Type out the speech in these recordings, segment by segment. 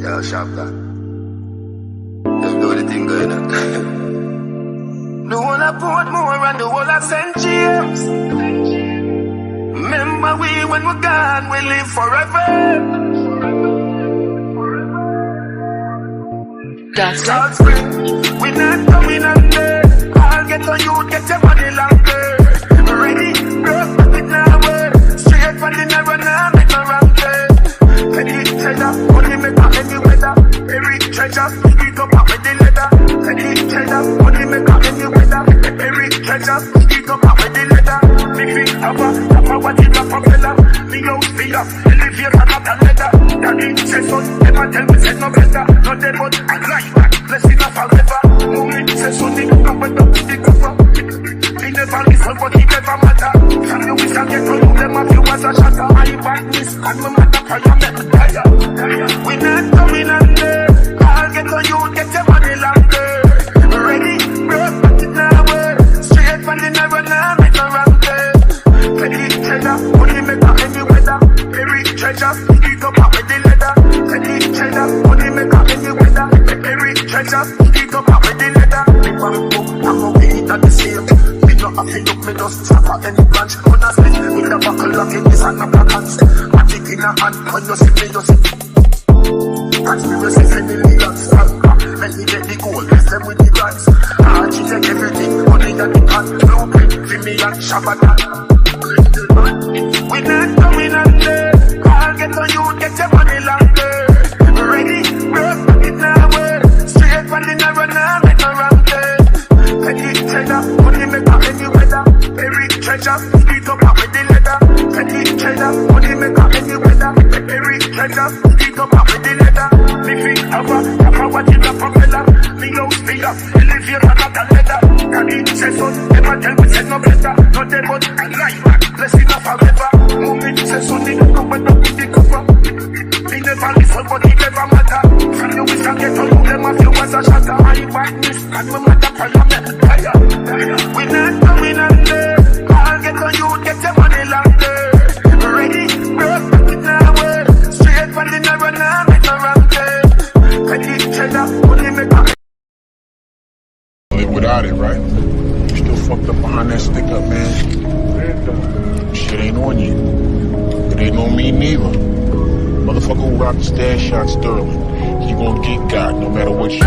Yo, shop that. Just do the thing going on. The one I put more and the one I St. James. Remember when we're gone, we live forever. Duct. We not coming under. I'll get on you, get your body longer. Ready, broke, but it now work. Straight from the narrow now, make no wrong turn. Any treasure, money make up any weather. Every treasure, it up with the leather. Any treasure, money make up any weather. Every treasure, it up with the leather. Big big upper, what you got for fella. Me out speed up, elevator not a leather. Daddy says so, never tell me says no better. No dead but I like that, blessing up forever. Mommy says so, nigga come and up with the cover. He never listen but he never matter. From you wish I get to you, them of you as a shatter. I invite this and my matter for your neck. We not coming under. I'll get to you, get your money longer. Ready, broke, but it now work. Straight from the narrow now, make no wrong turn. Any treasure, money make up any weather. Every treasure, it up with the leather. Any treasure, money make up any weather. Every treasure, it up with the leather. Big man book, I'm okay at the same. Me not have to look, me just stop at any branch. Gonna split with a buckle lock in this and a hands. Magic in a hand, when you see me, you see. Catch me, you see, send the millions. When he get the gold, bless them with the brands. She take everything, money at the hand. Blueprint, for me and Shabbat. We not coming under. I'll get on you, get your money longer. Ready, broke, but it now work. Straight from the narrow now, make no wrong turn. Any treasure, money make up any weather. Every treasure, it up with the leather. Any treasure, money make up any weather. Every treasure, it up with the leather. Me feet upper, what you got for fella. Me out speed up, elevator not a leather. Daddy says so, never tell me says no better. No dead but I like that, blessing up forever. Mommy says so, nigga come and up with the cover. He never listen but he never matter. From you wish I get to you, them of you as a shatter. I invite this and my matter for your neck. We not coming under. I'll get on you, get your money longer. Ready, broke, but it now work. Straight from the narrow now, make no wrong turn. Any treasure, money make up. Live without it, right? You still fucked up behind that stick up, man. Shit ain't on you. It ain't on me neither. Motherfucker who rock the stash shot Sterling, he gon' get got no matter what you do.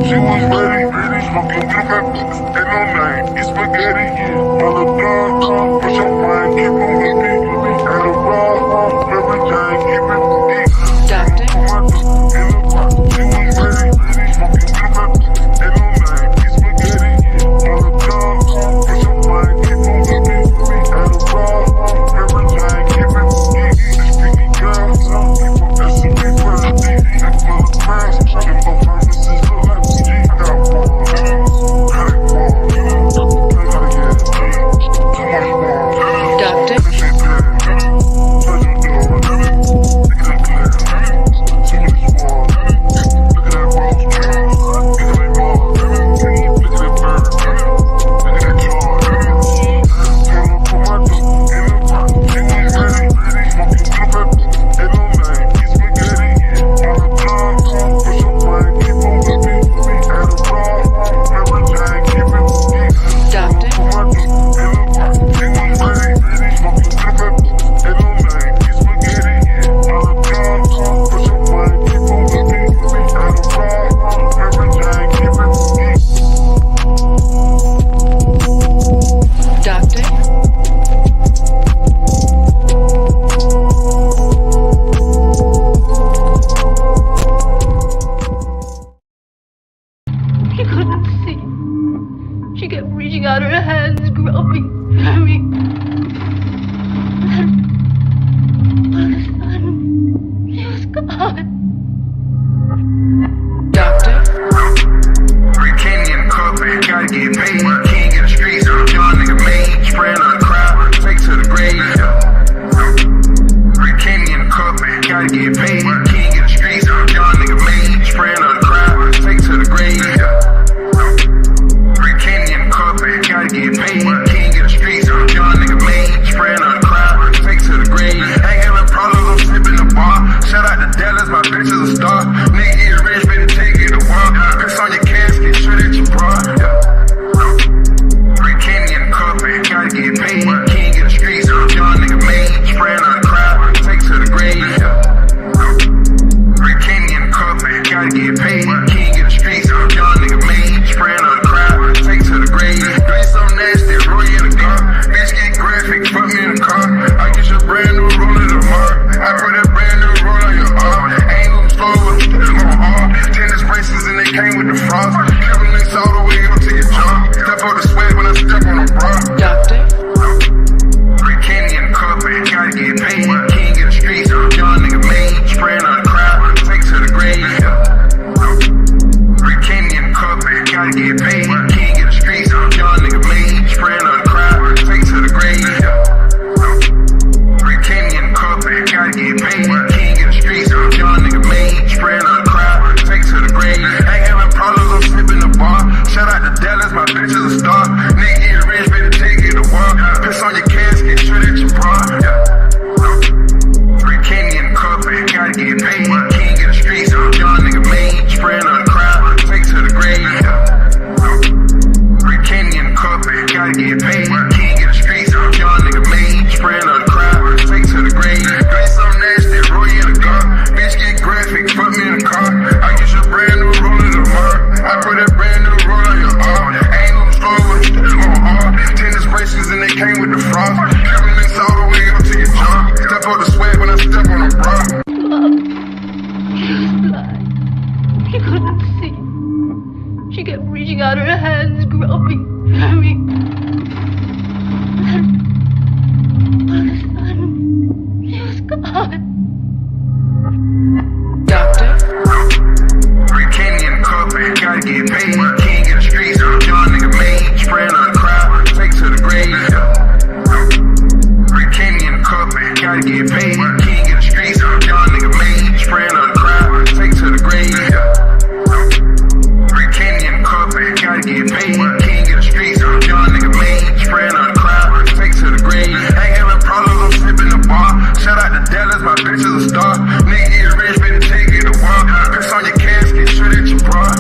She was ready, smoking blue peppers, and no name, it's spaghetti. On the gun, push your mind, keep on looking. And the raw, everything, keep it deep. Duct. In the pot, she was ready, smoking blue peppers, and no name, it's spaghetti. On the gun, push your mind, keep on looking. And the raw, everything, keep it deep. This sticky girl, that's a big person. Neck full of grass, and both purposes look like PG. I got one. her hands groping for me. All of a sudden, she was gone. Doctor? Canyon cupping, gotta get paid. King in the streets, young nigga made. Spraying on the crowd, take to the grave. Canyon cupping, gotta get paid. King in the streets, young nigga made. Spraying on the crowd, take to the grave. Canyon cupping, gotta get paid. King in the streets, young nigga made. Spraying on the crowd, take to the grave. Ain't having problems, I'm sipping the bar. Shout out to Dallas, my bitch is a star. Nigga is rich, better take it a while. Piss on your casket, show that you brought. Canyon cupping, gotta get paid. King in the streets, young nigga made. Spraying on the crowd, take to the grave. Canyon cupping, gotta get paid. King in the streets, young nigga made. Spraying on the crowd, take to the grave. Doing so nasty, roll you in the car. Bitch get graphic, fuck me in the car. I get your brand new roller tomorrow. I put a brand new roll on your arm. Ain't gon' slow, but you gon' hard. Tennis braces and they came with the frost. Kevin links all the way up to your jaw. Step on the sweat when I step on the bra. Doctor? Canyon cupping, gotta get paid. King in the streets, young nigga made. Spraying on the crowd, take to the grave. Canyon cupping, gotta get paid. King in the streets, young nigga made. Spraying on the crowd, take to the grave. Canyon cupping, gotta get paid. King in the streets, young nigga made. Spraying on the crowd, take to the grave. Ain't having problems, I'm sipping the bar. Shout out to Dallas, my bitch is a star. Nigga is rich, better take it a while. Piss on your casket, show that you brought. Canyon cupping, gotta get paid. King in the streets, young nigga made. Spraying on the crowd, take to the grave. Canyon cupping, gotta get paid. King in the streets, young nigga made. Spraying on the crowd, take to the grave. Doing so nasty, roll you in the car. Bitch get graphic, fuck me in the car. I get your brand new roller tomorrow. I put that brand new roll on your arm. Ain't gon' slow, but you gon' hard. Tennis braces and they came with the frost. Kevin links all the way up to your jaw. Step on the sweat when I step on the bra. He was blind. He couldn't see. She kept reaching out her hands, groping for me. Then, all of a sudden, she was gone. Doctor? Canyon cupping, gotta get paid. King in the streets, young nigga made. Spraying on the crowd, take to the grave. Canyon cupping, gotta get paid. King in the streets, young nigga made. Spraying on the crowd, take to the grave. Canyon cupping, gotta get paid. King in the streets, young nigga made. Spraying on the crowd, take to the grave. Ain't having problems, I'm sipping the bar. Shout out to Dallas, my bitch is a star. Nigga is rich, better take it a while. Piss on your casket, show that you brought.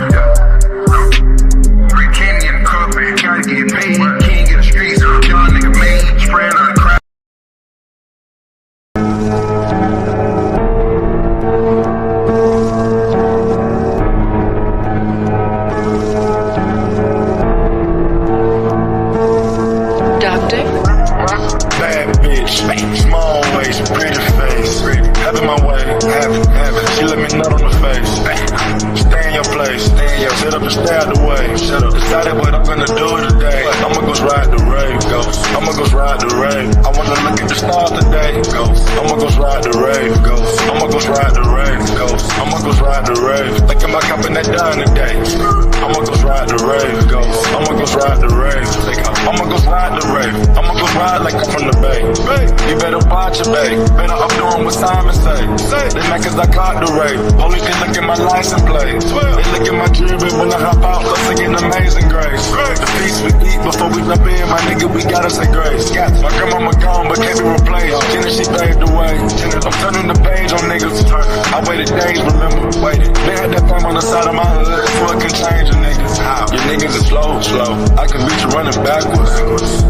Canyon cupping, gotta get paid. King in the streets, young nigga made. Spraying on the crowd. Doctor? Bad bitch, small waist, pretty face. Having my way, have it. She let me nut on the face. Stay in your place, sit up and stay out the way. Decided what I'm gonna do today. I'ma go ride the rave, I'ma go ride the rave. I wanna look at the stars today, I'ma go ride the rave, I'ma go ride the rave, I'ma go ride the rave. Thinking about copping that dime today. I'ma go ride the rave, I'ma go ride the rave. I'ma go ride the rave. I'ma go ride like I'm from the bay. You better watch it, babe. Better up doing what Simon say. They mad cause I caught the rave. Only they look at my license plate. They look at my jewelry when I hop out. I'm singing Amazing Grace. The feast we eat before we jump in, my nigga, we gotta say grace. My grandmama gone but can't be replaced. Jenna, she paved the way. I'm turning the page on niggas. I waited days, remember, waited. They had that fame on the side of my hood. That's what can change a niggas. Your niggas is slow. I can beat you running backwards.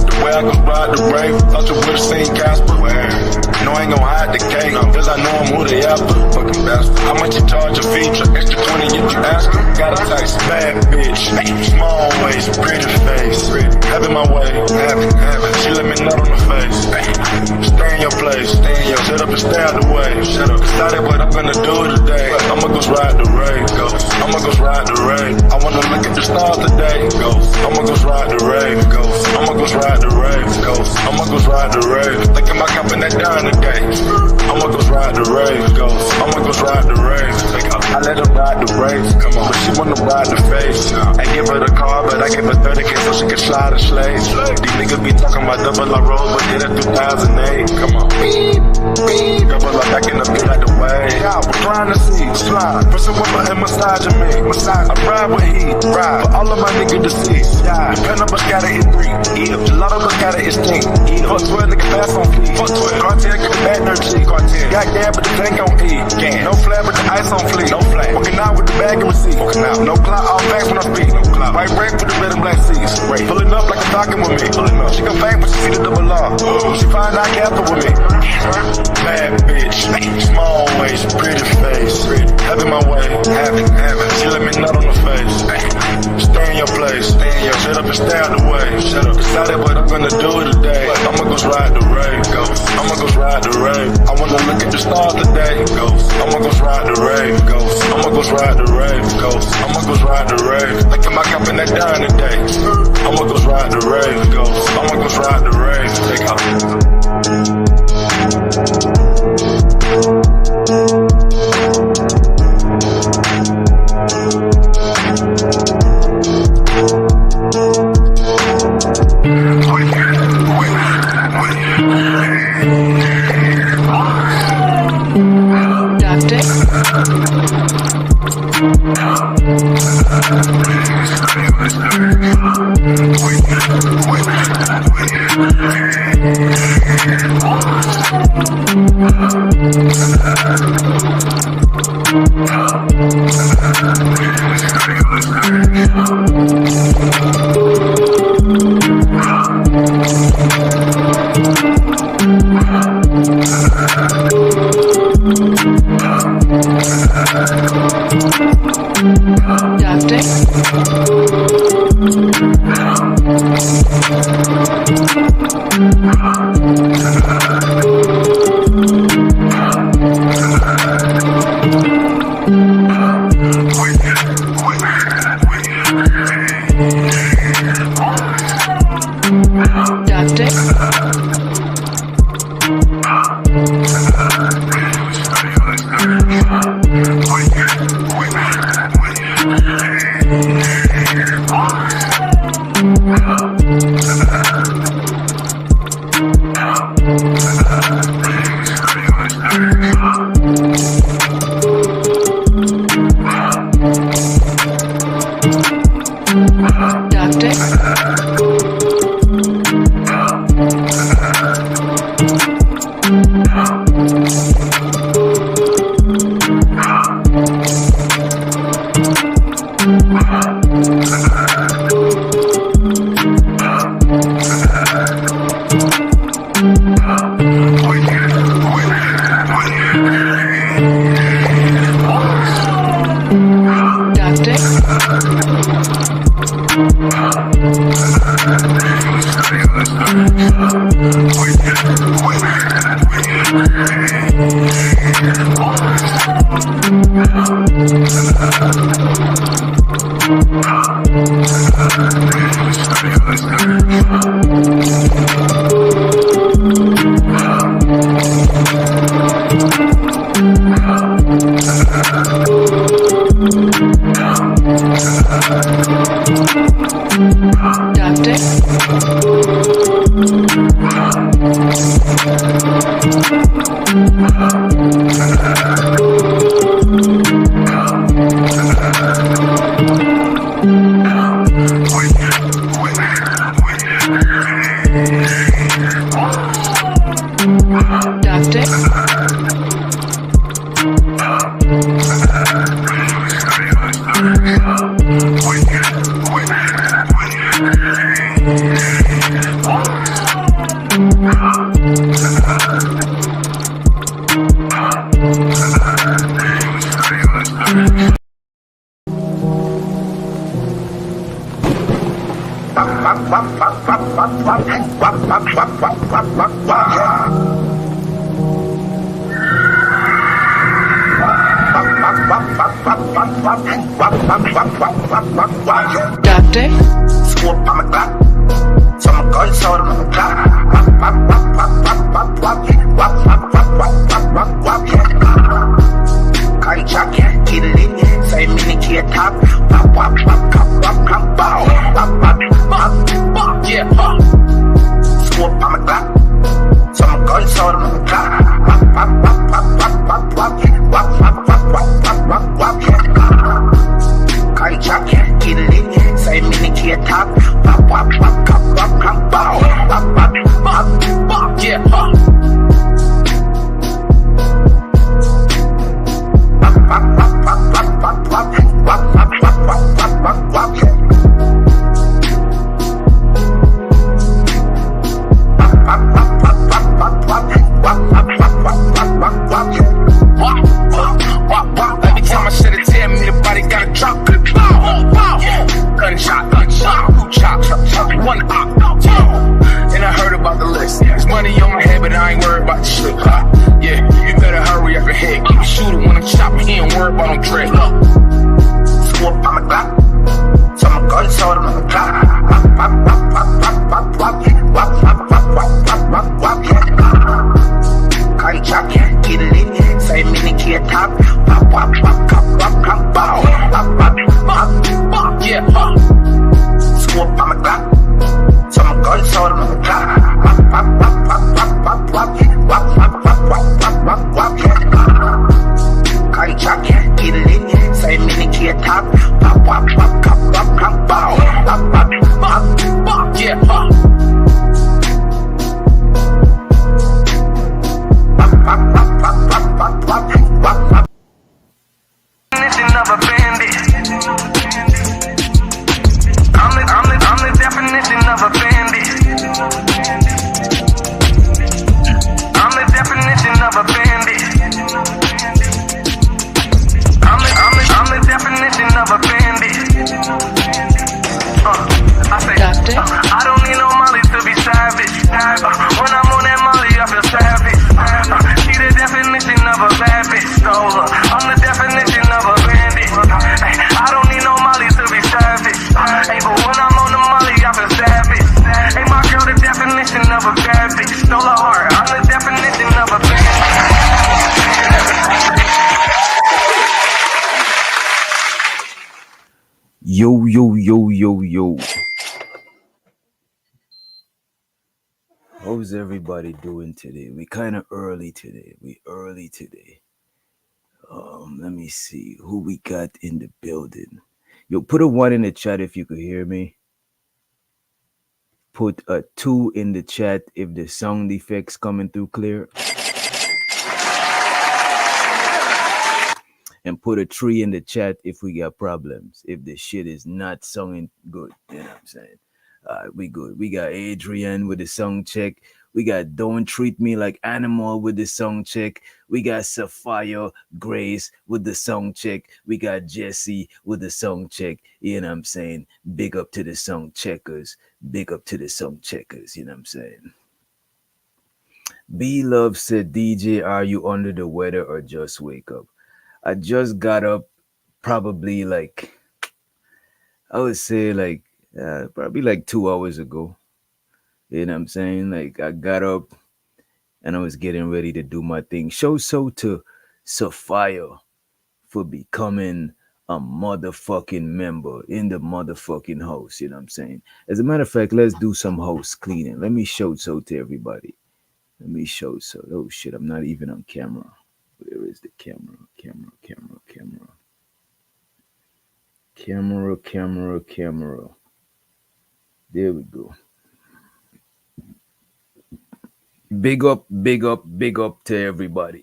The way I can ride the rave, thought you would've seen Casper. No, I ain't gon' hide the cake, cause I know I'm who they after. Fucking bastard. How much you charge a feature? Extra 20 if you ask her. Got a taste. Bad bitch, small waist, pretty face. Having my way, have it. She let me nut on the face. Stay in your place, sit up and stay out the way. Decided what I'm gonna do today. I'ma go ride the rave, I'ma go ride the rave. I wanna look at the stars today, I'ma go ride the rave, I'ma ride the rave, ghost. I'ma go ride the rave. Think about copping that down today. I'ma go ride the rave, ghost. I'ma go ride the rave. I let her ride the rave, come on. But she wanna ride the face. I give her the car, but I give her 30K so she can slide a slave. These niggas be talking about double I roll, but did it 2008. Come on. Beep, beep. Double up back in the beat like the way. I'm trying to see, slide. Press a whipper and massaging me. I ride with heat, ride. For all of my niggas deceased. Yeah. The pen up us gotta hit 3. Eat up. Gelato us gotta hit stink. Eat up. Fuck 12, nigga pass on fleek. Fuck 12. Cartier get the bad dirt cheek. Cartier. Got gas, but the tank on E. No flat, but the ice on fleek. No flat. Walking out with the bag and receipt. Walking out. No clout, all facts when I speak. No clout. White break with the red and black seats. Right. Pulling up like a talking with me. Pulling up. She come back, but she see the double R. She find out careful with me. Bad bitch. Small waist, pretty face. Having my way. Having. She let me nut on the face. Stay in your place. Shut up and stay out the way. Shut up. Decided what I'm gonna do today. I'ma go ride the rave, ghost. I'ma go ride the rave. I wanna look at the stars today, ghost. I'ma go ride the rave, ghost. I'ma go ride the rave, ghost. I'ma go ride the rave. Think about copping that down today. I'ma go ride the rave, ghost. I'ma go ride the rave. Take off. Doctor? guns on them. Wap, wap, wap, wap, wap, wap, wap, wap, wap, wap, wap, wap, wap, yeah. Cardi chop, yeah, get it in. Say mini kid top. Wap, wap, wap, wap, wap, wap, bow. Wap, wap, wap, wap, yeah, wap. Wap, wap, wap, wap, wap, wap, wap, wap. Definition of a bandit. I'm the definition of a bandit. I'm the definition of a bandit. I'm the definition of a bandit. I say, Doctor? I don't need no Molly to be savage. When I'm on that Molly, I feel savage. See the definition of a bad bitch. So, I'm the definition of a bandit. I don't need no Molly to be savage. Hey, but when I'm on the Molly, I feel savage. Hey, my girl, the definition of a bad bitch. Stole her heart. I'm the definition of a bandit. Yo, yo, yo, yo, yo. How's everybody doing today? We kind of early today. Let me see who we got in the building. Yo, put a 1 in the chat if you could hear me. Put a 2 in the chat if the sound effects coming through clear. And put a 3 in the chat if we got problems. If the shit is not sounding good. You know what I'm saying? We good. We got Adrian with the song check. We got Don't Treat Me Like Animal with the song check. We got Sapphire Grace with the song check. We got Jesse with the song check. You know what I'm saying? Big up to the song checkers. Big up to the song checkers. You know what I'm saying? B Love said, DJ, are you under the weather or just wake up? I just got up probably like, I would say like, probably like 2 hours ago. You know what I'm saying? Like I got up and I was getting ready to do my thing. Show so to Sapphire for becoming a motherfucking member in the motherfucking house. You know what I'm saying? As a matter of fact, let's do some house cleaning. Let me show so to everybody. Let me show so. Oh shit, I'm not even on camera. Where is the camera? Camera. There we go. Big up to everybody.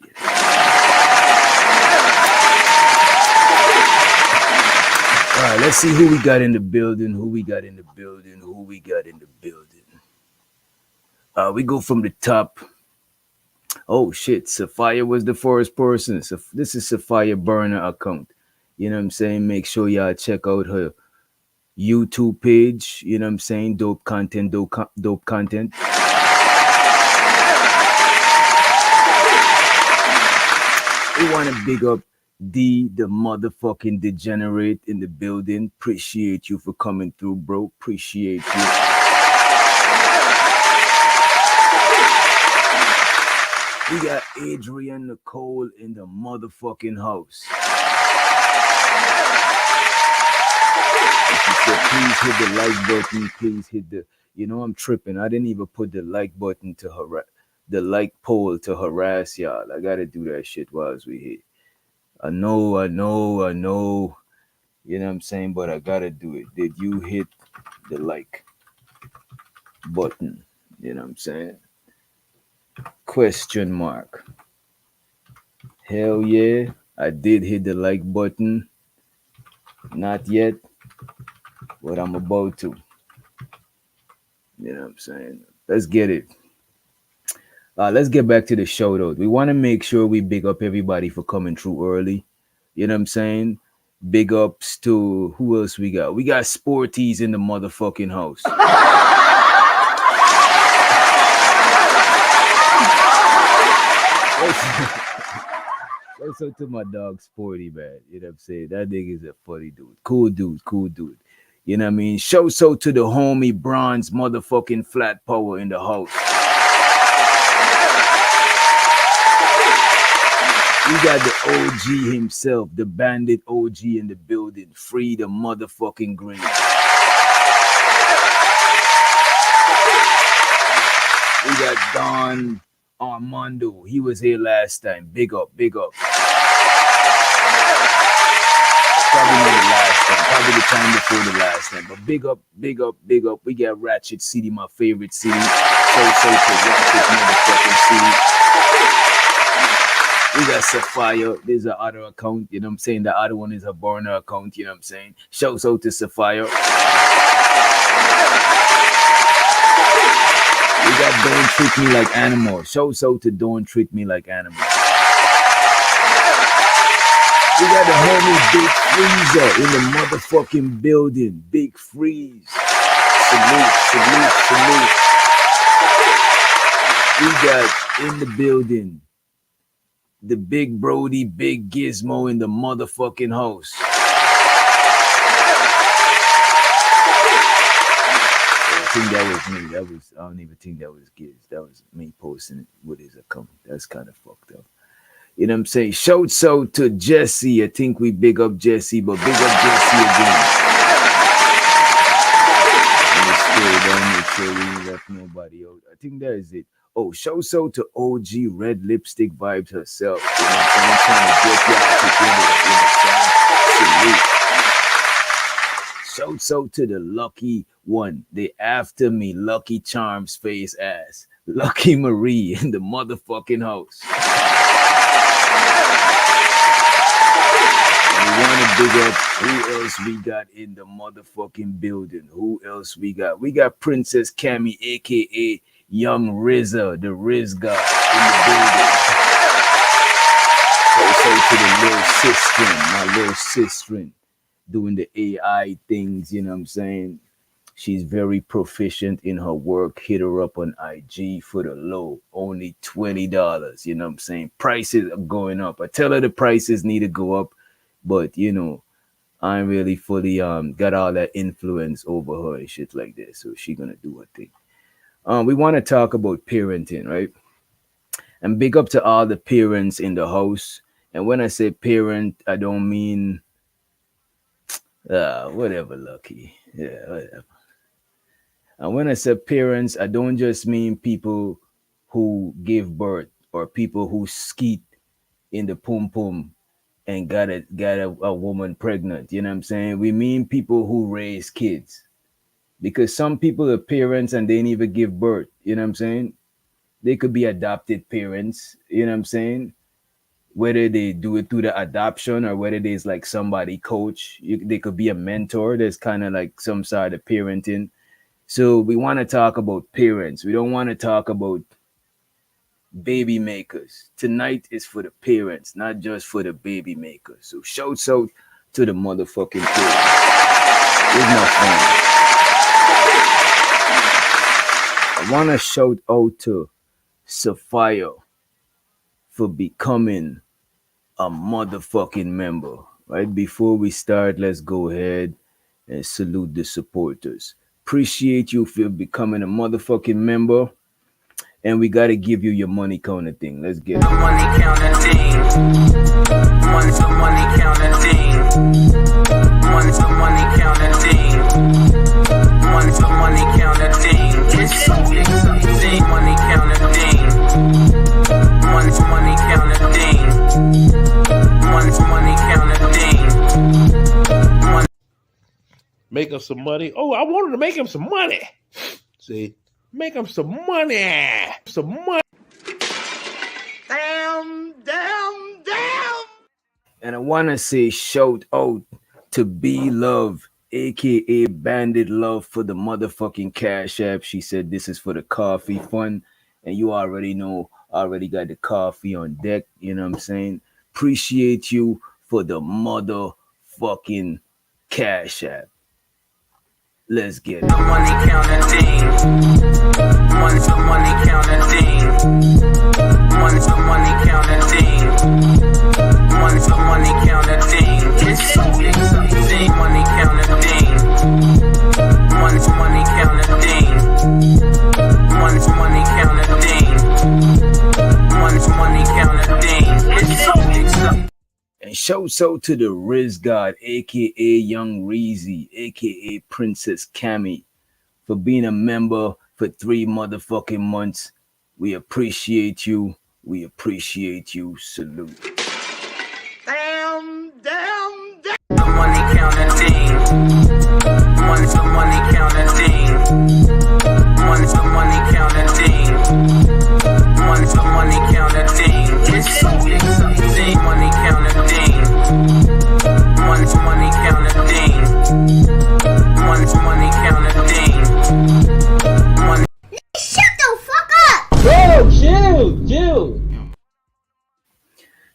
All right, let's see who we got in the building. We go from the top. Oh shit, Sapphire was the first person. So this is Sapphire Burner account. You know what I'm saying? Make sure y'all check out her YouTube page. You know what I'm saying? Dope content. We want to big up the motherfucking degenerate in the building. Appreciate you for coming through, bro. Appreciate you. We got Adrian Nicole in the motherfucking house. She said, please hit the like button. Please hit the, you know, I'm tripping. I didn't even put the like button to the like poll to harass y'all. I got to do that shit whilst we hit. I know. You know what I'm saying? But I got to do it. Did you hit the like button? You know what I'm saying? Question mark. Hell yeah, I did hit the like button. Not yet, but I'm about to. You know what I'm saying? Let's get it. Let's get back to the show though. We want to make sure we big up everybody for coming through early. You know what I'm saying? Big ups to who else we got? We got Sporties in the motherfucking house. Also to my dog Sporty, man. You know what I'm saying? That nigga's a funny dude. Cool dude. You know what I mean? Show so to the homie Bronze motherfucking Flat Power in the house. We got the OG himself, the bandit OG in the building. Free the motherfucking green. got Don Armando. He was here last time. Big up, big up. Probably not the last time. Probably the time before the last time. But big up, big up, big up. We got Ratchet City, my favorite city. So to Ratchet motherfucking city. We got Sapphire. There's an other account, you know what I'm saying? The other one is a burner account, you know what I'm saying? Shouts out to Sapphire. We got Don't Treat Me Like Animal. Shouts out to Don't Treat Me Like Animal. We got the homie Big Freezer in the motherfucking building. Big Freeze. Salute, salute, salute. We got in the building the Big Brody, Big Gizmo in the motherfucking house. I think that was me. I don't even think that was Giz. That was me posting it with his account. That's kind of fucked up. You know what I'm saying? Shouts out to Jesse. I think we big up Jesse, but big up Jesse again. Don't make sure we left nobody out. I think that is it. Oh, shouts out to OG Red Lipstick Vibes herself. You know what I'm saying? I'm trying to get y'all together. You know what I'm saying? Salute. Shouts out to the lucky one. They after me. Lucky Charms face ass. Lucky Marie in the motherfucking house. We want to big up who else we got in the motherfucking building. Who else we got? We got Princess Cammy, a.k.a. Young RZA, the Riz God in the building. Also to the little sister, my little sister, doing the AI things, you know what I'm saying? She's very proficient in her work. Hit her up on IG for the low. Only $20, you know what I'm saying? Prices are going up. I tell her the prices need to go up, but, you know, I ain't really fully got all that influence over her and shit like that. So she gonna do her thing. We want to talk about parenting, right? And big up to all the parents in the house. And when I say parent, I don't mean whatever, Lucky. Yeah, whatever. And when I say parents, I don't just mean people who give birth or people who skeet in the pum pum and got a woman pregnant. You know what I'm saying? We mean people who raise kids. Because some people are parents and they didn't even give birth. You know what I'm saying? They could be adopted parents. You know what I'm saying? Whether they do it through the adoption or whether there's like somebody coach, they could be a mentor. There's kind of like some side of parenting. So we want to talk about parents. We don't want to talk about baby makers. Tonight is for the parents, not just for the baby makers. So shouts out to the motherfucking parents. Here's my phone. I want to shout out to Sapphire for becoming a motherfucking member. Right before we start, let's go ahead and salute the supporters. Appreciate you for becoming a motherfucking member. And we got to give you your money counter thing. Let's get it. Money counter thing. Money counter thing. Money counter thing. Money counter thing. It's thing. Money counter thing. Money counter thing. Money counter thing. Make him some money. Oh, I wanted to make him some money. See, make him some money. Some money. Damn. And I want to say shout out to B Love, aka Bandit Love, for the motherfucking Cash App. She said this is for the coffee fund. And you already know, I already got the coffee on deck. You know what I'm saying? Appreciate you for the motherfucking Cash App. Let's get it. Money counter thing. Money counter thing. Money counter thing. Money counter thing. It's thing. Money counter thing. Money counter thing. Money counter thing. Money counter thing. It's And shouts out to the Riz God, aka Young Reezy, aka Princess Cammy, for being a member for 3 motherfucking months. We appreciate you. We appreciate you. Salute. Money counting thing. Money to money counting thing. Money to money counting thing. Money to money counting thing. It's something. Money counting thing. Money to money counting thing. Money to money counting thing. Money. Shut the fuck up! Bro, chill.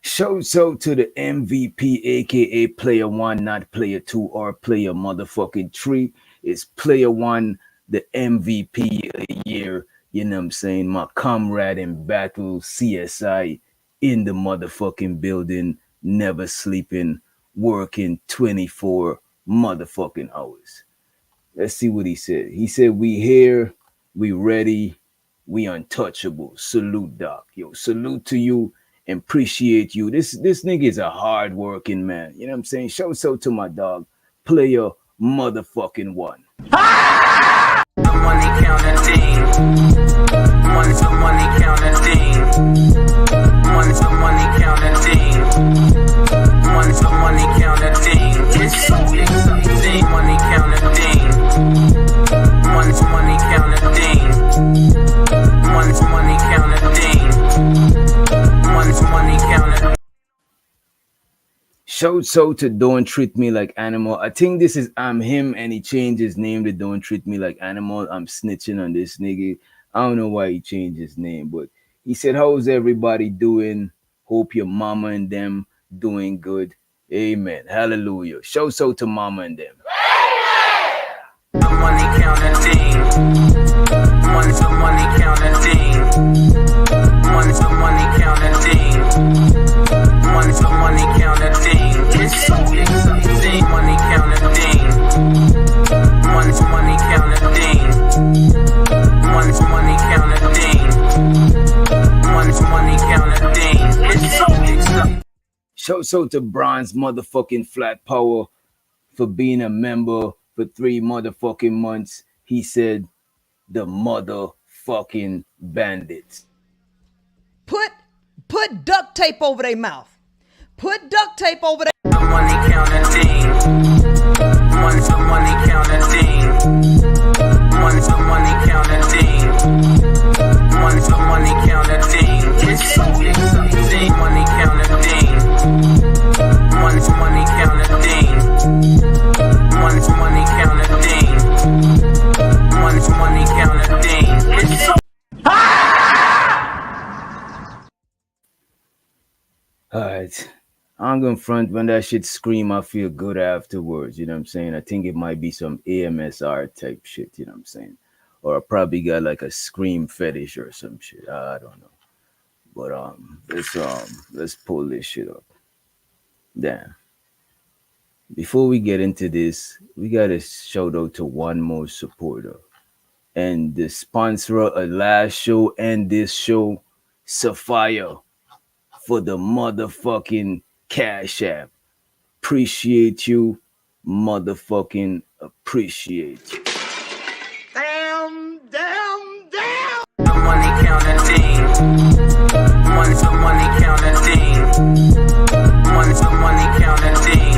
Shouts out to the MVP, aka Player One, not Player Two or Player Motherfucking Three. It's Player One, the MVP of the year. You know what I'm saying? My comrade in battle, CSI, in the motherfucking building, never sleeping, working 24 motherfucking hours. Let's see what he said. He said, "We here, we ready, we untouchable. Salute, Doc. Yo, salute to you and appreciate you. This nigga is a hard working man. You know what I'm saying? Shouts out to my dog, Player Motherfucking One." Money counting thing. Money to money counting thing. Money to money counting thing. Money to money counting thing. It's something. Money counting thing. Money to money counting thing. Money to money counting thing. Money to money counting. Shouts out to Don't Treat Me Like Animal. I think this is I'm him and he changed his name to Don't Treat Me Like Animal. I'm snitching on this nigga. I don't know why he changed his name, but he said, "How's everybody doing? Hope your mama and them doing good. Amen. Hallelujah." Shouts out to mama and them. Money counting thing. Money to money counting thing. Money to money counting thing. Money to money counting thing. It's something. Money counting thing. Money to money counting thing. Money to money counting thing. Money to money counting thing. It's something. Shouts out to Bronze motherfucking Flat Power for being a member for 3 motherfucking months. He said, "The motherfucking bandits." Put duct tape over their mouth. Put duct tape over their Money counting thing. Money to money counting thing. Money to money counting thing. Money to money counting thing. It's something. Money counting thing. Money to money counting thing. Money to money counting thing. Money to money counting thing. It's something. All right. I'm going front when that shit scream, I feel good afterwards. You know what I'm saying? I think it might be some AMSR type shit. You know what I'm saying? Or I probably got like a scream fetish or some shit. I don't know. But let's pull this shit up. Damn. Before we get into this, we gotta shout out to one more supporter. And the sponsor of last show and this show, Sapphire, for the motherfucking Cash App. Appreciate you. Motherfucking appreciate you. Money counting thing. Money to money counting thing. Money to money counting thing.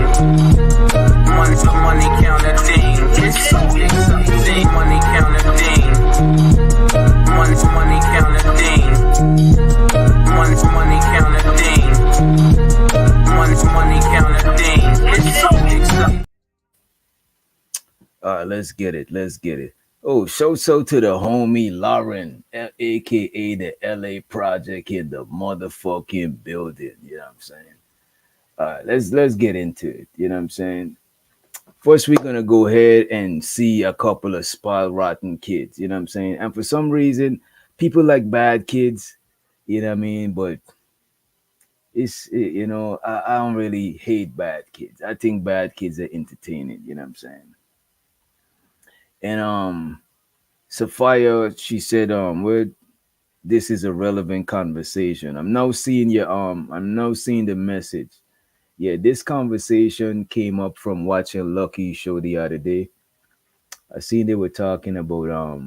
Money to money counting thing. It's something. Money counting thing. Money to money counting thing. Money to money counting thing. Money to money counting thing. It's something. All right, let's get it. Oh, so to the homie Lauren, aka the LA Project in the motherfucking building. You know what I'm saying? All right, let's get into it. You know what I'm saying? First, we're gonna go ahead and see a couple of spoiled rotten kids. You know what I'm saying? And for some reason, people like bad kids. You know what I mean? But I don't really hate bad kids. I think bad kids are entertaining. You know what I'm saying? And Sapphire, she said, this is a relevant conversation. I'm now seeing the message. Yeah, this conversation came up from watching Lucky's show the other day. I seen they were talking about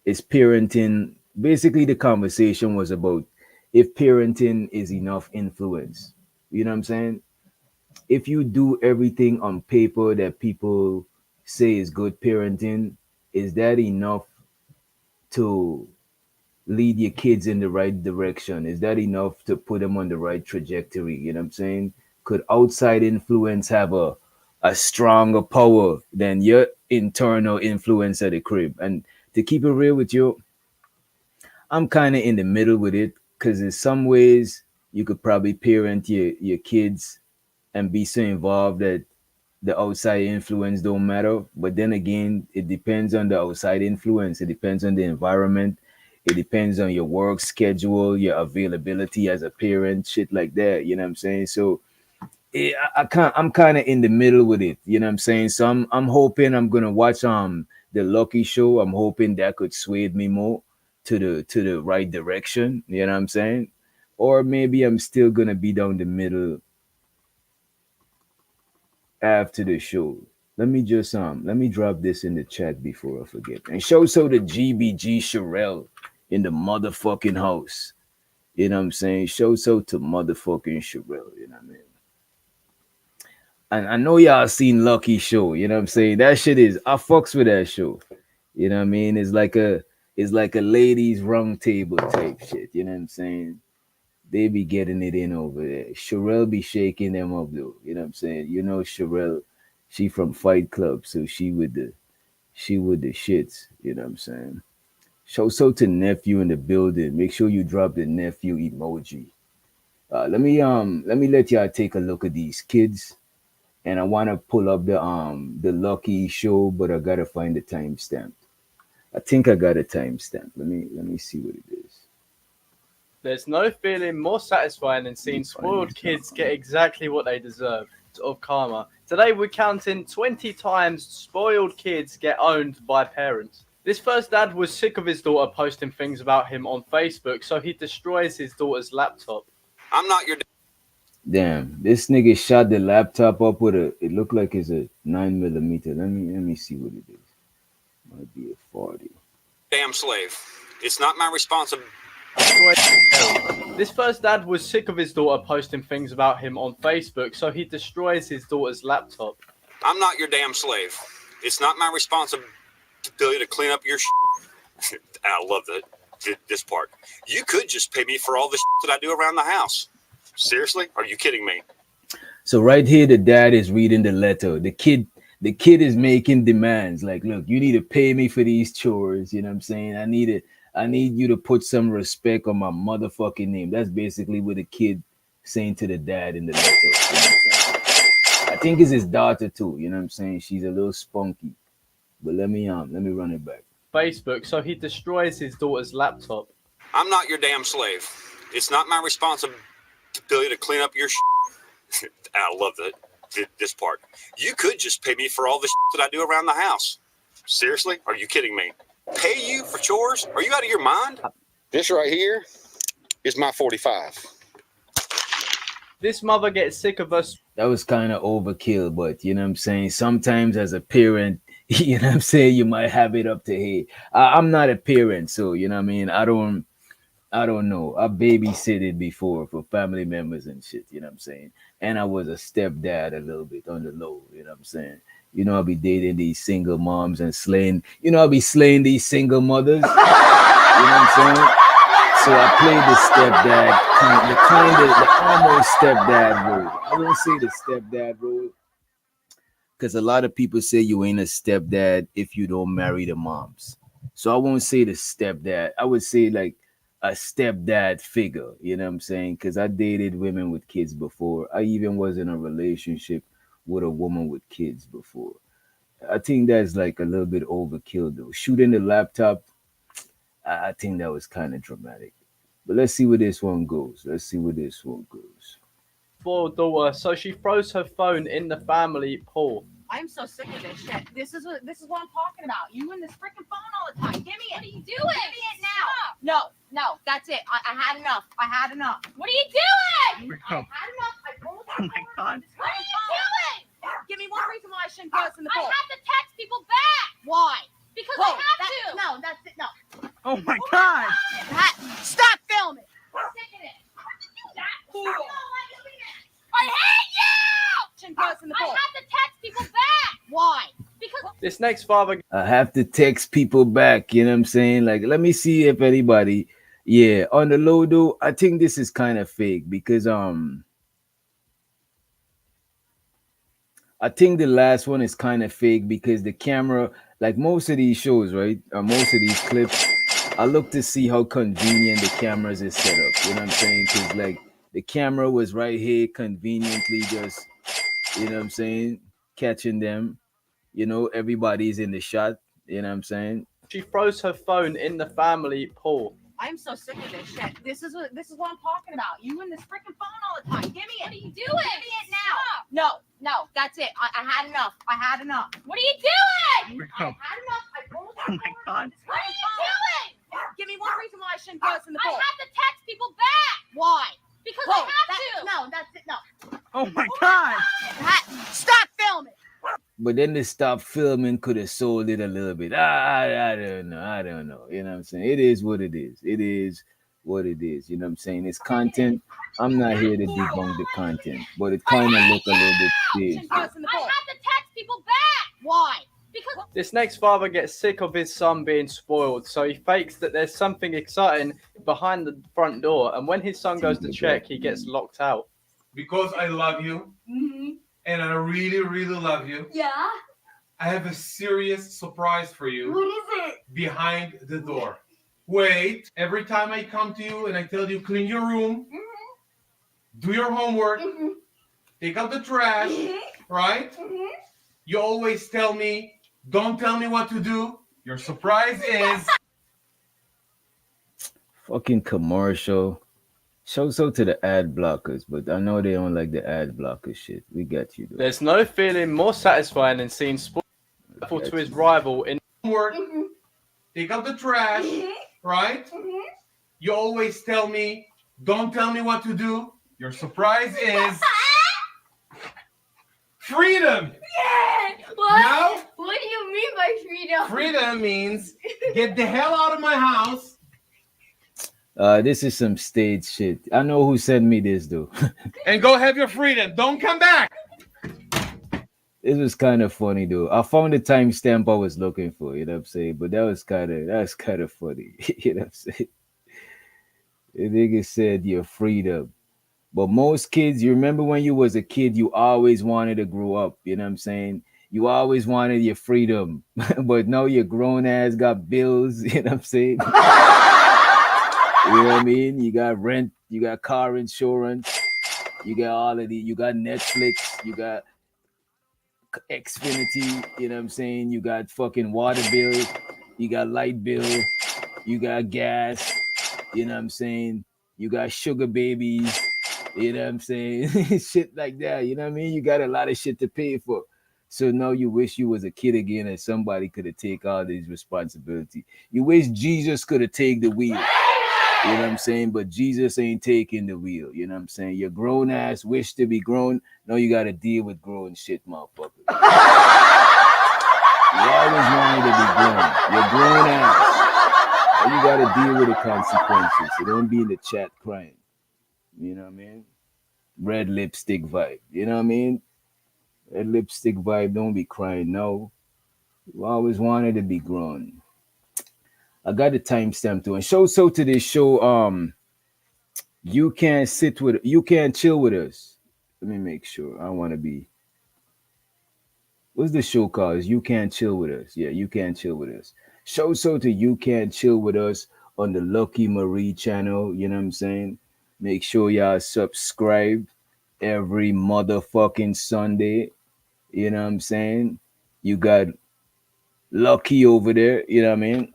is parenting basically the conversation was about if parenting is enough influence. You know what I'm saying? If you do everything on paper that people say is good parenting, is that enough to lead your kids in the right direction? Is that enough to put them on the right trajectory? You know what I'm saying? Could outside influence have a stronger power than your internal influence at the crib? And to keep it real with you, I'm kind of in the middle with it because in some ways you could probably parent your kids and be so involved that the outside influence don't matter. But then again, it depends on the outside influence. It depends on the environment. It depends on your work schedule, your availability as a parent, shit like that. You know what I'm saying? So I can't. I'm kind of in the middle with it. You know what I'm saying? So I'm hoping I'm gonna watch the Lucky Show. I'm hoping that could sway me more to the right direction. You know what I'm saying? Or maybe I'm still gonna be down the middle after the show. Let me drop this in the chat before I forget. And show so the GBG Sherelle in the motherfucking house. You know what I'm saying? Show so to motherfucking Sherelle. You know what I mean? And I know y'all seen Lucky Show. You know what I'm saying? That shit is I fucks with that show. You know what I mean? It's like a ladies round table type shit. You know what I'm saying? They be getting it in over there. Sherelle be shaking them up though. You know what I'm saying? You know Sherelle, she from Fight Club, so she with the shits. You know what I'm saying? Show so to nephew in the building. Make sure you drop the nephew emoji. Let me let y'all take a look at these kids. And I wanna pull up the Lucky Show, but I gotta find the timestamp. I think I got a timestamp. Let me see what it is. There's no feeling more satisfying than seeing spoiled kids get exactly what they deserve. Of karma. Today we're counting 20 times spoiled kids get owned by parents. This first dad was sick of his daughter posting things about him on Facebook, so he destroys his daughter's laptop. I'm not your Damn, this nigga shot the laptop up with a. It looked like it's a 9mm. Let me see what it is. Might be a 40. damn slave. It's not my responsibility. This first dad was sick of his daughter posting things about him on Facebook, so he destroys his daughter's laptop. I'm not your damn slave. It's not my responsibility to clean up your shit. I love this part. You could just pay me for all the shit that I do around the house. Seriously? Are you kidding me? So right here, the dad is reading the letter. The kid is making demands. Like, look, you need to pay me for these chores. You know what I'm saying? I need you to put some respect on my motherfucking name. That's basically what the kid saying to the dad in the letter. You know what I'm saying? I think it's his daughter too. You know what I'm saying? She's a little spunky. But let me run it back. Facebook, so he destroys his daughter's laptop. I'm not your damn slave. It's not my responsibility to clean up your shit. I love this part. You could just pay me for all the shit that I do around the house. Seriously? Are you kidding me? Pay you for chores? Are you out of your mind? This right here is my 45. This mother gets sick of us. That was kind of overkill, but you know what I'm saying? Sometimes as a parent, you know what I'm saying, you might have it up to here. I'm not a parent, so you know what I mean? I don't know. I babysitted before for family members and shit, you know what I'm saying? And I was a stepdad a little bit on the low, you know what I'm saying? You know, I'll be dating these single moms and I'll be slaying these single mothers. You know what I'm saying? So I played the stepdad, the almost stepdad role. I won't say the stepdad role, because a lot of people say you ain't a stepdad if you don't marry the moms. So I won't say the stepdad. I would say like a stepdad figure, you know what I'm saying? Because I dated women with kids before. I even was in a relationship with a woman with kids before. I think that's like a little bit overkill though. Shooting the laptop, I think that was kind of dramatic. But let's see where this one goes. Spoiled daughter, so she throws her phone in the family pool. I'm so sick of this shit. This is what I'm talking about. You and this freaking phone all the time. Give me it. What are you doing? Give me it now. No, that's it. I had enough. What are you doing? I had enough. I told you. Oh my god. What are you doing? Give me one reason why I shouldn't throw this in the pool. I have to text people back. Why? Because I have to. No, that's it. No. Oh my God! Stop filming! I'm sick of it. You that? I hate you! I have to text people back. Why? Because This next father I have to text people back, you know what I'm saying? Like, let me see if anybody, yeah, on the low though, I think this is kind of fake because I think the last one is kind of fake because the camera, like most of these shows, right? Most of these clips, I look to see how convenient the cameras is set up. You know what I'm saying? Because like the camera was right here, conveniently just, you know what I'm saying, catching them. You know, everybody's in the shot. You know what I'm saying? she throws her phone in the family pool. I'm so sick of this shit. This is what I'm talking about. You and this freaking phone all the time. Give me it. What are you doing? Give me it now. No, that's it. I had enough. I had enough. What are you doing? I had enough. I told you. Oh my God! What are you doing? Give me one reason why I shouldn't throw this in the pool. I have to text people back. Why? Because I have to. No, that's it. No. Oh my God! Stop filming. But then the stop filming could have sold it a little bit. I don't know. I don't know. You know what I'm saying? It is what it is. It is what it is. You know what I'm saying? It's content. I'm not here to debunk the content, but it kind of look a little bit staged. I have to text people back. Why? Because This next father gets sick of his son being spoiled, so he fakes that there's something exciting behind the front door, and when his son goes to check, he gets locked out. Because I love you, and I really, really love you, yeah. I have a serious surprise for you What is it? behind the door. Wait, every time I come to you and I tell you clean your room, do your homework, take out the trash, right? You always tell me, don't tell me what to do. Your surprise is Fucking commercial. Shows out to the ad blockers, but I know they don't like the ad blocker shit. We got you though. There's no feeling more satisfying than seeing spoiled to his rival in homework, take out the trash, right? You always tell me, don't tell me what to do. Your surprise is freedom. Yeah. What? No? What do you mean by freedom? Freedom means get the hell out of my house. This is some stage shit. I know who sent me this though. And go have your freedom. Don't come back. This was kind of funny though. I found the timestamp I was looking for, you know what I'm saying? But that's kind of funny. You know what I'm saying? The nigga said your freedom. But most kids, you remember when you was a kid, you always wanted to grow up, you know what I'm saying? You always wanted your freedom. But now your grown ass got bills, you know what I'm saying? You know what I mean? You got rent, you got car insurance, you got all of the, you got Netflix, you got Xfinity, you know what I'm saying? You got fucking water bill, you got light bill, you got gas, you know what I'm saying? You got sugar babies, you know what I'm saying? Shit like that, you know what I mean? You got a lot of shit to pay for. So now you wish you was a kid again and somebody could have taken all these responsibility. You wish Jesus could have taken the wheel. You know what I'm saying? But Jesus ain't taking the wheel. You know what I'm saying? Your grown ass wish to be grown. No, you got to deal with grown shit, motherfucker. You always wanted to be grown. You're grown ass. And you got to deal with the consequences. So don't be in the chat crying. You know what I mean? Red lipstick vibe. You know what I mean? Red lipstick vibe. Don't be crying. No. You always wanted to be grown. I got the timestamp too. And so to this show, you can't chill with us. Let me make sure. I want to be. What's the show called? You Can't Chill With Us. Yeah, You Can't Chill With Us. So to You Can't Chill With Us on the Lucky Marie channel. You know what I'm saying? Make sure y'all subscribe every motherfucking Sunday. You know what I'm saying? You got Lucky over there. You know what I mean?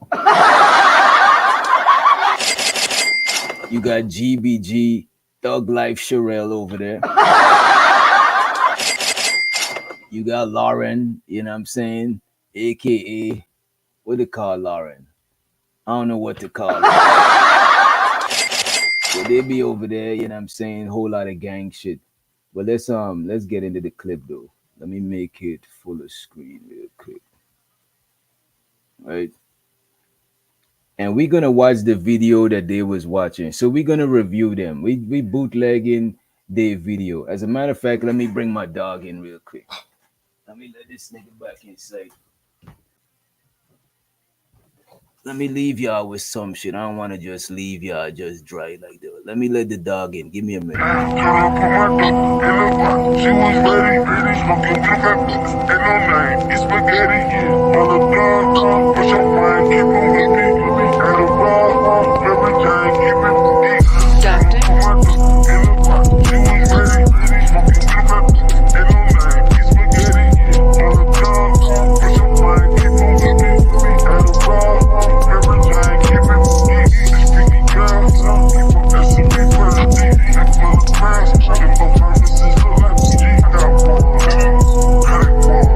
You got GBG, Thug Life Sherelle over there. You got Lauren, you know what I'm saying? AKA, what they call Lauren? I don't know what to call her. But they be over there, you know what I'm saying? Whole lot of gang shit. But let's get into the clip though. Let me make it full of screen real quick. Right? and we're gonna watch the video that they was watching. So we're gonna review them. We bootlegging their video. As a matter of fact, let me bring my dog in real quick. Let me let this nigga back inside. Let me leave y'all with some shit. I don't want to just leave y'all just dry like that. Let me let the dog in. Give me a minute. She was ready, smoking good and no name. It's spaghetti, all the blood, push your mind, keep on looking. At a bar, every time, keep it moving. Doctor. She was ready, smoking good and no name. It's spaghetti, all the blood, push your mind, keep on looking. At a bar, every time, keep it moving. This pretty girl, keep on messing me for the D. Neck full of crabs, keep on purposes look like G. I got one, credit one,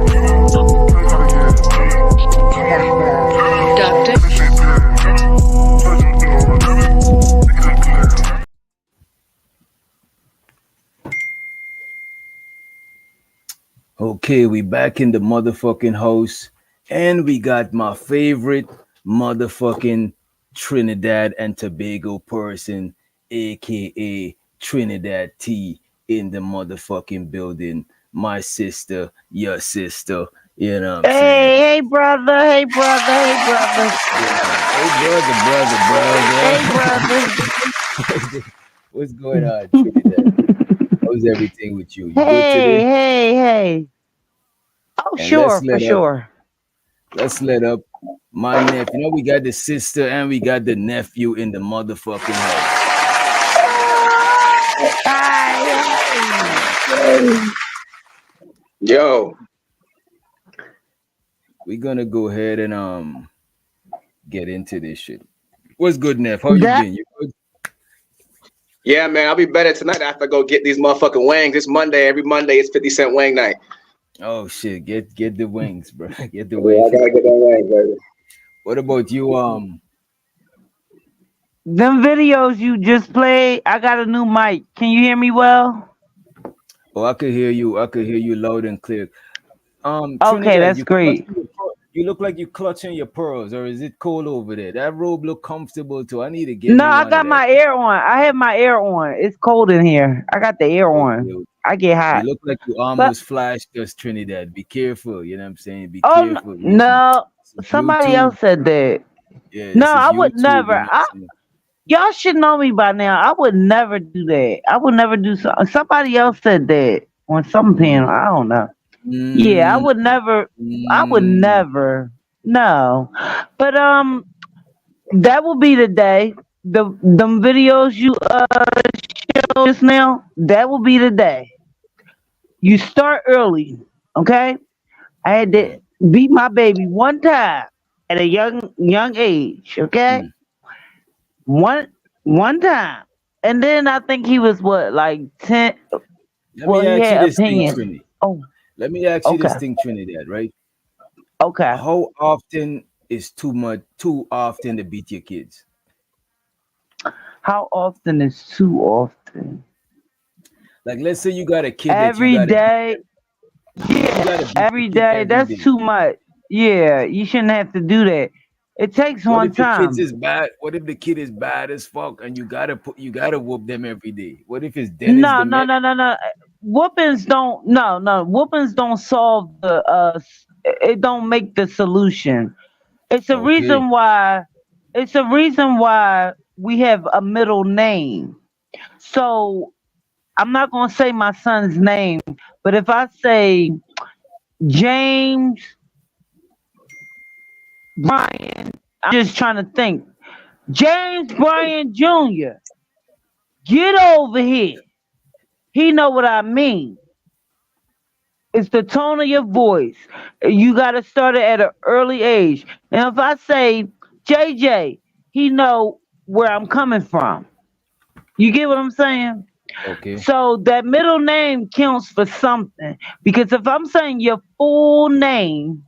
Doctor. Okay, we back in the motherfucking house, and we got my favorite motherfucking Trinidad and Tobago person, aka Trinidad T, in the motherfucking building. My sister, your sister, you know what I'm saying? Hey, brother. Hey, brother. Hey, brother. Hey, brother. What's going on, Trinidad? How's everything with you? You good today? Hey. Oh, And sure, for sure. let's let up my nephew. You know, we got the sister and we got the nephew in the motherfucking house. Yo, We're gonna go ahead and get into this shit. What's good, Neff? How you been? You good? yeah, man, I'll be better tonight after I go get these motherfucking wings. It's Monday. Every Monday it's 50-cent wing night. Oh shit, get the wings, bro. Get the Yeah, wings. I gotta get that wing, baby. What about you? Them videos you just played, I got a new mic. Can you hear me well? Oh, I could hear you. I could hear you loud and clear. Okay, Trinidad, that's great. you look like you clutching your pearls, or is it cold over there? That robe look comfortable too. I need to get No, me I one of got that. my air on. I have my air on. It's cold in here. I got the air on. Okay. I get You hot. look like you But almost flashed us, Trinidad. Be careful. You know what I'm saying? Be oh careful. no, This is somebody YouTube. else said that. Yeah, No, this is I would YouTube. You never. know what I'm saying? Y'all should know me by now. I would never do that. I would never do so. Somebody else said that on some panel. I don't know. Yeah, I Mm, would never. I would mm. never. No, but that will be the day. Them videos you showed just now. That will be the day. You start early, okay? I had to beat my baby one time at a young age, okay? One one time. And then I think he was what, like 10. Let Well, me he ask you had this thing, opinions. Trini. Oh, Let me ask you this okay. thing, Trinidad, right? Okay. How often is too often to beat your kids? How often is too often? Like, let's say you got a kid that you Every gotta beat. day. You Yeah, gotta beat your every kid day. every That's day. too much. Yeah, you shouldn't have to do that. It takes What one if your kids time. is bad? What if the kid is bad as fuck and you gotta whoop them every day? What if it's Dennis No, the no, Menace? no, no, no. Whoopings don't. No, no. Whoopings don't solve the. It don't make the solution. It's a Okay. reason why. It's a reason why we have a middle name. So I'm not gonna say my son's name, but if I say James Bryan, I'm just trying to think. James Bryan Jr. Get over here. He know what I mean. It's the tone of your voice. You got to start it at an early age. Now, if I say JJ, he know where I'm coming from. You get what I'm saying? Okay. So that middle name counts for something. Because if I'm saying your full name,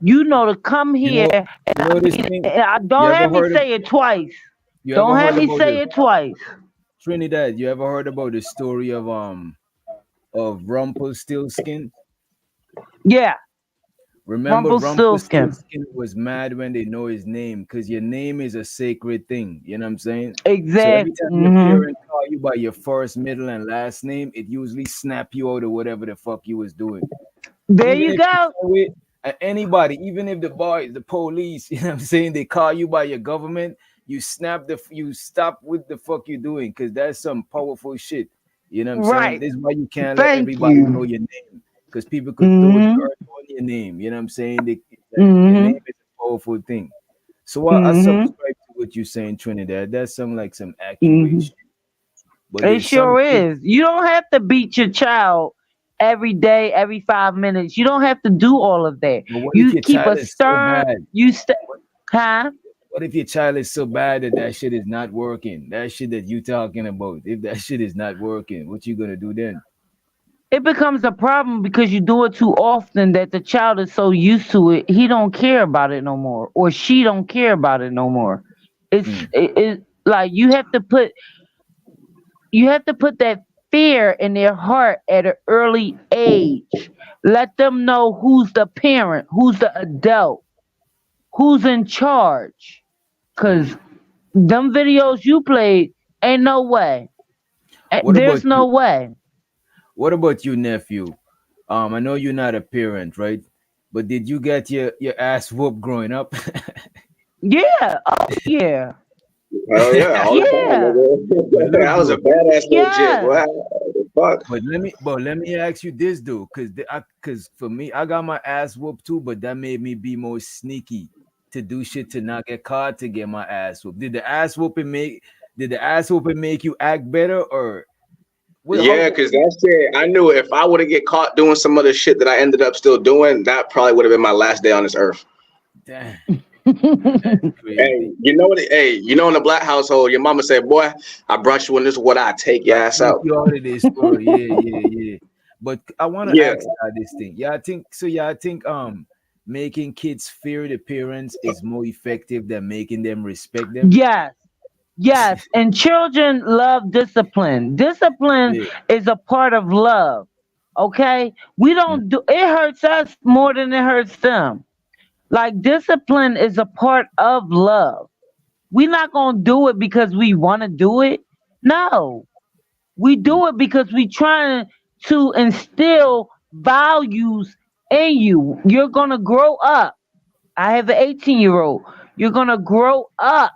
you know to come You here know and you know this thing? I You don't ever have me heard of say it twice. you ever Don't have heard me about say the it twice. Trinidad? You ever heard about the story of Rumpelstiltskin? Yeah. Remember, Rumpelstiltskin. Rumpelstiltskin was mad when they know his name because your name is a sacred thing. You know what I'm saying? So every Exact. time your Mm-hmm. parent call you by your first, middle, and last name, it usually snap you out of whatever the fuck you was doing. There Even you if you go. tell it anybody, even if the boys, the police, you know what I'm saying, they call you by your government, you stop with the fuck you doing because that's some powerful shit. You know what I'm saying? Right. This is why you can't let Thank everybody know you. your name because people could throw Mm-hmm. dirt on your name. You know what I'm saying? Your name Mm-hmm. is a powerful thing. So I Mm-hmm. subscribe to what you're saying, Trinidad. That sounds like some accurate Mm-hmm. shit. But It there's some sure kids, is. You don't have to beat your child every day, every 5 minutes. You don't have to do all of that. but what if You your keep child a is so stern. bad? Huh? What if your child is so bad that that shit is not working? That shit that you talking about. If that shit is not working, what you gonna do then? It becomes a problem because you do it too often that the child is so used to it, he don't care about it no more, or she don't care about it no more. Mm. It like you have to put that fear in their heart at an early age. Let them know who's the parent, who's the adult, who's in charge. Cause them videos you played, ain't no way. What about There's no you? way. What about you, nephew? I know you're not a parent, right? But did you get your ass whooped growing up? Yeah. Oh yeah. Oh yeah, all the time, Yeah. But nigga. look I was a though, badass little jit. Yeah. What the fuck? but let me ask you this though, cause for me, I got my ass whooped too, but that made me be more sneaky to do shit to not get caught to get my ass whooped. Did the ass whooping make you act better or what? Yeah, How? because that shit, I knew if I would have get caught doing some other shit that I ended up still doing, that probably would have been my last day on this earth. Damn, that's Hey, crazy. you know what? Hey, you know in the black household, your mama said, "Boy, I brought you in this. What I take your I ass take out." you out of this world. Yeah, yeah, yeah. But I want to Yeah, ask this thing. Yeah, I think so. Yeah, I think making kids fear the parents is more effective than making them respect them. Yes. Yes. And children love discipline. Discipline Yeah. is a part of love. Okay? We Mm, don't do it hurts us more than it hurts them. Like discipline is a part of love. We're not gonna do it because we want to do it. No. We mm, do it because we trying to instill values in you. You're gonna grow up. I have an 18-year-old. You're gonna grow up.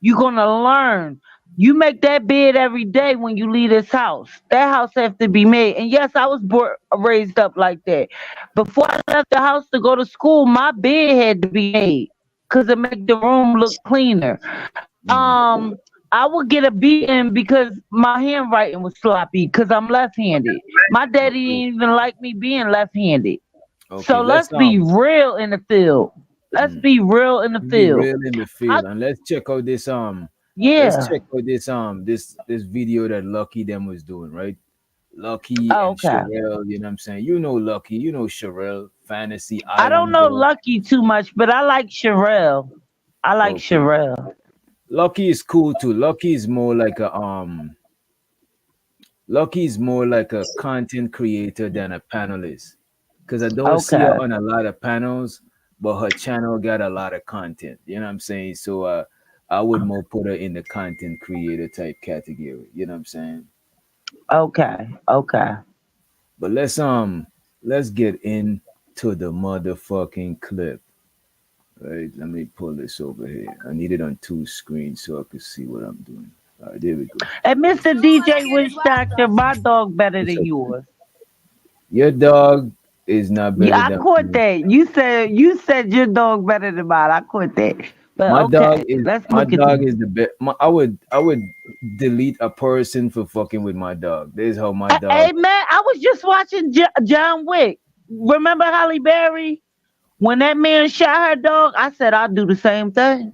You're gonna learn. You make that bed every day when you leave this house. That house has to be made. And yes, I was raised up like that. Before I left the house to go to school, my bed had to be made because it make the room look cleaner. mm. I would get a beating because my handwriting was sloppy because I'm left-handed. My daddy Okay. didn't even like me being left-handed. So Okay. let's Let's be real in the field. Let's mm, be real in the be field. real in the I, field and let's check out this let's yeah. check out this video that Lucky them was doing, right? Lucky Oh, and okay. Sherelle, you know what I'm saying? You know Lucky, you know Sherelle, Fantasy I don't Island know girl. Lucky too much, but I like Sherelle. I like Okay. Sherelle. Lucky is cool too. Lucky is more like a content creator than a panelist. Cause I don't see her Okay. on a lot of panels, but her channel got a lot of content. You know what I'm saying? So I would more put her in the content creator type category. You know what I'm saying? Okay. Okay. But let's get into the motherfucking clip. Right, let me pull this over here. I need it on two screens so I can see what I'm doing. All right, there we go. And Mr. DJ Wish Doctor, my dog better What's than up? yours. Your dog is not better Yeah, I than caught mine. that. You said your dog better than mine. I caught that. But My dog okay, is let's my look at dog this. is the best. I would delete a person for fucking with my dog. This is how my dog. Hey man, I was just watching John Wick. Remember Halle Berry? When that man shot her dog, I said I'll do the same thing.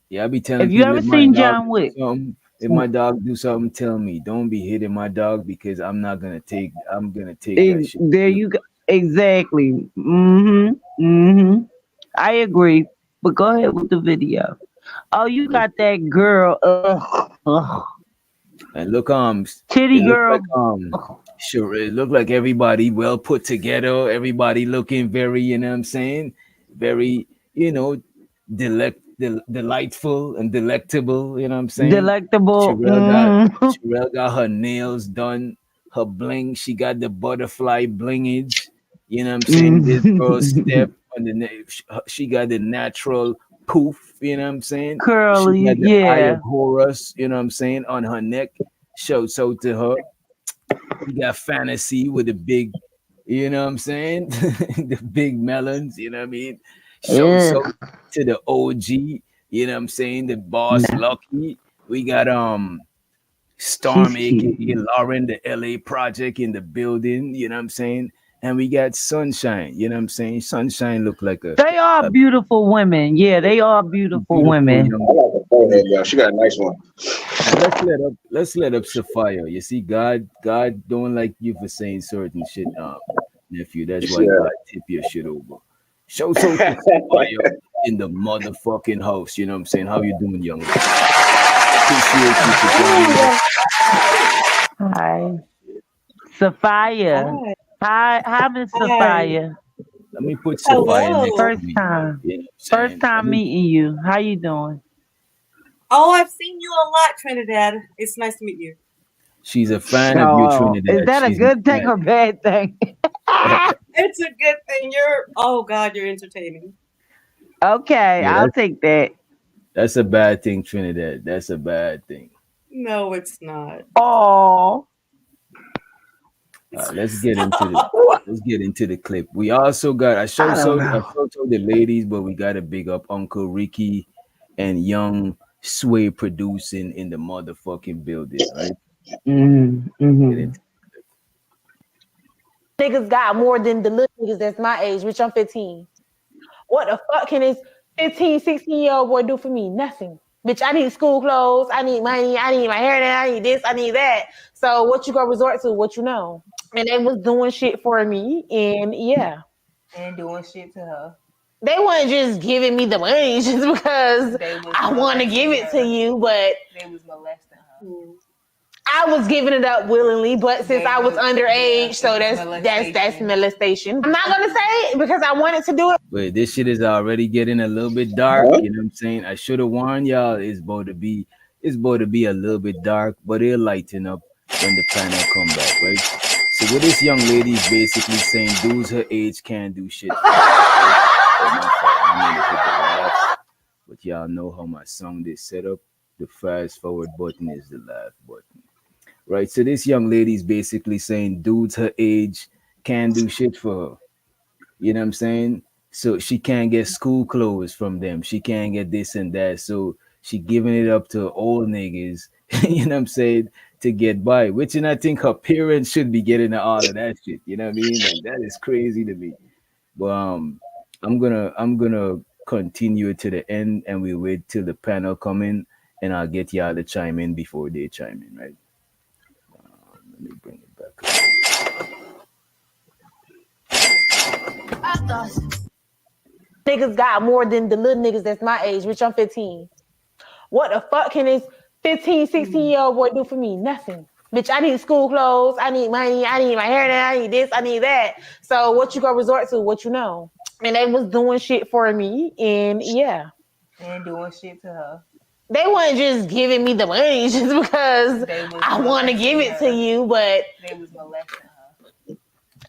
Yeah, I be telling If you people ever if my seen dog John do Wick, something, if my dog do something, tell me. Don't be hitting my dog because I'm gonna take that shit. there you go. Exactly. Mm-hmm. Mm-hmm. I agree. But go ahead with the video. Oh, you got that girl. Ugh. And look, Titty it look like girl. Ugh. Sure, it looked like everybody well put together. Everybody looking very, what I'm saying, very, delightful and delectable. You know what I'm saying? Delectable. Sherelle got her nails done, her bling. She got the butterfly blingage. You know what I'm saying? This girl step on the she got the natural poof. You know what I'm saying? She Curly, got the eye of yeah. Horus. You know what I'm saying on her neck. So to her. You got fantasy with the big, you know what I'm saying? The big melons, you know what I mean? So Ugh. to the OG, you know what I'm saying? The boss Lucky. We got She's Storm, aka cute. Lauren, the LA project in the building, you know what I'm saying? And we got Sunshine, you know what I'm saying? Sunshine look like They are a beautiful women. Yeah, they are beautiful beautiful women. young. I like her forehead, yo. She got a nice one. Now let's let up Sapphire. You see, God don't like you for saying certain shit, nephew. That's why Yeah. God tip your shit over. Shout to Sapphire in the motherfucking house. You know what I'm saying? How you doing, young lady? Appreciate you for joining us. Hi, Sophia. Hi. Hi, Miss Hi. Sophia. Let me put Sapphire next Hello. to First me. time. You know what I'm First saying? Let time me meeting you. How you doing? Oh, I've seen you a lot, Trinidad. It's nice to meet you. she's a fan of you, Oh, is Trinidad. that a She's a good thing fan. or bad thing? It's a good thing. Oh God, you're entertaining. Okay, Yeah, I'll take that. that's a bad thing, Trinidad. That's a bad thing. No, it's not. Oh, Let's get into the Stop. clip. We also got I don't know. told the ladies, but we got to big up Uncle Ricky and Young Sway producing in the motherfucking building, right? Get Mm-hmm. into Niggas got more than the little niggas that's my age, which I'm 15. What the fuck can this 15, 16-year-old boy do for me? Nothing. Bitch, I need school clothes. I need money. I need my hair done. I need this. I need that. So what you gonna resort to? What you know? And they was doing shit for me. And yeah. And doing shit to her. They weren't just giving me the money just because I want to give it to you, but they was molesting her. I was giving it up willingly, but since I was underage, so that's molestation. I'm not gonna say it because I wanted to do it. But this shit is already getting a little bit dark. You know what I'm saying? I should have warned y'all. It's about to be a little bit dark, but it'll lighten up when the panel come back, right? So what this young lady is basically saying, dudes her age can't do shit for her. Right? Oh my fault. I need to hit the laughs, but y'all know how my sound is set up. The fast forward button is the laugh button, right? So this young lady is basically saying, dudes her age can't do shit for her. You know what I'm saying? So she can't get school clothes from them. She can't get this and that. So she giving it up to old niggas, you know what I'm saying, to get by. Which and I think her parents should be getting all of that shit. You know what I mean? Like that is crazy to me. But I'm gonna continue it to the end and we wait till the panel come in and I'll get y'all to chime in before they chime in, right? Let me bring it back. Niggas got more than the little niggas that's my age, which I'm 15. What the fuck can this 15, 16-year-old boy do for me? Nothing. Bitch, I need school clothes. I need money. I need my hair done. I need this. I need that. So what you gonna resort to? What you know? And they was doing shit for me. And yeah. And doing shit to her. They weren't just giving me the money just because I want to give it to you, but they was molesting her.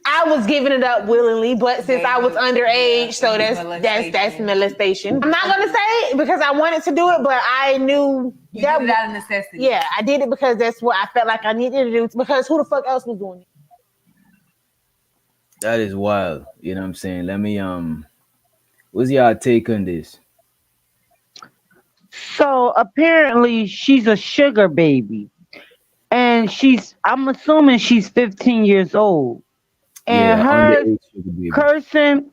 I was giving it up willingly, but since I was underage, so that's molestation. I'm not gonna say it because I wanted to do it, but I knew you did it out of necessity. Yeah, I did it because that's what I felt like I needed to do. Because who the fuck else was doing it? That is wild. You know what I'm saying? Let me what's y'all take on this? So apparently she's a sugar baby. And I'm assuming she's 15 years old. And Yeah, her underage sugar baby. cursing,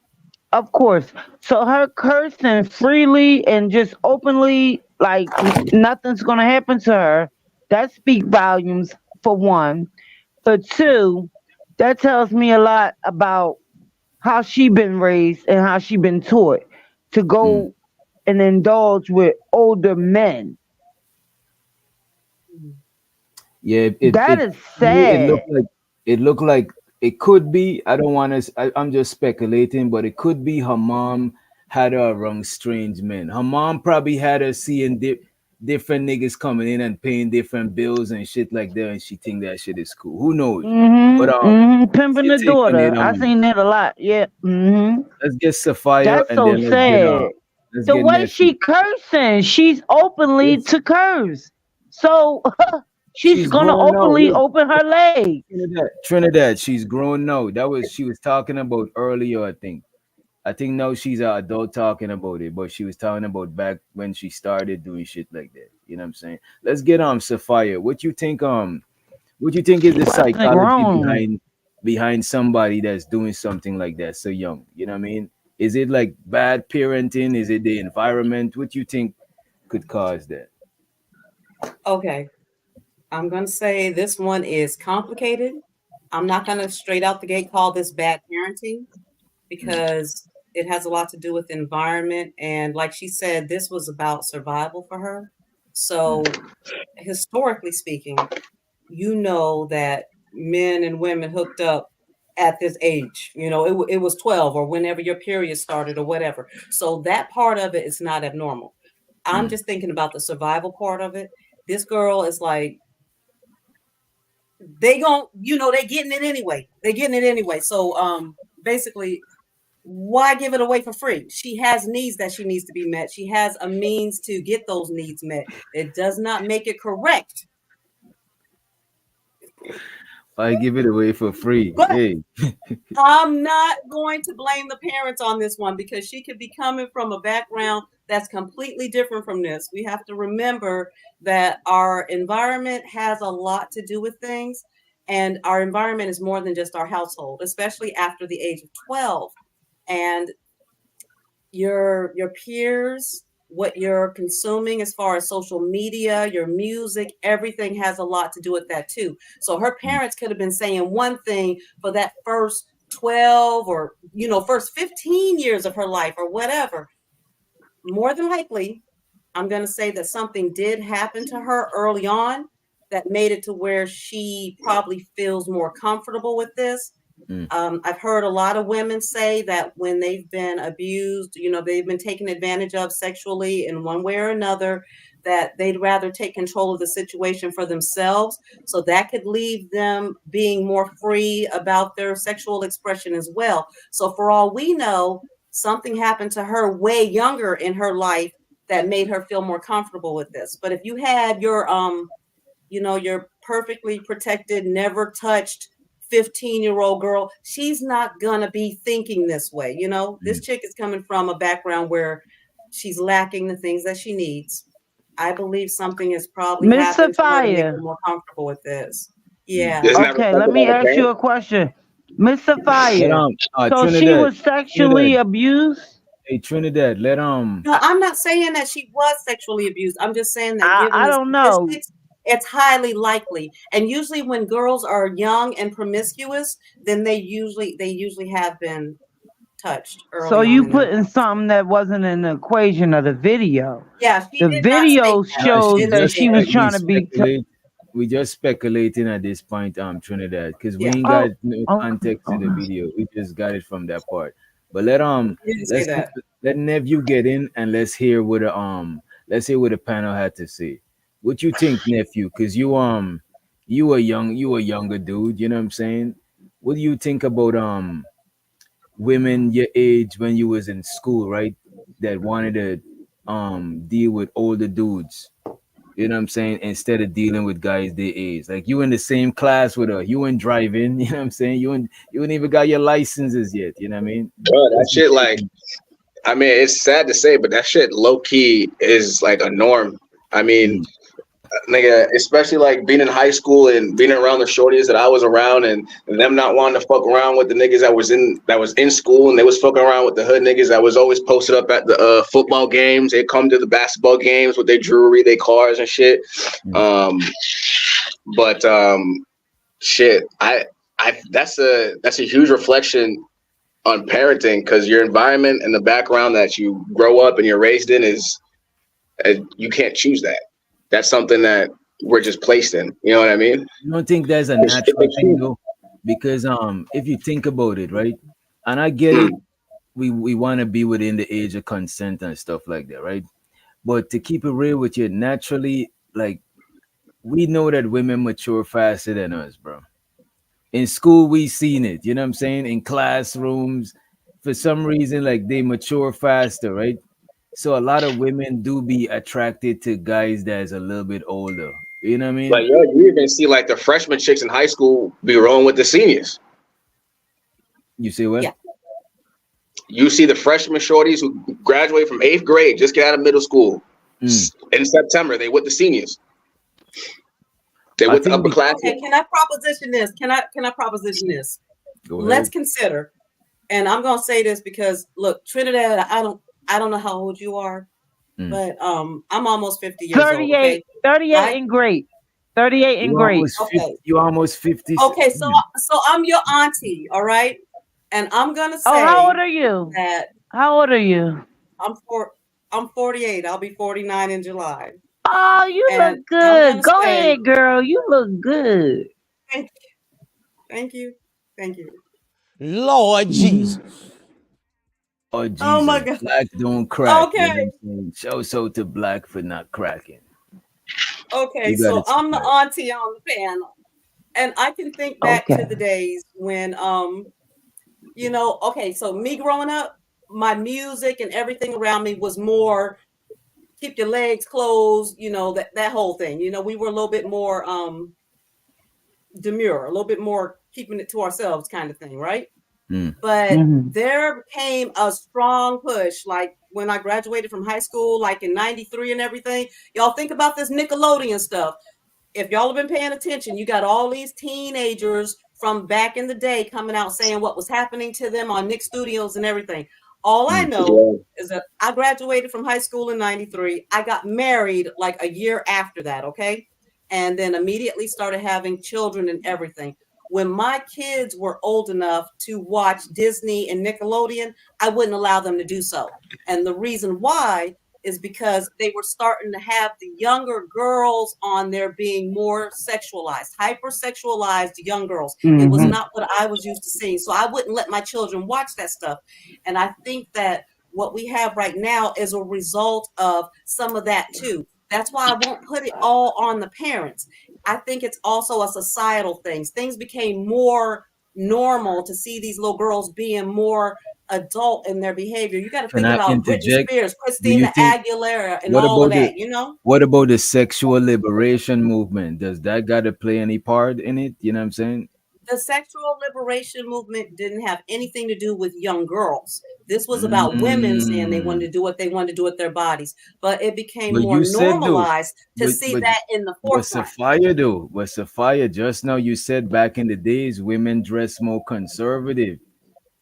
of course. So her cursing freely and just openly, like nothing's gonna happen to her. That speak volumes for one. For two, that tells me a lot about how she been raised and how she been taught to go and indulge with older men. Yeah, That is it sad. looked like it looked like it could be. I don't want to. I'm just speculating, but it could be her mom had her around strange men. Her mom probably had her seeing different niggas coming in and paying different bills and shit like that, and she think that shit is cool. Who knows? But what's Pimping your the take on daughter. it? I seen that a lot. Yeah. Let's get Sapphire That's and so then sad. let's The get way nephew. she cursing, she's openly Yes, to curse. So she's she's gonna grown now. openly Look, open her leg. Trinidad, she's grown now. That was she was talking about earlier, I think. I think now she's an adult talking about it, but she was talking about back when she started doing shit like that. You know what I'm saying? Let's get Sapphire. What you think is the Wasn't psychology grown. behind somebody that's doing something like that so young? You know what I mean? Is it like bad parenting? Is it the environment? What you think could cause that? Okay, I'm gonna say this one is complicated. I'm not gonna straight out the gate call this bad parenting because it has a lot to do with environment. And like she said, this was about survival for her. So historically speaking, you know that men and women hooked up at this age. You know, it was 12 or whenever your period started or whatever. So that part of it is not abnormal. I'm just thinking about the survival part of it. This girl is like, they gon' you know, they getting it anyway. They getting it anyway. So basically, why give it away for free? She has needs that she needs to be met. She has a means to get those needs met. It does not make it correct. I give it away for free. But Hey, I'm not going to blame the parents on this one because she could be coming from a background that's completely different from this. We have to remember that our environment has a lot to do with things, and our environment is more than just our household, especially after the age of 12. And your peers, what you're consuming as far as social media, your music, everything has a lot to do with that too. So her parents could have been saying one thing for that first 12 or first 15 years of her life or whatever. More than likely, I'm going to say that something did happen to her early on that made it to where she probably feels more comfortable with this. I've heard a lot of women say that when they've been abused, they've been taken advantage of sexually in one way or another, that they'd rather take control of the situation for themselves. So that could leave them being more free about their sexual expression as well. So for all we know, something happened to her way younger in her life that made her feel more comfortable with this. But if you had your perfectly protected, never touched 15-year-old girl, she's not gonna be thinking this way. This chick is coming from a background where she's lacking the things that she needs. I believe something has probably Miss happened to her to make her Sapphire. more comfortable with this. Yeah. Isn't that Okay, let reflected me on the ask you parents? a question. Miss let Sapphire. So she Trinidad, was sexually Trinidad. abused? Hey Trinidad, let No, I'm not saying that she was sexually abused. I'm just saying that given I the don't know. statistics, it's highly likely. And usually when girls are young and promiscuous, then they usually have been touched So early on you in their put in life. something that wasn't in the equation of the video. Yeah, she The did not state video that. She shows didn't that say she was that. we trying to be. speculate. We just speculating at this point, Trinidad, because we Yeah, ain't got Oh, no okay. context to the video. We just got it from that part. But let she didn't say let's that. let nephew get in and let's hear what the panel had to say. What you think, nephew? Because you a younger dude. You know what I'm saying? What do you think about women your age when you was in school, right? That wanted to deal with older dudes. You know what I'm saying? Instead of dealing with guys their age. Like you in the same class with her. You in driving, you know what I'm saying? You ain't even got your licenses yet. You know what I mean? Bro, that What's your shit, take like, on I mean, it's sad to say, but that shit low key is like a norm. I mean, nigga, especially like being in high school and being around the shorties that I was around, and them not wanting to fuck around with the niggas that was in school, and they was fucking around with the hood niggas that was always posted up at the football games. They come to the basketball games with their jewelry, their cars and shit. But shit, I that's a huge reflection on parenting because your environment and the background that you grow up and you're raised in is you can't choose that. That's something that we're just placed in. You know what I mean? You don't think there's a It's natural thing huge. though? because if you think about it, right, and I get it, we want to be within the age of consent and stuff like that, right? But to keep it real with you, naturally, like we know that women mature faster than us, bro. In school, we seen it. You know what I'm saying? In classrooms, for some reason, like they mature faster, right? So a lot of women do be attracted to guys that's a little bit older. You know what I Like mean? yo, you even see like the freshman chicks in high school be rolling with the seniors. You say what? Yeah. You see the freshman shorties who graduate from 8th grade, just get out of middle school. Mm. In September, they with the seniors. They I with the think be, upperclassmen. Okay, can I proposition this? Can I proposition this? go Let's ahead. consider, and I'm gonna say this because look, Trinidad, I don't know how old you are, Mm. but I'm almost 50 years old. 38, Okay, 38 right? and great. 38 and You great. almost 50. Okay, You almost 50. okay. So Mm. so I'm your auntie, all right, and I'm gonna Oh, how old say are you? that How old are you? I'm for I'm 48. I'll be 49 in July, Oh, you and look I'm good. gonna Go say ahead, girl. You look good. thank thank you, thank you. Lord Mhm. Jesus. Oh Oh my Jesus, God. black don't crack. You know Okay, what I'm saying? Shout out to black for not cracking. okay. You got So it. I'm the auntie on the panel, and I can think back Okay. to the days when okay, so me growing up, my music and everything around me was more keep your legs closed, that whole thing. We were a little bit more demure, a little bit more keeping it to ourselves kind of thing, right? Mm. But Mhm. there came a strong push, like when I graduated from high school, like in '93 and everything. Y'all think about this Nickelodeon stuff. If y'all have been paying attention, you got all these teenagers from back in the day coming out saying what was happening to them on Nick Studios and everything. All I Mm. know is that I graduated from high school in '93. I got married like a year after that, okay? And then immediately started having children and everything. When my kids were old enough to watch Disney and Nickelodeon, I wouldn't allow them to do so. And the reason why is because they were starting to have the younger girls on there being more sexualized, hypersexualized young girls. It was Mhm. not what I was used to seeing. So I wouldn't let my children watch that stuff. And I think that what we have right now is a result of some of that too. That's why I won't put it all on the parents. I think it's also a societal thing. Things became more normal to see these little girls being more adult in their behavior. You got to Can think I about Britney interject? Spears, Do you Christina think Aguilera, and what all of about the that. what about the sexual liberation movement? Does that gotta play any part in it? You know what I'm saying? The sexual liberation movement didn't have anything to do with young girls. This was about women saying they wanted Mm. to do what they wanted to do with their bodies. But it became But more you said though, normalized to but see but that in the but forefront. Sophia though, but Sophia, just now you said back in the days women dress more conservative.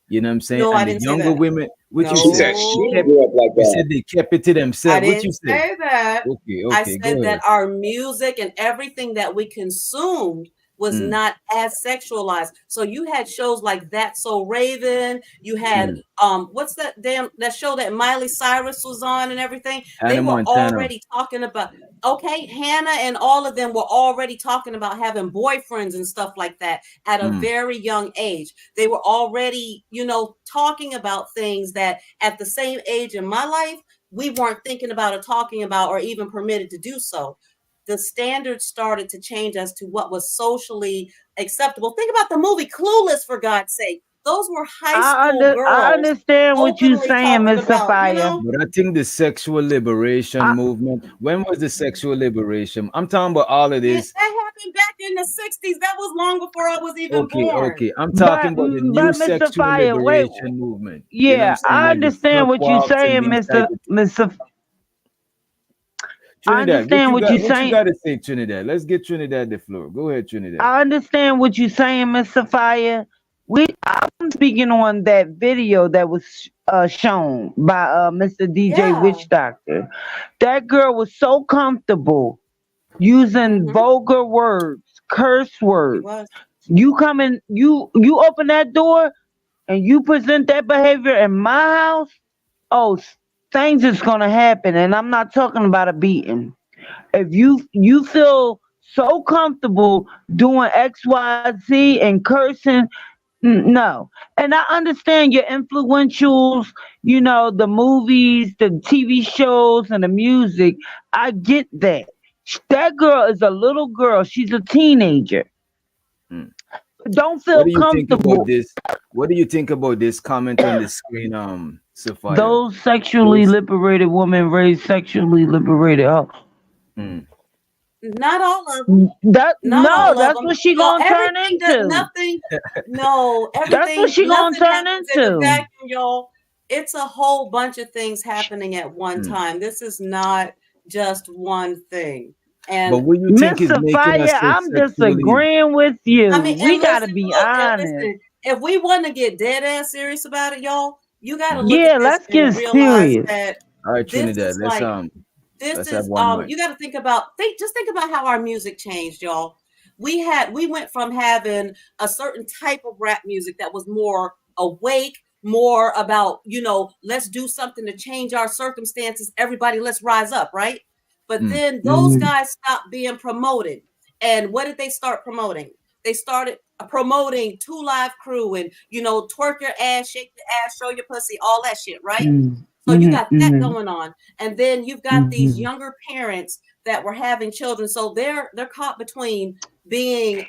You know what I'm saying? No, I And the didn't say younger that. women, what you She said, said they she No, kept. grew up like You that. said they kept it to I themselves. What you didn't said? say that. Okay, I okay, said go that ahead. our music and everything that we consumed was Mm, not as sexualized. So you had shows like That So Raven, you had mm. what's that show that Miley Cyrus was on and everything? They Hannah were Montana. already talking about okay, Hannah and all of them were already talking about having boyfriends and stuff like that at a Mm. very young age. They were already, talking about things that at the same age in my life we weren't thinking about or talking about or even permitted to do so. The standards started to change as to what was socially acceptable. Think about the movie Clueless, for God's sake. Those were high school I girls understand what you openly saying, talking Miss about, Sophia. But I think the sexual liberation I, movement. When was the sexual liberation? I'm talking about all of man, this. that happened back in the 60s. That was long before I was even Okay, born. okay. I'm talking but about the new but Miss sexual Sophia, wait. liberation movement. You know what I'm Yeah, saying? I Like the understand slut what you walks and saying, these type Mister of things. Mister. I Trinidad, what understand you what you got? What you saying. got to say, Trinidad? Let's get Trinidad the floor. Go ahead, Trinidad. I understand what you saying, Miss Sophia. I'm speaking on that video that was shown by Mr. DJ Yeah. Witch Doctor. That girl was so comfortable using Mm-hmm. vulgar words, curse She words. was. You come in, you open that door and you present that behavior in my house. Oh, things is gonna happen, and I'm not talking about a beating. If you feel so comfortable doing XYZ and cursing. No. And I understand your influentials, the movies, the TV shows, and the music. I get that. That girl is a little girl. She's a teenager. Mm. Don't What feel do you think about comfortable. this? What do you think about this comment on the screen, Sophia? Those sexually Those, liberated women raise sexually liberated. Oh, mm. Not all of them. Not no, all of that's them. what she Y'all, gonna turn everything that into. nothing, no, That's what everything, she gonna nothing turn happens in a into. vacuum, y'all. It's a whole bunch of things happening at one Mm. time. This is not just one thing. But And what you think Miss is making us Sophia, so I'm sexually? disagreeing with I you. mean, We and gotta listen, be look, and honest. listen, if we want to get dead ass serious about it, y'all, you got to Mhm. look at Yeah, this let's and get realize serious. that All right, this Trinidad. is like this Let's have is one mic. you got to think about just think about how our music changed, y'all. We went from having a certain type of rap music that was more awake, more about, let's do something to change our circumstances, everybody let's rise up, right? But Mm. then those guys stopped being promoted. And what did they start promoting? They started promoting Two Live Crew and, twerk your ass, shake your ass, show your pussy, all that shit, right? So you got that going on, and then you've got these younger parents that were having children, so they're caught between being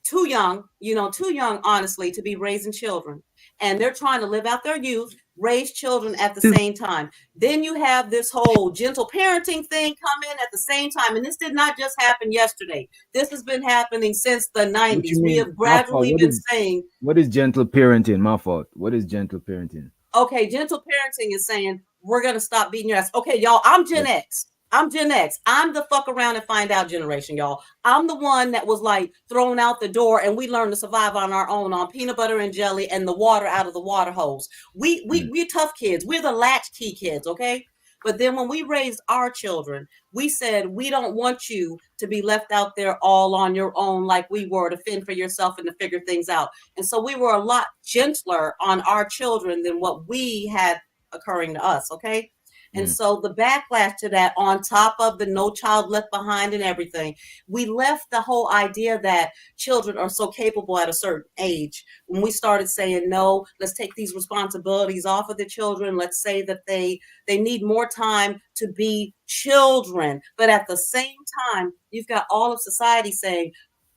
too young, too young, honestly, to be raising children, and they're trying to live out their youth, raise children at the same time. Then you have this whole gentle parenting thing come in at the same time, and this did not just happen yesterday. This has been happening since the What you 90s. We mean? have My fault. gradually been saying, What is gentle parenting? My fault. What is gentle parenting? okay, gentle parenting is saying we're gonna stop beating your ass. Okay, y'all, I'm Gen X. I'm Gen X. I'm the fuck around and find out generation, y'all. I'm the one that was like thrown out the door, and we learned to survive on our own on peanut butter and jelly and the water out of the water hose. We're tough kids. We're the latchkey kids, okay? But then when we raised our children, we said we don't want you to be left out there all on your own like we were, to fend for yourself and to figure things out. And so we were a lot gentler on our children than what we had occurring to us, okay? And so the backlash to that, on top of the No Child Left Behind and everything, we left the whole idea that children are so capable at a certain age. When we started saying, no, let's take these responsibilities off of the children. Let's say that they need more time to be children. But at the same time, you've got all of society saying,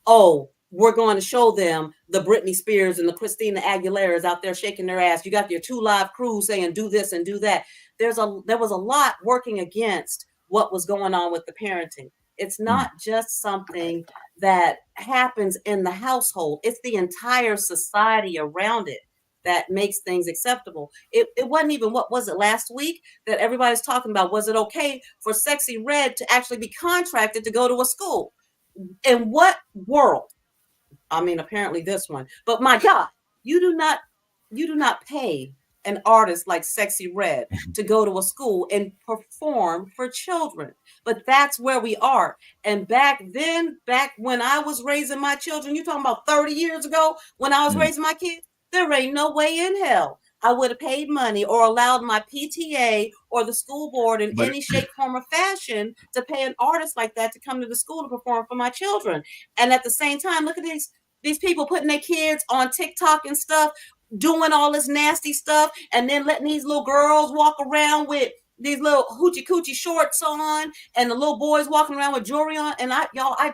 oh, we're going to show them the Britney Spears and the Christina Aguileras out there shaking their ass. You got your Two Live Crew saying do this and do that. There was a lot working against what was going on with the parenting. It's not just something that happens in the household. It's the entire society around it that makes things acceptable. It wasn't even, what was it, last week that everybody's talking about, was it okay for Sexy Red to actually be contracted to go to a school? In what world? I mean, apparently this one. But my God, you do not pay an artist like Sexy Red to go to a school and perform for children. But that's where we are. And back when I was raising my children, you're talking about 30 years ago, when I was raising my kids, there ain't no way in hell I would have paid money or allowed my PTA or the school board in any shape, form, or fashion to pay an artist like that to come to the school to perform for my children. And at the same time, look at these people putting their kids on TikTok and stuff, doing all this nasty stuff, and then letting these little girls walk around with these little hoochie coochie shorts on, and the little boys walking around with jewelry on. And I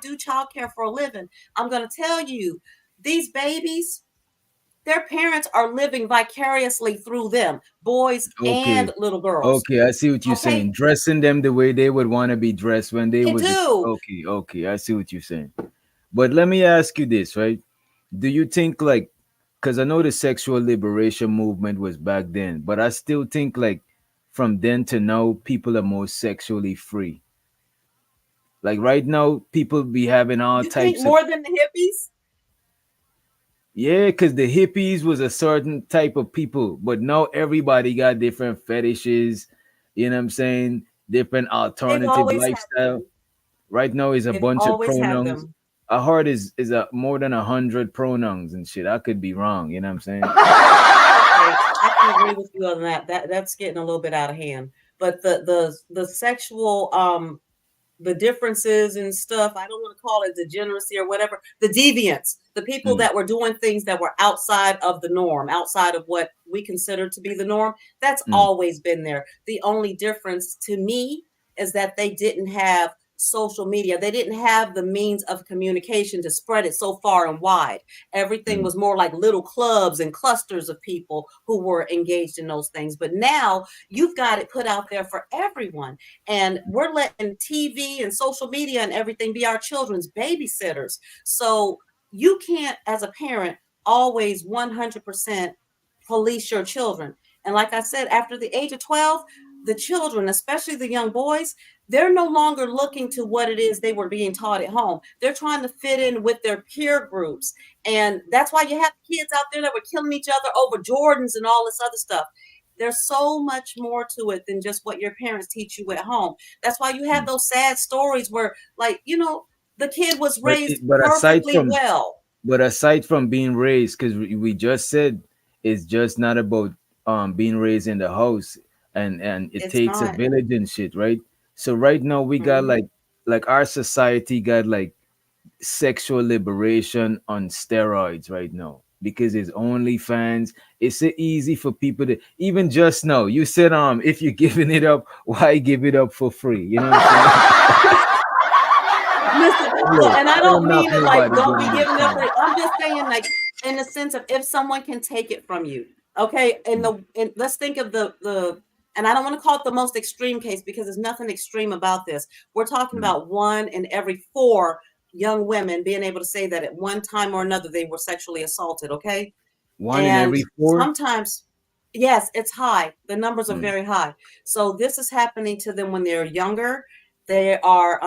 do childcare for a living. I'm gonna tell you, these babies, their parents are living vicariously through them, boys Okay. and little girls. Okay, I see what you're Okay, saying. Dressing them the way they would want to be dressed when they they was do. okay, I see what you're saying. But let me ask you this, right? Do you think like, because I know the sexual liberation movement was back then, but I still think like from then to now, people are more sexually free. Like right now, people be having all You think types of, more than the hippies? yeah, because the hippies was a certain type of people, but now everybody got different fetishes, you know what I'm saying? Different They've alternative always had lifestyle. Right now is a they've bunch of always had pronouns. them. I heard is a more than 100 pronouns and shit. I could be wrong, you know what I'm saying? Okay, I can agree with you on that. That's getting a little bit out of hand. But the sexual the differences and stuff. I don't want to call it degeneracy or whatever. The deviants, the people that were doing things that were outside of the norm, outside of what we consider to be the norm, that's always been there. The only difference to me is that they didn't have social media. They didn't have the means of communication to spread it so far and wide. Everything was more like little clubs and clusters of people who were engaged in those things. But now you've got it put out there for everyone. And we're letting TV and social media and everything be our children's babysitters. So you can't, as a parent, always 100% police your children. And like I said, after the age of 12, the children, especially the young boys, they're no longer looking to what it is they were being taught at home. They're trying to fit in with their peer groups. And that's why you have kids out there that were killing each other over Jordans and all this other stuff. There's so much more to it than just what your parents teach you at home. That's why you have those sad stories where, like, the kid was raised but aside perfectly from well. being raised, because we just said it's just not about being raised in the house, and it It's takes a not. village and shit, right? So right now we got Mhm. like our society got like sexual liberation on steroids right now because it's OnlyFans. It's so easy for people to, even just now you said if you're giving it up, why give it up for free? You know what I'm saying? Listen, look, Look, and I I don't don't knock mean it like nobody don't be giving up giving up. time. I'm just saying, like, in the sense of if someone can take it from you, okay. And let's think of the, and I don't want to call it the most extreme case because there's nothing extreme about this. We're talking about 1 in every 4 young women being able to say that at one time or another they were sexually assaulted. Okay, One in and every four. sometimes, yes, it's high. The numbers are Mm. very high. So this is happening to them when they're younger. They are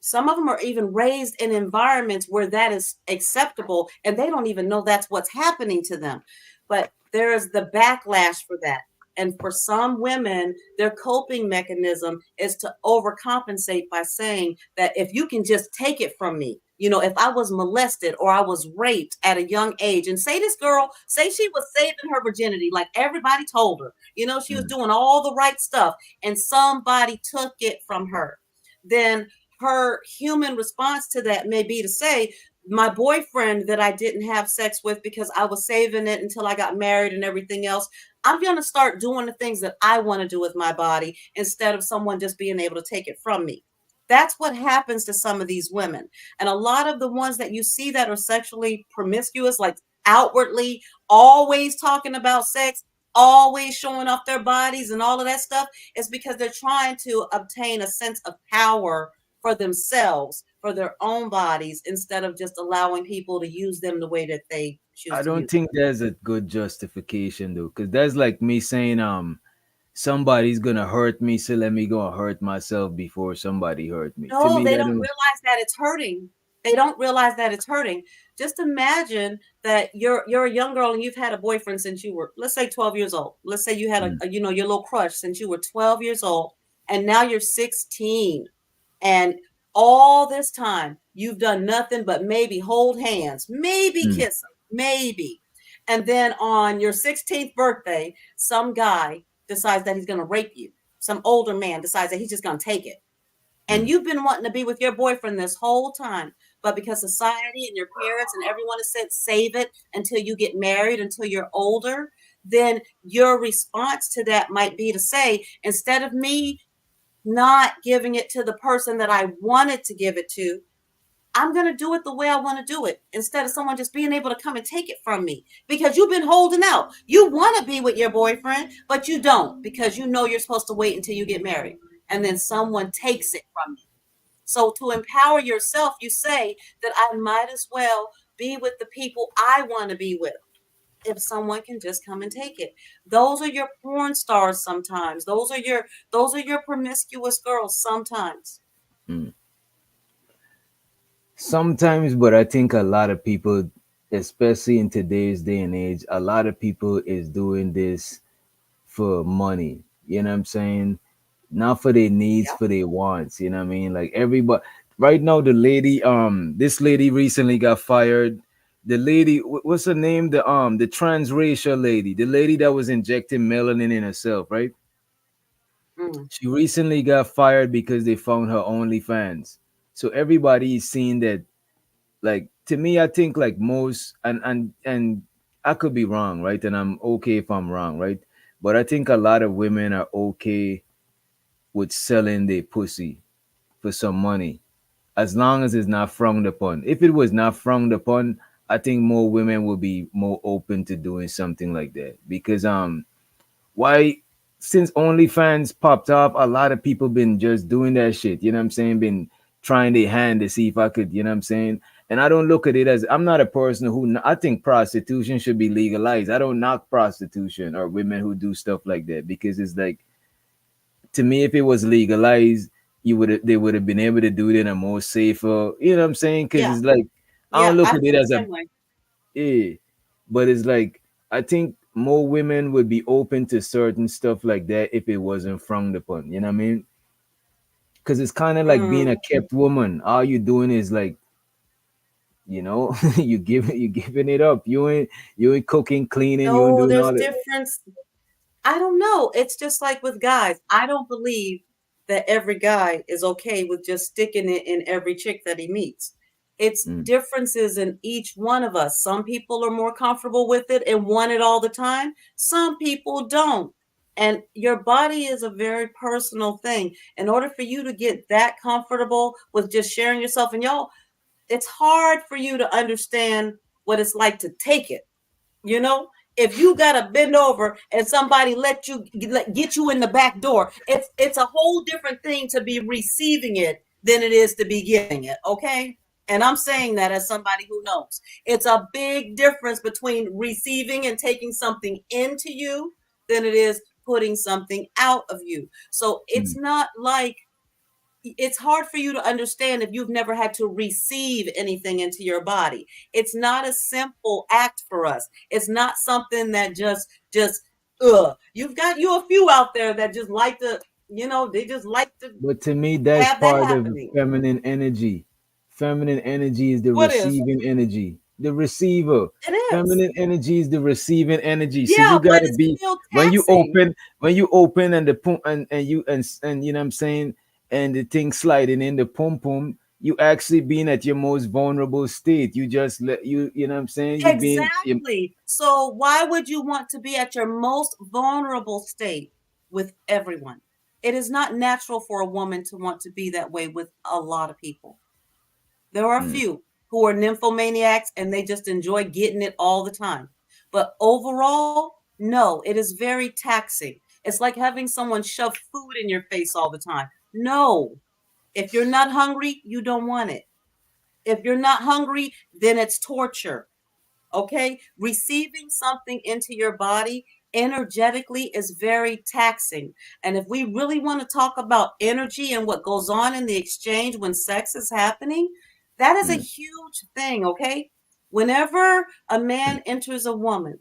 some of them are even raised in environments where that is acceptable and they don't even know that's what's happening to them. But there is the backlash for that. And for some women, their coping mechanism is to overcompensate by saying that if you can just take it from me, if I was molested or I was raped at a young age, and say this girl, say she was saving her virginity, like everybody told her, she was doing all the right stuff, and somebody took it from her, then her human response to that may be to say, my boyfriend that I didn't have sex with because I was saving it until I got married and everything else, I'm going to start doing the things that I want to do with my body instead of someone just being able to take it from me. That's what happens to some of these women. And a lot of the ones that you see that are sexually promiscuous, like outwardly always talking about sex, always showing off their bodies and all of that stuff, is because they're trying to obtain a sense of power for themselves, for their own bodies, instead of just allowing people to use them the way that they choose I to don't use them. think there's a good justification though, because that's like me saying somebody's gonna hurt me, so let me go and hurt myself before somebody hurt me. To No, me, they that don't don't. realize that it's hurting. They don't realize that it's hurting. Just imagine that you're a young girl and you've had a boyfriend since you were, let's say, 12 years old. Let's say you had your little crush since you were 12 years old, and now you're 16. And all this time you've done nothing but maybe hold hands, maybe Mm, kiss them, maybe. And then on your 16th birthday, some guy decides that he's going to rape you. Some older man decides that he's just going to take it, and you've been wanting to be with your boyfriend this whole time, but because society and your parents and everyone has said save it until you get married, until you're older, then your response to that might be to say, instead of me not giving it to the person that I wanted to give it to, I'm going to do it the way I want to do it, instead of someone just being able to come and take it from me, because you've been holding out. You want to be with your boyfriend, but you don't, because you know you're supposed to wait until you get married, and then someone takes it from you. So to empower yourself, you say that I might as well be with the people I want to be with if someone can just come and take it. Those are your porn stars sometimes. Those are your promiscuous girls sometimes. mm. Sometimes, but I think a lot of people, especially in today's day and age, a lot of people is doing this for money. You know what I'm saying? Not for their needs, Yeah. for their wants. You know what I mean? Like everybody right now, this lady recently got fired. The lady, what's her name? The transracial lady, the lady that was injecting melanin in herself, right? Mm. She recently got fired because they found her OnlyFans. So everybody is seeing that. Like, to me, I think like most, and I could be wrong, right? And I'm okay if I'm wrong, right? But I think a lot of women are okay with selling their pussy for some money, as long as it's not frowned upon. If it was not frowned upon, I think more women would be more open to doing something like that. Because why, since OnlyFans popped up, a lot of people been just doing that shit. You know what I'm saying? Been trying their hand to see if I could, you know what I'm saying? And I don't look at it as, I'm not a person who, I think prostitution should be legalized. I don't knock prostitution or women who do stuff like that, because it's like, to me, if it was legalized, they would have been able to do it in a more safer, you know what I'm saying? Because Yeah, it's like, I yeah, don't look I at it feel the as a, same way. yeah, but it's like, I think more women would be open to certain stuff like that if it wasn't frowned upon. You know what I mean? Because it's kind of like being a Mm. kept woman. All you doing is like, you giving it up. You ain't cooking, cleaning, you ain't No, doing there's all that. difference. I don't know. It's just like with guys. I don't believe that every guy is okay with just sticking it in every chick that he meets. It's Mm, differences in each one of us. Some people are more comfortable with it and want it all the time. Some people don't. And your body is a very personal thing. In order for you to get that comfortable with just sharing yourself, and y'all, it's hard for you to understand what it's like to take it. You know, if you gotta bend over and somebody let you get you in the back door, it's a whole different thing to be receiving it than it is to be giving it. Okay, and I'm saying that as somebody who knows. It's a big difference between receiving and taking something into you than it is putting something out of you. So it's mm. not like, it's hard for you to understand if you've never had to receive anything into your body. It's not a simple act for us. It's not something that just you've got you a few out there that just like to, they just like to But to me, that's have that part of happening. feminine energy. Feminine energy is the What is? receiving energy, the receiver. It is. Feminine energy is the receiving energy. So Yeah, you but gotta it's be, still when you taxing. open, when you open and the pump and you and you know what I'm saying, and the thing sliding in the pum pum, you actually being at your most vulnerable state. You just let you know what I'm saying. Exactly. So why would you want to be at your most vulnerable state with everyone? It is not natural for a woman to want to be that way with a lot of people. There are a Mm, few who are nymphomaniacs and they just enjoy getting it all the time. But overall, no, it is very taxing. It's like having someone shove food in your face all the time. No, if you're not hungry, you don't want it. If you're not hungry, then it's torture. Okay, receiving something into your body energetically is very taxing. And if we really want to talk about energy and what goes on in the exchange when sex is happening, that is a mm, huge thing. Okay, whenever a man enters a woman,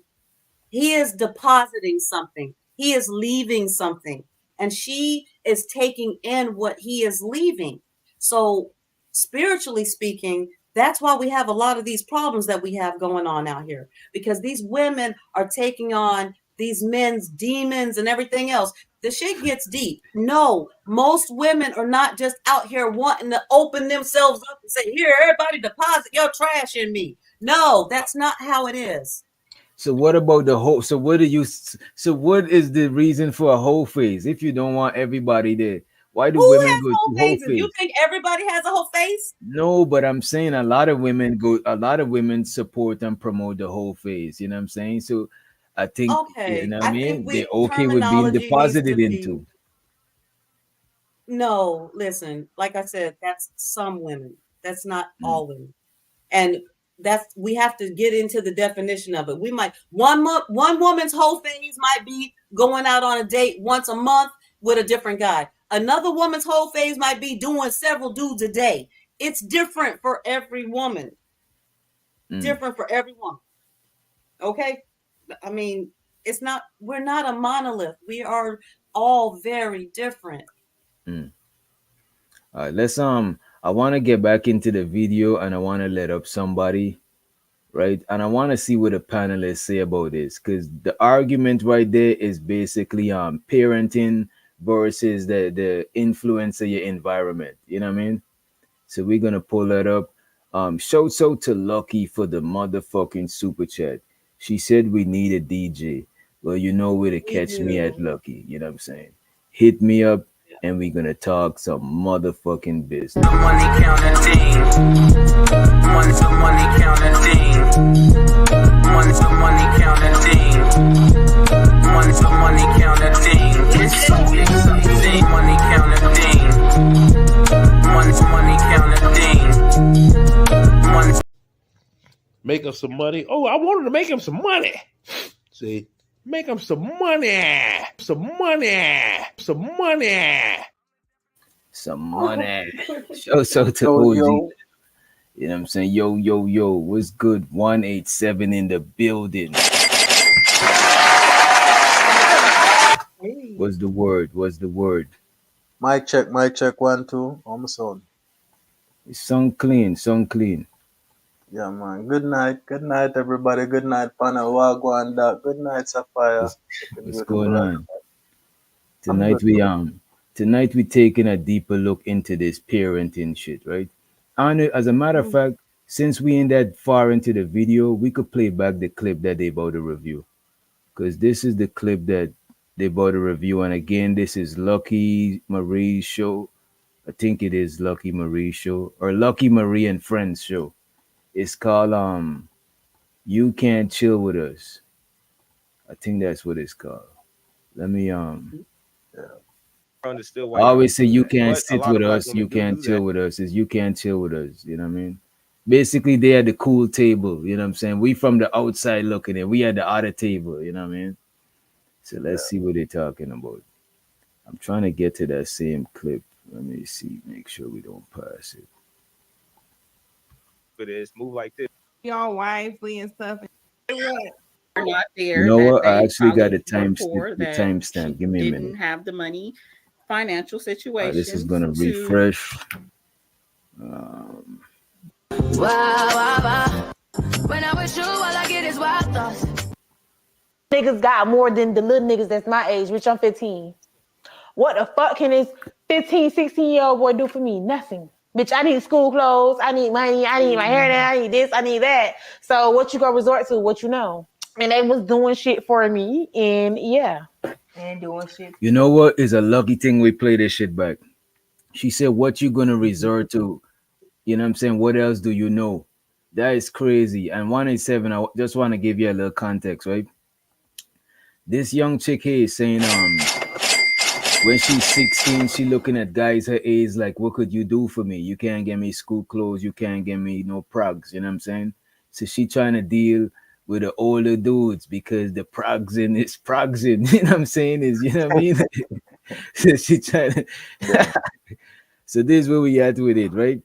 he is depositing something, he is leaving something, and she is taking in what he is leaving. So, spiritually speaking, that's why we have a lot of these problems that we have going on out here, because these women are taking on these men's demons and everything else. The shit gets deep. No, most women are not just out here wanting to open themselves up and say, "Here, everybody deposit your trash in me." No, that's not how it is. So what about the whole? So what do you? So what is the reason for a whole phase? If you don't want everybody there, why do Who women has go whole through whole phases? You phase? think everybody has a whole face? No, but I'm saying a lot of women go. A lot of women support and promote the whole phase. You know what I'm saying? So I think, you Okay, know what I I think mean. They're we okay with being terminology needs to deposited be. into. No, listen, like I said, that's some women. That's not Mm, all women. And that's, we have to get into the definition of it. We might, one woman's whole phase might be going out on a date once a month with a different guy. Another woman's whole phase might be doing several dudes a day. It's different for every woman. mm, Different for every woman. Okay? I mean, it's not, we're not a monolith. We are all very different. mm. All right, let's I want to get back into the video and I want to let up somebody, right? And I want to see what the panelists say about this, because the argument right there is basically parenting versus the influence of your environment. You know what I mean? So we're gonna pull that up. Shouts out to Lucky for the motherfucking super chat. She said we need a DJ. Well, you know where to catch me at, Lucky. You know what I'm saying? Hit me up and we're gonna talk some motherfucking business. Money counting thing. Money counting thing. Money counting thing. Money counting thing. It's something. Money counting thing. Money counting thing. Make him some money. Oh, I wanted to make him some money. See, make him some money. Some money. Some money. Some money. Shouts out to Yo, OG. yo. You know what I'm saying? Yo, yo, yo. What's good? 187 in the building. What's the word? What's the word? Mic check, 1, 2. On my sound. Sound clean, sound clean. Yeah, man. Good night, everybody. Good night, panel. Wagwan, Duct. Good night, Sapphire. What's going on? Tonight we taking a deeper look into this parenting shit, right? And as a matter of fact, since we ain't that far into the video, we could play back the clip that they about to review. Because this is the clip that they about to review. And again, this is Lucky Marie's show. I think it is Lucky Marie's show. Or Lucky Marie and Friends show. It's called You Can't Chill With Us. I think that's what it's called. Let me Understood I why always say you can't but a sit lot with of black us, women you do can't do chill that. with us. Is you can't chill with us. You know what I mean? Basically, they at the cool table. You know what I'm saying? We from the outside looking in. We at the other table. You know what I mean? So let's see what they're talking about. I'm trying to get to that same clip. Let me see. Make sure we don't pass it. For this move like this. Y'all wisely and stuff. What? Are not You there know that what? I they actually got probably the were poor, the that timestamp. Give me a didn't minute. have the money, financial This is situations gonna to refresh. When I'm with you, all I get is wild thoughts. Niggas got more than the little niggas that's my age, which I'm 15. What the fuck can this 15, 16-year-old boy do for me? Nothing. Bitch, I need school clothes, I need money, I need my hair done, I need this, I need that. So what you gonna resort to? What you know? And they was doing shit for me, and yeah. And doing shit. You know what? It's a lucky thing we play this shit back. She said, "What you gonna resort to?" You know what I'm saying? What else do you know? That is crazy. And 187, I just want to give you a little context, right? This young chick here is saying, when she's 16, she looking at guys her age like, what could you do for me? You can't get me school clothes, you can't get me no progs, you know what I'm saying? So she trying to deal with the older dudes because the progsing is progsing, you know what I'm saying? Is, you know what I mean? So she trying to so this is where we at with it, right?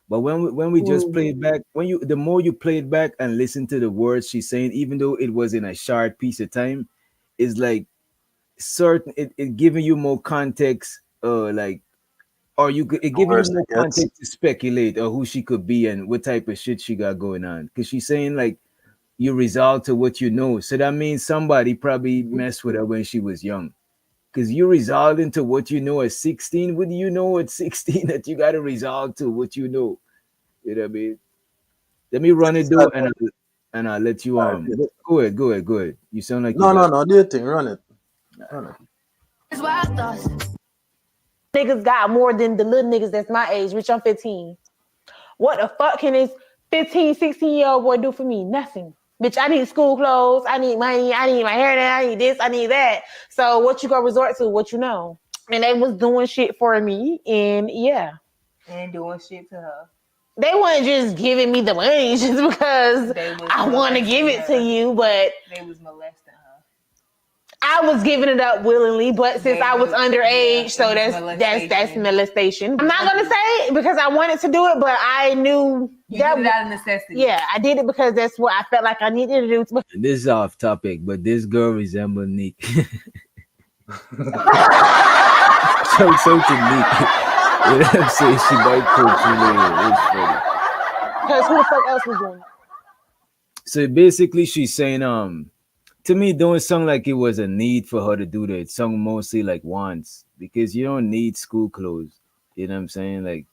But when we just play it back, the more you play it back and listen to the words she's saying, even though it was in a short piece of time, it's like certain it giving you more context, like, or it giving you Worse more it gets. context to speculate or who she could be and what type of shit she got going on. Because she's saying like you resolve to what you know, so that means somebody probably messed with her when she was young. Because you resolved into what you know at 16. What do you know at 16 that you got to resolve to what you know? You know what I mean? Let me run it though, and I'll let you go ahead. You sound like No, you got do your thing. Run it. It's wild thoughts. Niggas got more than the little niggas that's my age, which I'm 15. What the fuck can this 15, 16-year-old boy do for me? Nothing. Bitch, I need school clothes, I need money, I need my hair done, I need this, I need that. So what you gonna resort to? What you know? And they was doing shit for me, and yeah. And doing shit to her. They weren't just giving me the money just because I want to give it to you, but they was molesting her. I was giving it up willingly, but since I was underage, so that's molestation. I'm not gonna say it because I wanted to do it, but I knew that was out of necessity. Yeah, I did it because that's what I felt like I needed to do. And this is off topic, but this girl resembles Nick. So to Nick. You know what I'm saying? She might coach you later. It's funny. Because who the fuck else was doing it? So basically she's saying, to me, don't sound like it was a need for her to do that. It sounded mostly like wants because you don't need school clothes. You know what I'm saying? Like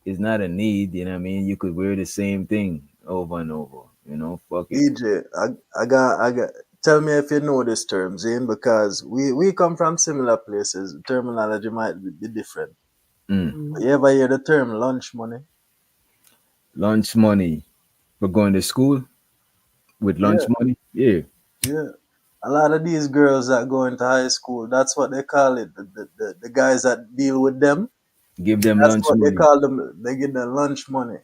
it's not a need. You know what I mean? You could wear the same thing over and over. You know, fuck it. DJ, I got. Tell me if you know this term, Zane, because we come from similar places. Terminology might be different. Mm. You ever hear the term lunch money? Lunch money for going to school with lunch Yeah, money. Yeah. yeah. A lot of these girls that go into high school, that's what they call it. The guys that deal with them, Give them that's lunch what they money. call them. They get the lunch money.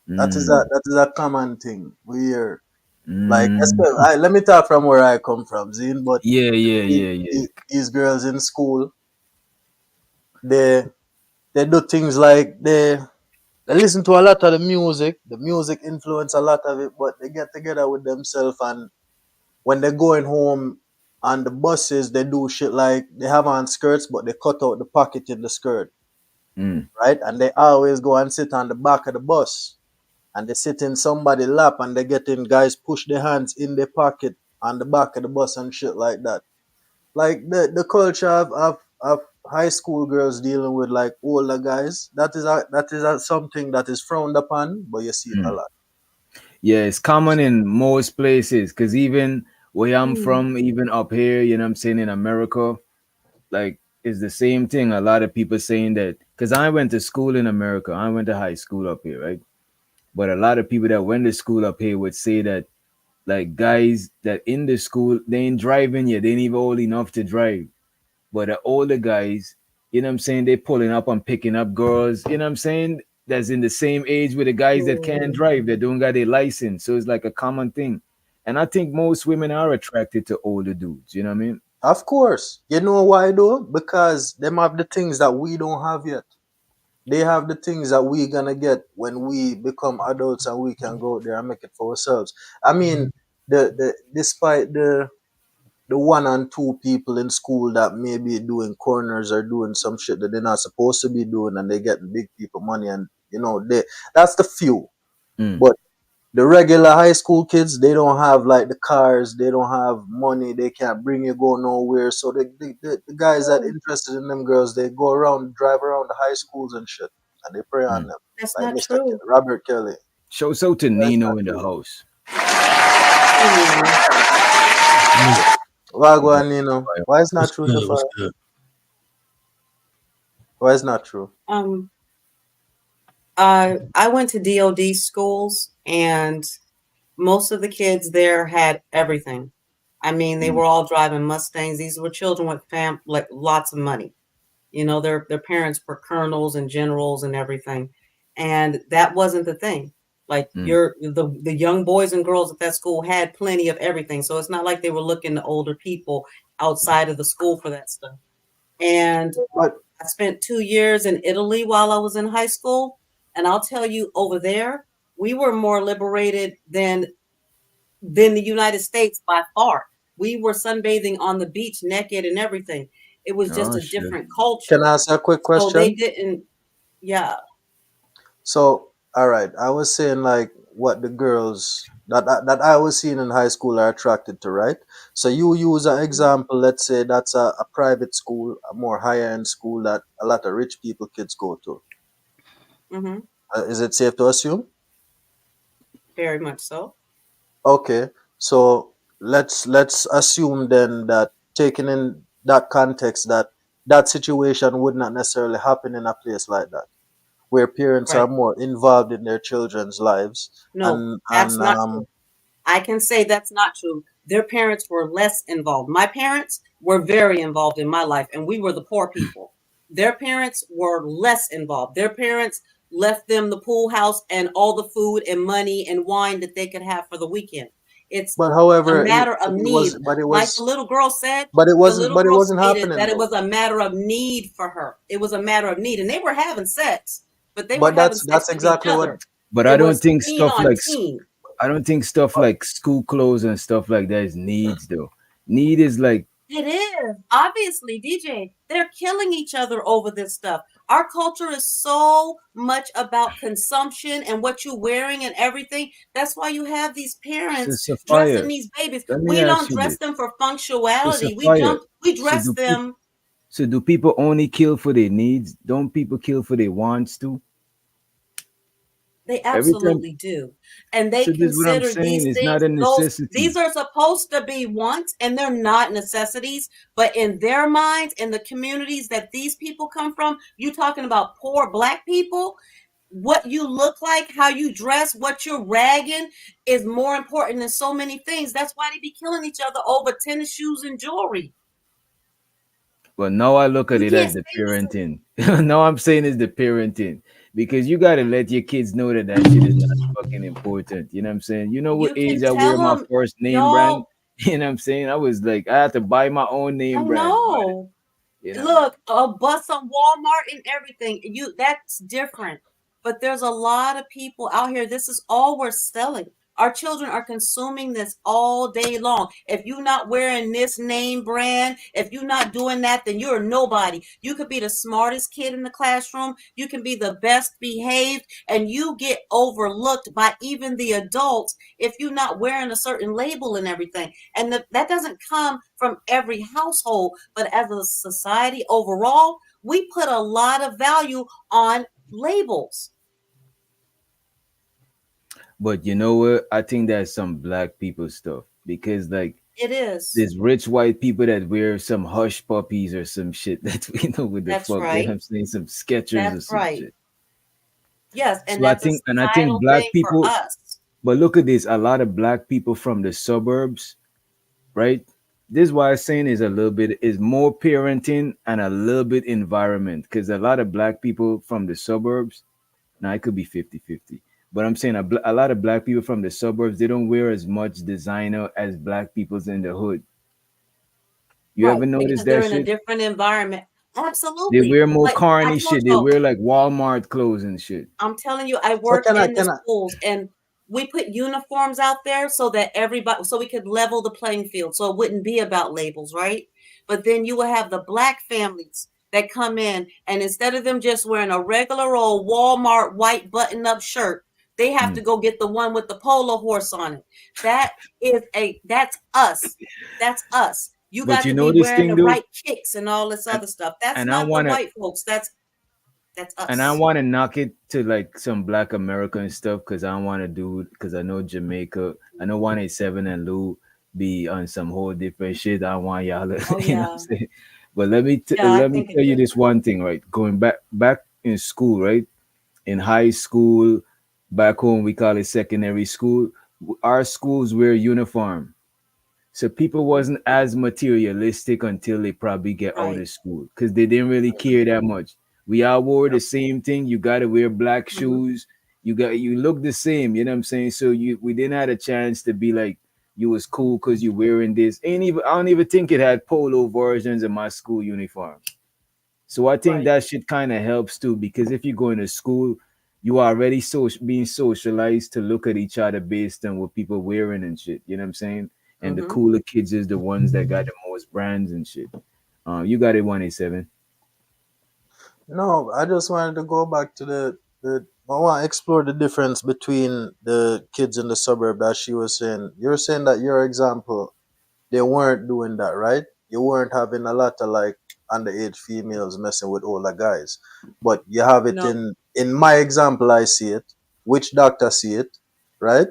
Mm. That is a common thing. We hear like, Mm. let me talk from where I come from, Zine. But Yeah, yeah, yeah, yeah. these girls in school, they they do things like they listen to a lot of the music. The music influence a lot of it, but they get together with themselves, and when they're going home on the buses, they do shit like they have on skirts, but they cut out the pocket in the skirt, Mm. right? And they always go and sit on the back of the bus, and they sit in somebody's lap, and they get in guys push their hands in their pocket on the back of the bus and shit like that. Like the culture of high school girls dealing with like older guys, that is something that is frowned upon, but you see it a Mm. lot. Yeah, it's common in most places because even where I'm Mm. from, even up here, you know what I'm saying, in America, like it's the same thing. A lot of people saying that because I went to school in America, I went to high school up here, right? But a lot of people that went to school up here would say that like guys that in the school, they ain't driving yet, they ain't even old enough to drive. But the older guys, you know what I'm saying, they pulling up and picking up girls, you know what I'm saying, that's in the same age with the guys that can't drive, that don't got their license. So it's like a common thing. And I think most women are attracted to older dudes, you know what I mean? Of course. You know why though? Because them have the things that we don't have yet. They have the things that we gonna get when we become adults and we can go out there and make it for ourselves. I mean, the despite the one and two people in school that may be doing corners or doing some shit that they're not supposed to be doing, and they getting big people money, and they that's the few. Mm. But the regular high school kids, they don't have like the cars, they don't have money, they can't bring you go nowhere. So the guys that interested in them girls, they go around, drive around the high schools and shit, and they prey on Mm. them. That's Like not Mr. true. Robert Kelly. Shout out to That's not Nino in the true. house. Wagwan, why is not What's true, good? What's Tafari? good? Why is not true? Um, I went to DoD schools, and most of the kids there had everything. I mean, they Mm. were all driving Mustangs. These were children with like lots of money. You know, their parents were colonels and generals and everything, and that wasn't the thing. Like Mm. the young boys and girls at that school had plenty of everything, so it's not like they were looking to older people outside of the school for that stuff. And But I spent 2 years in Italy while I was in high school, and I'll tell you, over there we were more liberated than the United States by far. We were sunbathing on the beach naked and everything. It was just Oh a shit. different can culture. I ask a quick So they question? didn't, yeah. So, all right, I was saying like what the girls that I was seeing in high school are attracted to, right? So you use an example. Let's say that's a private school, a more higher end school that a lot of rich people kids go to. Hmm. Is it safe to assume? Very much so. Okay, so let's assume then that taking in that context that that situation would not necessarily happen in a place like that, where parents are Right. more involved in their children's lives No, and that's not true. I can say that's not true. Their parents were less involved. My parents were very involved in my life, and we were the poor people. Their parents were less involved. Their parents left them the pool house and all the food and money and wine that they could have for the weekend. It's but a however matter of it need. was but it Like the was little girl said, but it the wasn't little but it girl wasn't stated happening that it though. was a matter of need for her. It was a matter of need. And they were having sex, but they were But having that's sex with each exactly what other. But I It don't was think teen stuff on like teen. I don't think stuff like school clothes and stuff like that is needs though. Need is like It is. Obviously, DJ, they're killing each other over this stuff. Our culture is so much about consumption and what you're wearing and everything. That's why you have these So parents dressing Sophia, these babies. let me We ask don't you dress this. them for So functionality. Sophia, We so dress do people them. so do people only kill for their needs? Don't people kill for their wants too? They Every time. absolutely do. And they So this what I'm consider saying. these It's things, not a these necessity. are supposed to be wants and they're not necessities. But in their minds, in the communities that these people come from, you talking about poor black people, what you look like, how you dress, what you're ragging is more important than so many things. That's why they be killing each other over tennis shoes and jewelry. But now I look at You it can't as the say this. parenting. Now I'm saying it's the parenting because you gotta let your kids know that that shit is not fucking important. You know what I'm saying? You know what You age can I wear tell my them, first name brand? y'all. You know what I'm saying? I was like, I had to buy my own I name brand. But know. you know, Look, a bus on Walmart and everything. That's different. But there's a lot of people out here. This is all we're selling. Our children are consuming this all day long. If you're not wearing this name brand, if you're not doing that, then you're nobody. You could be the smartest kid in the classroom. You can be the best behaved, and you get overlooked by even the adults if you're not wearing a certain label and everything. And that doesn't come from every household, but as a society overall, we put a lot of value on labels. but you know what? I think that's some black people stuff because like It is. there's rich white people that wear some hush puppies or some shit that we know what the That's fuck. You know what right. I'm saying? Some Skechers or That's some right. shit. Yes, and So I that's a think and I think societal black thing for people, us. but look at this, a lot of black people from the suburbs, right? This is why I'm saying is a little bit is more parenting and a little bit environment because a lot of black people from the suburbs, now it could be 50-50, but I'm saying a lot of black people from the suburbs, they don't wear as much designer as black people's in the hood. You Right, ever notice because they're that in a shit? different environment. They Absolutely. wear more Like I carny told shit. They you, wear like Walmart clothes and shit. I'm telling you, I So worked can I in the can I schools and we put uniforms out there so that everybody, so we could level the playing field. So it wouldn't be about labels, right? But then you will have the black families that come in and instead of them just wearing a regular old Walmart white button up shirt, they have Mm. to go get the one with the polo horse on it. That's us. That's us. You But got you to know be this wearing thing the though, right kicks and all this and other stuff. That's and I not the wanna white folks. That's and I us. want to knock it to like some Black American stuff because I want to do because I know Jamaica, I know 187 and Lou be on some whole different shit. I want y'all, to, Oh you know what I'm yeah. saying. But let me Yeah, I let me think tell it you is. this one thing, right? Going back in school, right? In high school, back home we call it secondary school. Our schools wear uniform. So people wasn't as materialistic until they probably get out Right. of school because they didn't really care that much. We all wore the Yep. same thing. You gotta wear black Mhm. shoes. You look the same, you know what I'm saying? So we didn't have a chance to be like you was cool because you wearing this. Ain't even I don't even think it had polo versions of my school uniform. So I think Right. that shit kind of helps too because if you go into school, you are already being socialized to look at each other based on what people wearing and shit. You know what I'm saying? And the Mhm. cooler kids is the ones that got the most brands and shit. You got it 187. No, I just wanted to go back to the I want to explore the difference between the kids in the suburb that she was saying. You're saying that your example, they weren't doing that, right? You weren't having a lot of like underage females messing with older guys. But you have it No. in my example I see it, which doctor see it, right?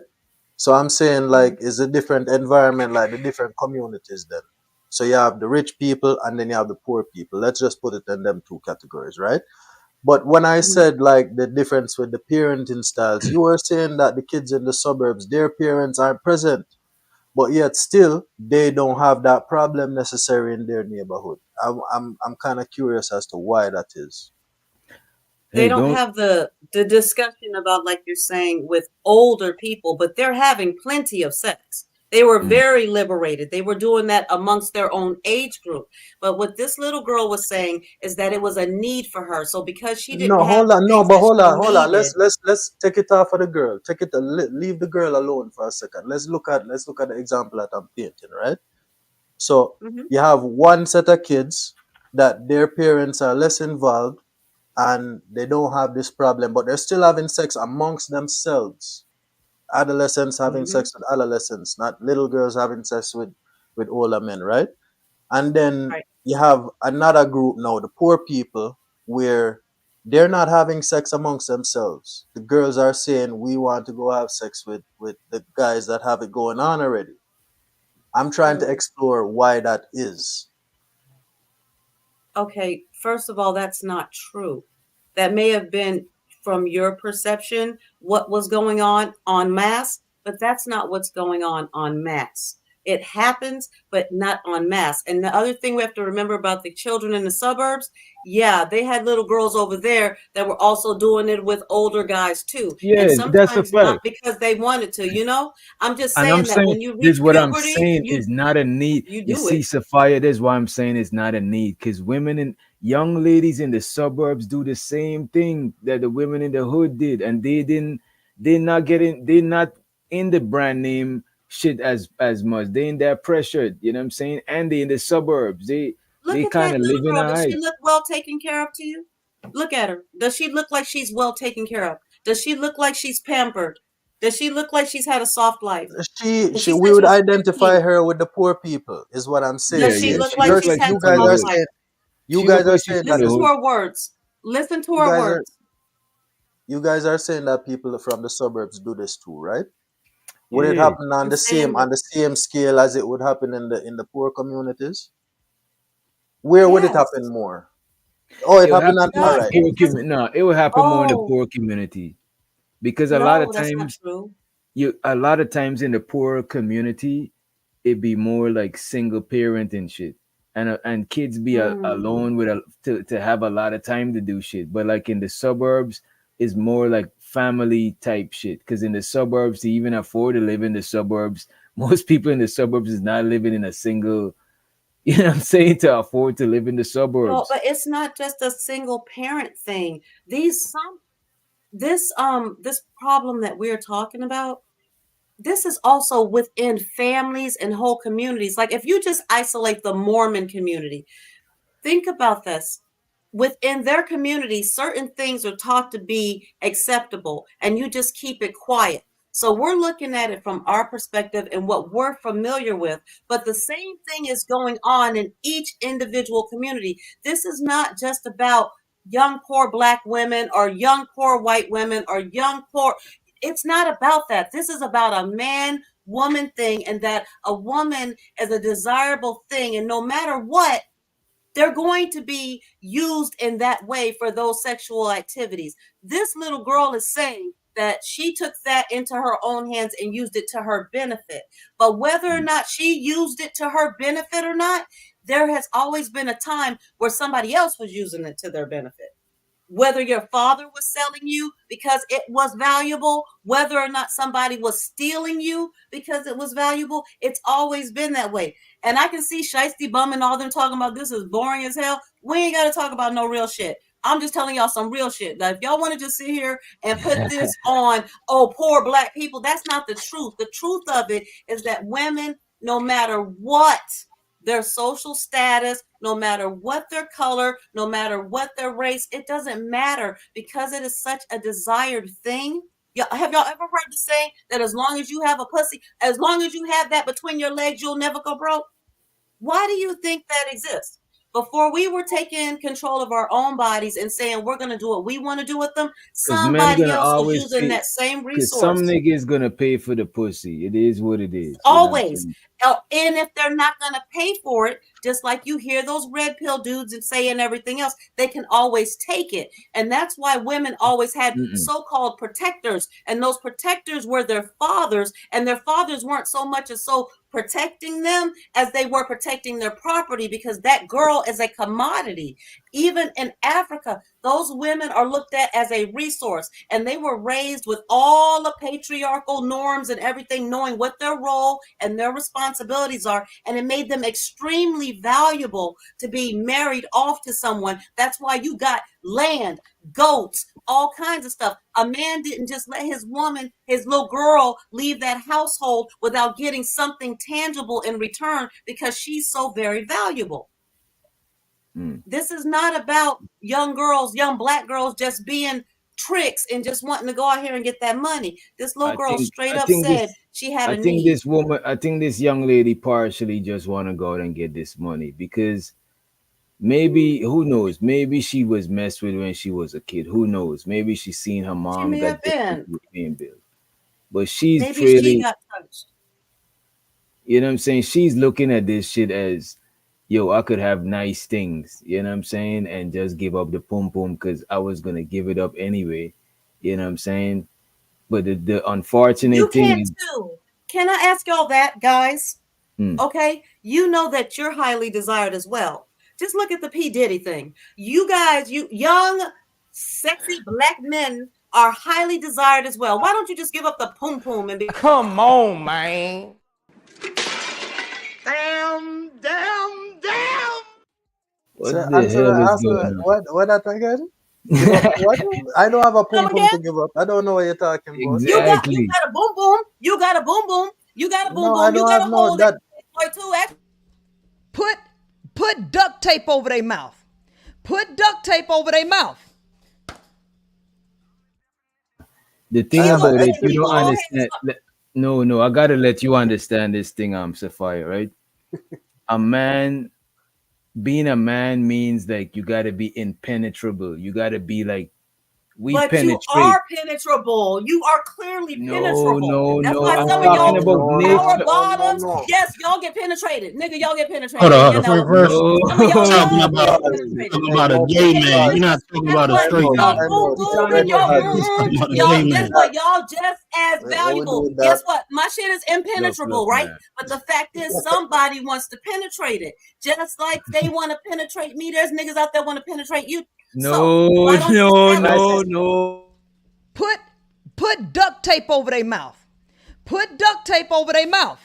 So I'm saying like Mhm. it's a different environment, like the different communities then. So you have the rich people and then you have the poor people. Let's just put it in them two categories, right? But when I Mhm. said like the difference with the parenting styles, you were saying that the kids in the suburbs, their parents aren't present, but yet still they don't have that problem necessary in their neighborhood. I'm kind of curious as to why that is. They Hey, don't don't. have the discussion about like you're saying with older people, but they're having plenty of sex. They were Mm. very liberated. They were doing that amongst their own age group. But what this little girl was saying is that it was a need for her. So because she didn't No, have hold the on, no, things but that she hold on. needed. Let's take it off of the girl. Take it, leave the girl alone for a second. Let's look at the example that I'm painting, right? So Mhm. you have one set of kids that their parents are less involved, and they don't have this problem, but they're still having sex amongst themselves. Adolescents having sex with adolescents, not little girls having sex with older men, right? And then Right. you have another group now, the poor people, where they're not having sex amongst themselves. The girls are saying we want to go have sex with the guys that have it going on already. I'm trying to explore why that is. Okay, first of all, that's not true. That may have been from your perception what was going on mass, but that's not what's going on mass. It happens, but not en masse. And the other thing we have to remember about the children in the suburbs, yeah, they had little girls over there that were also doing it with older guys too. And Yeah, that's a sometimes not fact. because they wanted to, you know? I'm just And I'm saying that saying when you this reach what I'm puberty, saying is not a need. you You do see, it. Sophia, this is why I'm saying it's not a need. Because women and young ladies in the suburbs do the same thing that the women in the hood did. And they're not in the brand name shit as much. They in there pressured, you know what I'm saying? And they in the suburbs. Look They at kind that of little live in girl. a Does she hype. look well taken care of to you? Look at her. Does she look like she's well taken care of? Does she look like she's pampered? Does she look like she's had a soft life? And she We said would she's identify 15. her with the poor people, is what I'm Yeah, Does saying. she yeah. look She like look she's like had she's You a from guys the are soft hood. life? saying She look like she's from that the Listen to hood. her words. Listen to you her guys are words. you guys are saying that people from the suburbs do this too, right? Would it Yeah. happen on I'm the saying same that scale as it would happen in the poor communities? Where would it yes, happen more? Oh, it It would happened happen on, it more all in does. the right. poor Because community. No, it would happen more in the oh poor community because no, that's not true. a lot of times in the poor community it be more like single parent and shit, and kids be Hmm. alone with to have a lot of time to do shit. But like in the suburbs, is more like family type shit. Because in the suburbs, to even afford to live in the suburbs, most people in the suburbs is not living in a single. You know what I'm saying? To afford to live in the No, suburbs. but it's not just a single parent thing. These some this problem that we're talking about, this is also within families and whole communities. Like if you just isolate the Mormon community, think about this. Within their community, certain things are taught to be acceptable, and you just keep it quiet. So we're looking at it from our perspective and what we're familiar with, but the same thing is going on in each individual community. This is not just about young poor black women or young poor white women or young poor. It's not about that. This is about a man woman thing, and that a woman is a desirable thing, and no matter what, they're going to be used in that way for those sexual activities. This little girl is saying that she took that into her own hands and used it to her benefit. But whether or not she used it to her benefit or not, there has always been a time where somebody else was using it to their benefit. Whether your father was selling you because it was valuable, whether or not somebody was stealing you because it was valuable, it's always been that way. And I can see Shiesty Bum and all them talking about this is boring as hell. We ain't got to talk about no real shit. I'm just telling y'all some real shit. Now, if y'all want to just sit here and put this on, oh, poor black people, that's not the truth. The truth of it is that women, no matter what their social status, no matter what their color, no matter what their race, it doesn't matter because it is such a desired thing. Have y'all ever heard the saying that as long as you have a pussy, as long as you have that between your legs, you'll never go broke? Why do you think that exists? Before we were taking control of our own bodies and saying we're going to do what we want to do with them, Cause men somebody gonna else was always using pay. that same Cause some resource. niggas gonna pay for the pussy. It is what it is. You know what I'm Always. saying? And if they're not going to pay for it, just like you hear those red pill dudes and say and everything else, they can always take it. And that's why women always had Mm-mm. so-called protectors. And those protectors were their fathers. And their fathers weren't so much as so protecting them as they were protecting their property, because that girl is a commodity. Even in Africa, those women are looked at as a resource, and they were raised with all the patriarchal norms and everything, knowing what their role and their responsibilities are, and it made them extremely valuable to be married off to someone. That's why you got land, goats, all kinds of stuff. A man didn't just let his woman, his little girl, leave that household without getting something tangible in return because she's so very valuable. This is not about young girls, young black girls just being tricks and just wanting to go out here and get that money. This little girl straight up said she had a need. I think this young lady partially just want to go out and get this money because maybe, who knows, maybe she was messed with when she was a kid. Who knows? Maybe she seen her She mom may got have been. paying bills. But she's Maybe she really, got touched. you know what I'm saying? She's looking at this shit as, yo, I could have nice things, you know what I'm saying? And just give up the pum pum because I was going to give it up anyway, you know what I'm saying? But the You unfortunate thing can is, too. Can I ask y'all that, guys? Hmm. Okay, you know that you're highly desired as well. Just look at the P. Diddy thing. You guys, you young, sexy black men are highly desired as well. Why don't you just give up the poom poom and be? Come on, man. Damn. what So the hell is answer going on? what that again? Give up what? I don't have a pum Come pum to again? give up. I don't know what you're talking about. You got Exactly. a boom boom. You got a boom boom. You got a boom No, I boom. You don't got have a no hole that. that too. Put duct tape over their mouth. Put duct tape over their mouth. The I thing have about an it, you extra don't phone. understand. No, I gotta let you understand this thing, Sapphire, right? A man, being a man means like you gotta be impenetrable. You gotta be like, we But you penetrate. are penetrable. You are clearly No, penetrable. no, That's no. why I'm some of talking y'all about power nature. bottoms, yes, y'all get penetrated. Nigga, y'all get Hold penetrated. on, You hold know, on. First, some of y'all talking young about get penetrated. talking about a gay man. You're not talking Guess about a what? straight Y'all man. boom boom and y'all Talking about a y'all gay guess man. what? Y'all just as valuable. doing Guess that? what? My shit is impenetrable, Look, right? man. But the fact is somebody wants to penetrate it. Just like they want to penetrate me. There's niggas out there want to penetrate you. So No, why don't you no, settle? no. Put duct tape over their mouth. Put duct tape over their mouth.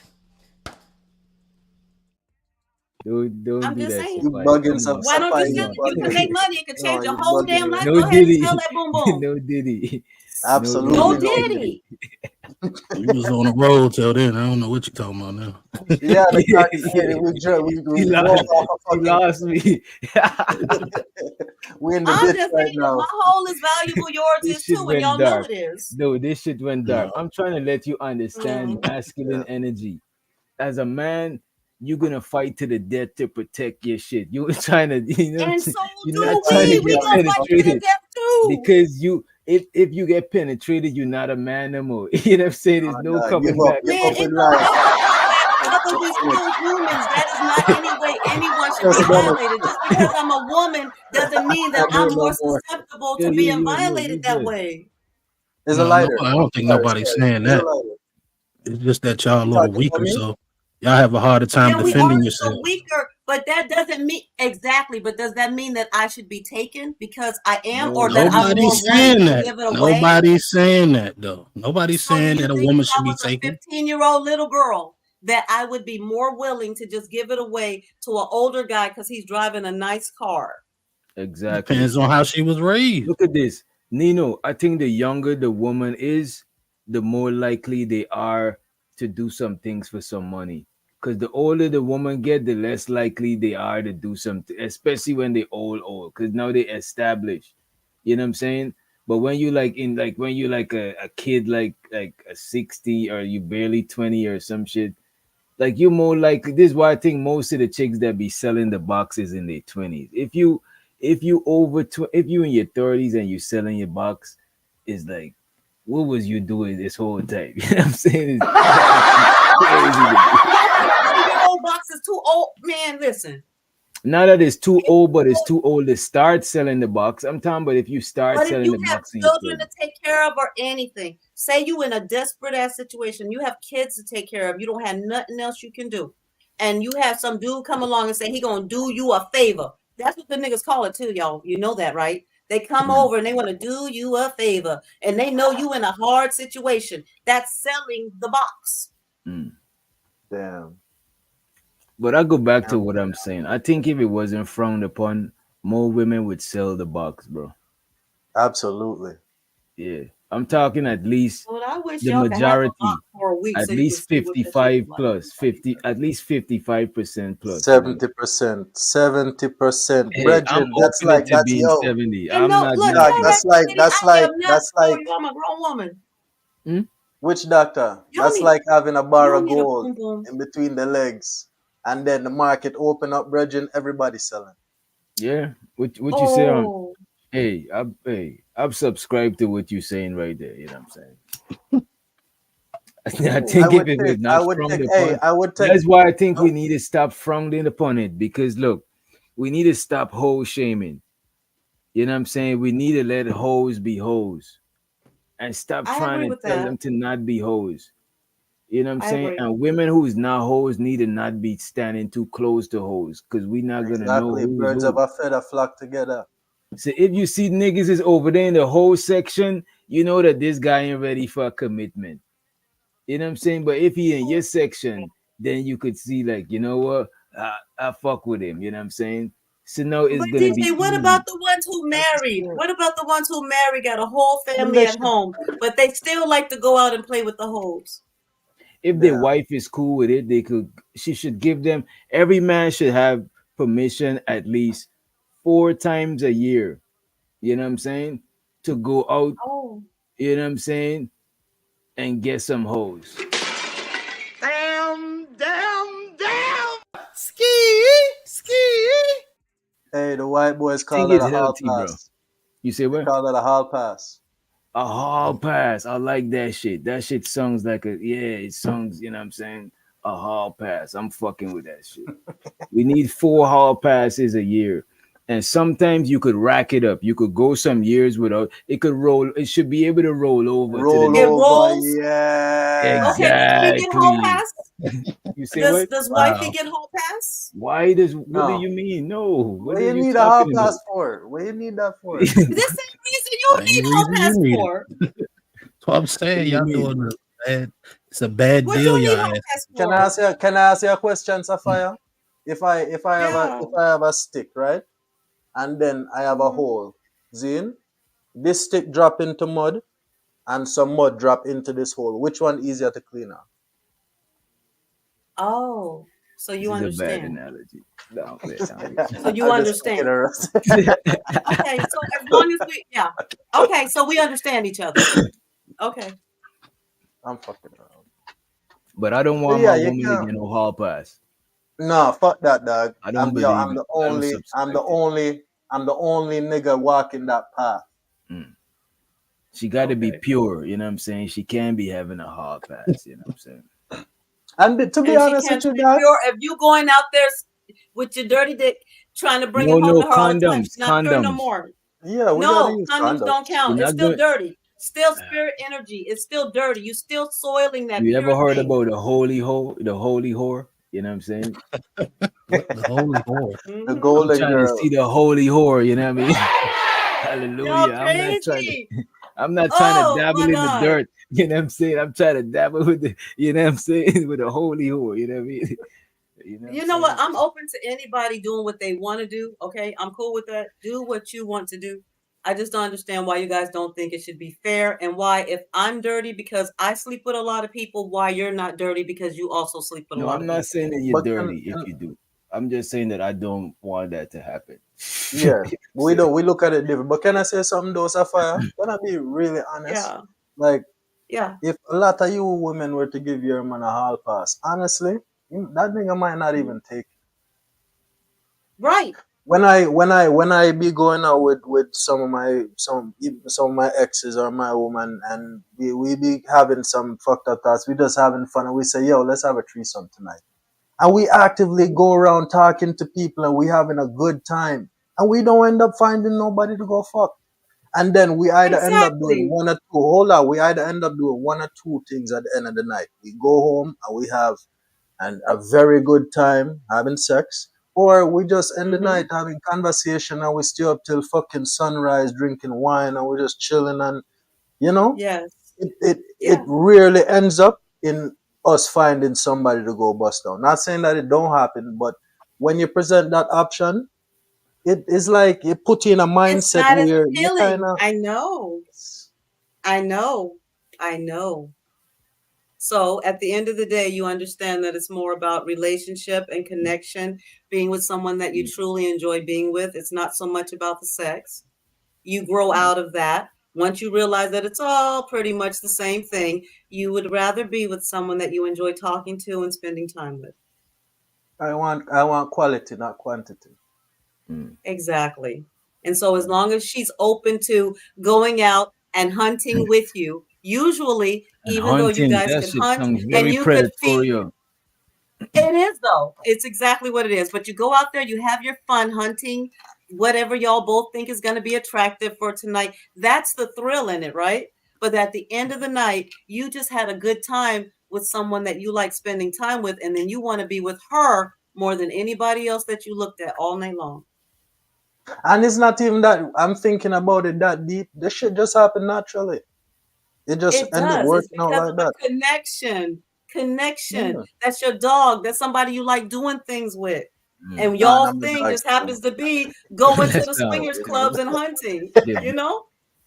Don't I'm do just that, saying. You Sapphire. bugging Come on. Why don't you Sapphire, sell you it? You can make bugging. money. It could No, change your you whole damn bugging. life. No Go ahead and sell Diddy. that boom boom. No Diddy. No Absolutely Go Diddy. no Diddy. You was on the road till then. I don't know what you're talking about now. Yeah, the Yeah, fact yeah. we He drove lost, off a he fucking. lost me. We in the I'm ditch just right saying, now. my hole is valuable. Yours This is shit too, and went y'all know dark. it is. No, this shit went dark. I'm trying to let you understand Mhm. masculine energy. As a man, you're gonna fight to the death to protect your shit. You're trying to, And so you're not do trying to we. We get gonna fight to the penetrated death too. because if you get penetrated, you're not a man no more. You know what I'm saying? There's no Give coming up, back. give Man, up it in don't life. matter to come back. Other, we still humans. That is not any way anyone should Just be done it. violated. Just because I'm a woman doesn't mean that Can't do I'm it more no more. susceptible Yeah, to yeah, being yeah, yeah. You violated that good? way. There's a No, no, lighter. I don't think Sorry, nobody's sorry. saying There's a that. lighter. It's just that y'all a You little talking for weaker, me? so y'all have a harder time Yeah, we are defending a yourself. little weaker, but that doesn't mean exactly. But does that mean that I should be taken because I am, or that I'm more Nobody's willing saying to that. give it away? Nobody's saying that though. Nobody's So do saying you that a think woman if I should be was a taken. 15-year-old little girl that I would be more willing to just give it away to an older guy because he's driving a nice car? Exactly. Depends on how she was raised. Look at this, Nino. I think the younger the woman is, the more likely they are to do some things for some money. Because the older the woman get, the less likely they are to do something, especially when they old. Because now they established. You know what I'm saying? But when you when you like a kid like a 60 or you barely 20 or some shit, like you more likely. This is why I think most of the chicks that be selling the boxes in their 20s. If you if you in your 30s and you selling your box, is like, what was you doing this whole time? You know what I'm saying? It's crazy to me. Y'all 20-year-old box is too old. Man, listen. Not that it's too old, but it's too old to start selling the box. I'm talking about if you start But if selling you the have box in your children 30s. to take care of or anything, say you in a desperate ass situation, you have kids to take care of, you don't have nothing else you can do, and you have some dude come along and say he gonna do you a favor. That's what the niggas call it too, y'all. You know that, right? They come over and they want to do you a favor, and they know you in a hard situation. That's selling the box. Damn. But I go back to what I'm saying. I think if it wasn't frowned upon, more women would sell the box, bro. Absolutely. Yeah. I'm talking at least Well, I wish the y'all could have a lot majority. more a week At so you can least see what that shit 55 look like. plus 50, at least 55% plus, you know. 70%, 70%. Hey, I'm Brethren, that's open like to that's being yo. 70. And I'm no, not look, Dog, tell looking. that lady I am not that's like sorry. I'm a grown woman. which doctor? Y'all That's need, like having a bar y'all of need a gold boom boom. in between the legs. And then the market open up, brethren, everybody selling. Yeah. What you say on Oh, I've subscribed to what you're saying right there, you know what I'm saying? I ooh. think if it was I not would frowned take, hey, upon, I would take, that's why I think we need to stop frowning upon it. Because look, we need to stop hoe shaming. You know what I'm saying? We need to let hoes be hoes and stop I trying agree to with tell that. them to not be hoes. You know what I'm I saying? agree. And women who's not hoes need to not be standing too close to hoes because we not gonna know exactly, who's birds of who. a feather flock together. So if you see niggas is over there in the whole section, you know that this guy ain't ready for a commitment. You know what I'm saying? But if he in your section, then you could see like, you know what? I fuck with him. You know what I'm saying? So now it's But gonna be DJ, what about easy. the ones who married? What about the ones who married, got a whole And family they at should, home, but they still like to go out and play with the hoes? If their yeah, wife is cool with it, they could. She should give them. Every man should have permission at least 4 times a year. You know what I'm saying? To go out. Oh, You know what I'm saying? And get some hoes. Damn. Ski, ski. hey, the white boys I call think that it's a hall healthy, bro. pass. You say They what? call that a hall pass. A hall pass. I like that shit. That shit sounds like it sounds, you know what I'm saying? A hall pass. I'm fucking with that shit. We need 4 hall passes a year. And sometimes you could rack it up. You could go some years without it could roll, it should be able to roll over to the Roll it next. over, rolls. yeah. Okay, does he get hall Exactly. pass? You say Does what? does wifey Wow. get hall pass? Why does what do No. you mean? No. What What are you you need a hall talking pass about? for? What you need that for? This ain't reason you Same need hall reason pass you need it. for. That's what I'm What saying. do you Y'all mean? doing a bad. It's a bad What deal, you need y'all hall have. pass for? Can I ask you a question, Sapphire? Yeah. If I have a stick, right? And then I have a Mhm. hole. Zin, this stick drop into mud and some mud drop into this hole. Which one easier to clean up? Oh, so This you is a bad understand. analogy. No, man, So you I'm just fucking understand. around. Okay, so as long as we, yeah. Okay, so we understand each other. Okay. I'm fucking around. But I don't But want my yeah, you woman to can. get no hall pass. No, fuck that, dog. I don't believe it. I don't subscribe to it. I'm the only nigga walking that path. Mm. She got to be Okay. pure. You know what I'm saying? She can't be having a hall pass. You know what I'm saying? And to be And she honest with can't you, be dog, pure. If you going out there with your dirty dick trying to bring No, it home no to her all the time, she's condoms, not pure no condoms. more. yeah, we gotta No, use condoms don't condoms. You're count. It's not still going. dirty. Still spirit energy. It's still dirty. You still soiling that You ever pure heard thing. about the holy whore? The holy whore. You know what I'm saying? What the holy whore? The Mm-hmm. I'm golden trying to girl. see the holy whore. You know what I mean? Y'all Hallelujah. I'm not trying to. crazy. I'm not trying to Oh my dabble in the God. dirt. You know what I'm saying? I'm trying to dabble with the. You know what I'm saying? With the holy whore. You know what I mean? You know what I'm You know what? saying? I'm open to anybody doing what they want to do. Okay. I'm cool with that. Do what you want to do. I just don't understand why you guys don't think it should be fair and why, if I'm dirty because I sleep with a lot of people, why you're not dirty because you also sleep with a No, lot I'm of not people. saying that you're But dirty if you do. I'm just saying that I don't want that to happen. You know yeah, what I'm saying? we look at it different. But can I say something though, Sapphire? Can I be really honest? Yeah. Like Yeah. if a lot of you women were to give your man a hall pass, honestly, that nigga might not even take it. Right. When I be going out with some of my exes or my woman and we be having some fucked up thoughts, we just having fun and we say, yo, let's have a threesome tonight. And we actively go around talking to people and we having a good time. And we don't end up finding nobody to go fuck. And then we either end up doing Exactly. one or two. Hold on, we either end up doing one or two things at the end of the night. We go home and we have a very good time having sex, or we just end the Mm-hmm. night having conversation and we stay up till fucking sunrise drinking wine and we're just chilling and you know Yes. it Yeah. rarely ends up in us finding somebody to go bust down. Not saying that it don't happen, but when you present that option, it is like it put you in a It's mindset not as where you kind appealing. of I know. I know. I know. So at the end of the day, you understand that it's more about relationship and connection, being with someone that you truly enjoy being with. It's not so much about the sex. You grow out of that. Once you realize that it's all pretty much the same thing, you would rather be with someone that you enjoy talking to and spending time with. I want quality, not quantity. Exactly. And so as long as she's open to going out and hunting with you, usually, And even though you hunting, guys that could shit hunt sounds and very you could feed, predatorial. it is though. It's exactly what it is. But you go out there, you have your fun hunting, whatever y'all both think is going to be attractive for tonight. That's the thrill in it, right? But at the end of the night, you just had a good time with someone that you like spending time with, and then you want to be with her more than anybody else that you looked at all night long. And it's not even that I'm thinking about it that deep. This shit just happened naturally. It just It ended up does. It's working out because like of that. the connection. Connection. Yeah. That's your dog. That's somebody you like doing things with. And Nah, y'all's I'm the thing dog just too. happens to be going to That's the how. swingers clubs and hunting. Yeah, You know?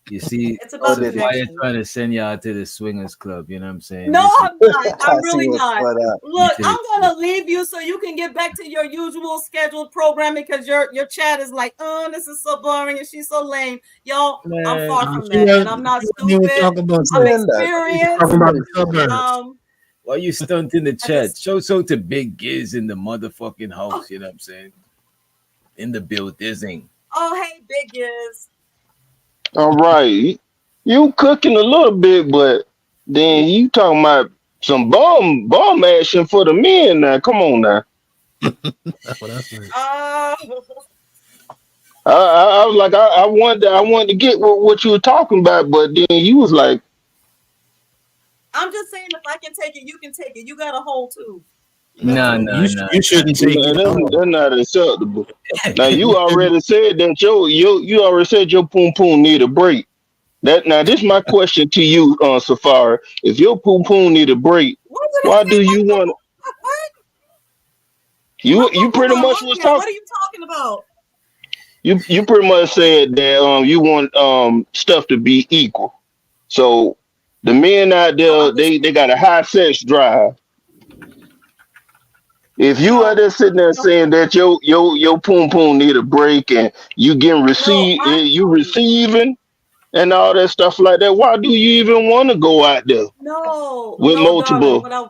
you see, It's Oh, about this is why you're connection. trying to send you out to the swingers club. You know what I'm saying? No, This is I'm not. I'm Cassie really was not. for that. Look, this is- I'm gonna leave you so you can get back to your usual scheduled programming because your chat is like, oh, this is so boring and she's so lame. Y'all, I'm man. far from She that, and wasn't I'm not even stupid. talking about I'm that. Saying that. She's experienced. talking about the suburbs. Why you stunting the I chat? just- Show so to Big Giz in the motherfucking house. You know what I'm saying? In the building. Oh, hey, Big is. All right. You cooking a little bit, but then you talking about some bum action for the men now. Come on now. That's what I said. I was like, I wanted to get what you were talking about, but then you was like, I'm just saying, if I can take it, you can take it. You got a hole too. Nah. You shouldn't take man, it at all. that's not acceptable. Now you already said that you already said your poom poom need a break. Now this is my question to you, Safari. If your poom poom need a break, why do you want What? you pretty much was talking What are you talking about? you pretty much said that you want stuff to be equal. So the men out there they got a high sex drive. If you are there sitting there saying that your poom poom need a break and you you receiving and all that stuff like that, why do you even want to go out there No, with no, darling. multiple? What I was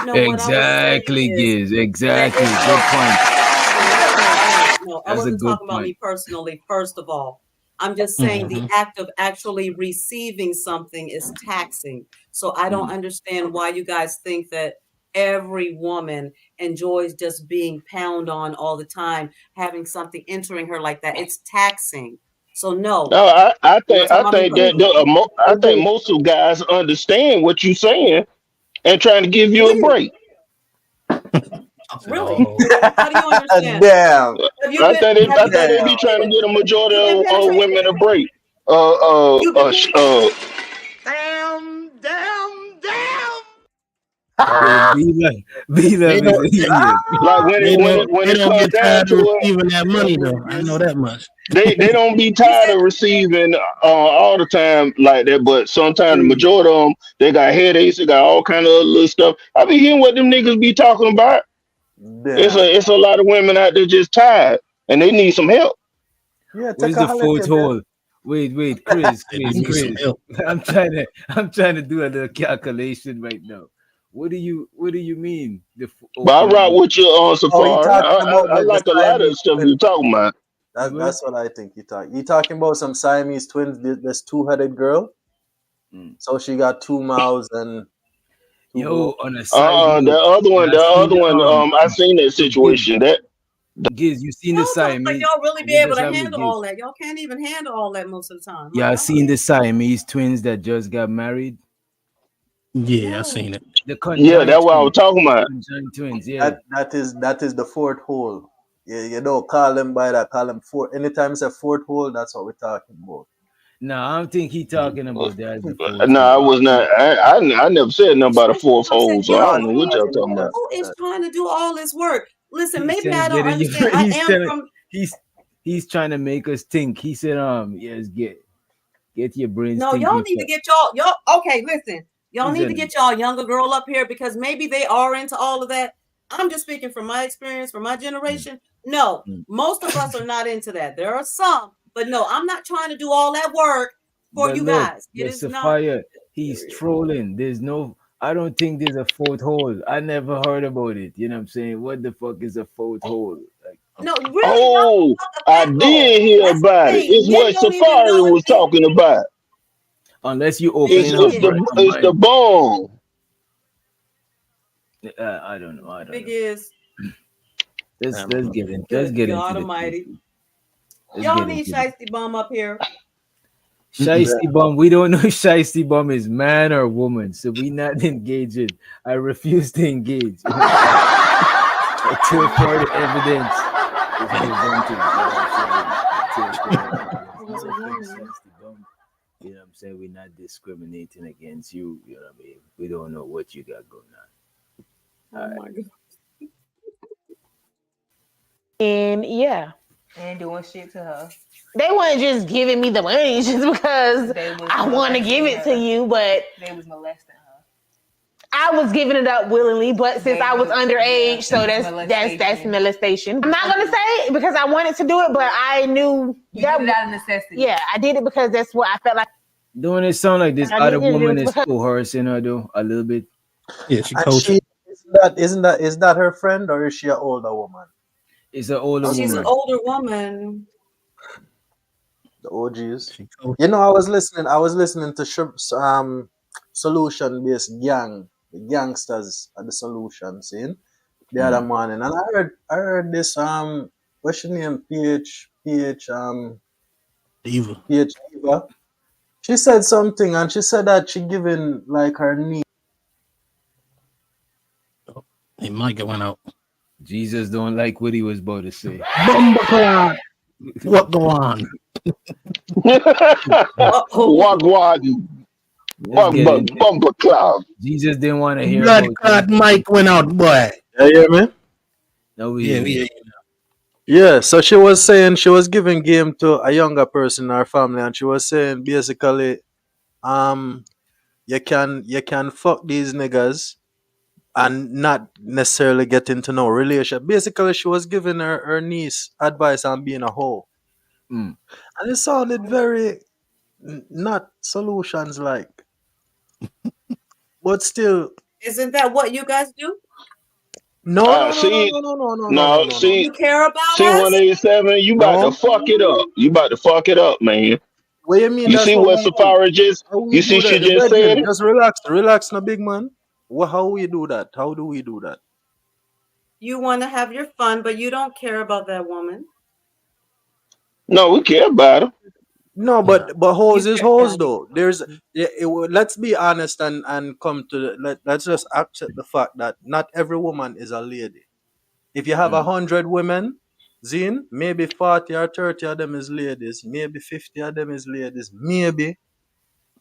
saying Exactly, is Giz. that Exactly. it's Good point. no, I That's a wasn't good talking about point. me personally, first of all. I'm just saying the act of actually receiving something is taxing. So I don't understand why you guys think that every woman enjoys just being pound on all the time, having something entering her like that. It's taxing. So no, No, I I'm not think talking about me personally. I think most of guys understand what you're saying and trying to give you a break. Really? How do you understand? Damn. Have you been? I think they be trying to get a majority of women a break. B-Love is an idiot. Like when They it don't comes get down tired to of it, receiving that money though. I know that much. they don't be tired of receiving all the time like that. But sometimes the majority of them they got headaches, they got all kind of little stuff. I be hearing what them niggas be talking about. Damn. It's a lot of women out there just tired and they need some help. Yeah, Where's take a the fourth holiday, man. hole? Wait, Chris. They need some help. I'm trying to do a little calculation right now. What do you mean? But I rock with you on Oh, he Safari. talking about I the like a lot of Siamese stuff twins. you're talking about. That's what I think he talking. He talking about some Siamese twins. This two-headed girl. So she got two mouths and two Yo, balls. on a side The note, other one, I seen that Giz, situation. That Giz, you seen the Y'all talk like Siamese? y'all really be Wait, able just to have me, handle Giz. all that. Y'all can't even handle all that most of the time. My Y'all God. seen the Siamese twins that just got married? Yeah, I seen it. The yeah, conjoined that's what I was twins. talking about. Conjoined twins, yeah. That is the fourth hole. Yeah, you don't call them by that. Call them fourth. Anytime it's a fourth hole, that's what we're talking about. No, I don't think he talking about that as the fourth No, I hole. was not. I never said nothing about a fourth hole, so I don't know what y'all talking about. Who is trying to do all this work? Listen, He maybe said I don't getting you. understand. I am from. He's trying to make us think. He said, yes, get your brains No, y'all thinking. need to get y'all. Okay, listen. Y'all He's need a to get y'all younger girl up here because maybe they are into all of that. I'm just speaking from my experience, from my generation. No, most of us are not into that. There are some, but no, I'm not trying to do all that work for but you look, guys. It the is not. Sapphire, he's trolling. There's no I don't think there's a fourth hole. I never heard about it. You know what I'm saying? What the fuck is a fourth hole? Like, No, really, y'all Oh, don't fuck a I fat hole. did hear That's the about it. thing. It's Men what don't even Safari know it's was big. talking about. unless you It's opening up it's Big is. the your it's the mind. bomb. I don't know. I don't Big know. is. Let's get in. Let's Good get into God the Almighty. topic. Let's Y'all get need into it. Shiesty Bum up here. Shiesty bum. We don't know if Shiesty bum is man or woman, so we not engaging. I refuse to engage. You know what I'm saying? Until further evidence is presented. You know what I'm saying? Until further evidence. It No was a offense, woman. Shiesty bum. You know what I'm saying? We're not discriminating against you. You know what I mean? We don't know what you got going on. Oh All right. my God. And yeah, And doing shit to her. they weren't just giving me the money just because They was I want to give it to molesting her. you, but They was molesting her. I was giving it up willingly. But since I was underage, yeah, so that's molestation. I'm not gonna say it because I wanted to do it, but I knew You that did it out of necessity. yeah, I did it because that's what I felt like Don't it sound like this I other needed to do. woman It's is because coercing her though a little bit? Yeah, she And coaching. she is that her friend or is she an older woman? It's an older She's an woman. older woman. The OGs. She coaching. You know, I was listening to solution based gang, the gangsters at the solution scene the other morning, and I heard this what's your name, Diva. Eva. She said something, and she said that she giving like her niece. Hey, Mike went out. Jesus don't like what he was about to say. Bumbleclad. What go on? Wagwan, Let's get into it. bumper cloud. Jesus didn't want to hear Blood about clot you. Mike went out, boy. You hear me? No, Yeah, we yeah. Yeah, so she was saying she was giving game to a younger person in her family, and she was saying basically, you can fuck these niggas and not necessarily get into no relationship. Basically, she was giving her niece advice on being a hoe, Mm. and it sounded very not solutions like, but still, Isn't that what you guys do? no, no, no, no, See, no, no, no, no, no, no, no, no, no, see, You care about see, us? 187. You about to no. fuck it up. You about to fuck it up, man. What you mean? You That's see what what we do. Safari just? How we You see, do she that? The just said brethren, it. just relax, no big man. How we do that? How do we do that? You want to have your fun, but you don't care about that woman. No, we care about her. No, but hoes is care- hoes yeah, though. There's let's be honest and come to let's just accept the fact that not every woman is a lady. If you have 100 women, Zine, maybe 40 or 30 of them is ladies, maybe 50 of them is ladies, maybe,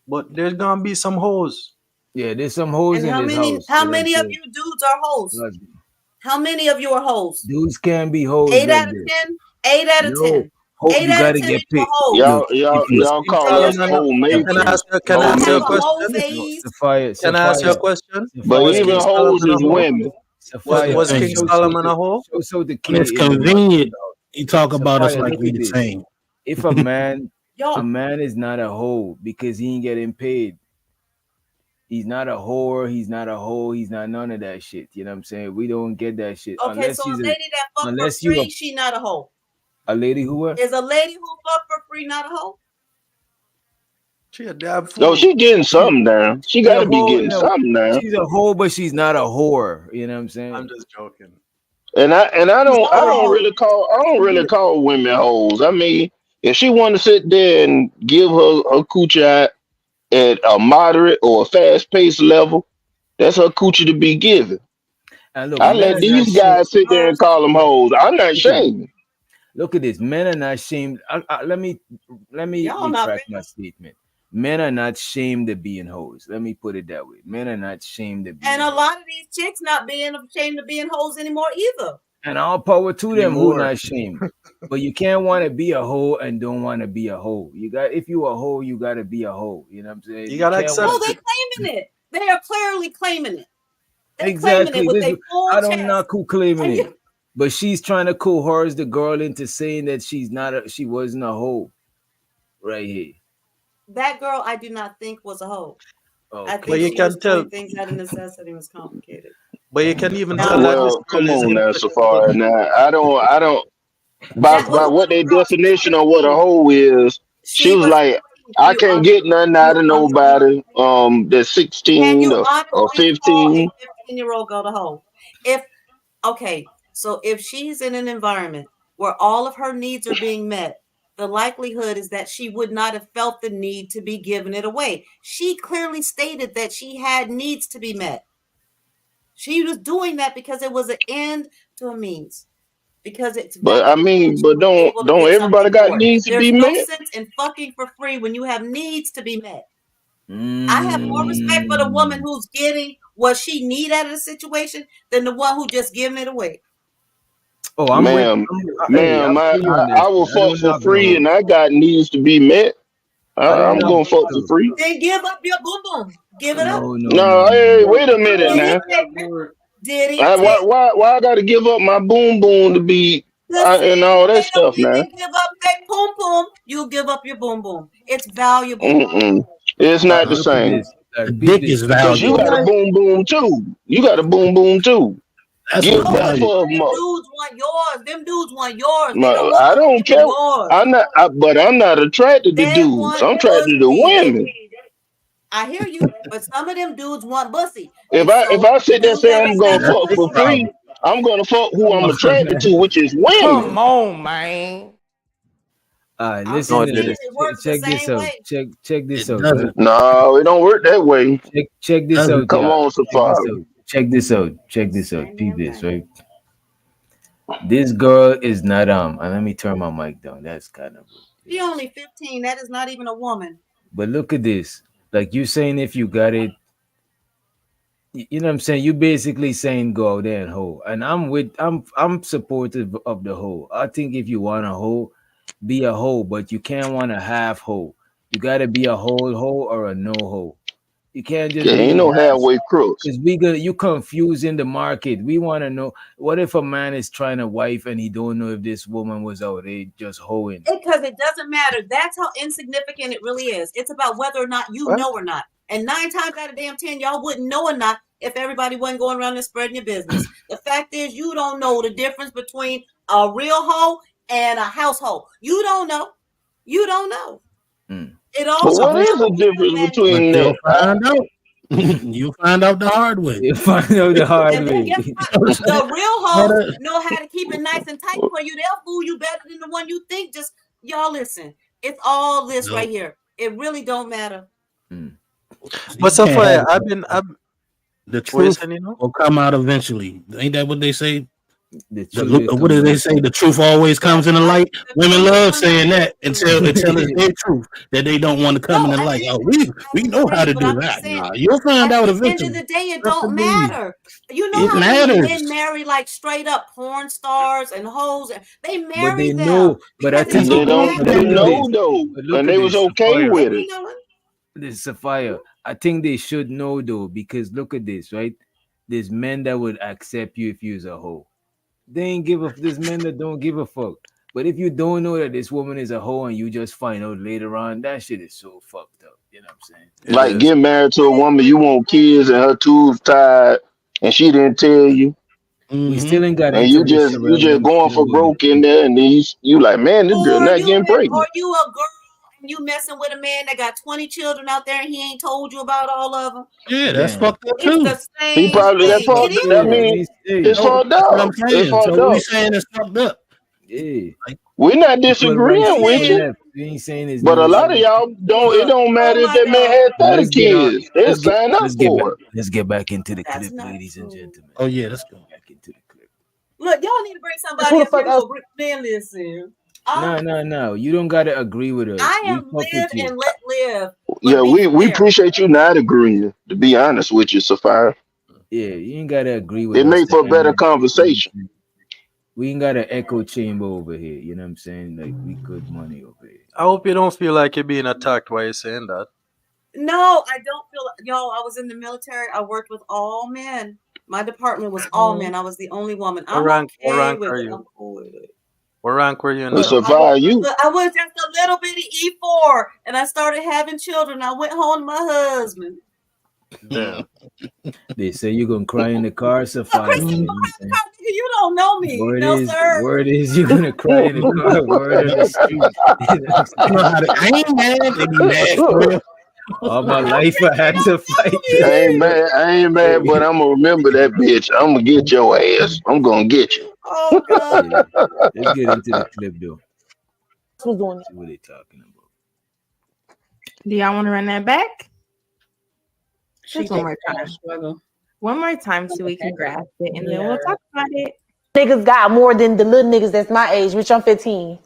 but there's gonna be some hoes. Yeah, there's some hoes And in how this many house. how You know what I'm many of saying? you dudes are hoes? Like, How many of you are hoes? dudes can be hoes 8 like out of this. 10? 8 out of No, 10. hope 8 you out of gotta 10 of get you are paid. hoes. Yo, Y'all King call us Solomon, whole can I makers, ask you, can I whole ask you a Y'all are makers. hoe question? no, phase. Can I ask you a Sapphire, question? But Was even King Sapphire, hoes Solomon a is hoe? women. It's Sapphire. Was King convenient. Solomon a hoe? Show the When it's kid in the house. convenient, you talk about us Sapphire, like look we at the this. same. If a man Y'all, is not a hoe because he ain't getting paid. He's not a whore. He's not a hoe. He's not none of that shit. You know what I'm saying? We don't get that shit okay, so a lady that fuck for unless you free, she not a hoe. a lady who what? Is a lady who fuck for free not a hoe? She a damn No, fool. she getting something down. She She's got a to be hoe. getting No, something down. she's a hoe, but she's not a whore. You know what I'm I'm saying? just joking. And I She's don't not a hoe. I don't really call women hoes. I mean, if she want to sit there and give her coochie out at a moderate or a fast paced level, that's her coochie to be given. And look, I men let are not these shamed. guys sit there and call them hoes. I'm not Look at this. shaming. Look at this. Men are not shamed. Let me Y'all not retract my statement. Men are not shamed of being hoes. Let me put it that way. Men are not shamed of being And a hoes. lot of these chicks not being ashamed of being hoes anymore either. And all power to them who Anymore. not shamed. But you can't want to be a hoe and don't want to be a hoe. You got if you a hoe, you gotta be a hoe. You know what I'm saying? You gotta can't accept No, want they it. claiming it. They are clearly claiming it. They claiming Exactly. it with This their full I don't chest. knock who claiming And it, but she's trying to coerce the girl into saying that she wasn't a hoe right here. that girl, I do not think was a hoe. I But Okay. think you she was can tell. doing things out of necessity and was complicated. But you can even tell Now, that this Well, girl come is on now, impressionable. Safari. Now, I don't. By that was a what little their girl. She was definition of what a 15. hoe is, she She was was like, 15. I can't get nothing out of nobody. That's Can 16 you or honestly call a 15. 15-year-old girl a hoe? If okay, so if she's in an environment where all of her needs are being met, the likelihood is that she would not have felt the need to be giving it away. She clearly stated that she had needs to be met. She was doing that because it was an end to a means. Because it's But I valuable that mean, she but was able to don't get everybody something got for it. needs to There's be no met? sense in fucking for free when you have needs to be met. I have more respect for the woman Mm. who's getting what she need out of the situation than the one who just giving it away. Oh, I'm with. Ma'am, Hey, I ma'am, feel you on I this. will I fuck don't for knock no free and hoe. I got needs to be met. I don't I'm knock gonna fuck no for hoe. free. Then give up your boom boom. Give it up. No, no, No, no, no, hey, no. wait a minute Did he now. take it? Did he take it? Why I gotta give up my boom boom to be The and same all way that the stuff now? women give up their boom boom, you give up your boom boom. It's valuable. Mm-mm. It's not Like, the look at same. this. The Like, peep dick is this. Peep Cause this. you valuable. got a boom boom too. You got a boom boom too. That's Give what's No, both but valuable. of them them up. dudes want yours. Them dudes want yours. They don't want I pussy. don't They want care. yours. But I'm not attracted to They dudes. want I'm attracted to pussy. women. I hear you, but some of them dudes want pussy, If and if so I the sit there and dude say that I'm is gonna having That's fuck his for pussy, free, problem. I'm gonna fuck who Come I'm on, attracted man. to, which is Come women. on, man. All right, I'm No, listen just it to saying didn't. this. it works the Check this same out. way. Check this It out, right? doesn't. No, it don't work that way. Check this Doesn't. out, Come y'all. on, Check this Safari. out. Check this out. Check this out. Same Peep damn this, thing. right? This girl is not and let me turn my mic down. That's kind of rude. You She know what I'm only saying? 15. That is not even a woman. But look at this. Like you saying if you got it, you know what I'm saying? You basically saying go out there and hoe. And I'm supportive of the hoe. I think if you want a hoe, be a hoe, but you can't want a half hoe. You gotta be a whole hoe or a no hoe. You can't just There be ain't the no half. halfway crooks. Because you confusing the market. We want to know what if a man is trying to wife and he don't know if this woman was out there just hoeing. Because it doesn't matter. That's how insignificant it really is. It's about whether or not you What? know or not. And 9 times out of damn 10, y'all wouldn't know or not if everybody wasn't going around and spreading your business. The fact is, you don't know the difference between a real hoe and a household. You don't know. You don't know. Mm. It But all what comes is down the to what difference a man needs. But between you'll that? find out. You'll find out the hard way. You find out the hard And then way. guess what? The real But, hoes know how to keep it nice and tight for you. They'll fool you better than the one you think. Just y'all listen. It's all this no, right here. It really don't matter. Mm. you But can't have Sophia, it both ways. The what you truth saying, you know? will come out eventually. Ain't that what they say? The truth will What come do they out. say? The truth always comes Yes, in the light. the Women truth will love come out saying that eventually. until it's their truth that they don't want to come in No, the I light. Oh, agree. we I know how agree. to But do I'm just that. saying, Nah, you'll find at out the end of eventually. the day, it Trust don't and believe. matter. You know It how many men matters. marry like straight up porn stars and hoes? They But marry they them know. But I because it think it They don't comes. don't But matter. even look at this. know though, But look and at they was this. okay Sapphire. They with be it. knowing. This Sapphire. I think they should know though, because look at this, right? There's men that would accept you if you was a hoe. They ain't give a. There's men that don't give a fuck. But if you don't know that this woman is a hoe and you just find out later on, that shit is so fucked up. You know what I'm saying? It Like is. get married to a I woman, you agree. want kids and her tubes tied, and she didn't tell you, We Mm-hmm. still ain't got and interracial you just going still for going broke in on. there, and then you like, man, this girl Or not you getting or pregnant. you a girl and you messing with a man that got 20 children out there and he ain't told you about all of them. Yeah, that's Damn. fucked up It's too. the He same probably That's that thing. part. It fucked That up. is. mean Hey, it's No, fucked that's what up. I'm It's saying. So fucked we up. saying it's fucked up. yeah. Like We're not Equal rights disagreeing for with all you, Man, that. We ain't saying there's but a no lot of right. y'all don't. It look. don't Oh matter if my that man God. had But 30 kids. They'll sign up let's get back for it. let's get back into the That's clip, not ladies and true. gentlemen. oh yeah, let's go. Back into the clip. Look, y'all need to bring That's who somebody the up here fuck else. who will man listen. No, no, no. You don't gotta agree with us. I We am fuck with live you. and let live, Yeah, but be we fair. appreciate you not agreeing. To be honest with you, Sapphire, Yeah, you ain't gotta agree with it us made to for better end it. You know what conversation. I'm saying? We ain't got an echo chamber over here. You know what I'm saying? Like we good money over here. I hope you don't feel like you're being attacked while you're saying that. No, I don't feel y'all. I was in the military. I worked with all men. My department was all men. I was the only woman. What I'm rank? What okay rank with are it. you? I'm cool with it. What rank were you in the But military? Sapphire, you I was just a little bitty E4, and I started having children. I went home to my husband. Damn. They say you're gonna cry in the car, Sapphire. You don't know me, Word no is, sir. word is, you're gonna cry in the car. Word on the street. You know how to, I ain't mad. They be mad for real. All my life I had to fight I ain't this. mad, but I'm gonna remember that bitch. I'm gonna get your ass. I'm gonna get you. Oh God. Yeah. Let's get into the clip though. Who's doing it? See what they talking about. Do y'all want to run that back? She Just one more takes time. struggle. One more time so we can grasp it, and then we'll talk about it. Niggas got more than the little niggas that's my age, which I'm 15.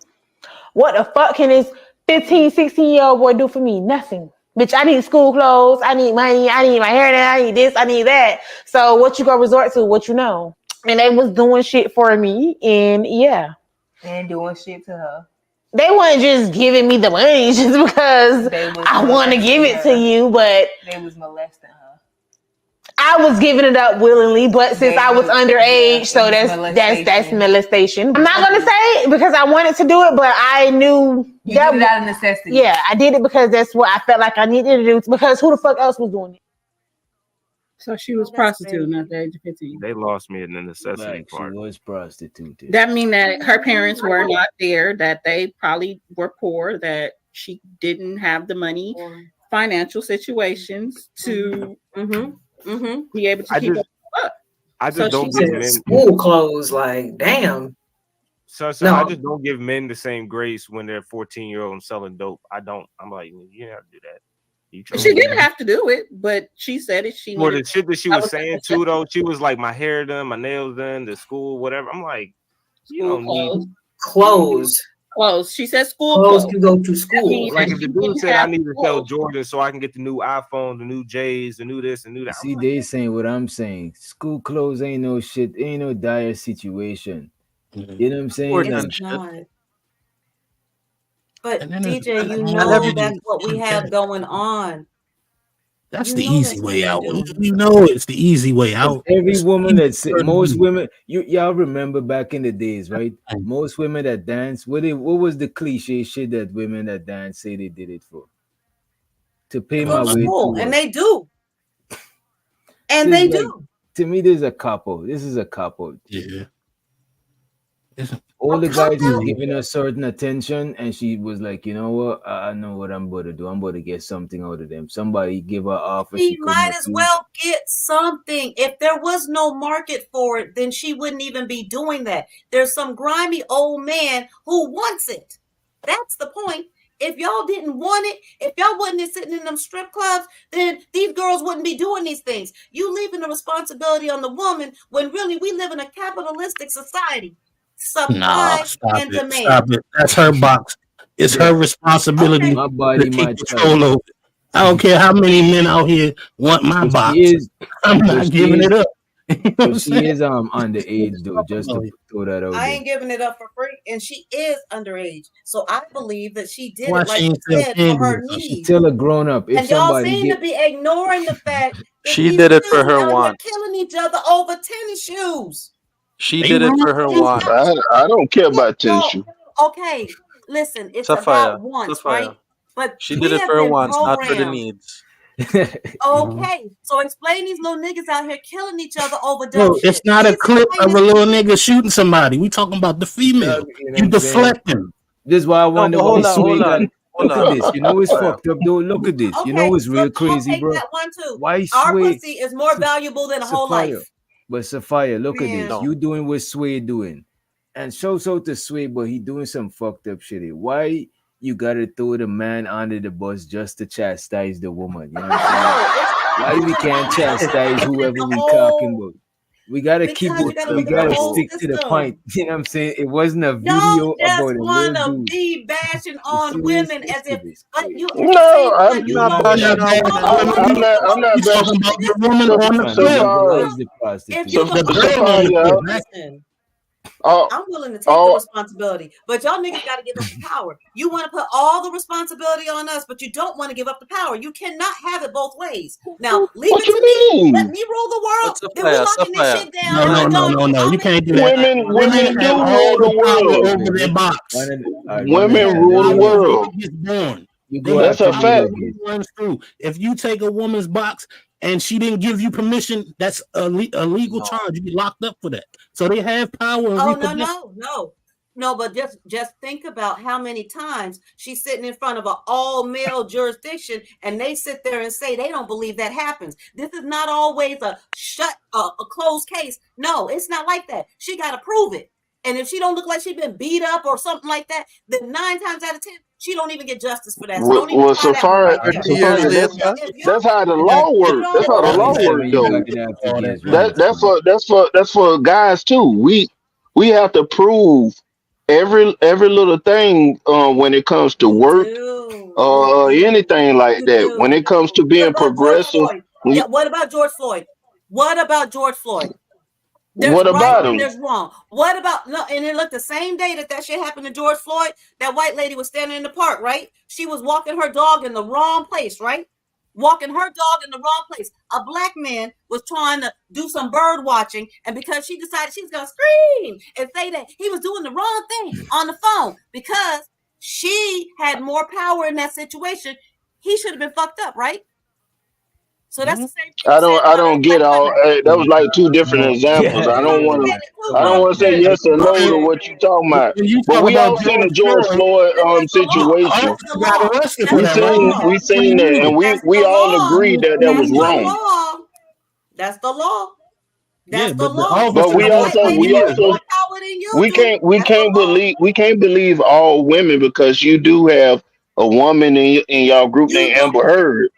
What the fuck can this 15, 16-year-old boy do for me? Nothing. Bitch, I need school clothes. I need money. I need my hair done. I need this. I need that. So what you gonna resort to? What you know? And they was doing shit for me. And yeah. And doing shit to her. They weren't just giving me the money just because I want to give it to you, but they was molesting her. I was giving it up willingly, but since I was underage, so that's molestation. I'm not gonna say it because I wanted to do it, but I knew you did it out of necessity. Yeah, I did it because that's what I felt like I needed to do. Because who the fuck else was doing it? So she was prostituting at the age of 15. They lost me in the necessity She part. was prostituted. That mean that her parents were not there, that they probably were poor, that she didn't have the money, financial situations to be able to keep up. I just don't give men school clothes. Like, damn. So No. I just don't give men the same grace when they're 14-year-old and selling dope. I don't. I'm like, you didn't have to do that. She didn't have to do it, but she said it. She Well, needed the shit that she was saying too, though, she was like, my hair done, my nails done, the school, whatever. I'm like, you don't need Clothes. Clothes. She said school Clothes clothes. to go to school. Like if the dude said I need to sell clothes. Jordan so I can get the new iPhone, the new J's, the new this and new that. See, they saying what I'm saying. School clothes ain't no shit, ain't no dire situation. You know what I'm saying? It's not. But And then DJ, you and know every- that's what we have going on. That's You the know easy that's what way we're out. doing. You know it's the easy way out. Every woman that Certain most people. women, y'all remember back in the days, right? Most women that dance, what was the cliche shit that women that dance say they did it for? To pay Go my to way school, to and work. they do. And So they it's like, do. to me, there's a couple. This is a couple. Yeah. All the Calm guys is down. giving her certain attention, and she was like, you know what? I know what I'm going to do. I'm going to get something out of them. Somebody give her offer she She couldn't might as refuse. well get something. If there was no market for it, then she wouldn't even be doing that. There's some grimy old man who wants it. That's the point. If y'all didn't want it, if y'all wasn't sitting in them strip clubs, then these girls wouldn't be doing these things. You leaving the responsibility on the woman when really we live in a capitalistic society. Nah, Supply stop and it. demand. Stop it. That's her box. It's her responsibility My body, to my take choice. control over it. I don't care how many men out here want my But box. she is, I'm but not she giving is, it up. You know what but I'm she saying? is underage though. Just to throw that out I there. ain't giving it up for free, and she is underage. So I believe that she did Why it, like she you ain't sell said, for candy her or something? She needs. tell a grown up if And y'all somebody seem get to be ignoring the fact that She these did it for kids her out here wants. killing each other over tennis shoes. She did it for her It's wants. not, I don't care about no, tissue. okay, listen, it's Sapphire. about wants, Sapphire. right? But She we did it have for her been wants, not for the programmed. needs. Okay, so explain these little niggas out here killing each other over dumb No, shit. it's not a clip Explain of it a to little me. nigga shooting somebody. We talking about the female. you know You what I'm saying? deflecting. This is why I No, wonder but why hold on, Sway hold got. on, hold Look at on. this. You know it's Sapphire. fucked up though. Look at this. You know Okay, it's real look, I'll crazy, take bro. that one too. Why Our Sway? pussy is more valuable than a whole Sapphire. life. But Sapphire, look at this. Man. No. You doing what Sway doing. And shouts out to Sway, but he doing some fucked up shit. Why you gotta throw the man under the bus just to chastise the woman? You know what I'm saying? Why we can't chastise whoever The we talking whole, about? We gotta keep because it. you gotta We look at the gotta whole stick to the system. point. You know what I'm saying? It wasn't a Y'all video just about a want little to dude. be bashing You see on this? women as This if, shit is but crazy. you at the No, same time, I'm you Not know, bashing Not on bad. women. I'm not You talking bashing. about the woman So, on the Man, clip. the girl Sapphire, is the if prostitute. you so, The gonna girl on the Sapphire, clip. listen, I'm willing to take the responsibility, but y'all niggas got to give up the power. You want to put all the responsibility on us, but you don't want to give up the power. You cannot have it both ways. Now, leave What it you to me. mean? Let me rule the world. Then we locking this shit down. No. You can't do that. Women do have all rule the the power world. over their box. Women rule the world. Gets born. You They go That's after a me, fact. Vegas. runs through. If you take a woman's box and she didn't give you permission, that's a legal charge. You get locked up for that. So they have power. And No, but just think about how many times she's sitting in front of an all-male jurisdiction and they sit there and say they don't believe that happens. This is not always a closed case. No, it's not like that. She got to prove it. And if she don't look like she's been beat up or something like that, then 9 times out of 10, she don't even get justice for that. So don't even try that one right there. 30 years later. That's how the law works. That's how the law works, though. That's for guys too. We have to prove every little thing when it comes to work, anything like that. When it comes to being progressive, What about George Floyd? What about George Floyd? There's what right about and him? there's wrong. What about no? And then look, the same day that shit happened to George Floyd, that white lady was standing in the park, right? She was walking her dog in the wrong place, right? Walking her dog in the wrong place. A black man was trying to do some bird watching, and because she decided she was gonna scream and say that he was doing the wrong thing on the phone because she had more power in that situation, he should have been fucked up, right? So that's the same thing. I don't get all. That was like two different examples. I don't want to say yes or no to what you talking about. You But talk we all about seen the George George Floyd situation. got arrested for that, right? We seen that, and we all agreed that that was wrong. That's the law. That's the law. But we can't believe all women, because you do have a woman in y'all group named Amber Heard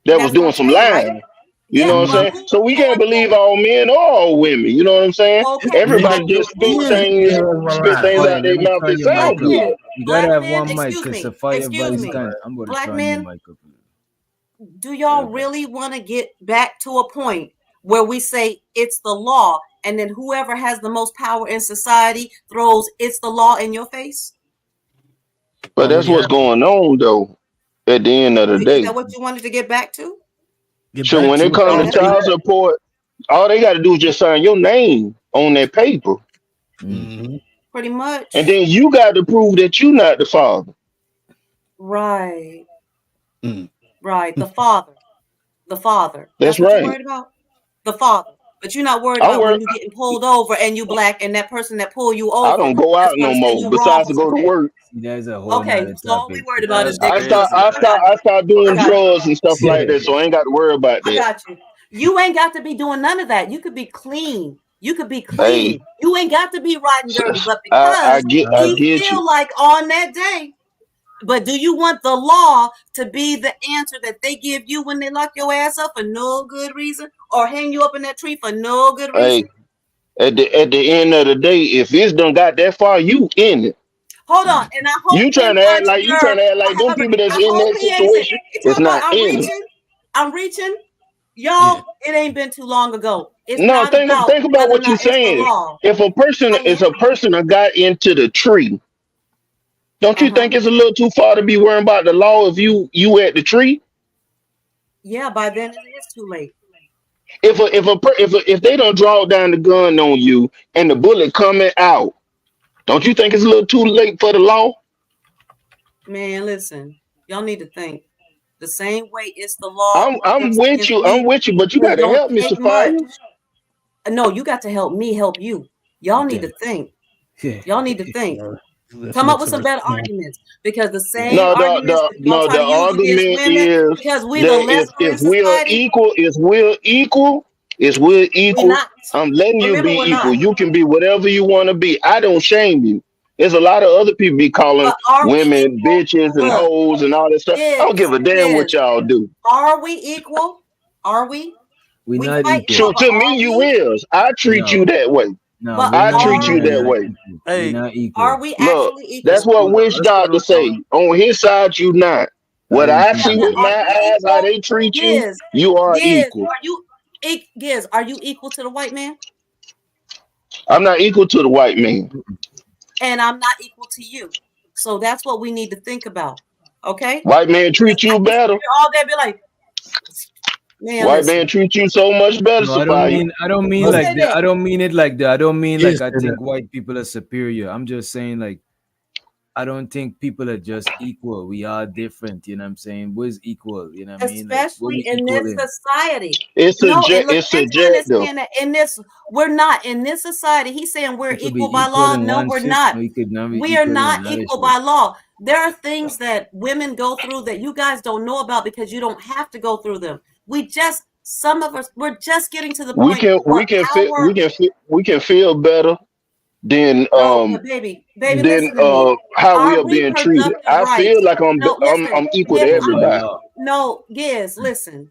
that was doing some lying. You know what I'm saying? So we can't believe all men or all women. You know what I'm saying? Everybody just spit things out their mouth that sound good. You gotta have one mic because Sophia Vice can. I'm gonna Black turn men, your mic up. do y'all really want to get back to a point where we say it's the law, and then whoever has the most power in society throws "it's the law" in your face? But that's what's going on, though. At the end of the Is day, that what you wanted to get back to? so when it comes to child support, all they got to do is just sign your name on that paper, Pretty much. and then you got to prove that you're not the father. Right. Right. The father. That's what right. you're worried about? The father. But you're not worried I'm about worried- when you're getting pulled over and you black and that person that pulled you over. I don't go out is gonna no say more. you Besides to wrong go to today. work, There's a whole Okay, nother so all we topic. worried about is I start doing drugs and stuff like that, so I ain't got to worry about I that. got you. You ain't got to be doing none of that. You could be clean. You could be Hey. clean. You ain't got to be riding dirty. But I because he get feel you. like on that day. But do you want the law to be the answer that they give you when they lock your ass up for no good reason, or hang you up in that tree for no good reason? Hey, at the end of the day, if it's done got that far, you in it. Hold on, and I hope You trying to act like them however, people that's I in hope that he ain't saying, situation he is talking about not in it. I'm reaching. Y'all, it ain't been too long ago. It's No, not think about about whether or what you're not it's the saying. law. If a person that got into the tree, don't you think it's a little too far to be worrying about the law if you at the tree? Yeah, by then it is too late. If they don't draw down the gun on you and the bullet coming out, don't you think it's a little too late for the law? Man, listen, y'all need to think the same way it's the law. I'm with you, but you It got to don't help me, take Sophia. much. No, you got to help me help you. Y'all need to think. Y'all need to think. Come up with some better arguments, because the same arguments that y'all try to use against argument women, is because we the that lesser in if we are society. equal, We're not. I'm letting you Remember, be we're equal. not. You can be whatever you want to be. I don't shame you. There's a lot of other people be calling But are we women equal? bitches and Look, hoes and all that stuff. I don't give a damn what y'all do. Are we equal? Are we? We're We not fight equal. So but to are me, you we? is. I treat you that way. No, But we're I not. treat you We're that not way. equal. We're not equal. Are we Look, actually equal? that's what Wish Doctor say. On his side, you not. What I see with my eyes, how they treat you, you are equal. Are you Giz, are you equal to the white man? I'm not equal to the white man. and I'm not equal to you. So that's what we need to think about. Okay? White man treat I you can sit better. here all day and be like, man, White man listen. treat you so much better, No, I don't Sophia. mean Who like said that. that? I don't mean it like that. I don't mean Yes, like I said think that. white people are superior. I'm just saying like I don't think people are just equal. We are different, you know what I'm saying? What's equal, you know what I mean? Like what Especially we in equal this in. society. It's No, and look, it's Benjamin is subjective. saying that in this, we're not in this society. He's saying we're You could equal be by equal law. in No, one we're fifth, not. or you could not be We are equal in not another equal shit. by law. There are things that women go through that you guys don't know about because you don't have to go through them. Some of us, we're just getting to the We point can where our, we can feel better than no, but baby, listen to me. how we Our are being treated. reproductive I feel rights. like No, listen. I'm equal to If That's by I'm, everybody. law. no, yes, listen.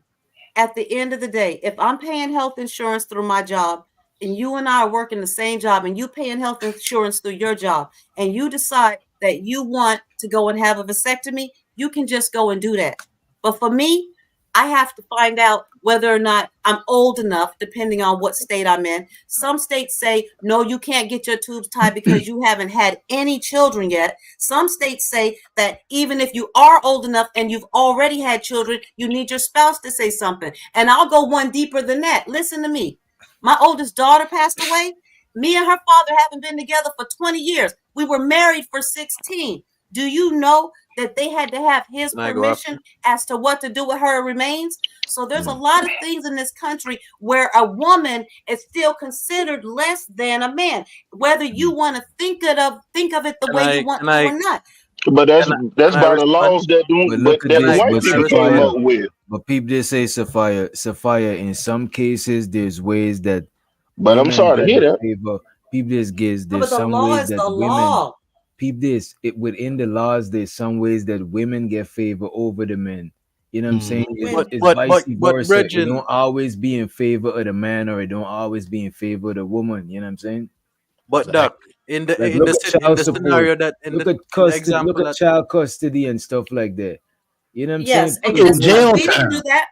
At the end of the day, if I'm paying health insurance through my job and you and I are working the same job and you paying health insurance through your job and you decide that you want to go and have a vasectomy, you can just go and do that. But for me, I have to find out whether or not I'm old enough, depending on what state I'm in. Some states say, no, you can't get your tubes tied because you haven't had any children yet. Some states say that even if you are old enough and you've already had children, you need your spouse to say something. And I'll go one deeper than that. Listen to me. My oldest daughter passed away. Me and her father haven't been together for 20 years. We were married for 16. Do you know that they had to have his Can I go after? permission as to what to do with her remains? So there's a lot of things in this country where a woman is still considered less than a man, whether you want to think of it the way you want Can to I or not. But can that's I by the respond? laws that But don't, look at that the this, white but Can I people came respond? Sophia, up with. but people they say Sophia, in some cases there's ways that But I'm women sorry to hear gotta that. favor people this gives No, there's but the some law ways is that the women law. peep this it within the laws there's some ways that women get favor over the men. You know what I'm saying? When It's vice But versa. It Bridget, don't always be in favor of the man or it don't always be in favor of the woman. You know what I'm saying? but Doc, Like in look at in child the support, scenario that in the look example at that child custody and stuff like that. You know what I'm Yes, saying? and People guess what? Jail We didn't time. do that.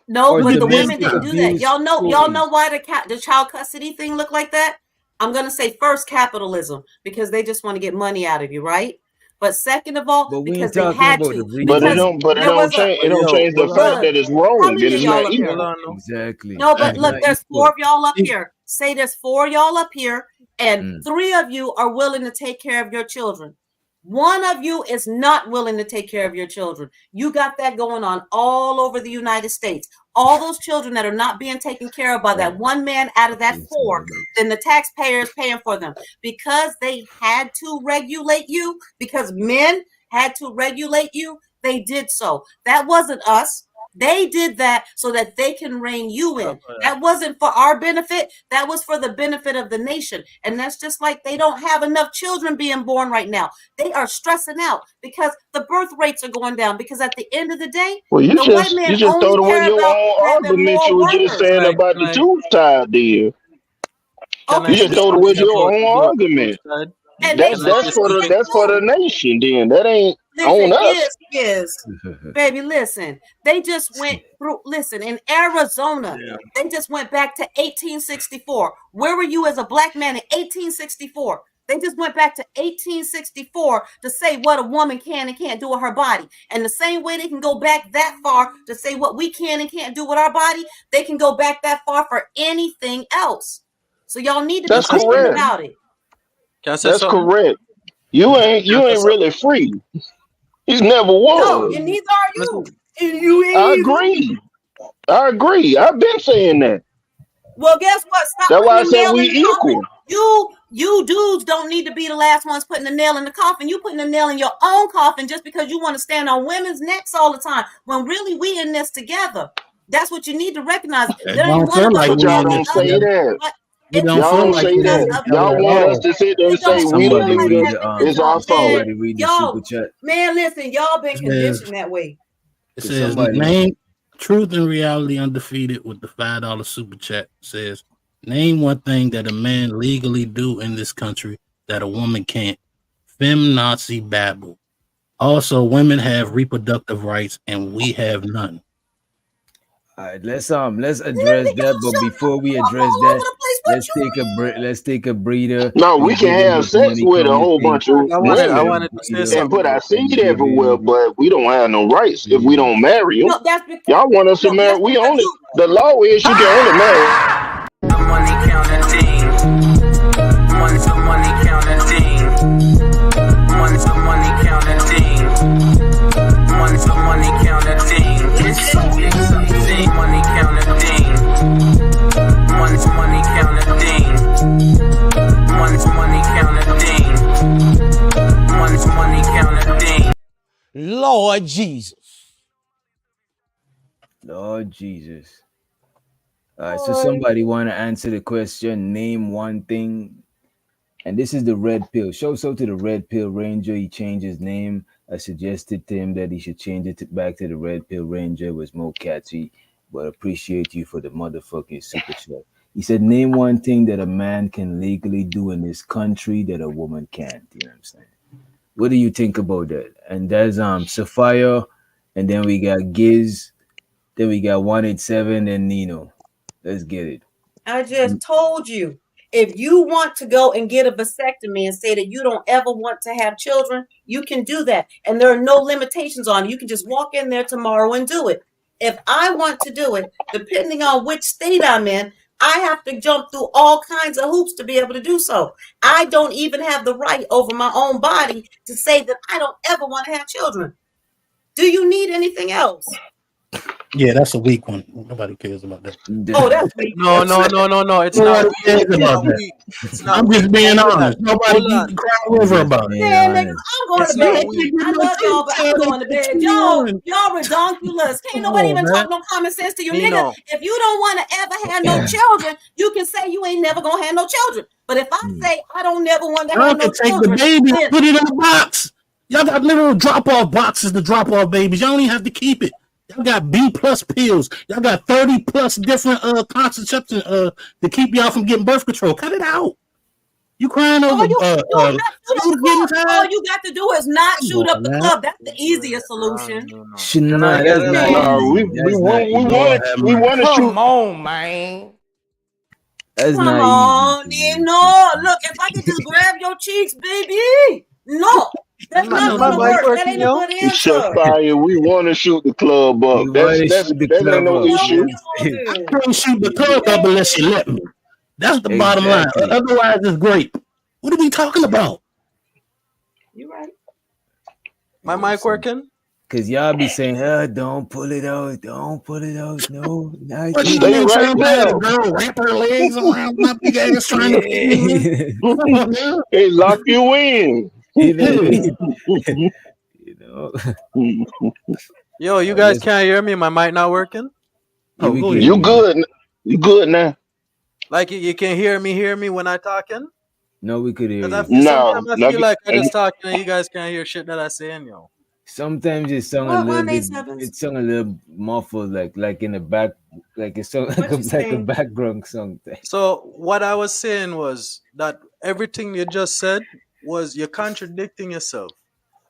No, or but the women domestic didn't do that. abuse Y'all know stories. why the child custody thing looked like that? I'm gonna say first capitalism because they just want to get money out of you, right? But second of all, But we ain't because they talking had about the to, because But it there don't was a change. It but don't yo, change the hold on fact now. look. that it's How wrong. That many of it's y'all not up Hold here? equal. on now. exactly No, but it's look, not there's equal. 4 of y'all up See, here. Say there's 4 of y'all up here, and Mm. 3 of you are willing to take care of your children. 1 of you is not willing to take care of your children. You got that going on all over the United States. All those children that are not being taken care of by that one man out of that 4, then the taxpayer is paying for them because they had to regulate you, because men had to regulate you. They did so. That wasn't us. They did that so that they can rein you in. That wasn't for our benefit. That was for the benefit of the nation. And that's just like they don't have enough children being born right now. They are stressing out because the birth rates are going down. Because at the end of the day, Well, the white you man just only throw away care your about own having argument more you were just workers. saying about the tooth tied there. Can You I just say throw away something your own about the tooth argument. side? And they Can I say something? That's for the nation. Then that ain't listen, on us. baby, listen. They just went through, listen, in Arizona, they just went back to 1864. Where were you as a black man in 1864? They just went back to 1864 to say what a woman can and can't do with her body. And the same way they can go back that far to say what we can and can't do with our body, they can go back that far for anything else. So y'all need to be That's thinking correct. about it. Can I say That's something? correct. You ain't really free. He never No, was. and neither are you. And you ain't I either. agree. I agree. I've been saying that. Well, guess what? Stop That's putting why I the said nail we in the coffin. equal. You dudes don't need to be the last ones putting the nail in the coffin. You putting the nail in your own coffin just because you want to stand on women's necks all the time. When really we in this together. That's what you need to recognize. It There ain't don't one feel of us like But we y'all in above this don't the other. say together. that. But It it's don't Y'all feel don't like only say we in because that. this of together Y'all at want us all. to sit there and it say don't we the feel Somebody like read leaders. that the because It's our man, fault. somebody read the super y'all, chat. man, listen, y'all been It says, conditioned that way. it Cause says somebody name truth and reality undefeated with the $5 super chat. Says name one thing that a man legally do in this country that a woman can't. Fem Nazi babble. Also, women have reproductive rights and we have none. all right, let's address that. But before we I'm address all over that, the place. Let's take a breather. No, we We can give him have his sex money with a coming whole thing. bunch of I Let's wanted take I a women wanted to say breather and put something our real quick. seed and give everywhere, him. but we don't have no rights if we don't marry them. No, that's because Y'all want us to marry? that's We because only you. the law is you can only marry. The money counting thing. Money, the money counting thing. Money, the money counting thing. Money, the money counting thing. It's so exciting. Money counting thing. Money, the money counting thing. Money, the money counting thing. Money, the money counting thing. Lord Jesus. Lord Jesus. All right, so somebody want to answer the question, name one thing. And this is the red pill. Shouts out to the red pill ranger. He changed his name. I suggested to him that he should change it back to the red pill ranger. It was more catchy, but appreciate you for the motherfucking super chat. He said, name one thing that a man can legally do in this country that a woman can't. You know what I'm saying? What do you think about that? And there's Sapphire, and then we got Giz, then we got 187 and Nino. Let's get it. I just told you, if you want to go and get a vasectomy and say that you don't ever want to have children, you can do that. And there are no limitations on it. You can just walk in there tomorrow and do it. If I want to do it, depending on which state I'm in, I have to jump through all kinds of hoops to be able to do so. I don't even have the right over my own body to say that I don't ever want to have children. Do you need anything else? Yeah, that's a weak one. Nobody cares about that. Oh, that's weak. No, it's not Nobody weak. cares It's about not that. weak. It's not I'm weak. just being Hold honest. on. Nobody Hold can on. cry river about it. Man, nigga, I'm going It's to not bed. weak. I love y'all, but I'm going to bed. Y'all redonkulous. Can't Come nobody on, even man. talk no common sense to you, nigga. Nino. If you don't want to ever have no children, you can say you ain't never gonna have no children. But if I say I don't never want to Y'all have no can take the children, baby and then put it in a box. Y'all got little drop-off boxes to drop off babies. Y'all don't even have to keep it. Y'all got B plus pills. Y'all got 30 plus different contraception to keep y'all from getting birth control. Cut it out. You crying over you not shoot up the food getting club. tired? All you got to do is not Come shoot up on, the man. club. That's the easiest solution. Can I Nah, get that's an not We easy. That's not easy. Lord have we mercy. want to shoot. Come on, man. That's Come not on, easy. Nino. Look, if I could just grab your cheeks, baby. No, that's Is not my gonna mic work. That working, ain't a yo? good Set answer. fire. We want to shoot the club up. You want to shoot the That ain't club no up. No, issue. we don't I do. can't shoot the club up unless you let me. That's the bottom line. Exactly. Otherwise, it's grape. What are we talking about? You right. My mic working? Cause y'all be saying, don't pull it out, don't pull it out. No, not What you yet. Stay mean right trying to have there. a girl wrap her legs around my big ass trying to fit me in? Yeah. Come on, man. They lock you in. You know what I Yeah. mean? You know. Yo, you Right, guys let's, can't hear me? My mic not working? yeah, Oh, we go can ahead. hear You you. good? You good now? Like you can hear me when I talking? No, we could hear Cause you. No. sometimes I Now feel get, like I just talking and you guys can't hear shit that I saying, yo. Sometimes it sound a What little bit. 187? It sound a little muffled, like in the back, like it sound What you like a saying? background song. So what I was saying was that everything you just said was you're contradicting yourself.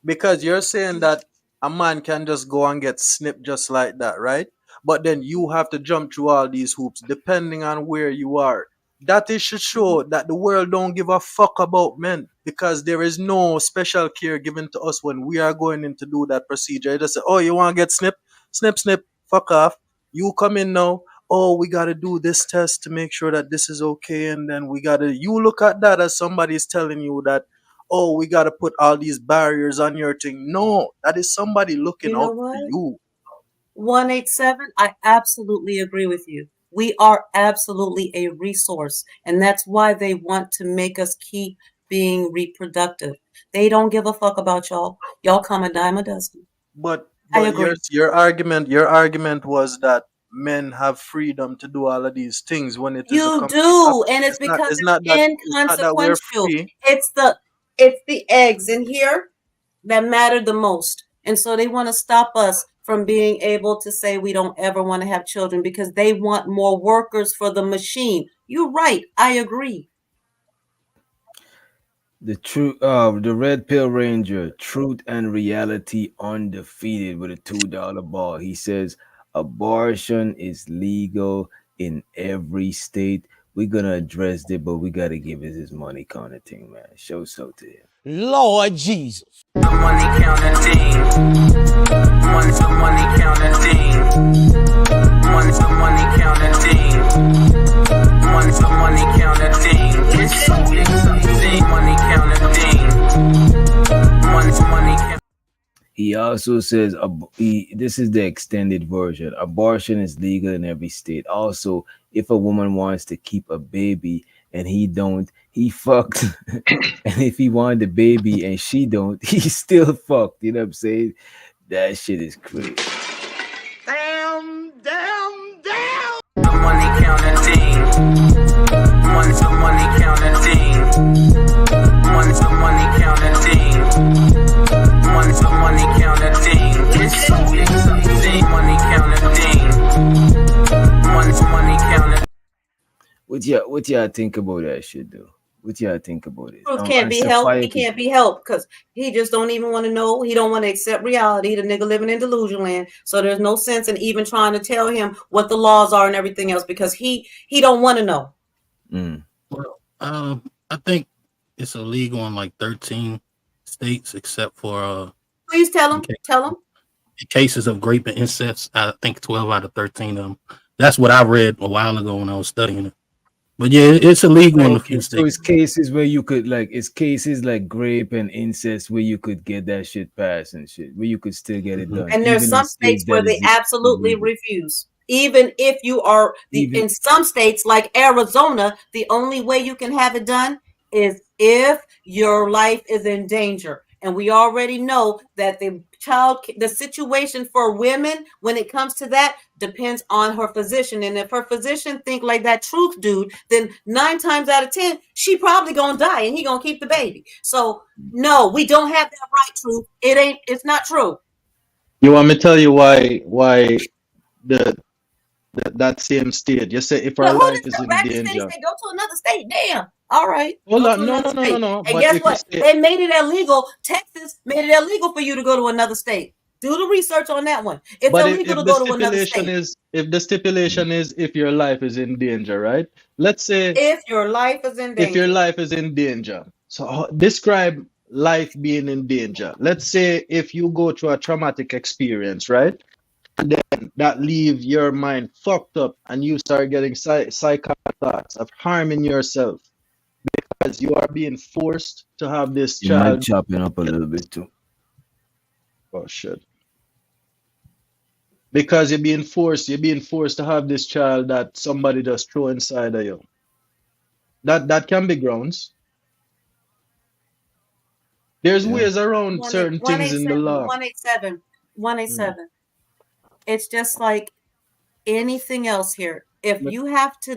Because you're saying that a man can just go and get snipped just like that, right? But then you have to jump through all these hoops depending on where you are. That is to show that the world don't give a fuck about men because there is no special care given to us when we are going in to do that procedure. They just say, oh, you want to get snipped? Snip, snip, fuck off. You come in now. Oh, we got to do this test to make sure that this is okay. And then we got to, you look at that as somebody is telling you that oh, we got to put all these barriers on your thing. No, that is somebody looking You know out for what? you. 187, I absolutely agree with you. We are absolutely a resource, and that's why they want to make us keep being reproductive. They don't give a fuck about y'all. Y'all come a dime a dozen. But I but agree. your argument was that men have freedom to do all of these things when it is the You complete do, opposite. and it's because It's not that we're inconsequential. free. It's the eggs in here that matter the most. And so they want to stop us from being able to say we don't ever want to have children because they want more workers for the machine. You're right. I agree. The Red Pill Ranger, truth and reality undefeated with a $2 ball. He says abortion is legal in every state we're gonna address it, but we gotta give it his money kind of thing, man. Show so to him. Lord Jesus. Money counting thing. Money counting thing. Money counting thing. Money counting thing. Money counting thing. Money counting. He also says, this is the extended version. Abortion is legal in every state. Also, if a woman wants to keep a baby and he don't, he fucked. And if he wanted the baby and she don't, he still fucked. You know what I'm saying? That shit is crazy. Damn. Money counting thing. Money counting thing. Money counting thing. Money counting thing. Money counting thing. Money counting. What y'all think about that shit though? What y'all think about it? Truth can't be helped. He can't be helped because he just don't even want to know. He don't want to accept reality. The nigga living in delusion land. So there's no sense in even trying to tell him what the laws are and everything else because he don't want to know. Well, I think it's illegal in like 13 states except for Please tell him. Tell him. Cases of rape and incest. I think 12 out of 13 of them. That's what I read a while ago when I was studying it. But yeah, it's illegal in a few states. So it's cases where you could it's cases like rape and incest where you could get that shit passed and shit, where you could still get it done. And there's some states where they absolutely refuse. Even if you are in some states like Arizona, the only way you can have it done is if your life is in danger. And we already know that the situation for women when it comes to that depends on her physician. And if her physician think like that truth dude, then 9 times out of 10, she probably gonna die and he gonna keep the baby. So no, we don't have that right, truth. It's not true. You want me to tell you why that same state? You say if our life is in danger. They go to another state. Damn. All right. Hold on. No. And But guess what? They made it illegal. Texas made it illegal for you to go to another state. Do the research on that one. It's illegal to go to another state. If the stipulation is if your life is in danger, right? Let's say if your life is in danger. If your life is in danger. So describe life being in danger. Let's say if you go through a traumatic experience, right? And then that leave your mind fucked up and you start getting psychotic thoughts of harming yourself because you are being forced to have this You might child. chopping up a little bit too. Oh shit. Because you're being forced to have this child that somebody just throw inside of you. That can be grounds. There's ways around certain things in the law. 187. It's just like anything else here. If you have to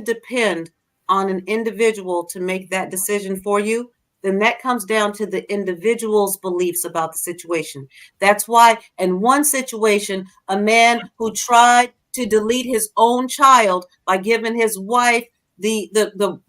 depend on an individual to make that decision for you, then that comes down to the individual's beliefs about the situation. That's why in one situation, a man who tried to delete his own child by giving his wife the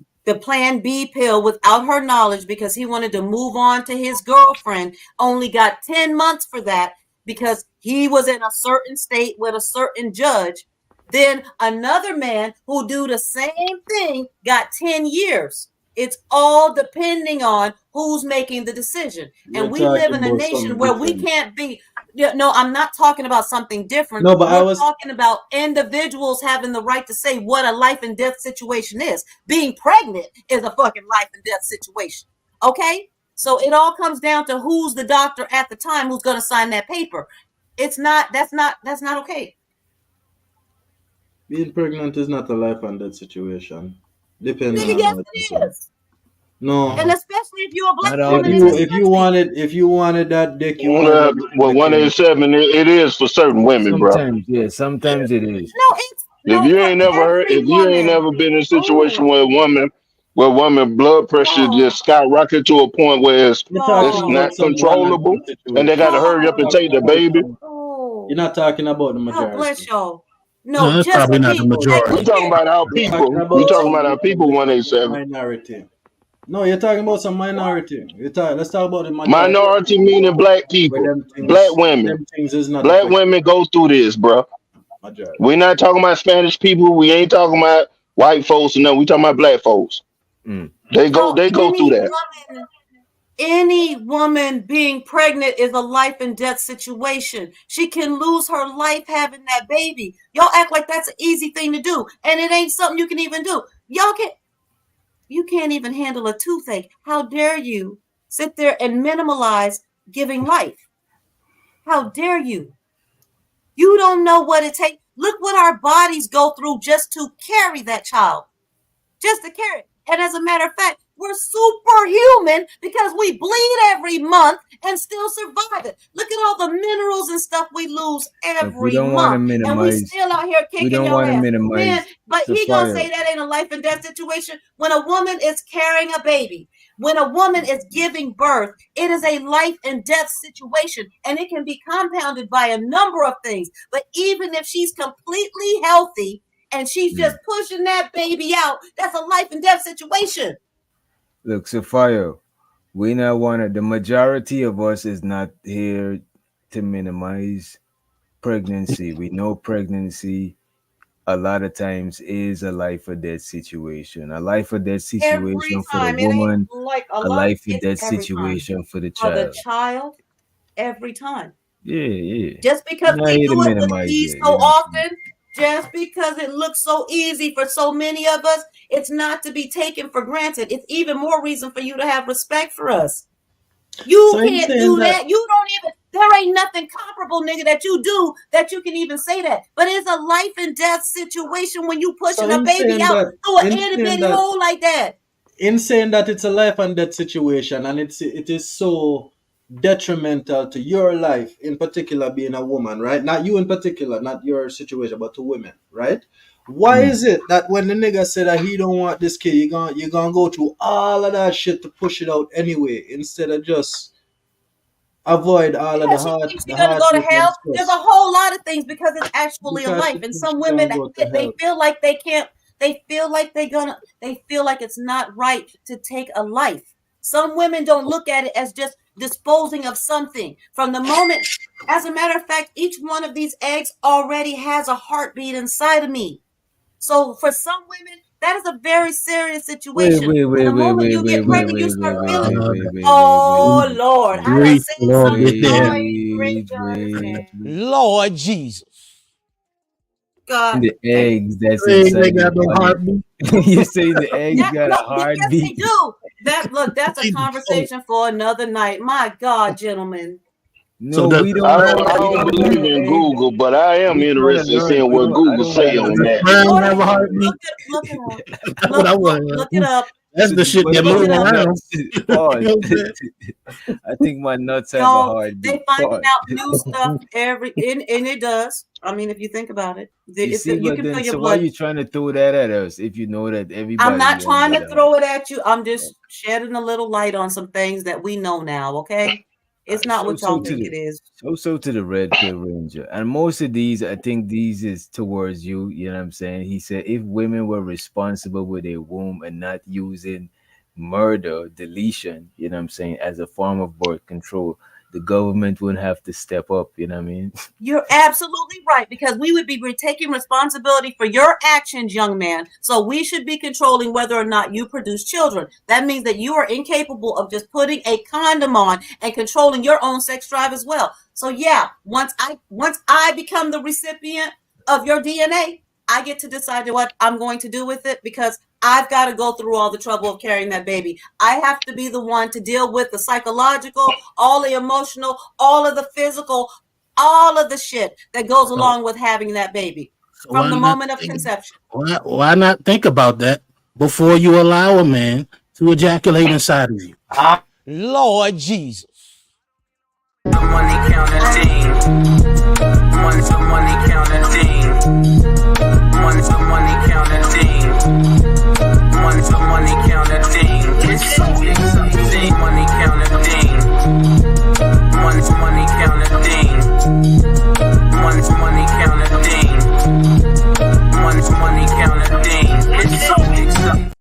Plan B pill without her knowledge because he wanted to move on to his girlfriend, only got 10 months for that because he was in a certain state with a certain judge. Then another man who do the same thing got 10 years. It's all depending on who's making the decision. And we live in a nation where we can't be. No, I'm not talking about something different. No, but we're talking about individuals having the right to say what a life and death situation is. Being pregnant is a fucking life and death situation. Okay? So it all comes down to who's the doctor at the time who's going to sign that paper. That's not okay. Being pregnant is not a life and death situation. Depending Nigga, on yes, what it is. No. And especially if you're a black woman. If you wanted that dick, you Well, 187, it is for certain women, bro. Sometimes it is. No, it's If you ain't never been in a situation where a woman blood pressure just skyrocket to a point where it's not controllable, and they got to hurry up and take the baby. You're not talking about the majority. God bless y'all. No, No, that's just probably the not the people. majority. We talking about our people. We talking about our people. 187. Minority. No, you're talking about some minority. Let's talk about the majority. Minority meaning black people, black women. Black women go through this, bro. We're not talking about Spanish people. We ain't talking about White folks, no, we talking about black folks. They go through that. Any woman being pregnant is a life and death situation. She can lose her life having that baby. Y'all act like that's an easy thing to do, and it ain't something you can even do. You can't even handle a toothache. How dare you sit there and minimalize giving life? How dare you? You don't know what it takes. Look what our bodies go through just to carry that child. Just to carry it. And as a matter of fact, we're superhuman because we bleed every month and still survive it. Look at all the minerals and stuff we lose every month. And we still out here kicking your ass. Man, but he gonna say that ain't a life and death situation. When a woman is carrying a baby, when a woman is giving birth, it is a life and death situation. And it can be compounded by a number of things. But even if she's completely healthy, and she's just pushing that baby out, that's a life and death situation. Look, Sophia, we not the majority of us is not here to minimize pregnancy. We know pregnancy a lot of times is a life or death situation. A life or death situation for the woman, like a life or death situation for the child. For the child, every time. Yeah. Just because we do it with ease so often, just because it looks so easy for so many of us, it's not to be taken for granted. It's even more reason for you to have respect for us. You can't do that. You don't even, there ain't nothing comparable, nigga, that you do that you can even say that. But it's a life and death situation when you pushing a baby out through an itty bitty hole like that. In saying that it's a life and death situation, and it is so detrimental to your life, in particular being a woman, right? Not you in particular, not your situation, but to women, right? Why is it that when the nigga said that he don't want this kid, you're gonna go through all of that shit to push it out anyway, instead of just avoid all of the hard. You're gonna go to hell. There's a whole lot of things because it's actually a life, and some women they feel like they can't. They feel like they feel like it's not right to take a life. Some women don't look at it as just disposing of something. From the moment, as a matter of fact, each one of these eggs already has a heartbeat inside of me. So for some women, that is a very serious situation. The moment you get pregnant, you start feeling, oh Lord, I done seen Lord Jesus. God. The eggs that's inside the body. You say the eggs got a heartbeat. Yes, they do. That's a conversation for another night. My God, gentlemen. No, we don't. I don't believe in Google, but I am interested in seeing what Google say on that. Look it up. That's the shit that moves around. I think my nuts have a heartbeat. They finding out new stuff and it does. I mean, if you think about it, you can feel your blood. Why are you trying to throw that at us if you know that everybody? I'm not trying to throw it at you. I'm just shedding a little light on some things that we know now. Okay. It's not what y'all think it is. So to the Red Pill Ranger. And most of these, I think these is towards you. You know what I'm saying? He said if women were responsible with their womb and not using murder, deletion, you know what I'm saying, as a form of birth control, the government wouldn't have to step up. You know what I mean? You're absolutely right, because we would be taking responsibility for your actions, young man. So we should be controlling whether or not you produce children. That means that you are incapable of just putting a condom on and controlling your own sex drive as well. So yeah, once I become the recipient of your DNA, I get to decide what I'm going to do with it, because I've got to go through all the trouble of carrying that baby. I have to be the one to deal with the psychological, all the emotional, all of the physical, all of the shit that goes along with having that baby from the moment of conception. Why not think about that before you allow a man to ejaculate inside of you? Lord Jesus. Money counting team. Money counting team. Money counting team. Money counting team. It's so exciting. Money counting team. Money counting team. Money counting team. Money counting team. It's so exciting.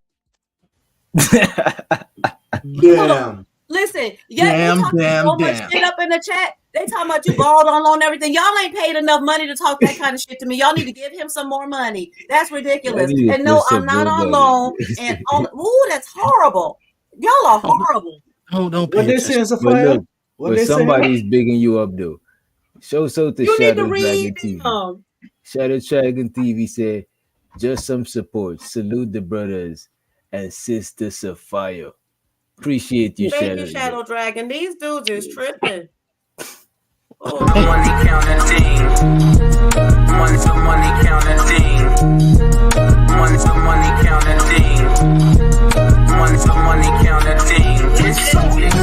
Damn. Listen, so much shit up in the chat. They talking about you borrowed on loan and everything. Y'all ain't paid enough money to talk that kind of shit to me. Y'all need to give him some more money. That's ridiculous. need to And no, push I'm up not on nobody. loan. And on, ooh, that's horrible. Y'all are horrible. Don't What pay they attention. saying, But Sophia? look, What but they saying? somebody's bigging you up though. Show so to You need to Shadow read Dragon TV. them. Shadow Dragon TV said, just some support. Salute the brothers and Sister Sophia. Appreciate you, Thank you, Shadow. Shadow Dragon. These dudes is tripping. Oh, Money counting thing. Money counting thing. Money counting thing. Money counting thing. It's something.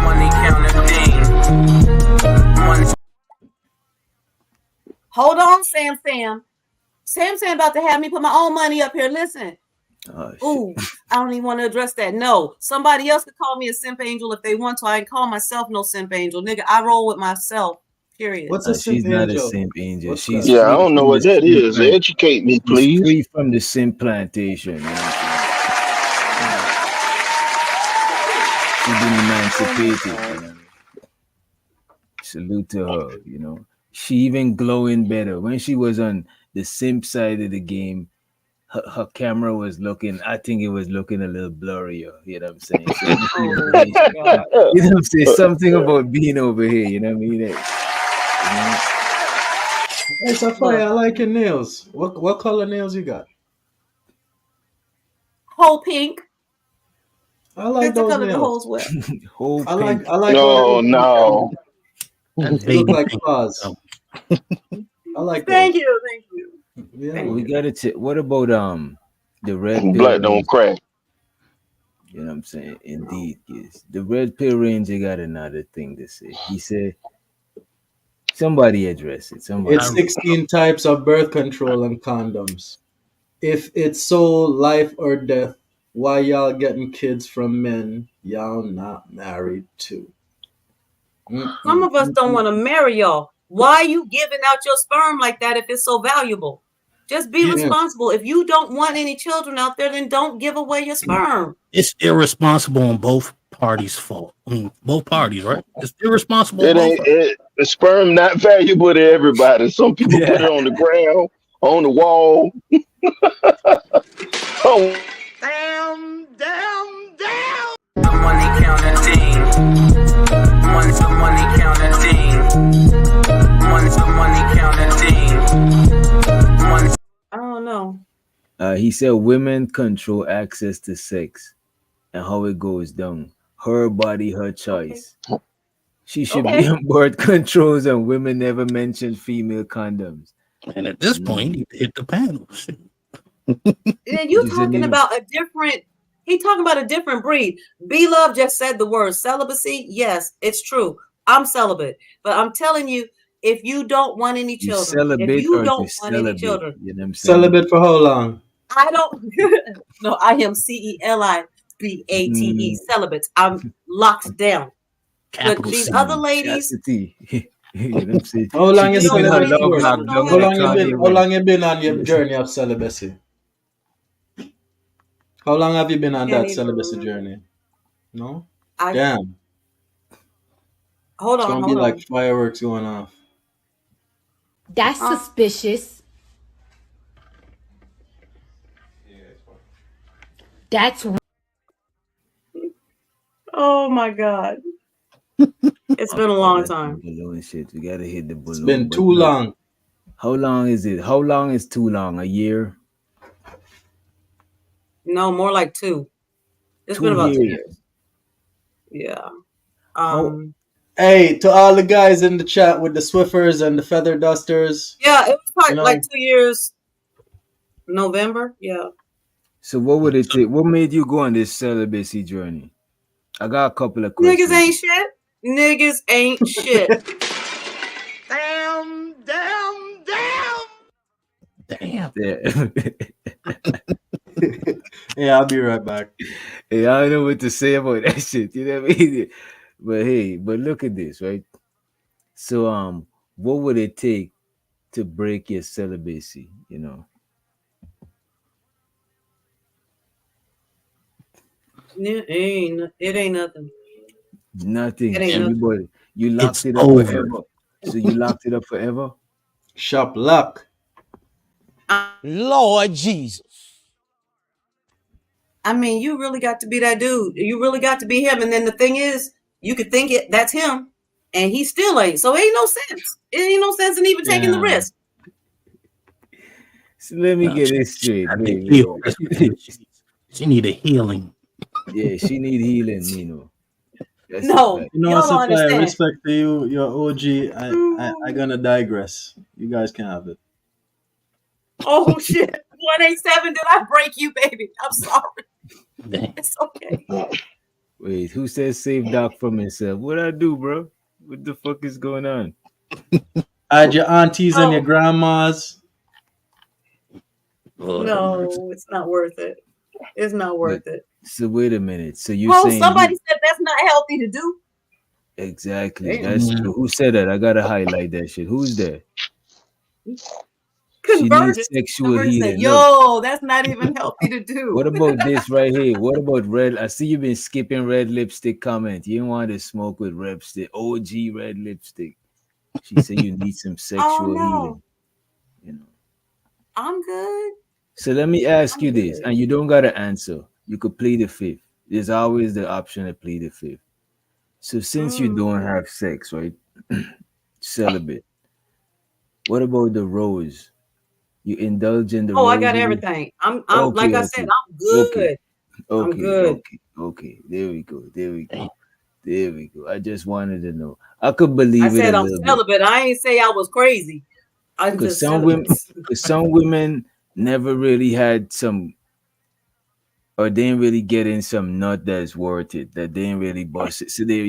Money counting thing. hold on, Sam. Sam about to have me put my own money up here. Listen. Ooh, I don't even want to address that. No, somebody else could call me a simp angel if they want to. I can call myself no simp angel, nigga. I roll with myself. Period. What's a simp She's not a angel? simp angel. What's She's that? Yeah, I free don't know from what the that simp is. plant. Educate me, She's please. free from the simp plantation. You know? She's been emancipated. You know? Salute to her. You know, she even glowing better when she was on the simp side of the game. Her camera was looking, I think it was looking a little blurrier, you know what I'm saying? So, you know what I'm saying? Something about being over here, you know what I mean? Hey, Sophia, I like your nails. What color nails you got? Whole pink. I like That's the those color the nails. holes wear. Whole I like pink. how they No, look. no. That's They look baby like pink. claws. Oh. I like Thank those. you. Yeah. We gotta check. What about the red pill Black don't range? crack. You know what I'm saying? Indeed, yes. The red pill ranger got another thing to say. He said, somebody address it. Somebody. It's 16 types of birth control and condoms. If it's so life or death, why y'all getting kids from men y'all not married to? Some of us don't want to marry y'all. Why are you giving out your sperm like that if it's so valuable? Just be responsible. If you don't want any children out there, then don't give away your sperm. It's irresponsible on both parties' fault. I mean, both parties, right? It's irresponsible. It ain't the sperm not valuable to everybody. Some people put it on the ground, on the wall. Oh, Money counting thing. Money counting thing. Money counting thing. I don't know. He said women control access to sex and how it goes down. Her body, her choice. She should be on birth controls, and women never mention female condoms. And at this point, you need to hit the panel. And you talking about a different. He talking about a different breed. B Love just said the word celibacy. Yes, it's true. I'm celibate, but I'm telling you, if you don't want any children, if you don't want any children, you know what I'm saying? Celibate for how long? I don't. No, I am celibate. Celibate. I'm locked down. But these other ladies. You know what I'm saying? How long you She keeping her celibate love for? locked down How in long Kanye you West. been on your journey of celibacy? How long have you been on that celibacy journey? No? Damn. Hold It's on, gonna be like fireworks going off. That's suspicious. That's Oh my God. It's been a long time. Balloon shit. We gotta hit the balloon. It's been too long. How long is it? How long is too long? A year? No, more like 2. It's 2 been about 2 years. years. Yeah. Hey, to all the guys in the chat with the Swiffers and the feather dusters. Yeah, it was probably you know, like 2 years. November. Yeah. So what would it take? What made you go on this celibacy journey? I got a couple of questions. Niggas ain't shit. Niggas ain't shit. Damn. Yeah, I'll be right back. Hey, I don't know what to say about that shit. You know what I mean? But hey, look at this, right? So what would it take to break your celibacy? You know? It ain't nothing. Nothing. It ain't nothing. You locked It's it up over. forever. So you locked it up forever? Shop lock. Lord Jesus. I mean, you really got to be that dude. You really got to be him. And then the thing is, you could think that's him, and he still ain't. So it ain't no sense. It ain't no sense in even taking the risk. So let me get this straight. I think Wait. she need a healing. Yeah, she need healing, Nino. That's No, a fact. You know, y'all don't Sapphire, understand. respect to you, your OG. I gonna digress. You guys can have it. Oh shit. 187, did I break you, baby? I'm sorry. It's okay. Wait, who says save Doc from himself? What I do, bro? What the fuck is going on? Add your aunties and your grandmas. No, it's not worth it. It's not worth it. So wait a minute. So you're Well, saying somebody said that's not healthy to do. exactly. Damn. That's true. Who said that? I gotta highlight that shit. Who's there? She needs Converted. sexual Converted said, healing. Look, yo, that's not even healthy to do. what about this right here? What about red? I see you've been skipping red lipstick comment. You want to smoke with red lipstick, OG red lipstick. She said you need some sexual healing. You know. I'm good. So let me ask you this, and you don't gotta answer. You could plead the fifth. There's always the option to plead the fifth. So since you don't have sex, right? Celibate. What about the rose? You indulge in the Oh, rose? I got everything. I'm okay, like I said, I'm good. I'm good. Okay. There we go. I just wanted to know. I could believe I it said a I'm little bit. celibate. I ain't say I was crazy. I'm Because just celibate. some women never really had some, or they didn't really get in some nut that's worth it, that they didn't really bust it. So they,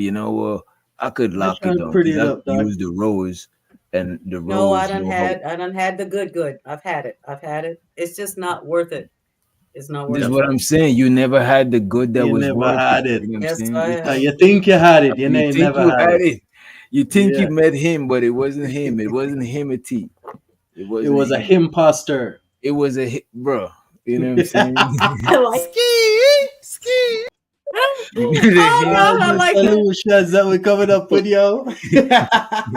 I could lock it down Pretty because I up, could Doc. use the rose, and the No, I rose done know how. had the good. I've had it. It's just not worth it. It's not worth This is it. what I'm saying. You never had the good that You was never worth had it. it. You know what I'm Yes, saying? I have. You think you had it, you You ain't think never you had had it. it. You think Yeah. you met him, but it wasn't him. It wasn't him a T. It It wasn't was a him. imposter. It was a hit, bro. You know what I'm saying? I like Ski. You knew the Oh him. God, I like that. Solutions that we coming up with, yo.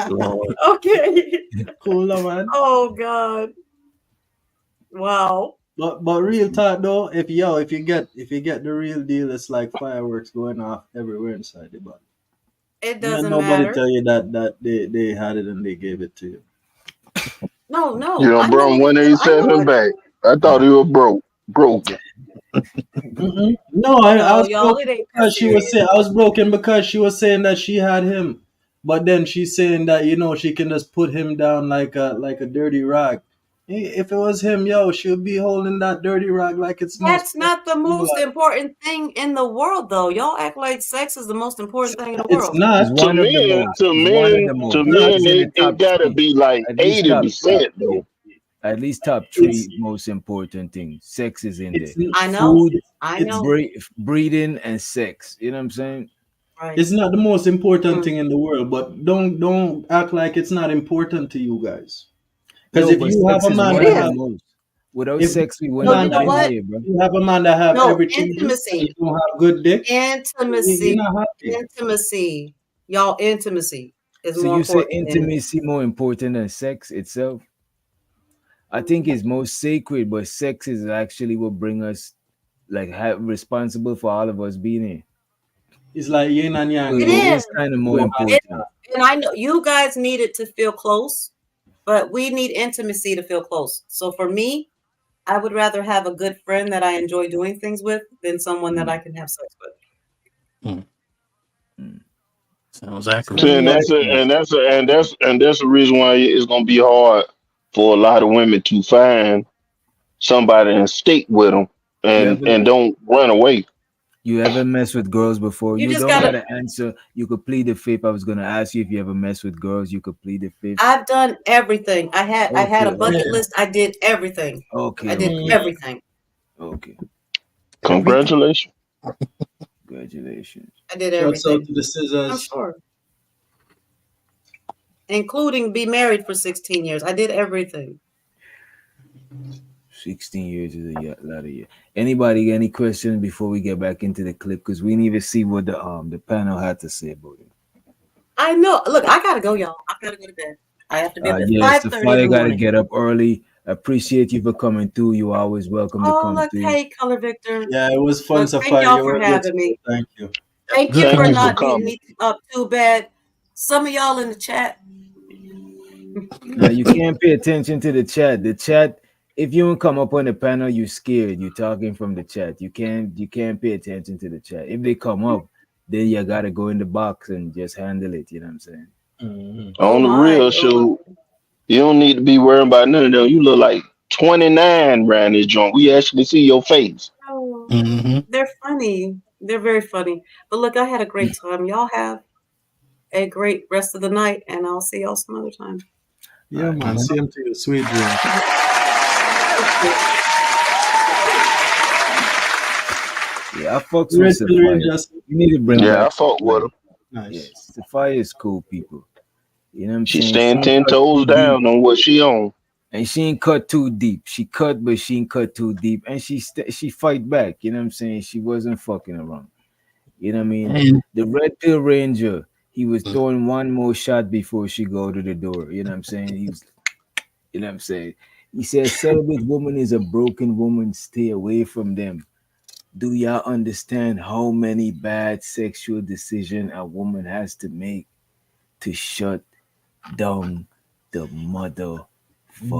Lord. Okay. Cool, man. Oh God. Wow. But real talk though, if you get the real deal, it's like fireworks going off everywhere inside the body. It And then doesn't nobody matter. tell you that they had it and they gave it to you. No. You know, I know bro, what I know 187 what. back. I thought he was broke. Broke. No, I No, was y'all, it broken ain't that because she was serious. saying I was broken because she was saying that she had him, but then she's saying that she can just put him down like a dirty rag. If it was him, she would be holding that dirty rag like it's most. That's not the most important thing in the world, though. Y'all act like sex is the most important thing in the It's world. It's not. To one of the men, most. to It's one of men, the to most. men, It's in the it top gotta three. be like At least top 80%, three. though. At least top It's three most important things. Sex is in there. I know. Food, I it's know. breathing, and sex. You know what I'm saying? Right. it's not the most important thing in the world, but don't act like it's not important to you guys. Because No, if but you have sex a is man one It that of the is. have most. Without if sex, we a wouldn't No, be you know getting what? here, bro. you have a man that have No, everything and you intimacy. don't have good dick, you're Intimacy. not happy. Intimacy. Y'all, intimacy is So more you say important than intimacy more important than sex itself? I think it's most sacred, but sex is actually what bring us responsible for all of us being here. It's like yin and yang. So it it You is. is kind of more don't have It, important. and I know you guys need it to feel close, but we need intimacy to feel close. So for me, I would rather have a good friend that I enjoy doing things with than someone that I can have sex with. Sounds So let See, accurate. me ask you. and that's the reason why it's gonna be hard for a lot of women to find somebody and stick with them You and ever and don't run away. you ever mess with girls before? You You just don't gotta. gotta answer. You could plead the fifth. I was gonna ask you if you ever mess with girls. You could plead the fifth. I've done everything. I had a Okay, bucket okay, list. I did everything. I okay, did okay, everything. okay. everything. Congratulations. Congratulations. I did Shouts out everything. to the I'm scissors. sure, including be married for 16 years. I did everything. 16 years is lot of years. Anybody got any questions before we get back into the clip? Because we need to see what the panel had to say about it. I know. Look, I gotta go, y'all. I gotta go to bed. I have to be up at Yes, 5:30 in Sophia the got to morning. get up early. Appreciate you for coming through. You always welcome to Oh, come look, through. hey, Color Victor. Yeah, it was fun, Look, thank Sapphire. y'all You for were good. having me. Thank you. Thank you Thank for you for not beating coming. me up too bad. Some of y'all in the chat. Now you can't pay attention to the chat. The chat, if you don't come up on the panel, you're scared. You're talking from the chat. You can't pay attention to the chat. If they come up, then you gotta go in the box and just handle it. You know what I'm saying? Oh On the my. real show, you don't need to be worrying about none of them. You look like 29 around this joint. We actually see your face. Oh, Mm-hmm. they're funny. They're very funny. But look, I had a great time. Y'all have a great rest of the night, and I'll see y'all some other time. Yeah, man. Same to you. Sweet dreams. Yeah, I fucks with Red Pill Sophia. Rangers. You need to bring Yeah, back I fuck with Sophia. her. Nice. Yes, Sophia is cool, people. You know what I'm She saying? She stand ain't 10 cut toes too deep, down on what she on. and she ain't cut too deep. She cut, but she ain't cut too deep, and she fight back. You know what I'm saying? She wasn't fucking around. You know what I mean? And The Red Pill Ranger, he was throwing one more shot before she go to the door. You know what I'm saying? He was, you know what I'm saying? He says, celibate woman is a broken woman. Stay away from them. Do y'all understand how many bad sexual decisions a woman has to make to shut down the mother?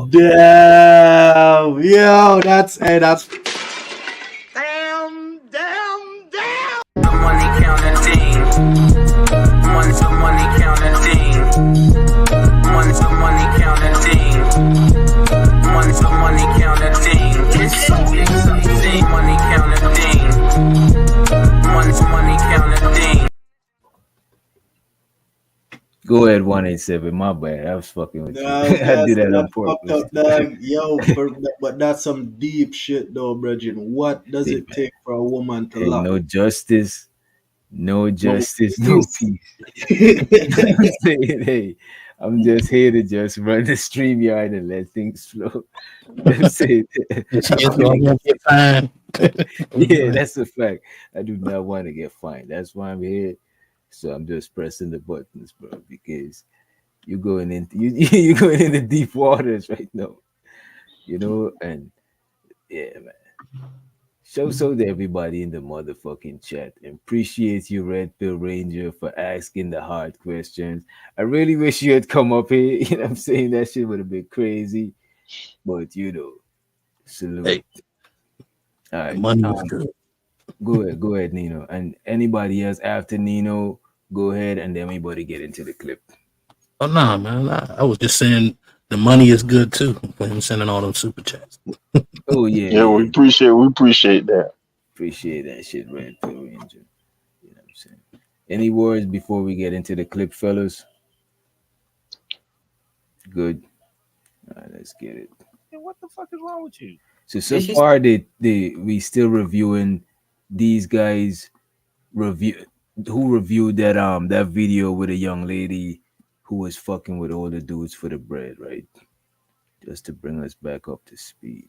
Damn. Yo, that's that's The money counting team. Money to money counting team. Money to money counting team. Money to money counting team. It's so exciting. Money counting team. Money to money counting team. Go ahead, 187. My bad. I was fucking with you. dog. I Yes, did that on that's fucked purpose. up, dog. Yo, but that's some deep shit, though, Bridget. What does Hey, it take for a woman to hey, lock no justice, no no justice, no peace? peace. I'm saying, hey, I'm just here to just run the stream yard and let things flow. That's it. it's I'm here so I feeling, won't get fined. yeah, that's a fact. I do not want to get fined. That's why I'm here. So I'm just pressing the buttons, bro, because you're going into you're going into deep waters right now, you know, and yeah, man. So to everybody in the motherfucking chat. Appreciate you, Red Pill Ranger, for asking the hard questions. I really wish you had come up here. You know what I'm saying? That shit would have been crazy. But you know, salute. Hey, All the right. money was good. Go ahead, Nino. And anybody else after Nino, go ahead and then everybody get into the clip. Oh no, man. I was just saying the money is good too for him sending all those super chats. Oh yeah, Yeah, we yeah. appreciate that. Appreciate that shit, Red Pill Ranger. You know what I'm saying? Any words before we get into the clip, fellas? Good. All right, let's get it. What the fuck is wrong with you? So far, we still reviewing these guys who reviewed that video with a young lady who was fucking with all the dudes for the bread, right? Just to bring us back up to speed.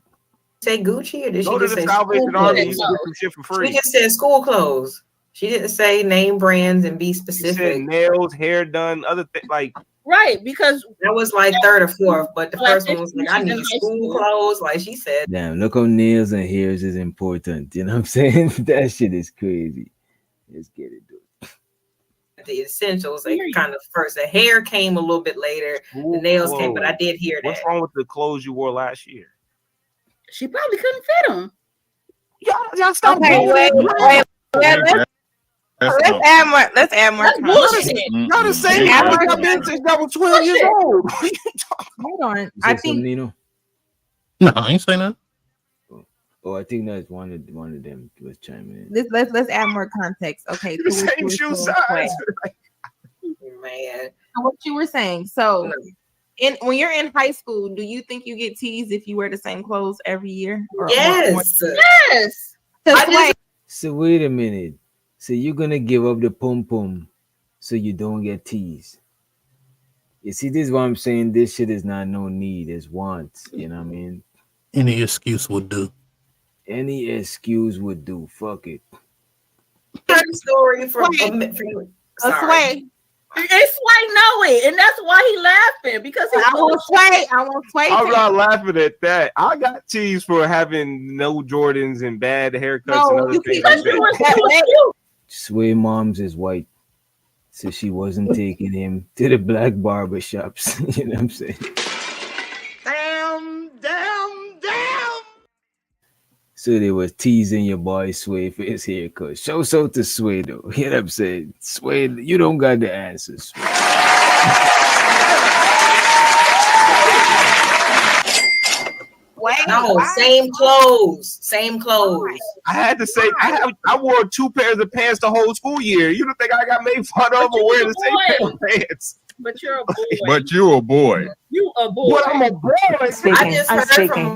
Say Gucci or did Go she to just the say school Salvation Army. You clothes? can get some shit for She free. just said school clothes. She didn't say name brands and be You said specific. nails, hair done, other things like. Right, because that was like third or fourth, but the Well, I first one think was like, she's I in need high school school. clothes, like she said. Damn, look how nails and hairs is important. You know what I'm saying? That shit is crazy. Let's get it, dude. The essentials, they kind of first. The hair came a little bit later. The nails came, but I did hear that. What's wrong with the clothes you wore last year? She probably couldn't fit them. Y'all stop. Okay, wait. Let's add more. Let's add more. That's bullshit. Y'all the same Add age more I've been since I was 12 years Bullshit. old. Hold on. You I say something, think Nino? No, I ain't saying that. Oh, I think that's one of them was chiming in. let's add more context. Okay. The same shoe size. Man, So what you were saying. So when you're in high school, do you think you get teased if you wear the same clothes every year? yes, yes. So wait a minute. So you're gonna give up the pom pom so you don't get teased? You see, this is what I'm saying. This shit is not no need, it's wants. You know what I mean? Any excuse would do. Any excuse would do. Fuck it. heard the story from. Sway. It's Sway know it, and that's why he laughing because he I want Sway. I want Sway. I'm not laughing at that. I got teased for having no Jordans and bad haircuts and other things like that. Sway moms is white, so she wasn't taking him to the black barber shops. You know what I'm saying? Damn. So they was teasing your boy Sway for his haircut. Shouts out to Sway though. You know what I'm saying? Sway, you don't got the answers. No, same clothes. I had to say I wore 2 pairs of pants the whole school year. You don't think I got made fun of for wearing the same pair of pants? But you're a boy. But you a boy. You a boy. But I'm a boy.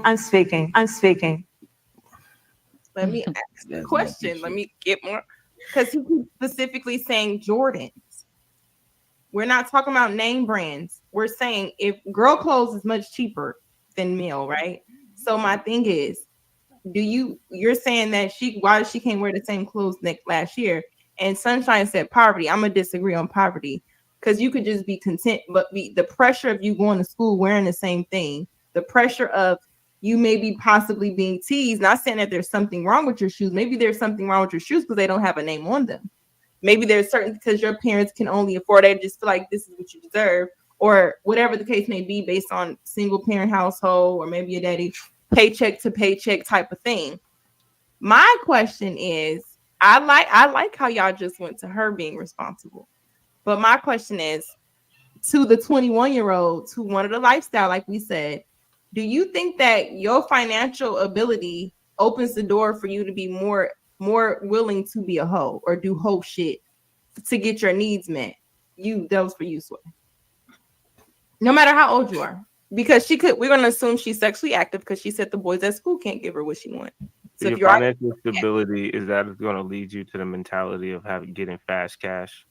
I'm speaking. Let me ask the question. Let me get more, because he keeps specifically saying Jordans. We're not talking about name brands. We're saying if girl clothes is much cheaper than male, right? So my thing is, you're saying that why she can't wear the same clothes last year? And Sunshine said poverty. I'm gonna disagree on poverty, because you could just be content, but the pressure of you going to school wearing the same thing, the pressure of you maybe possibly being teased. Not saying that there's something wrong with your shoes. Maybe there's something wrong with your shoes because they don't have a name on them. Maybe there's certain, because your parents can only afford it, just feel like this is what you deserve, or whatever the case may be, based on single parent household, or maybe a daddy paycheck to paycheck type of thing. My question is, I like how y'all just went to her being responsible, but my question is to the 21-year-olds who wanted a lifestyle, like we said, do you think that your financial ability opens the door for you to be more willing to be a hoe or do hoe shit to get your needs met? That was for you, Sway. No matter how old you are, because we're gonna assume she's sexually active because she said the boys at school can't give her what she wants. So your if you're financial stability, is that going to lead you to the mentality of getting fast cash?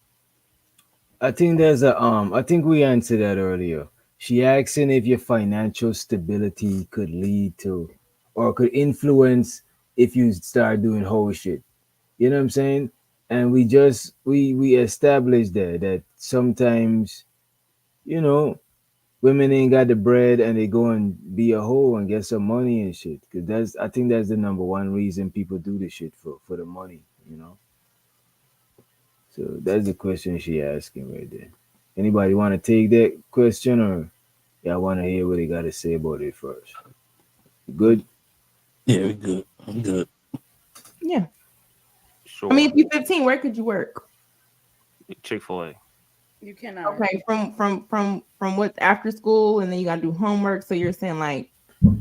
I think I think we answered that earlier. She asking if your financial stability could lead to or could influence if you start doing whole shit. You know what I'm saying? And we established that sometimes, you know, women ain't got the bread and they go and be a hoe and get some money and shit. Cause I think that's the number one reason people do this shit for the money, you know. So that's the question she asking right there. Anybody want to take that question, or y'all want to hear what they got to say about it first? You good? Yeah, we good. I'm good. Yeah. Sure. I mean, if you're 15, where could you work? Chick-fil-A. You cannot. Okay, from what, after school, and then you gotta do homework. So you're saying like for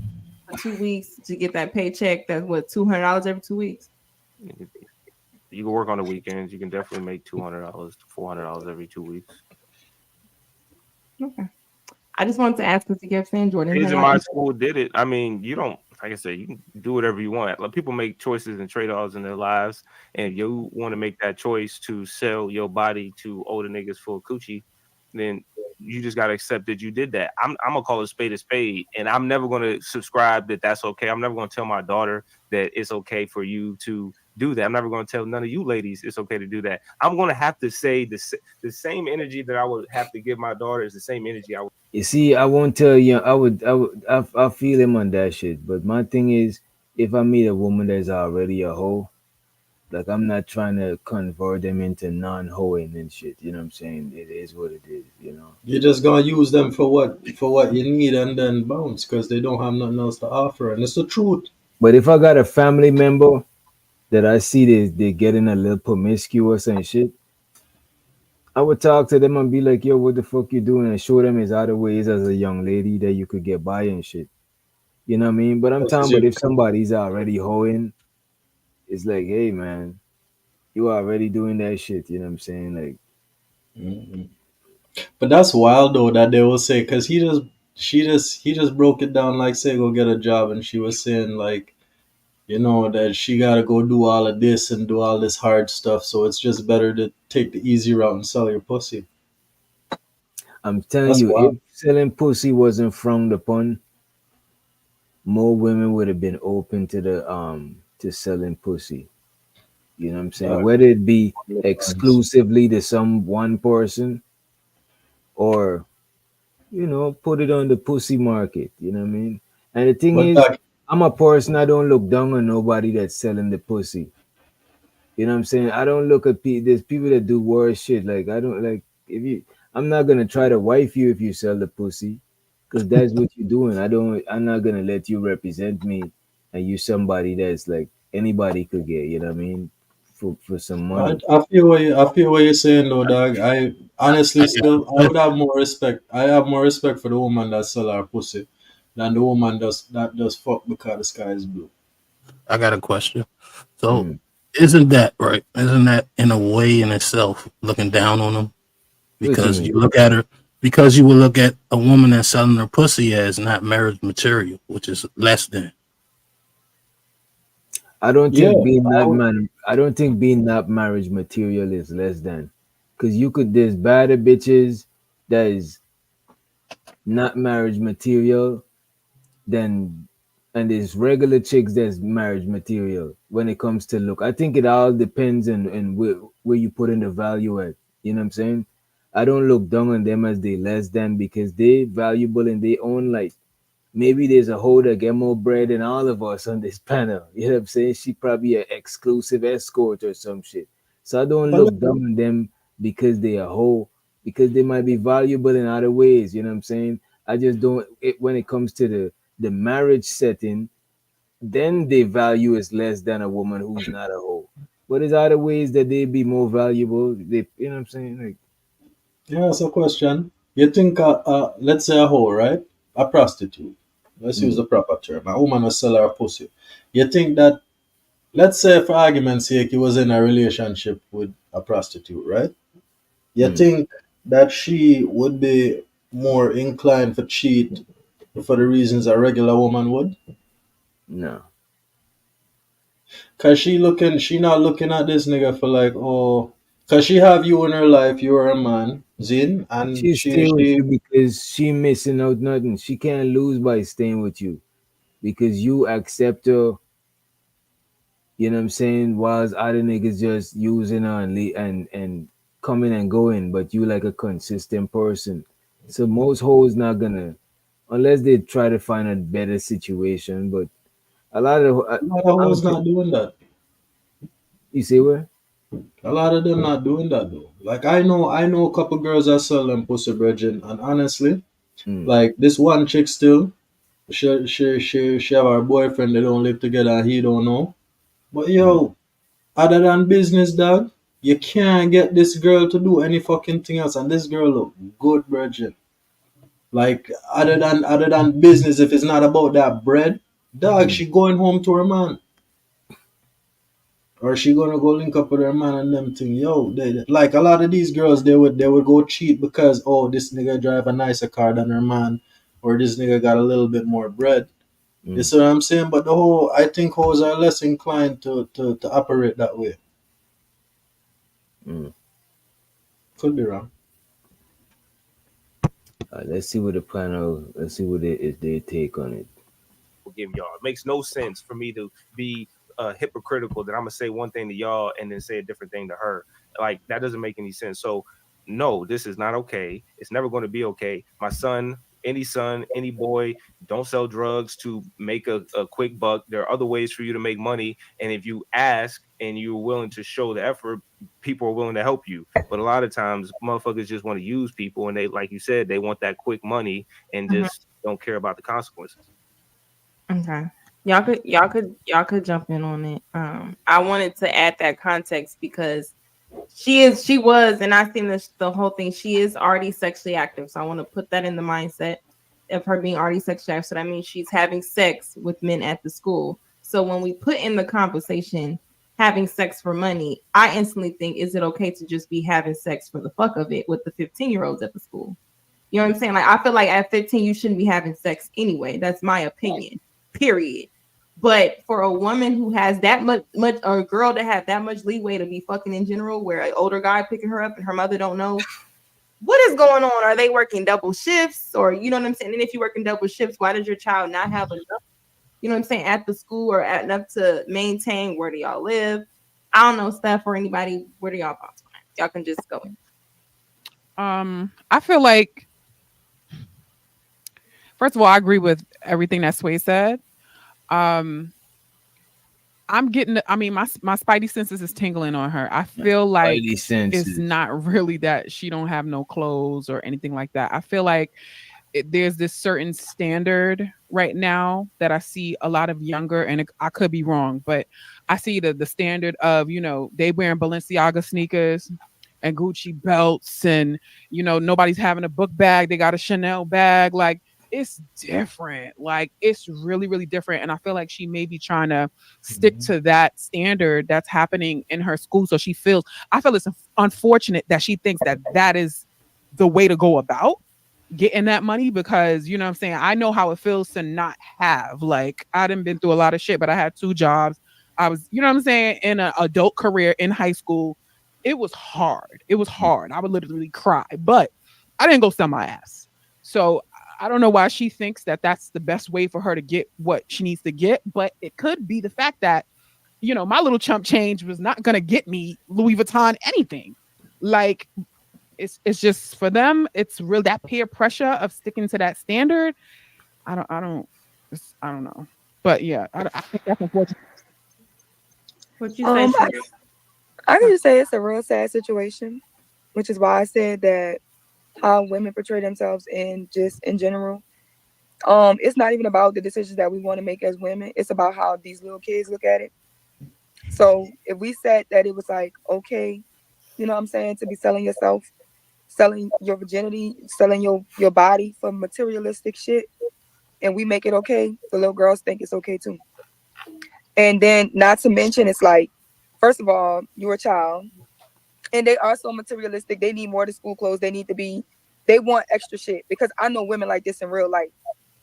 2 weeks to get that paycheck, that's what, $200 every 2 weeks? You can work on the weekends. You can definitely make $200 to $400 every 2 weeks. Okay. I just wanted to ask because you kept saying Jordan. Kids in my school did it. I mean, you don't, like I said, you can do whatever you want. Like, people make choices and trade-offs in their lives, and you want to make that choice to sell your body to older niggas for coochie, then you just gotta accept that you did that. I'm gonna call a spade, and I'm never gonna subscribe that that's okay. I'm never gonna tell my daughter that it's okay for you to do that. I'm never gonna tell none of you ladies it's okay to do that. I'm gonna have to say the same energy that I would have to give my daughter is the same energy I would. You see, I won't tell you. I feel him on that shit. But my thing is, if I meet a woman that's already a hoe, like, I'm not trying to convert them into non-hoeing and shit. You know what I'm saying? It is what it is. You know. You're just gonna use them for what you need and then bounce because they don't have nothing else to offer, and it's the truth. But if I got a family member that I see they getting a little promiscuous and shit, I would talk to them and be like, yo, what the fuck you doing? And show them his other ways as a young lady that you could get by and shit. You know what I mean? But I'm talking about if somebody's already hoeing, it's like, hey man, you already doing that shit. You know what I'm saying? Like, Mm-hmm. But that's wild though that they will say, because he just broke it down like, say, go get a job, and she was saying like, you know, that she gotta go do all of this and do all this hard stuff, so it's just better to take the easy route and sell your pussy. I'm telling That's you, wild. if selling pussy wasn't frowned upon, more women would have been open to selling pussy. You know what I'm saying? Right. Whether it be exclusively to some one person, or put it on the pussy market. You know what I mean? And the thing But is, Doc, I'm a person. I don't look down on nobody that's selling the pussy. You know what I'm saying? I don't look at people. There's people that do worse shit. Like I don't like if you. I'm not gonna try to wife you if you sell the pussy, because that's what you're doing. I'm not gonna let you represent me, and you somebody that's like anybody could get. You know what I mean? For some money. I feel what you're saying though, dog. I honestly still I would have more respect. I have more respect for the woman that sell her pussy than the woman that does fuck because the sky is blue. I got a question. So, Mm. isn't that right? Isn't that in a way in itself looking down on them? What you Because mean? you look at her, because you would look at a woman that's selling her pussy as not marriage material, which is less than. I don't Yeah, think being I not would, man. I don't think being not marriage material is less than, because you could. There's better bitches that is not marriage material than, and there's regular chicks that's marriage material when it comes to look. I think it all depends on where you put in the value at. You know what I'm saying? I don't look down on them as they less than, because they valuable in their own life. Maybe there's a hoe that get more bread than all of us on this panel. You know what I'm saying? She probably an exclusive escort or some shit. So I don't but look down on them because they a hoe, because they might be valuable in other ways. You know what I'm saying? I just don't. When it comes to the marriage setting, then their value is less than a woman who's not a hoe. But there's other ways that they be more valuable. You know what I'm saying? Like, yeah, that's a question. You think let's say a hoe, right? A prostitute. Let's use mm, the proper term. A woman who sell her pussy. You think that let's say for argument's sake he was in a relationship with a prostitute, right? You mm, think that she would be more inclined for cheat for the reasons a regular woman would? no. Cause she not looking at this nigga for like, oh, cause she have you in her life, you are a man, Zin, and She stay with you because she missing out nothing. She can't lose by staying with you because you accept her. You know what I'm saying? Whilst other niggas just using her and coming and going, but you like a consistent person. So most hoes not gonna, unless they try to find a better situation. But a lot of a lot of I hoes don't think not doing that. you see where. A lot of them not doing that though. Like I know a couple girls that sell them pussy bridging, and honestly, Mm, like this one chick still, she have her boyfriend. They don't live together, and he don't know. But mm, yo, other than business, dog, you can't get this girl to do any fucking thing else, and this girl look good, virgin. Like other than business, if it's not about that bread, dog, mm, she going home to her man, or she gonna go link up with her man and them thing. Yo, like a lot of these girls, they would go cheat because oh, this nigga drive a nicer car than her man, or this nigga got a little bit more bread. You mm, see what I'm saying? But I think hoes are less inclined to operate that way. mm. Could be wrong. Let's see what the panel. Let's see what they take on it. Give y'all. It makes no sense for me to be hypocritical that I'm gonna say one thing to y'all and then say a different thing to her. Like that doesn't make any sense. So no, this is not okay. It's never going to be okay. My son, any boy, don't sell drugs to make a quick buck. There are other ways for you to make money. And if you ask and you're willing to show the effort, people are willing to help you. But a lot of times motherfuckers just want to use people and they, like you said, they want that quick money and just don't care about the consequences. Okay. Y'all could jump in on it. I wanted to add that context because she was, and I seen this the whole thing. She is already sexually active. So I want to put that in the mindset of her being already sexually active. So that means she's having sex with men at the school. So when we put in the conversation having sex for money, I instantly think, is it okay to just be having sex for the fuck of it with the 15-year-olds at the school? You know what I'm saying? Like I feel like at 15 you shouldn't be having sex anyway. That's my opinion. Period. But for a woman who has that much or a girl to have that much leeway to be fucking in general, where an older guy picking her up and her mother don't know what is going on. Are they working double shifts? Or you know what I'm saying? And if you're working double shifts, why does your child not have enough, you know what I'm saying, at the school or enough to maintain? Where do y'all live? I don't know, Steph or anybody. What are y'all thoughts on it? Y'all can just go in. I feel like, first of all, I agree with everything that Sway said. Um, I'm getting. I mean, my spidey senses is tingling on her. I feel like Spidey it's senses. not really that she don't have no clothes or anything like that. I feel like there's this certain standard right now that I see a lot of younger, and I could be wrong, but I see the standard of, they wearing Balenciaga sneakers and Gucci belts, and nobody's having a book bag, they got a Chanel bag. Like, it's different. Like, it's really, really different. And I feel like she may be trying to stick to that standard that's happening in her school. So I feel it's unfortunate that she thinks that that is the way to go about getting that money, because what I'm saying, I know how it feels to not have. Like, I done been through a lot of shit, but I had 2 jobs. I was, what I'm saying, in an adult career in high school. It was hard. It was hard. I would literally cry, but I didn't go sell my ass. So I don't know why she thinks that that's the best way for her to get what she needs to get, but it could be the fact that, my little chump change was not going to get me Louis Vuitton anything. Like, it's just for them, it's real, that peer pressure of sticking to that standard. I don't know. But yeah, I think that's unfortunate. What you say, I can just say it's a real sad situation, which is why I said that how women portray themselves in general. It's not even about the decisions that we want to make as women. It's about how these little kids look at it. So if we said that it was like, okay, you know what I'm saying, to be selling yourself, selling your virginity, selling your body for materialistic shit, and we make it okay, the little girls think it's okay too. And then, not to mention, it's like, first of all, you're a child, and they are so materialistic. They need more than school clothes. They want extra shit, because I know women like this in real life.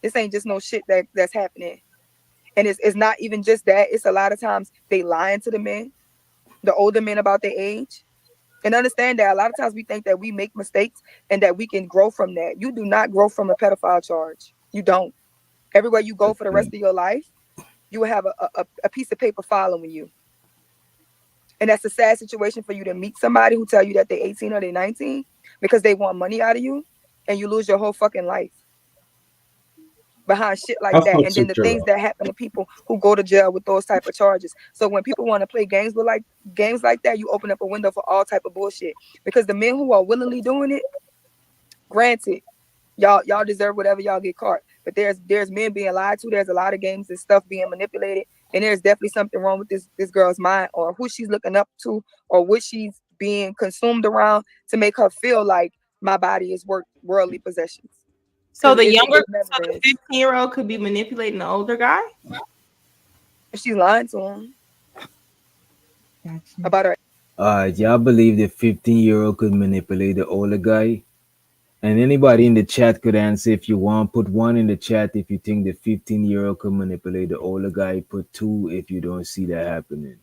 This ain't just no shit that's happening. And it's not even just that. It's a lot of times they lying to the men, the older men, about their age. And understand that a lot of times we think that we make mistakes and that we can grow from that. You do not grow from a pedophile charge. You don't. Everywhere you go for the rest of your life, you will have a piece of paper following you. And that's a sad situation for you to meet somebody who tell you that they're 18 or they're 19 because they want money out of you, and you lose your whole fucking life behind shit like I that. And fucks then with the you. things that happen to people who go to jail with those type of charges. So when people want to play games like that, you open up a window for all type of bullshit. Because the men who are willingly doing it, granted, y'all deserve whatever y'all get caught. But there's men being lied to. There's a lot of games and stuff being manipulated. And there's definitely something wrong with this girl's mind, or who she's looking up to, or what she's being consumed around to make her feel like my body is worth worldly possessions. So the It younger, never so the is. 15-year-old could be manipulating the older guy. If she's lying to him about her. Y'all believe the 15-year-old could manipulate the older guy? And anybody in the chat could answer if you want. Put 1 in the chat if you think the 15-year-old could manipulate the older guy. Put 2 if you don't see that happening.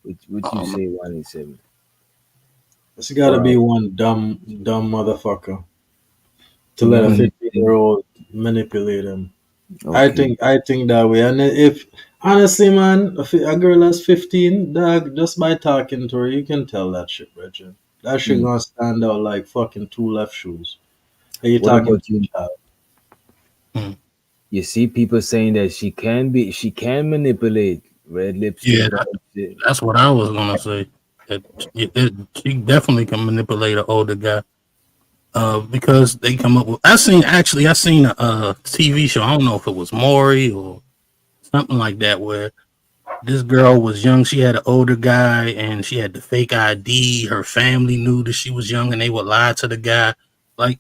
What you say, 187? It's got to be one dumb motherfucker to let a 15-year-old manipulate him. Okay. I think that way. And if honestly, man, a girl that's 15, dog, just by talking to her, you can tell that shit, Richard. That shit gonna stand out like fucking 2 left shoes. Are you What talking about to you? a child? You see people saying that she can manipulate red lipstick. Yeah, that's what I was gonna say. That she definitely can manipulate an older guy. Because they come up with. I seen a TV show. I don't know if it was Maury or something like that, where this girl was young. She had an older guy, and she had the fake ID. Her family knew that she was young, and they would lie to the guy. Like,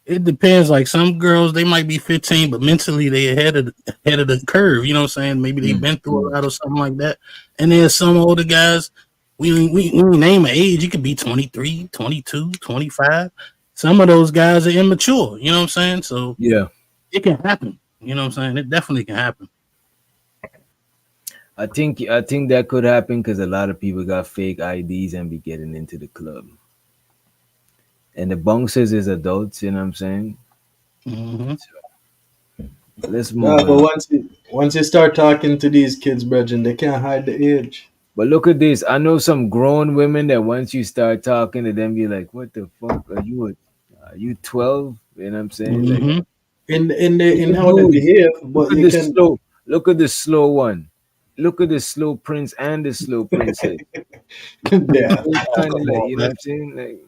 it depends. Like, some girls, they might be 15, but mentally they ahead of the curve. You know what I'm saying? Maybe they've been through a lot or something like that. And there's some older guys. We name an age. You could be 23, 22, 25. Some of those guys are immature. You know what I'm saying? So yeah, it can happen. You know what I'm saying? It definitely can happen. I think that could happen because a lot of people got fake IDs and be getting into the club. And the bouncers is adults, you know what I'm saying? Mm-hmm. So, let's Nah, move but on. once you start talking to these kids, brethren, they can't hide the age. But look at this. I know some grown women that once you start talking to them, you're like, what the fuck are you? you 12. You know what I'm saying? Like Mm-hmm. In you in can how they do it. behave, Look but at you the can. slow. Look at the slow one. Look at the slow prince and the slow princess. Yeah, They kind come of like, on, you know what man. I'm saying? Like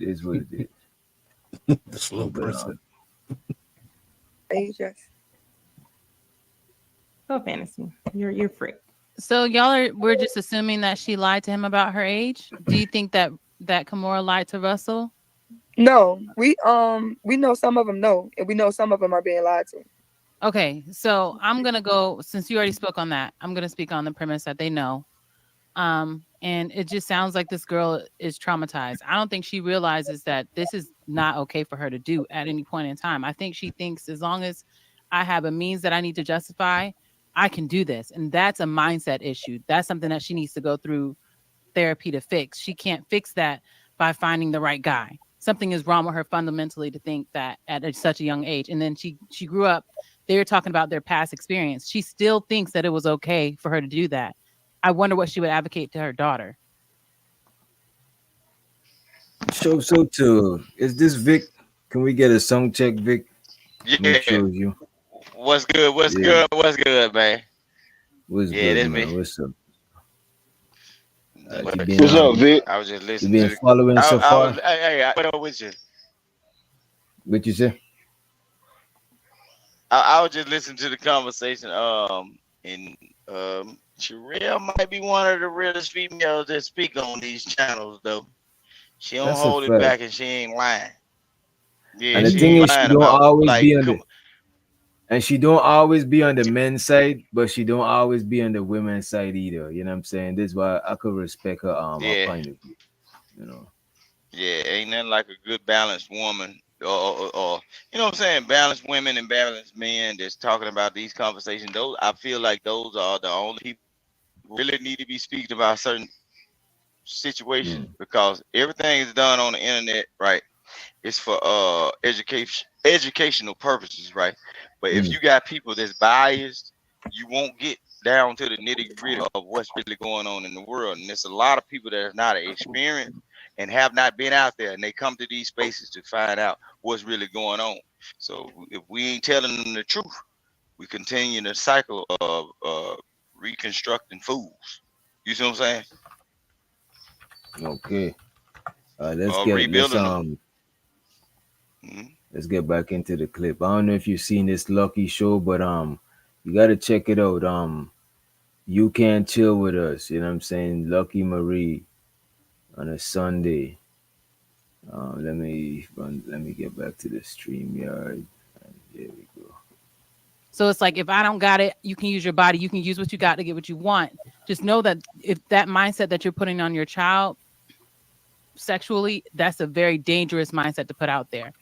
it is what it is. The slow But person. Age, yes. Go fantasy. You're free. So we're just assuming that she lied to him about her age. Do you think that Kimura lied to Russell? No, we know some of them know, and we know some of them are being lied to. Okay, so I'm gonna go since you already spoke on that. I'm gonna speak on the premise that they know. And it just sounds like this girl is traumatized. I don't think she realizes that this is not okay for her to do at any point in time. I think she thinks as long as I have a means that I need to justify, I can do this. And that's a mindset issue. That's something that she needs to go through therapy to fix. She can't fix that by finding the right guy. Something is wrong with her fundamentally to think that at such a young age. And then she grew up, they were talking about their past experience. She still thinks that it was okay for her to do that. I wonder what she would advocate to her daughter. so too. Is this Vic? Can we get a song check, Vic? Make Yeah. sure you. What's good? What's Yeah. good? What's good, man? What's Yeah, good, that's man? me. What's up? You But been What's up, Vic? I was just you listening been to the. following so I was. far? Hey, what up with you? What you say? I was just listening to the conversation. And Sherelle might be one of the realest females that speak on these channels, though. She don't That's a hold it fact. back, and she ain't lying. Yeah, And the she thing ain't is, she lying don't about always like. be on Come, the and she don't always be on the men's side, but she don't always be on the women's side either. You know what I'm saying? This is why I could respect her yeah, point of view. You know. yeah, ain't nothing like a good balanced woman, or you know what I'm saying, balanced women and balanced men that's talking about these conversations. Those I feel like those are the only people who really need to be speaking about certain situations Mm, because everything is done on the internet, right? It's for educational purposes, right? But if mm, you got people that's biased, you won't get down to the nitty gritty of what's really going on in the world. And there's a lot of people that are not experienced and have not been out there, and they come to these spaces to find out what's really going on. So if we ain't telling them the truth, we continue the cycle of reconstructing fools. You see what I'm saying? okay. Rebuilding them. Mhm. Let's get back into the clip. I don't know if you've seen this Lucky show, but you gotta check it out. You Can Chill With Us, you know what I'm saying? Lucky Marie on a Sunday. Let me get back to the stream yard. There we go. So it's like if I don't got it, you can use your body. You can use what you got to get what you want. Just know that if that mindset that you're putting on your child sexually, that's a very dangerous mindset to put out there.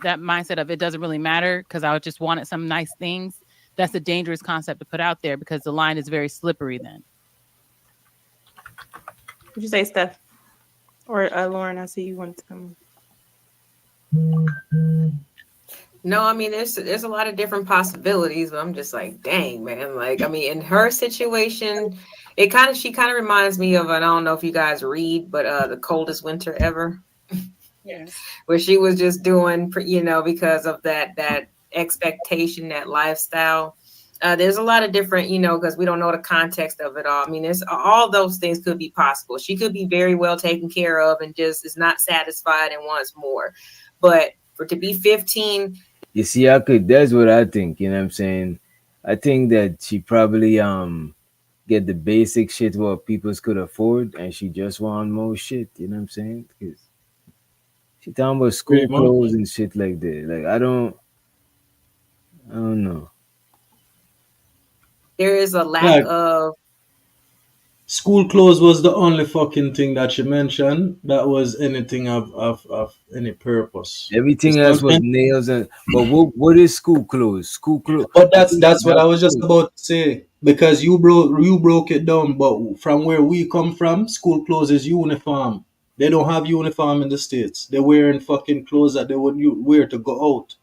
That mindset of it doesn't really matter because I just wanted some nice things. That's a dangerous concept to put out there because the line is very slippery then. Would you say, Steph? Or Lauren, I see you wanted to come. No, I mean there's a lot of different possibilities, but I'm just like, dang, man. Like, I mean, in her situation, she kind of reminds me of, and I don't know if you guys read, but The Coldest Winter Ever. Yes. Where she was just doing, because of that expectation, that lifestyle. There's a lot of different, because we don't know the context of it all. I mean, there's all those things could be possible. She could be very well taken care of and just is not satisfied and wants more. But for to be 15. You see, that's what I think, you know what I'm saying? I think that she probably get the basic shit what people could afford and she just want more shit, you know what I'm saying? Because she talking about school Pretty much. clothes and shit like that. Like I don't know. There is a lack Like of. school clothes was the only fucking thing that she mentioned that was anything of any purpose. You Everything see what I'm else was saying? nails and but what is school clothes? School clothes. But I that's think that's what I that's was just clothes. about to say because you broke it down. But from where we come from, school clothes is uniform. They don't have uniform in the states. They're wearing fucking clothes that they would wear to go out.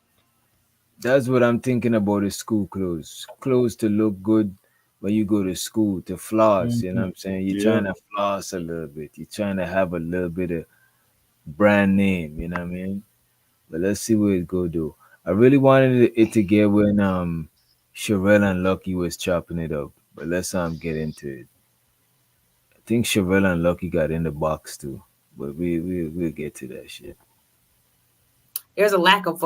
That's what I'm thinking about is school clothes. Clothes to look good when you go to school, to floss, you know what Mhm. I'm saying? You're Yeah. trying to floss a little bit. You're trying to have a little bit of brand name. You know what I mean? But let's see where it go do. I really wanted it to get when Sherelle and Lucky was chopping it up. But let's get into it. I think Sherelle and Lucky got in the box too. But we'll get to that shit. There's a lack of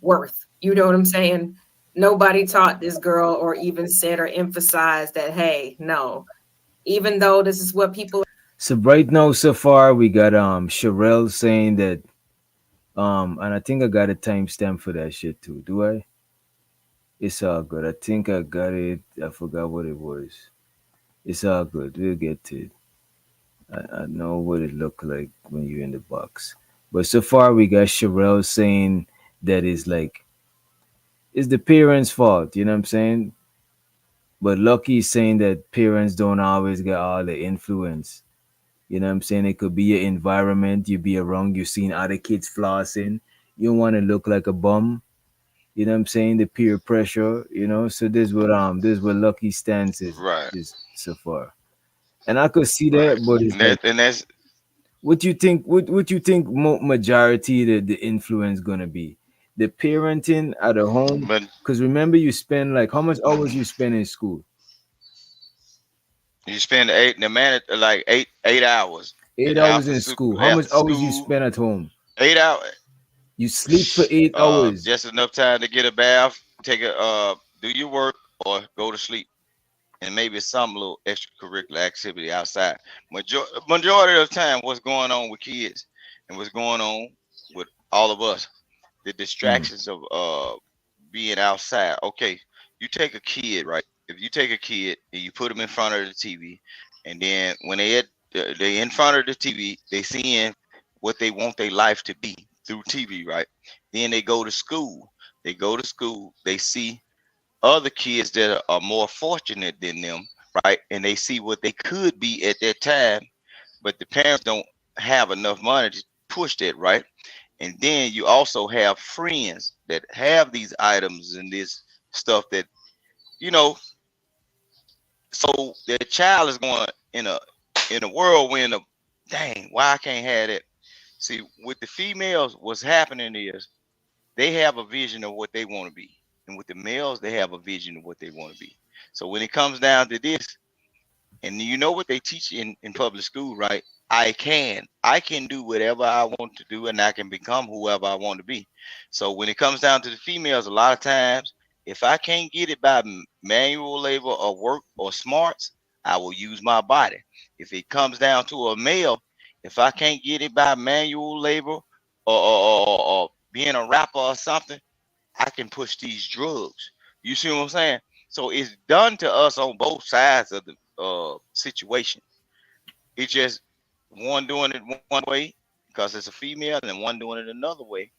worth. You know what I'm saying? Nobody taught this girl or even said or emphasized that, hey, no, even though this is what people. So right now, so far, we got Sherelle saying that and I think I got a timestamp for that shit too. Do I? It's all good. I think I got it. I forgot what it was. It's all good. We'll get to it. I know what it looked like when you're in the box. But so far, we got Sherelle saying that is like it's the parents' fault. You know what I'm saying? But Lucky is saying that parents don't always get all the influence. You know what I'm saying? It could be your environment. You be around. You seen other kids flossing. You don't want to look like a bum. You know what I'm saying? The peer pressure. So this what Lucky stance Right, is so far. And I could see right. that, but it's And like, that's what you think? What you think? Majority the influence gonna be the parenting at the home? but Because remember, you spend like how much hours you spend in school? you spend the man like 8 hours, and 8 hours in school. How much after hours you school spend at home? 8 hours. You sleep for 8 hours. Just enough time to get a bath, take a do your work, or go to sleep, and maybe some little extracurricular activity outside. Majority of the time, what's going on with kids and what's going on with all of us, the Mm. distractions of being outside. Okay, you take a kid, right? If you take a kid and you put them in front of the TV, and then when they in front of the TV, they seeing what they want their life to be through TV, right? Then they go to school. They go to school. They see other kids that are more fortunate than them, right? And they see what they could be at that time, but the parents don't have enough money to push that, right? And then you also have friends that have these items and this stuff that, you know, so the child is going in a whirlwind of, dang, why I can't have that. See, with the females, what's happening is they have a vision of what they want to be. And with the males, they have a vision of what they want to be. So when it comes down to this, and you know what they teach in public school, right? I can do whatever I want to do, and I can become whoever I want to be. So when it comes down to the females, a lot of times, if I can't get it by manual labor or work or smarts, I will use my body. If it comes down to a male, if I can't get it by manual labor or being a rapper or something, I can push these drugs. You see what I'm saying? So it's done to us on both sides of the situation. It's just one doing it one way because it's a female, and one doing it another way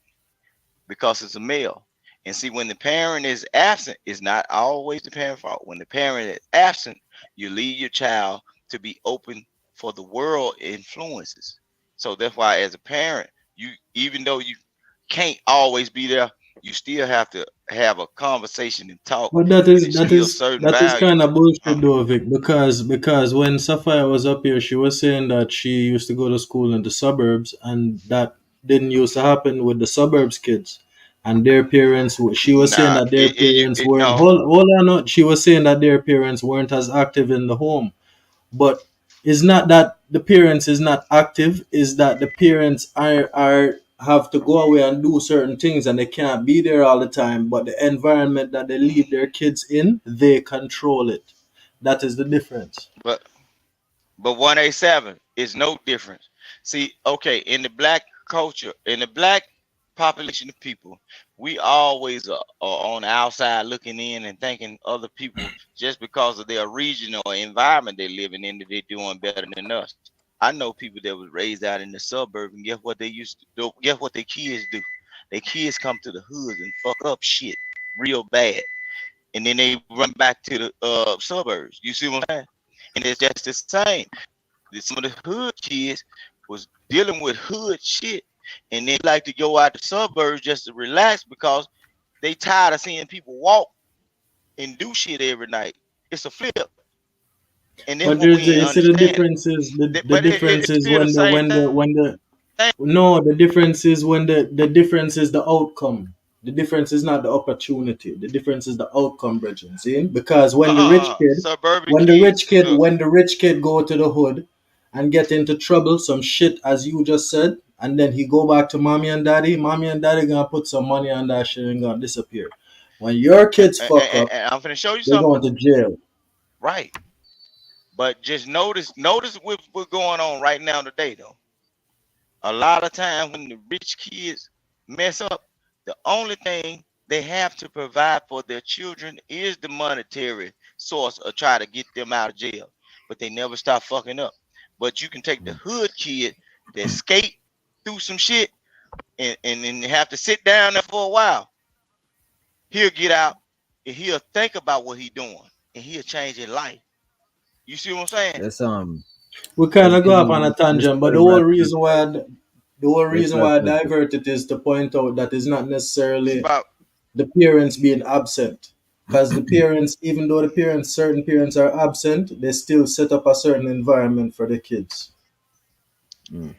because it's a male. And see, when the parent is absent, it's not always the parent's fault. When the parent is absent, you leave your child to be open for the world influences. So that's why, as a parent, you even though you can't always be there, you still have to have a conversation and talk But and instill certain that is kind values. of bullshit Huh? though, Vic, because when Sapphire was up here, she was saying that she used to go to school in the suburbs, and that didn't used to happen with the suburbs kids, and their parents. She was saying Nah, that their parents weren't. no, Hold on, no. She was saying that their parents weren't as active in the home, but it's not that the parents is not active, is that the parents are have to go away and do certain things and they can't be there all the time, but the environment that they leave their kids in, they control it. That is the difference. but 187 is no difference. See, okay, in the black culture, in the black population of people, we always are on the outside looking in and thinking other people just because of their region or environment they're living in that they're doing better than us. I know people that was raised out in the suburb, and guess what they used to do? Guess what their kids do? Their kids come to the hoods and fuck up shit real bad, and then they run back to the suburbs. You see what I'm saying? And it's just the same. Some of the hood kids was dealing with hood shit, and they like to go out the suburbs just to relax because they tired of seeing people walk and do shit every night. It's a flip, and then But what we there's the, ain't you see the understand. difference is the But difference it's is still the when the same when thing. the when the No, the difference is when the difference is the outcome. The difference is not the opportunity. The difference is the outcome, Bridget. See? Because Suburban kids. Look, when the rich kid go to the hood and get into trouble, some shit as you just said, and then he go back to mommy and daddy gonna put some money on that shit and gonna disappear. When your kids fuck up, and I'm finna show you they're something. going to jail. Right. But just notice what's going on right now today, though. A lot of times when the rich kids mess up, the only thing they have to provide for their children is the monetary source of try to get them out of jail. But they never stop fucking up. But you can take the hood kid that skate through some shit and then have to sit down there for a while. He'll get out and he'll think about what he's doing and he'll change his life. You see what I'm saying? Let's We kind of go can off on a let's tangent, but try wrap it up. the whole Let's reason wrap why I it up. divert it is to point out that it's not It's necessarily about the parents being absent. Because the parents, even though certain parents are absent, they still set up a certain environment for the kids.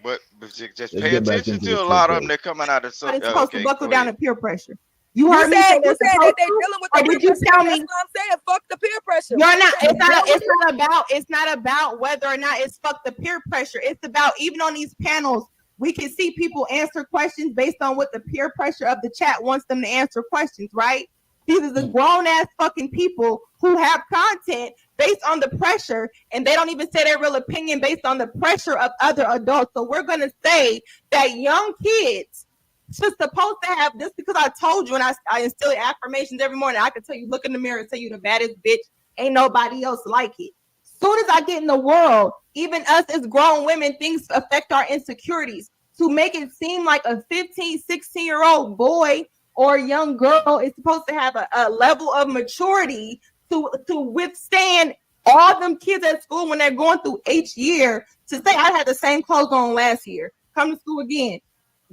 but just Let's pay get back attention into the to a clip, lot of them guys. that coming out of so Somebody's supposed to okay, buckle go down ahead. to peer pressure. You heard me say they're said supposed that they to, dealing with or the did peer you pressure. tell That's me? why I'm saying fuck the peer pressure. You're not. They It's not. dealing with It's not about. It's not about whether or not it's fuck the peer pressure. It's about even on these panels, we can see people answer questions based on what the peer pressure of the chat wants them to answer questions. Right? These are the grown ass fucking people who have content based on the pressure, and they don't even say their real opinion based on the pressure of other adults. So we're gonna say that young kids just supposed to have this because I told you and I instill affirmations every morning. I can tell you, look in the mirror and tell you the baddest bitch. Ain't nobody else like it. Soon as I get in the world, even us as grown women, things affect our insecurities. To make it seem like a 15, 16-year-old boy or young girl is supposed to have a level of maturity to withstand all them kids at school when they're going through each year. To say I had the same clothes on last year, come to school again.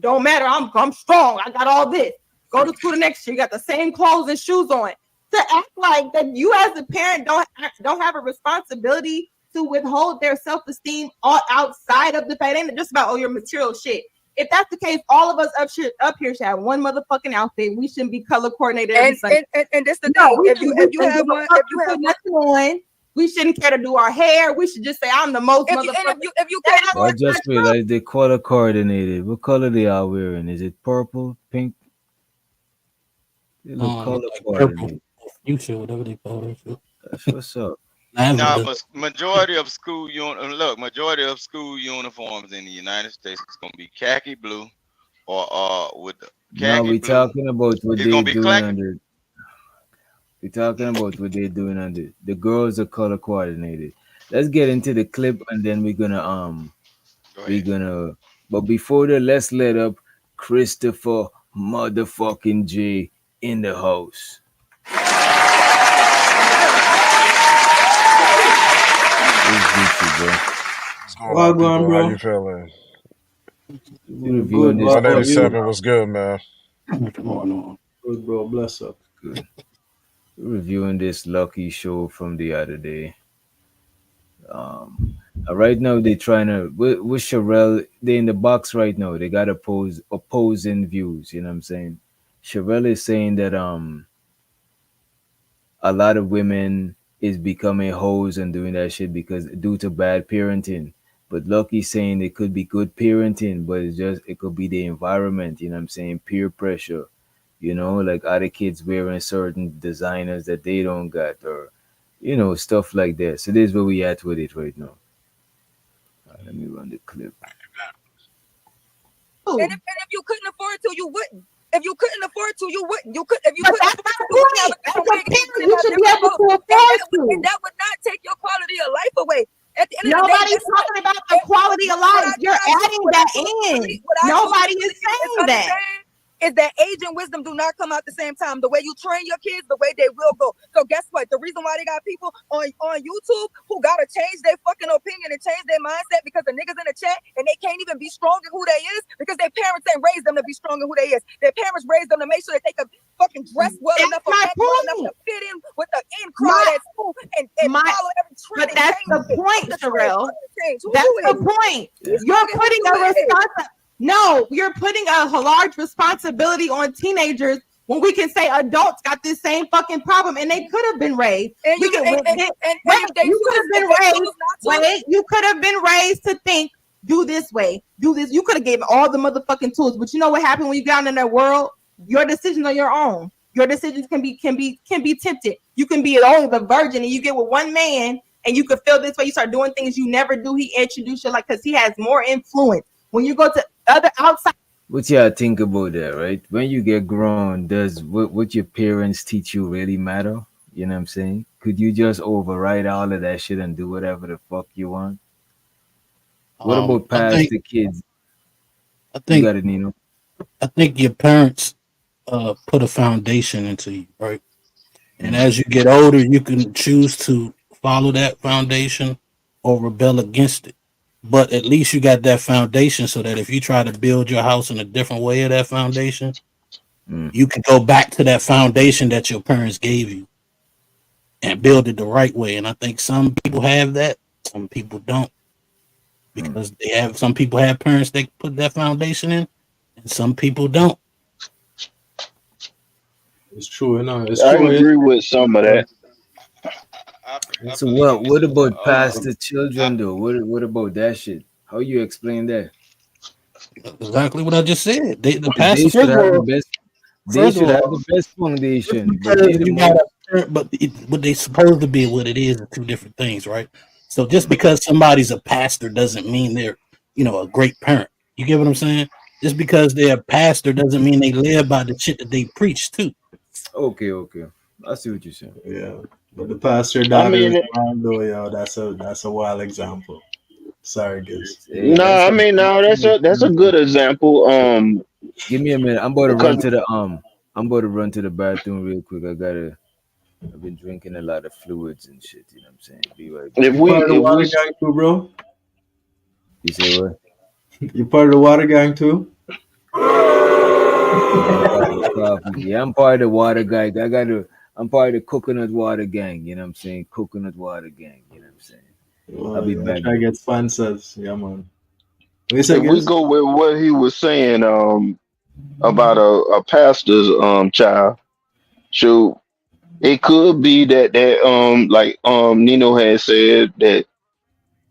Don't matter. I'm strong. I got all this. Go to school the next year. You got the same clothes and shoes on. To act like that you as a parent don't have a responsibility to withhold their self-esteem all outside of the fact. It ain't just about your material shit. If that's the case, all of us up here should have one motherfucking outfit. We shouldn't be color coordinated every Sunday. And this the thing. If you have nothing on, we shouldn't care to do our hair. We should just say I'm the most motherfucker. If you can't I just realized they color coordinated. What color they are wearing? Is it purple, pink? They look color like coordinated. purple, fuchsia, whatever they call that shit. That's what's up. No, but majority of school uniforms in the United States is gonna be khaki blue or with the Now khaki we blue. talking about what It's they gonna be doing khaki. under. We're talking about what they're doing under. The girls are color coordinated. Let's get into the clip and then we're gonna but before that, let's let up Christopher motherfucking J in the house. What's going on, people? How you feeling? Good. 187 was good, man. What's going on? Good, bro. Bless up. Good. Reviewing this lucky show from the other day. Right now they're trying to with Sherelle. They're in the box right now. They got opposing views. You know what I'm saying? Sherelle is saying that a lot of women is becoming hoes and doing that shit because due to bad parenting. But Lucky's saying it could be good parenting, but it could be the environment. You know what I'm saying? Peer pressure. You know, like other kids wearing certain designers that they don't got, or stuff like that. So this is where we at with it right now. Let me run the clip. And if you couldn't afford to, you wouldn't. If you couldn't afford to, you wouldn't. You could. If you couldn't afford to, you should be able to afford to. And that would not take your quality of life away. At the end of the Nobody's day, talking about the quality of life. You're adding that in. Nobody is saying that. Is that age and wisdom do not come out the same time. The way you train your kids, the way they will go. So guess what? The reason why they got people on YouTube who gotta change their fucking opinion and change their mindset because the niggas in the chat and they can't even be strong in who they is because their parents ain't raised them to be strong in who they is. Their parents raised them to make sure that they could fucking dress well enough or well enough to fit in with the in crowd at school and follow every trend. But that's the point, Sherelle. That's the point. You're putting a responsibility. No, you're putting a large responsibility on teenagers when we can say adults got this same fucking problem and they could have been raised. And We you can, and wait, you could have been raised. Wait, you could have been raised to think, do this way, do this. You could have gave all the motherfucking tools, but you know what happened when you got in that world? Your decisions are your own. Your decisions can be tempted. You can be only the virgin, and you get with one man, and you could feel this way. You start doing things you never do. He introduced you like because he has more influence. When you go to other outside. What y'all think about that, right? When you get grown, does what your parents teach you really matter? You know what I'm saying? Could you just override all of that shit and do whatever the fuck you want? What about I past think the kids? I You think got it, Nino. I think your parents put a foundation into you, right? And as you get older, you can choose to follow that foundation or rebel against it. But at least you got that foundation so that if you try to build your house in a different way of that foundation, you can go back to that foundation that your parents gave you and build it the right way. And I think some people have that, some people don't. Because some people have parents that put that foundation in, and some people don't. It's true, you know. It's I true. agree with some of that. I So believe what it's about past the children though? What about that shit? How you explain that? Exactly what I just said. The They past, should first of have the all, best. They first of should have all, the best just foundation, but because they the you got most. what they supposed to be, what it is, are two different things, right? So just because somebody's a pastor doesn't mean they're, a great parent. You get what I'm saying? Just because they're a pastor doesn't mean they live by the shit that they preach too. Okay. I see what you're saying. Yeah, but the pastor I daughter mean, in Orlando, yo, that's a wild example. Sorry, guys. Hey, no, that's I a mean, no, that's a example. good example. Give me a minute. I'm about to run Because to the I'm about to run to the bathroom real quick. I've been drinking a lot of fluids and shit. You know what I'm saying? Be right back. You part of the if we water gang too, bro? You say what? You part of the water gang too? Coffee. Yeah, I'm part of the water guy. I'm part of the coconut water gang. You know what I'm saying? Coconut water gang. You know what I'm saying? I'll Oh, be yeah, back try to though. get sponsors. Yeah, man. What you say, if we guys? go with what he was saying about a pastor's child, so it could be that like Nino had said that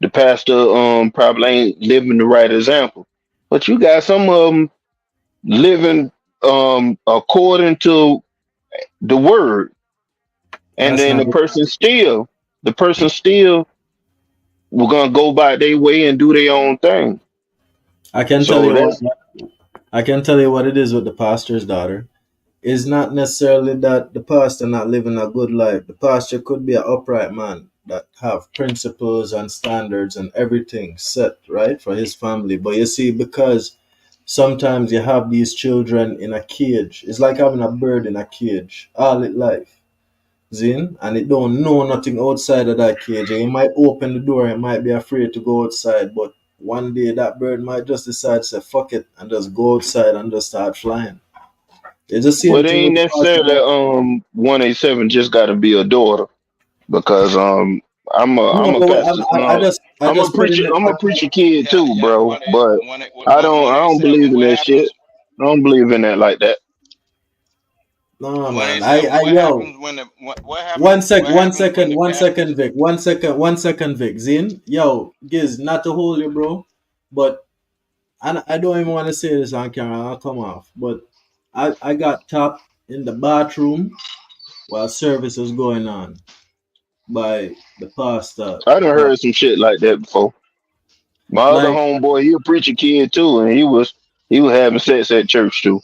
the pastor probably ain't living the right example, but you got some of them living according to the word, and That's then not. the person still we're gonna go by their way and do their own thing. I can tell So you what. that's I can tell you what it is with the pastor's daughter. It's not necessarily that the pastor not living a good life. The pastor could be an upright man that have principles and standards and everything set right for his family. But you see, because sometimes you have these children in a cage. It's like having a bird in a cage all its life. Zin, and it don't know nothing outside of that cage. And you might open the door, it might be afraid to go outside, but one day that bird might just decide to say fuck it and just go outside and just start flying. It's the what same thing ain't with the necessarily pastor. 187 just got to be a daughter because No, I'm a but wait, pastor. I just put in the I'm a preacher context. kid Yeah, too, yeah. bro. But I don't 187. believe in What that happens? shit. I don't believe in that like that. No man, 187. What yo, happens when the what happens? What happens when the pastors? Vic, 1 second, Vic. Zin, yo, Giz, not to hold you, bro, but I don't even want to say this on camera. I'll come off, but I got tapped in the bathroom while service was going on by the pastor. I done heard some shit like that before. My other Like, homeboy, he a preacher kid too, and he was having sex at church too.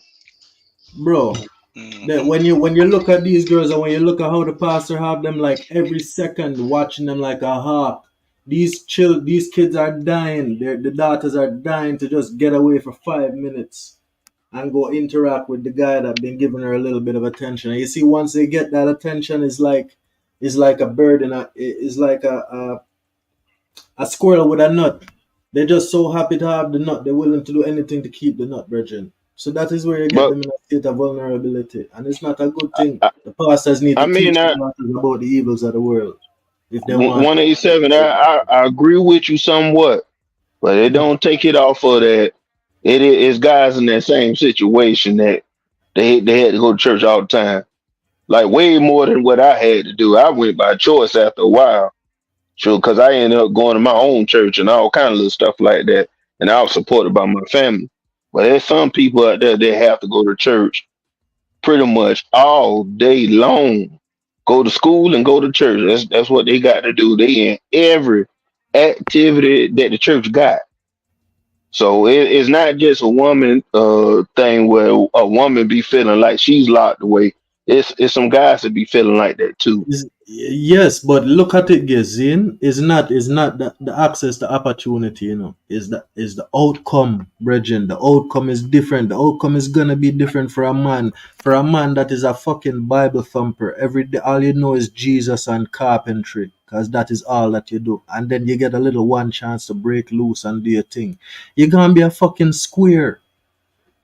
bro, that Mm-hmm. when you look at these girls and when you look at how the pastor have them like every second watching them like a hawk, these kids are dying. The daughters are dying to just get away for 5 minutes and go interact with the guy that been giving her a little bit of attention. And you see, once they get that attention, it's like a bird in it's like a squirrel with a nut. They're just so happy to have the nut. They're willing to do anything to keep the nut, brethren. So that is where you get But them in a state of vulnerability, and it's not a good thing. The pastors need I to mean, teach the daughters about the evils of the world if they want. 187. I agree with you somewhat, but it don't take it off of that. It is guys in that same situation that they had to go to church all the time, like way more than what I had to do. I went by choice after a while, sure, because I ended up going to my own church and all kind of little stuff like that, and I was supported by my family. But there's some people out there that have to go to church pretty much all day long. Go to school and go to church. That's what they got to do. They in every activity that the church got. So it's not just a woman thing where a woman be feeling like she's locked away. It's some guys that be feeling like that too. Yes, but look at it, Gezin. Is not the access, the opportunity, is the outcome, Bridget. The outcome is different. The outcome is gonna be different for a man. For a man that is a fucking Bible thumper. Every day all you know is Jesus and carpentry. Cause that is all that you do. And then you get a little one chance to break loose and do your thing. You're gonna be a fucking square.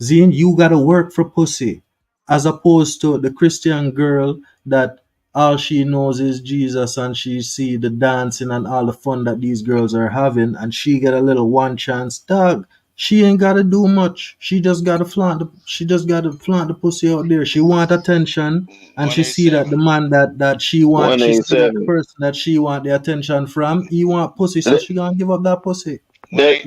Zine, you gotta work for pussy. As opposed to the Christian girl that all she knows is Jesus and she see the dancing and all the fun that these girls are having and she get a little one chance. Dog, she ain't gotta do much. She just gotta flaunt the pussy out there. She want attention and she see that 187. the man that she want, she see that the 187. person that she want the attention from, he want pussy, so she gonna give up that pussy. That's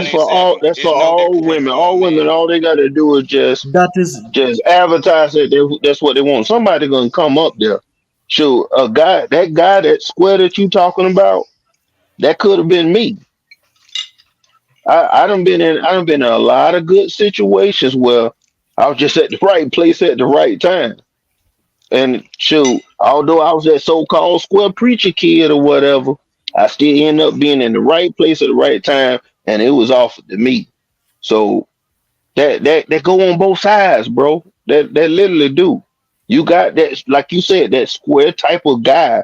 for all. 187. That's for It's no all different women. from a All women. man. All they got to do is just That is just advertise that that's what they want. Somebody gonna come up there. Shoot, that guy, that square that you talking about, that could have been me. I done been in a lot of good situations where I was just at the right place at the right time. And shoot, although I was that so-called square preacher kid or whatever, I still end up being in the right place at the right time, and it was offered to me. So that go on both sides, bro. That literally do. You got that, like you said, that square type of guy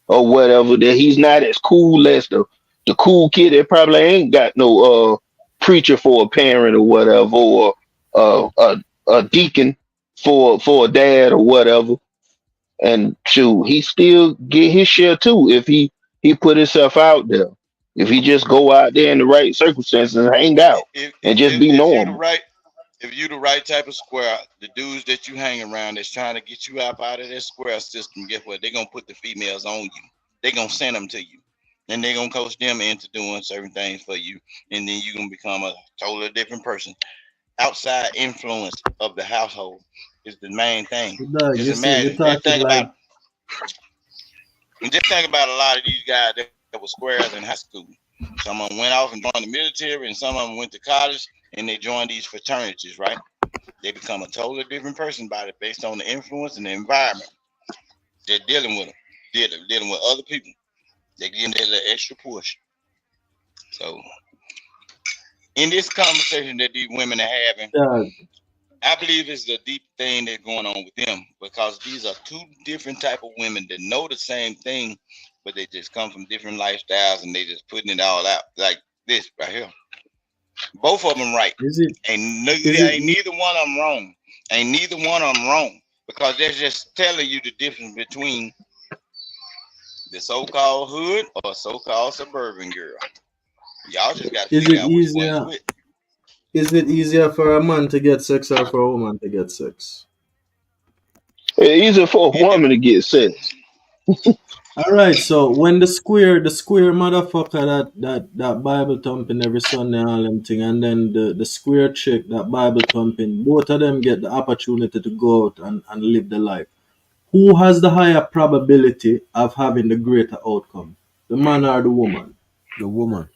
or whatever. That he's not as cool as the cool kid that probably ain't got no preacher for a parent or whatever, or a deacon for a dad or whatever. And shoot, he still get his share too if he put himself out there. If he just go out there in the right circumstances and hang out and just be If you the normal. right if you the right type of square, the dudes that you hang around that's trying to get you out of this square system, guess what? They're gonna put the females on you. They're gonna send them to you. And they're gonna coach them into doing certain things for you. And then you're gonna become a totally different person. Outside influence of the household is the main thing. Dog, Just you see, you're imagine, just talking think like about a lot of these guys that were squares in high school. Some of them went off and joined the military, and some of them went to college and they joined these fraternities, right? They become a totally different person by it based on the influence and the environment they're dealing with them, dealing with other people. They get their little extra push. So, in this conversation that these women are having, dog, I believe it's the deep thing that's going on with them because these are two different type of women that know the same thing, but they just come from different lifestyles and they just putting it all out like this right here. Both of them right. is it Ain't neither one of them wrong. Ain't neither one of them wrong because they're just telling you the difference between the so-called hood or so-called suburban girl. Y'all just got to is figure it out which one is easier which. is it easier for a man to get sex or for a woman to get sex? It's easier for a It de- woman to get sex. All right, so when the square motherfucker that Bible thumping every Sunday and all them thing, and then the square chick that Bible thumping, both of them get the opportunity to go out and live the life. Who has the higher probability of having the greater outcome? The man or the woman? The woman.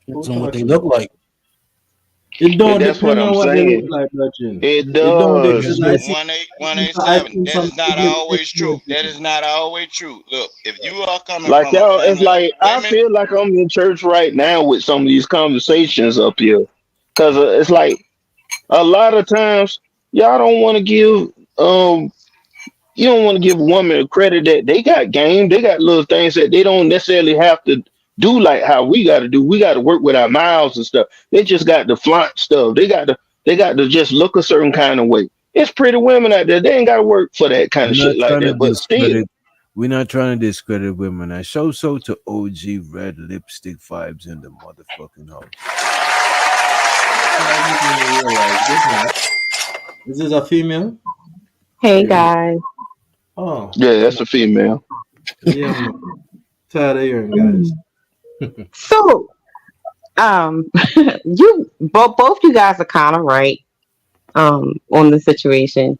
Who Depends on what they talking look about? like. It And don't that's what depend I'm on what they look saying. like, Virgin. It It don't does. because Yeah. one eight I seven. seen That some is not privileged always true. That is not always true. Look, if you are coming Like from a y'all, it's family of like I women, feel like I'm in church right now with some of these conversations up here, because it's like a lot of times y'all don't want to give you don't want to give a woman credit that they got game, they got little things that they don't necessarily have to do like how we got to do. We got to work with our mouths and stuff. They just got to flaunt stuff. They got to just look a certain kind of way. It's pretty women out there. They ain't got to work for that kind We're of not shit like trying to that. But still, discredit. We're not trying to discredit women. I show to OG red lipstick vibes in the motherfucking house. I didn't even realize. Good night. Is this a female? Hey guys. Oh, Yeah, that's a female. yeah, man. Tired of hearing guys. Mm. So, you both you guys are kind of right on the situation.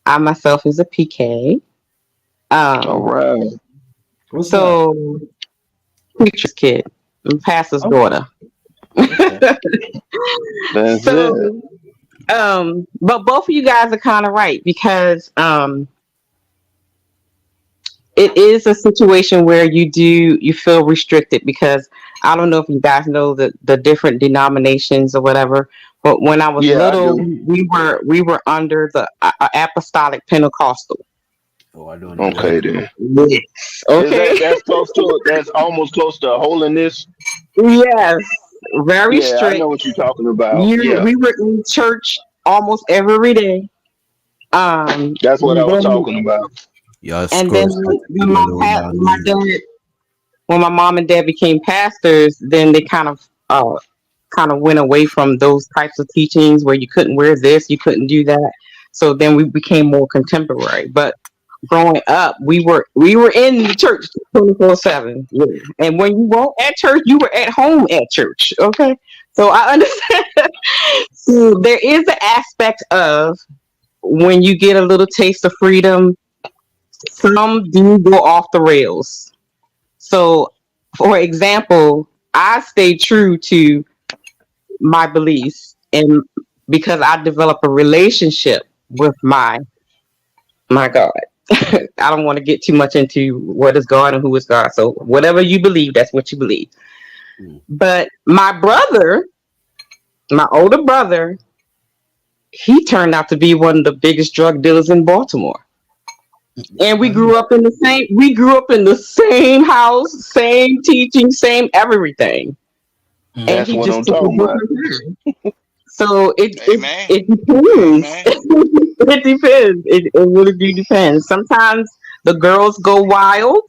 I myself is a PK. All right. What's that? So preacher's kid, pastor's Okay. daughter. That's it. So, but both of you guys are kind of right because it is a situation where you feel restricted because I don't know if you guys know the different denominations or whatever, but when I was Yeah, I little, do. we were under the apostolic Pentecostal. Oh, I don't know that. Okay then. Yes. Is Okay. that's close to it? That's almost close to holiness. Yes. Very Yeah, I know strict. what you're talking about. You Yeah, we were in church almost every day. that's what I And was then talking about. Y'all and then scores got to when leave alone now. my dad when my mom and dad became pastors, then they kind of went away from those types of teachings where you couldn't wear this, you couldn't do that. So then we became more contemporary. But growing up, we were in the church 24/7. Yeah. And when you weren't at church, you were at home at church. Okay. So I understand. So there is an aspect of when you get a little taste of freedom, some do go off the rails. So, for example, I stay true to my beliefs, and because I develop a relationship with my God. I don't want to get too much into what is God and who is God. So, whatever you believe, that's what you believe. But my brother, my older brother, he turned out to be one of the biggest drug dealers in Baltimore. And we grew up in the same house, same teaching, same everything. And That's he what just I'm took a talking about. different path. So it Hey it man, it hey depends. man. It depends. It really do depends. Sometimes the girls go wild,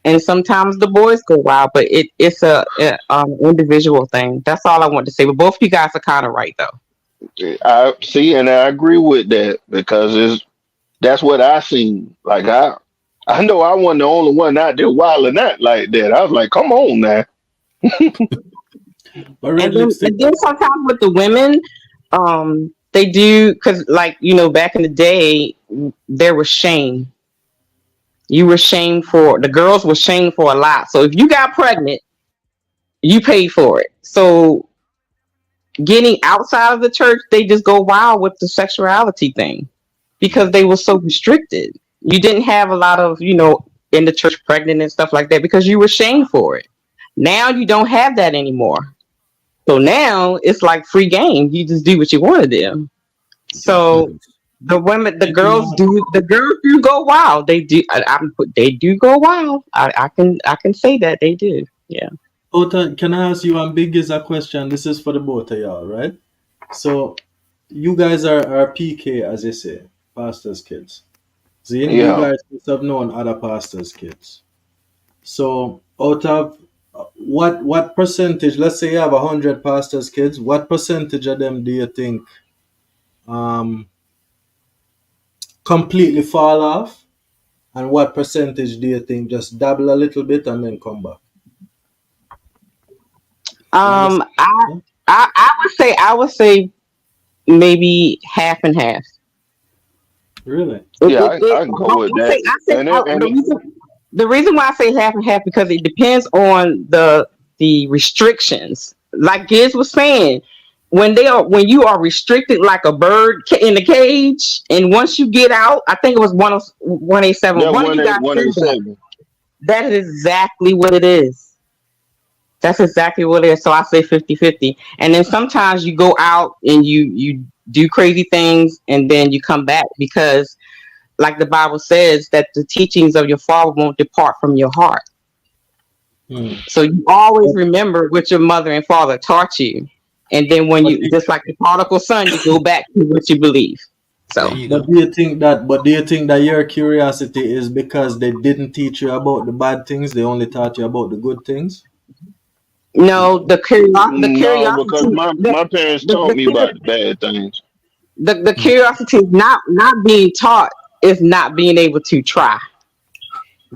and sometimes the boys go wild. But it's a individual thing. That's all I want to say. But both you guys are kind of right though. I see, and I agree with that because that's what I seen. Like I know I wasn't the only one out there wilding out like that. I was like, come on now. But red And lipstick. then sometimes with the women, they do because like back in the day there was shame. You were shamed for the girls were shamed for a lot. So if you got pregnant, you paid for it. So getting outside of the church, they just go wild with the sexuality thing because they were so restricted. You didn't have a lot of, in the church pregnant and stuff like that because you were shamed for it. Now you don't have that anymore. So now it's like free game. You just do what you want to do. So the women, the girls do go wild. They do. They do go wild. I can say that they do. Yeah. Ota, can I ask you one big is a question? This is for the both of y'all, right? So you guys are PK, as they say, pastors' kids. So you Yeah. guys must have known other pastors' kids. So out of what percentage? Let's say you have 100 pastors' kids. What percentage of them do you think um, completely fall off, and what percentage do you think just dabble a little bit and then come back? You Um. understand? I Yeah? I would say maybe half and half. Really? Yeah, I can go with that. The reason why I say half and half because it depends on the restrictions. Like Giz was saying, when you are restricted like a bird in a cage, and once you get out, I think it was 187. That One of you guys one said eight that. seven. That is exactly what it is. That's exactly what it is. So I say 50-50. And then sometimes you go out and you do crazy things and then you come back because like the Bible says that the teachings of your father won't depart from your heart. So you always remember what your mother and father taught you. And then when you just like the prodigal son, you go back to what you believe. So But do you think that your curiosity is because they didn't teach you about the bad things, they only taught you about the good things? No, the No, because curiosity, my parents the, taught the, me about the bad things. the curiosity is not being taught, is not being able to try.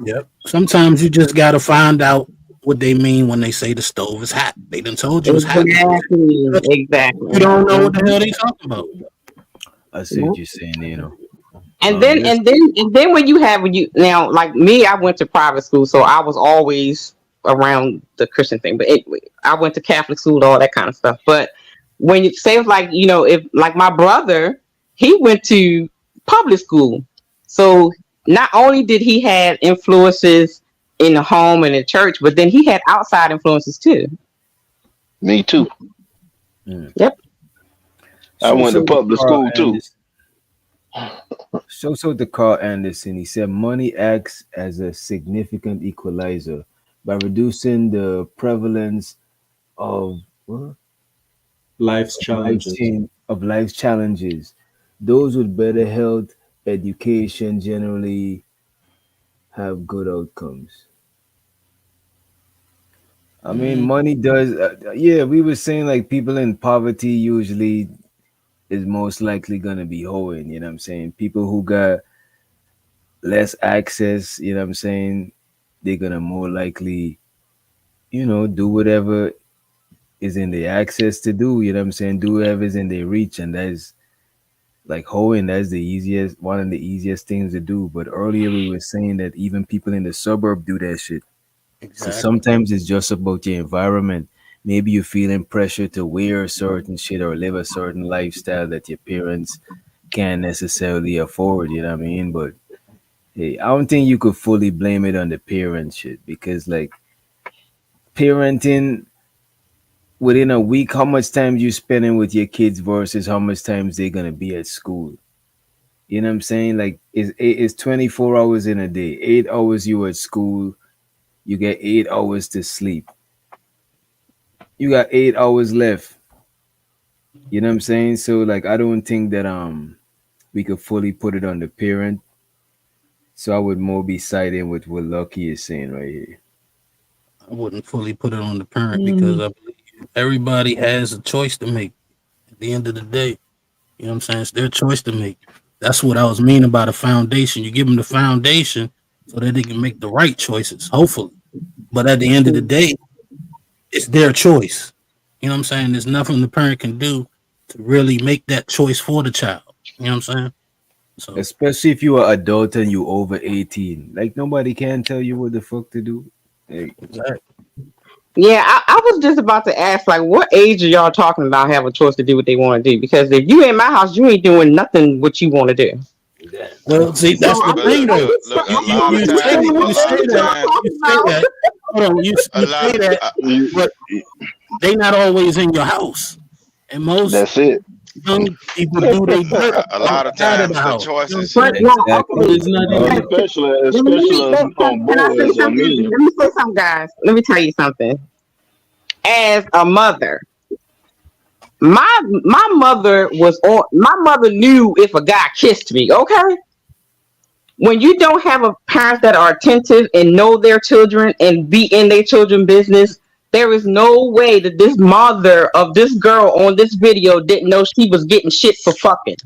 Yep. Sometimes you just gotta find out what they mean when they say the stove is hot. They done told you it's hot. Exactly. You don't know what the hell they talking about. I see what you're saying, you know. And then Yes. when you now, like me, I went to private school, so I was always around the Christian thing. But anyway, I went to Catholic school, all that kind of stuff. But when you say it's like, if like my brother, he went to public school, so not only did he have influences in the home and in church, but then he had outside influences too. Me too. Yep. I went to public Carl school too. Anderson. So to Carl Anderson, he said money acts as a significant equalizer by reducing the prevalence of what? Life's of life challenges. change of life's challenges. Those with better health, education generally have good outcomes. I mean, money does. Yeah, we were saying like people in poverty usually is most likely gonna be hoeing. You know what I'm saying? People who got less access, you know what I'm saying, they're gonna more likely, do whatever is in their access to do, you know what I'm saying, do whatever is in their reach, and that's like hoeing, that's the easiest one of the easiest things to do. But earlier we were saying that even people in the suburb do that shit. So Exactly. sometimes it's just about your environment. Maybe you're feeling pressure to wear a certain shit or live a certain lifestyle that your parents can't necessarily afford, you know what I mean? But hey, I don't think you could fully blame it on the parent shit because like parenting within a week, how much time you spending with your kids versus how much times they're gonna be at school. You know what I'm saying? Like it's 24 hours in a day. 8 hours you at school, you get 8 hours to sleep. You got 8 hours left. You know what I'm saying? So like I don't think that we could fully put it on the parent. So I would more be siding with what Lucky is saying right here. I wouldn't fully put it on the parent because I believe everybody has a choice to make at the end of the day. You know what I'm saying? It's their choice to make. That's what I was meaning by the foundation. You give them the foundation so that they can make the right choices, hopefully. But at the end of the day, it's their choice. You know what I'm saying? There's nothing the parent can do to really make that choice for the child. You know what I'm saying? So Especially if you are adult and you over 18. Like nobody can tell you what the fuck to do. Like, exactly. Yeah, I was just about to ask, like, what age are y'all talking about have a choice to do what they want to do? Because if you in my house, you ain't doing nothing what you want to do. Well, see, So that's the I'm But thing, look, though. look, look. A lot of You say times, a lot of times, that. Hold on, you a lot. say that, but they not always in your house, and most That's it. young people do they dirt A lot of outside of the times, the house. choices. But no, exactly. okay. It's not even. Especially Can I say boys or something? men. Let me say something, guys. Let me tell you something. As a mother, my mother was on. My mother knew if a guy kissed me. Okay, when you don't have a parents that are attentive and know their children and be in their children business, there is no way that this mother of this girl on this video didn't know she was getting shit for fucking.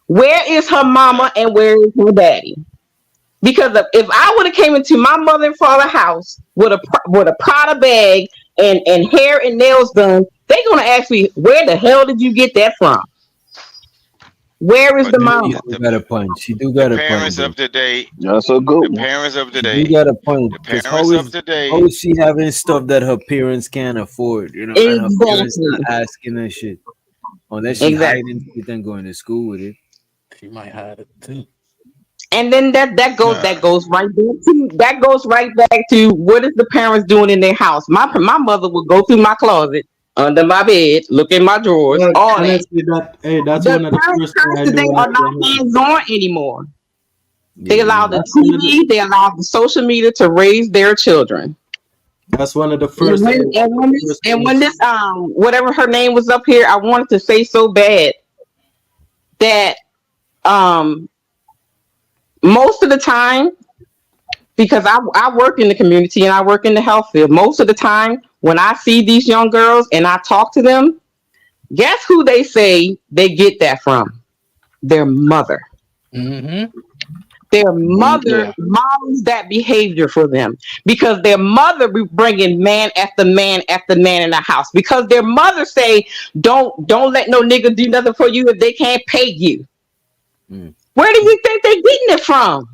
Where is her mama and where is her daddy? Because if I would have came into my mother and father house with a Prada bag and hair and nails done, they gonna ask me, where the hell did you get that from? Where is But the You mama? do got a point. She do the got a point, parents though. of today, That's a good the one. parents of She do today, got a point. the Because parents of how today. is she having stuff that her parents can't afford, and her parents Exactly. not asking her shit. Unless she Exactly. hiding shit and going to school with it. She might hide it too. And then that Nah, goes right back to what is the parents doing in their house. My mother would go through my closet, under my bed, look in my drawers, Well, all that. honestly, that's The one of the parents, first thing parents I do today when I are not get home. hands on anymore. They Yeah, allow you the That's one of the TV, they allow the social media to raise their children. that's one of the And first when first this things. whatever her name was up here, I wanted to say so bad that um most of the time because I work in the community and I work in the health field. Most of the time, when I see these young girls and I talk to them, guess who they say they get that from? Their mother. Mm-hmm. Their mother Yeah. models that behavior for them because their mother be bringing man after man after man in the house because their mother say don't let no nigga do nothing for you if they can't pay you. Where do you think they getting it from?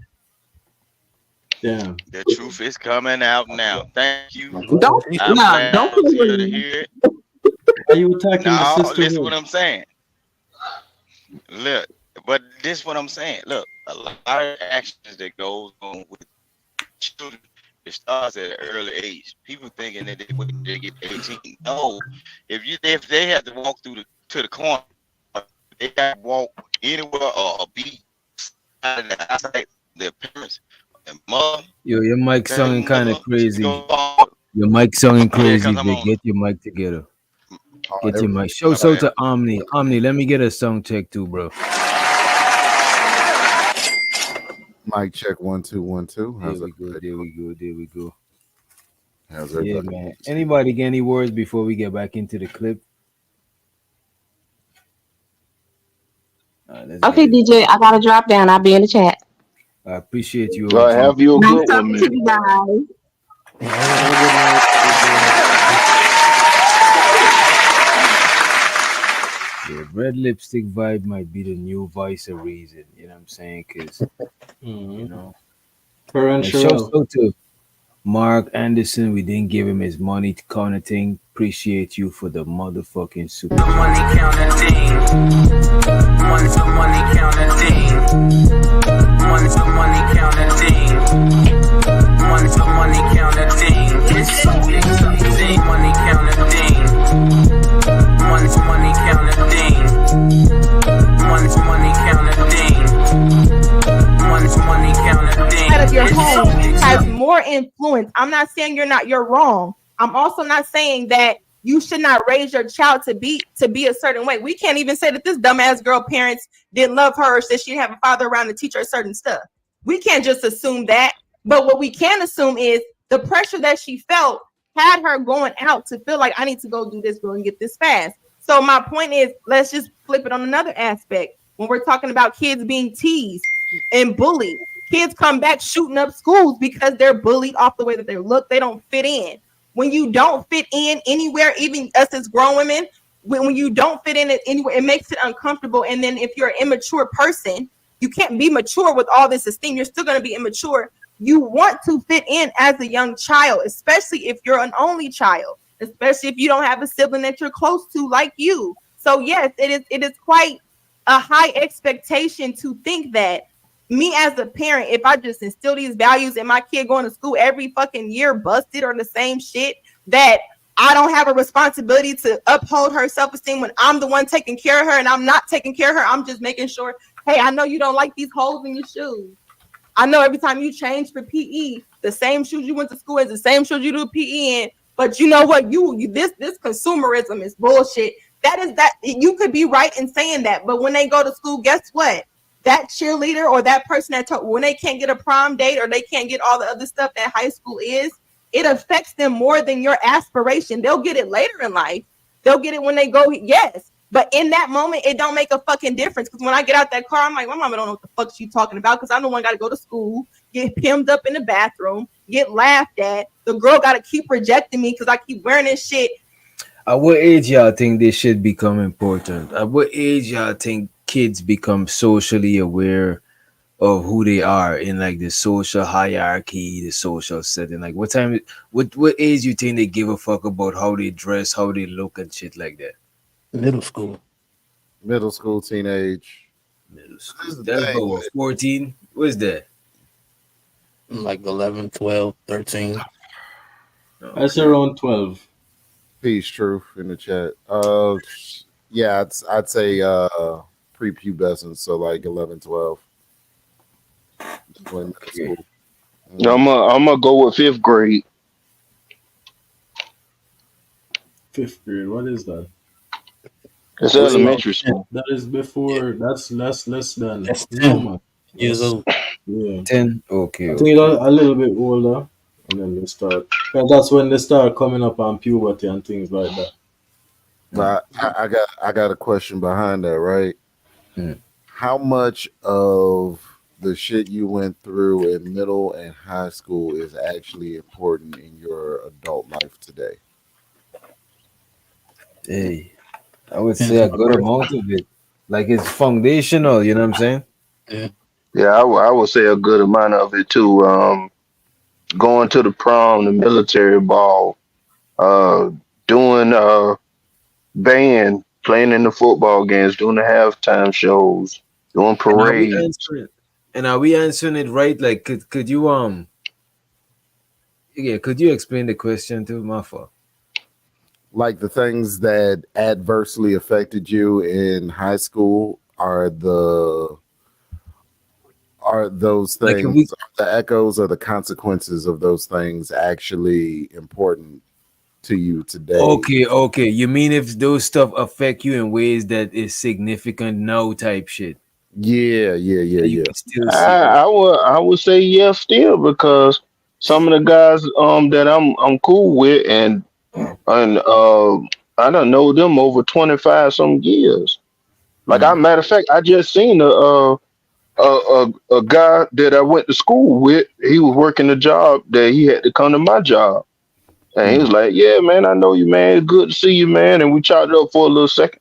Damn. The truth is coming out now. Thank you. Don't I'm glad I was here to hear it. Are you attacking the No, listen sisterhood? what I'm saying. Look, but this what I'm saying. Look, a lot of actions that goes on with children, it starts at an early age. People thinking that they wait till they get 18. No, if they have to walk through to the corner, they got to walk anywhere or be outside their parents, their mother, Yo, your mic their sounding kind of mother. crazy. Your mic sounding Yeah, crazy, cause I'm Vic. on. Get your mic together. Get your mic. Show My so bad. to Omni. Omni, let me get a sound check too, bro. Mic check 1 2 1 2. There How's we go. everybody There doing? we go. There we go. How's Yeah, everybody man. doing? Anybody get any words before we get back into the clip? Let's Okay, get it. DJ, I got to drop down. I'll be in the chat. I appreciate you, All right, OG. have you a Nice good one, talking to man. you guys. The red lipstick vibe might be the new voice of reason. You know what I'm saying? Because, you know. Current And show Sherelle. so to Mark Anderson. We didn't give him his money kind of thing. Appreciate you for the motherfucking super chat. Money counting thing. Money counting thing. Money counting thing. Money counting thing. It's thing. Money counting thing. Money counting thing. Money counting thing. Money counting thing. Out of your home has more influence. I'm not saying you're wrong. I'm also not saying that you should not raise your child to be a certain way. We can't even say that this dumbass girl parents didn't love her or said she didn't have a father around to teach her certain stuff. We can't just assume that. But what we can assume is the pressure that she felt had her going out to feel like I need to go do this, go and get this fast. So my point is, let's just flip it on another aspect. When we're talking about kids being teased and bullied, kids come back shooting up schools because they're bullied off the way that they look. They don't fit in. When you don't fit in anywhere, even us as grown women, when you don't fit in it anywhere, it makes it uncomfortable. And then if you're an immature person, you can't be mature with all this esteem. You're still going to be immature. You want to fit in as a young child, especially if you're an only child, especially if you don't have a sibling that you're close to like you. So yes, it is quite a high expectation to think that me as a parent, if I just instill these values and my kid going to school every fucking year busted or the same shit, that I don't have a responsibility to uphold her self-esteem when I'm the one taking care of her and I'm not taking care of her. I'm just making sure, hey, I know you don't like these holes in your shoes. I know every time you change for PE, the same shoes you went to school is the same shoes you do PE in. But you know what? This consumerism is bullshit. That you could be right in saying that, but when they go to school, guess what? That cheerleader or that person when they can't get a prom date or they can't get all the other stuff that high school is, it affects them more than your aspiration. They'll get it later in life. They'll get it when they go, yes. But in that moment, it don't make a fucking difference. Because when I get out that car, I'm like, my mama don't know what the fuck she's talking about. Because I'm the one got to go to school, get pimped up in the bathroom, get laughed at. The girl got to keep rejecting me because I keep wearing this shit. At what age y'all think this should become important? At what age y'all think kids become socially aware of who they are in like the social hierarchy, the social setting? Like what age you think they give a fuck about how they dress, how they look and shit like that? Middle school, teenage. Middle school. That's about what, 14? What's that? like 11, 12, 13. That's around 12. Peace, truth in the chat. Yeah, I'd say prepubescent, so like 11, 12. Middle school. I'm gonna go with 5th grade. 5th grade. What is that? It's elementary school. That is before. That's less than. That's No 10 man. years old. Yeah. 10. Okay, I think okay. a little bit older, and then they start. Cause that's when they start coming up on puberty and things like that. But I got a question behind that, right? Mm. How much of the shit you went through in middle and high school is actually important in your adult life today? Hey, I would Depends say a on the good person. amount of it. Like it's foundational, you know what I'm saying? Yeah. Yeah, I would say a good amount of it too. Going to the prom, the military ball, uh, doing band, playing in the football games, doing the halftime shows, doing And are we parades. answering are we answering it right? Like could you yeah, could you explain the question to my fault? Like the things that adversely affected you in high school are those Like if things, we are the echoes or the consequences of those things actually important to you today? okay. You mean if those stuff affect you in ways that is significant now type shit. Yeah, yeah, yeah, That you yeah. can still see. I would say yes still because some of the guys that I'm cool with and I don't know them over 25 some years. Like I Mm, matter of fact, I just seen a guy that I went to school with. He was working a job that he had to come to my job. And he was mm, like, "Yeah, man, I know you, man. It's good to see you, man." And we chopped it up for a little second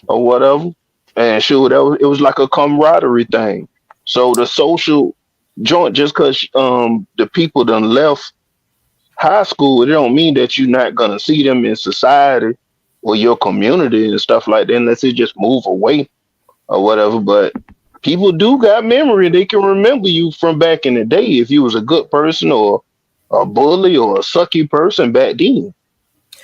or whatever. And sure, it was like a camaraderie thing. So the social joint, just because the people done left high school, it don't mean that you're not gonna see them in society or your community and stuff like that, unless they just move away or whatever. But people do got memory; they can remember you from back in the day if you was a good person or a bully or a sucky person back then.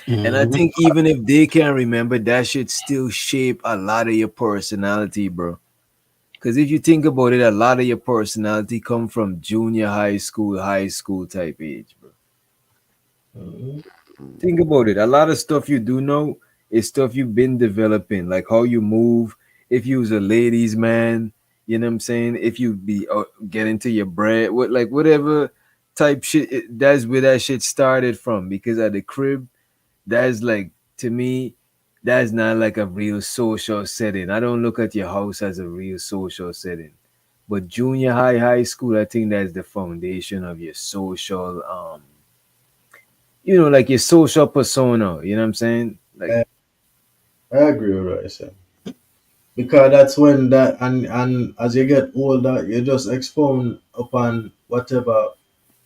And I Mm-hmm. think even if they can't remember, that should still shape a lot of your personality, bro. Because if you think about it, a lot of your personality come from junior high school type age, bro. Mhm. Think about it. A lot of stuff you do know is stuff you've been developing, like how you move. If you was a ladies' man, you know what I'm saying. If you be get into your bread, what like whatever type shit. That's where that shit started from. Because at the crib, that's like to me, that's not like a real social setting. I don't look at your house as a real social setting. But junior high school, I think that's the foundation of your social like your social persona, you know what I'm saying? Like I agree with what you said. Because that's when that and as you get older, you just expound upon whatever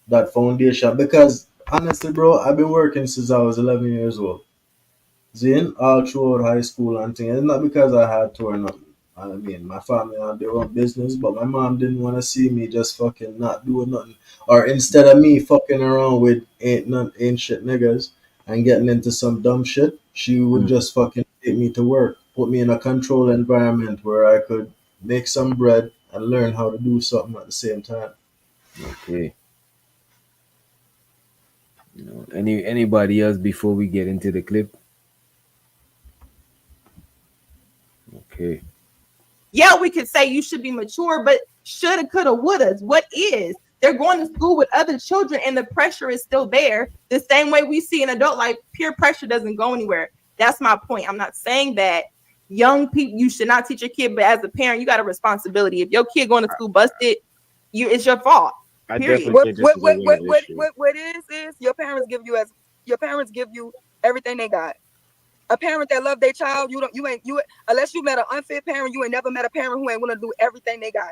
that foundation. Because honestly, bro, I've been working since I was 11 years old. Then all throughout high school and things. It's not because I had to or nothing. I mean, my family had their own business, but my mom didn't want to see me just fucking not doing nothing. Or instead of me fucking around with ain't shit niggas and getting into some dumb shit, she would just fucking take me to work, put me in a controlled environment where I could make some bread and learn how to do something at the same time. okay. Anybody else before we get into the clip? Okay. Yeah, we could say you should be mature, but shoulda, coulda, woulda. What is? They're going to school with other children and the pressure is still there. The same way we see in adult life, peer pressure doesn't go anywhere. That's my point. I'm not saying that young people, you should not teach your kid, but as a parent, you got a responsibility. If your kid going to school busted, it's your fault. I Period. definitely think this is a woman issue. What is your parents give you everything they got. A parent that love their child, you ain't unless you met an unfit parent, you ain't never met a parent who ain't willing to do everything they got.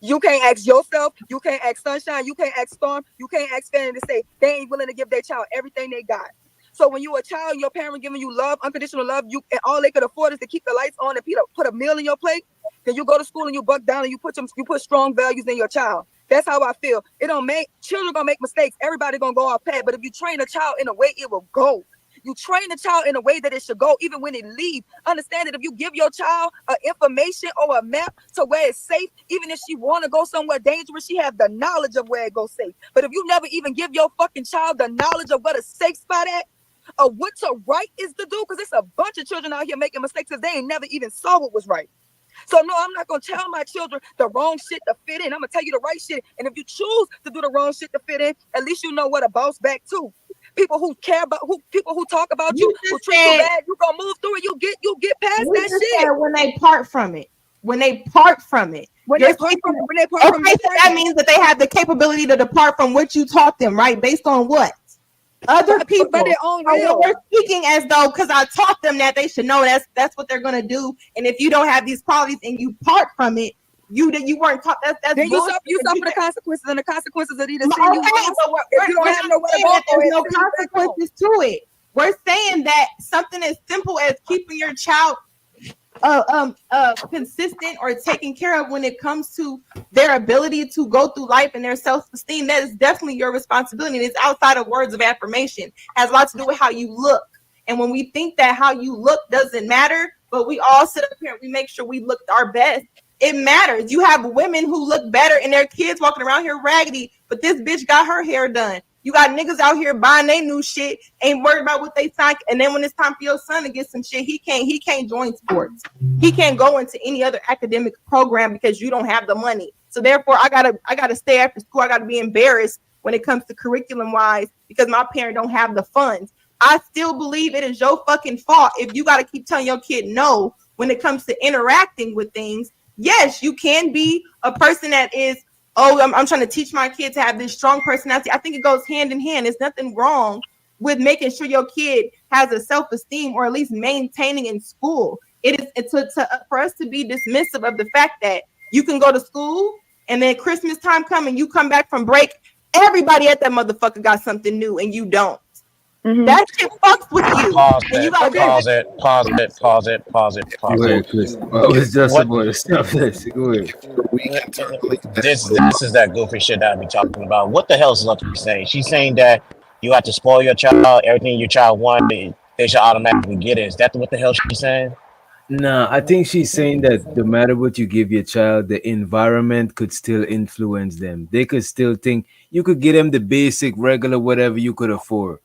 You can't ask yourself, you can't ask Sunshine, you can't ask Storm, you can't ask Fanny to say they ain't willing to give their child everything they got. So when you a child, your parent giving you love, unconditional love, you and all they could afford is to keep the lights on and put a meal in your plate. Then you go to school and you buck down and you put strong values in your child. That's how I feel. It don't make children gonna make mistakes. Everybody gonna go off path. But if you train a child in a way, it will go. You train a child in a way that it should go, even when it leaves. Understand that if you give your child information or a map to where it's safe, even if she want to go somewhere dangerous, she have the knowledge of where it goes safe. But if you never even give your fucking child the knowledge of what a safe spot at, or what to right is to do, because it's a bunch of children out here making mistakes because they ain't never even saw what was right. So no, I'm not gonna tell my children the wrong shit to fit in. I'm gonna tell you the right shit. And if you choose to do the wrong shit to fit in, at least you know what a boss back to. People who care about people who talk about you, You who just treat you said bad, you gonna move through it. You get past you that just shit. said when they part from it. When they part from it. When You're they part from speaking, when they part from okay, your so that friends. means that they have the capability to depart from what you taught them, right? Based on what? Other By their people. own So when will. they're speaking as though because I taught them that they should know that's what they're gonna do. And if you don't have these qualities and you part from it, you weren't taught that's Then bullshit. you suffer the consequences, and the consequences are either Okay, send you lost but if you don't we're have not nowhere to saying go that or there's it no send you back home. consequences to it. We're saying that something as simple as keeping your child consistent or taken care of when it comes to their ability to go through life and their self-esteem, that is definitely your responsibility. And it's outside of words of affirmation. It has a lot to do with how you look. And when we think that how you look doesn't matter, but we all sit up here and we make sure we look our best, it matters. You have women who look better and their kids walking around here raggedy, but this bitch got her hair done. You got niggas out here buying they new shit, ain't worried about what they sign. And then when it's time for your son to get some shit, he can't join sports. He can't go into any other academic program because you don't have the money. So therefore, I gotta stay after school. I gotta be embarrassed when it comes to curriculum wise because my parent don't have the funds. I still believe it is your fucking fault if you gotta keep telling your kid no when it comes to interacting with things. Yes, you can be a person that is, oh, I'm trying to teach my kid to have this strong personality. I think it goes hand in hand. There's nothing wrong with making sure your kid has a self-esteem or at least maintaining in school. It is for us to be dismissive of the fact that you can go to school and then Christmas time come and you come back from break, everybody at that motherfucker got something new and you don't. That shit fucks with you. Pause And you it. got Pause it. Pause it. Pause it. Pause it. Go Pause it. ahead, Chris. I was just What? about to stop this. Go ahead. This is that goofy shit that I be talking about. What the hell is Lucky saying? She's saying that you have to spoil your child. Everything your child wants, they should automatically get it. Is that what the hell she's saying? Nah, I think she's saying that no matter what you give your child, the environment could still influence them. They could still think you could give them the basic, regular, whatever you could afford,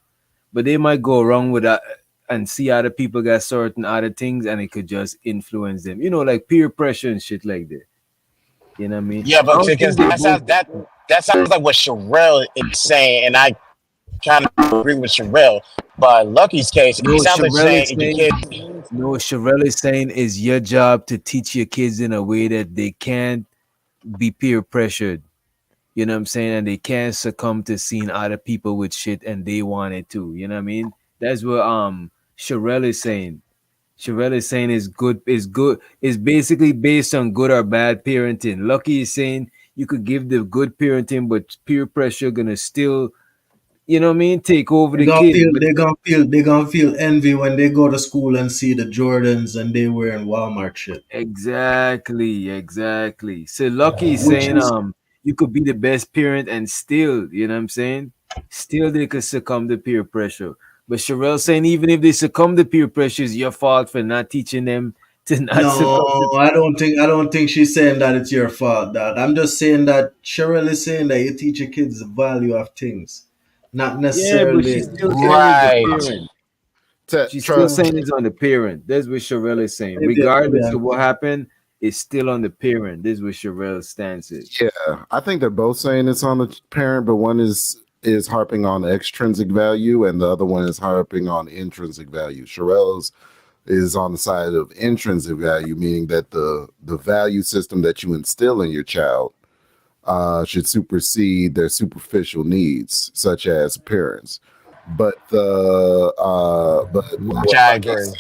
but they might go around with that and see other people got certain other things, and it could just influence them. You know, like peer pressure and shit like that. You know what I mean? Yeah, I but don't because think they both. that sounds like what Sherelle is saying, and I kind of agree with Sherelle. But Lucky's case, No, it sounds like she's Sherelle is saying if your saying. kid. No, Sherelle is saying is your job to teach your kids in a way that they can't be peer pressured. You know what I'm saying? And they can't succumb to seeing other people with shit and they want it too. You know what I mean? That's what Sherelle is saying. Sherelle is saying is basically based on good or bad parenting. Lucky is saying you could give the good parenting, but peer pressure gonna still, you know what I mean, take over They the gonna kid. feel But envy when they go to school and see the Jordans and they wearing Walmart shit. exactly. So Lucky is Which saying is you could be the best parent and still, you know what I'm saying? Still they could succumb to peer pressure. But Sherelle saying even if they succumb to peer pressure, it's your fault for not teaching them to not no, succumb to I don't think she's saying that it's your fault, Dad. I'm just saying that Cheryl is saying that you teach your kids the value of things, not yeah, but she's necessarily. still saying it's the Right. parent. She's still Trust. saying it's on the parent. That's what Sherelle is saying. Maybe Regardless of what happened, it's still on the parent. This is what Sherelle's stance is. Yeah, I think they're both saying it's on the parent, but one is harping on extrinsic value, and the other one is harping on intrinsic value. Sherelle's is on the side of intrinsic value, meaning that the value system that you instill in your child should supersede their superficial needs, such as appearance. But Which I agree.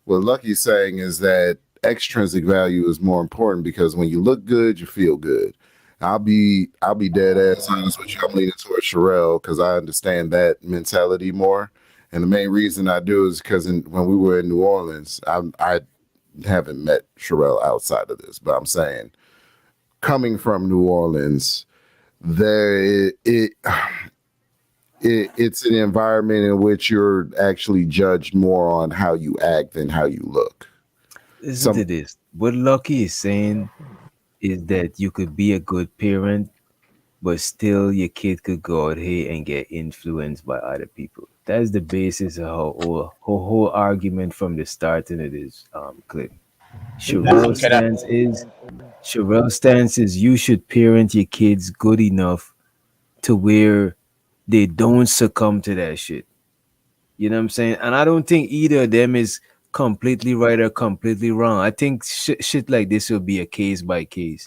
what Lucky's saying is that extrinsic value is more important because when you look good, you feel good. I'll be dead ass honest with you. I'm leaning towards Sherelle because I understand that mentality more. And the main reason I do is because when we were in New Orleans, I haven't met Sherelle outside of this, but I'm saying coming from New Orleans, there it's an environment in which you're actually judged more on how you act than how you look. Listen to this. What Lucky is saying is that you could be a good parent, but still your kid could go out here and get influenced by other people. That's the basis of her whole argument from the start into this clip. Sherelle's Okay, that stance is Sherelle's stance is you should parent your kids good enough to where they don't succumb to that shit. You know what I'm saying? And I don't think either of them is completely right or completely wrong. I think shit like this will be a case by case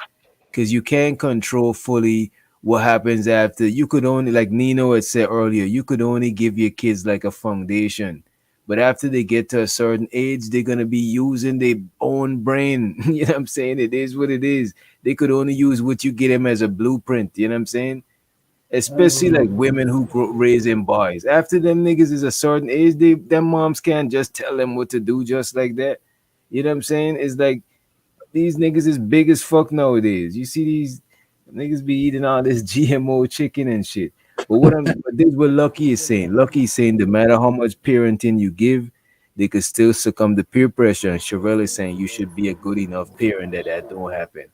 because you can't control fully what happens after. You could only, like Nino had said earlier, you could only give your kids like a foundation. But after they get to a certain age, they're gonna be using their own brain. You know what I'm saying? It is what it is. They could only use what you get them as a blueprint. You know what I'm saying? Especially like women who raising boys. After them niggas is a certain age, they them moms can't just tell them what to do just like that. You know what I'm saying? It's like these niggas is big as fuck nowadays. You see these niggas be eating all this GMO chicken and shit. But this is what Lucky is saying. Lucky is saying no matter how much parenting you give, they could still succumb to peer pressure. And Sherelle is saying you should be a good enough parent that don't happen.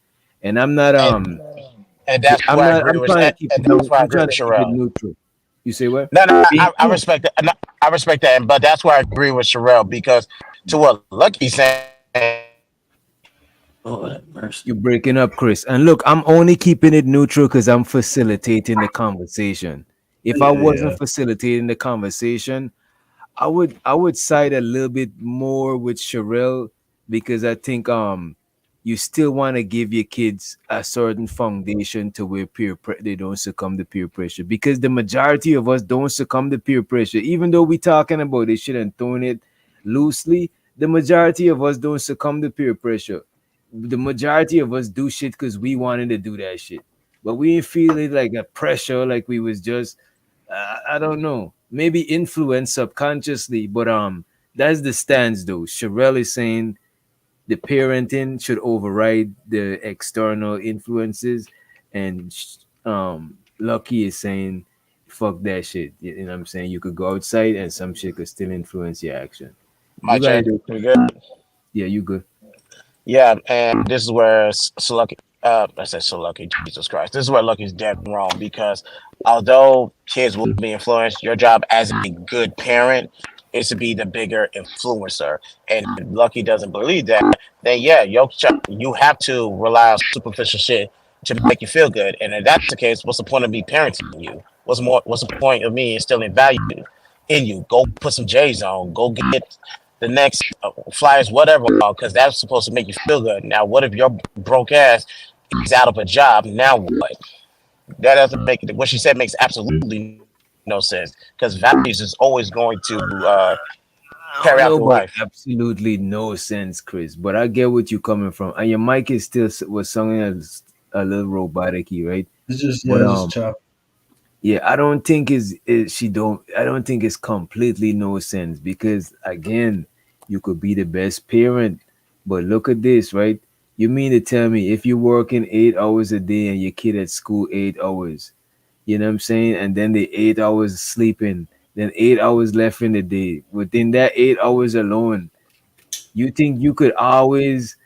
And I'm not and that's I'm where I not. agree I'm with, trying to keep and it. that's where I I'm agree trying with to keep it Sherelle. neutral. You say what? No, no, I respect that. No, I respect that, but that's where I agree with Sherelle because to what Lucky's saying, Oh, that mercy. You're breaking up, Chris. And look, I'm only keeping it neutral because I'm facilitating the conversation. If I Yeah, yeah. wasn't facilitating the conversation, I would side a little bit more with Sherelle because I think you still want to give your kids a certain foundation to where they don't succumb to peer pressure because the majority of us don't succumb to peer pressure even though we talking about this shit and throwing it loosely. The majority of us don't succumb to peer pressure. The majority of us do shit because we wanted to do that shit, but we ain't feel it like a pressure like we was just I don't know. Maybe influence subconsciously, but that's the stance though. Sherelle is saying the parenting should override the external influences, and Lucky is saying fuck that shit. You know what I'm saying? You could go outside and some shit could still influence your action. You my got check, it. you good? Yeah, you good. Yeah, and this is where so Lucky, I said so Lucky, Jesus Christ. This is where Lucky's dead wrong because although kids will be influenced, your job as a good parent is to be the bigger influencer. And if Lucky doesn't believe that, then yeah, you have to rely on superficial shit to make you feel good. And if that's the case, what's the point of me parenting you? What's the point of me instilling value in you? Go put some J's on. Go get the next flyers, whatever, because that's supposed to make you feel good. Now, what if your broke ass is out of a job? Now what? That doesn't make it. What she said makes absolutely no sense because values is always going to I carry don't out through know about life. absolutely no sense, Chris, but I get what you're coming from. And your mic is still was sounding a little robotic-y, right? It's just But yeah, it's just chop. yeah, I don't think she don't. I don't think it's completely no sense because again, you could be the best parent, but look at this, right? You mean to tell me if you're working 8 hours a day and your kid at school 8 hours, you know what I'm saying? And then the 8 hours sleeping, then 8 hours left in the day. Within that 8 hours alone, you think you could always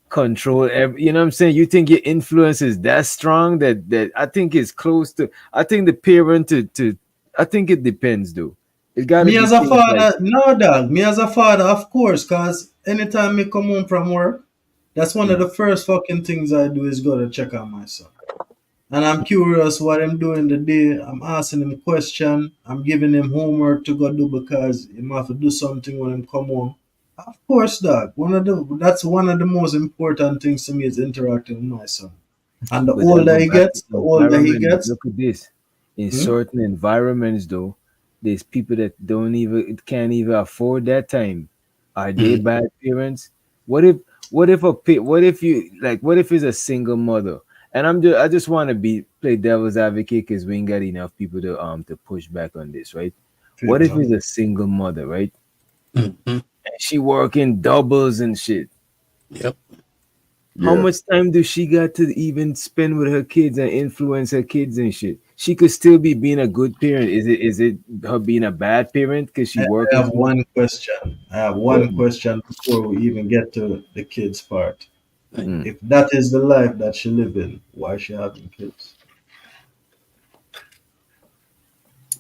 control every, you know what I'm saying? You think your influence is that strong that I think it's close to, I think the parent to I think it depends though. It gotta Me be as a things like father, no dog. Me as a father, of course, cause anytime me come home from work, that's one of mm, the first fucking things I do is go to check on my son. And I'm curious what I'm doing the day. I'm asking him question. I'm giving him homework to go do because he have to do something when him come home. Of course, dog. That's one of the most important things to me is interacting with my son. And the but that older go he back to gets, the older he environment. But gets. look at this. In Hmm? certain environments though, there's people that don't even can't even afford that time. Are they Mhm. bad parents? What if what if you like what if it's a single mother? And I just want to be play devil's advocate because we ain't got enough people to push back on this, right? Fair What if enough. it's a single mother, right? Mm-hmm. And she working doubles and shit. Yep. How Yeah. much time does she got to even spend with her kids and influence her kids and shit? She could still be being a good parent. Is it her being a bad parent because she I working have too much? one question. I have Well, one question before we even get to the kids part. Mm. If that is the life that she live in, why she having kids?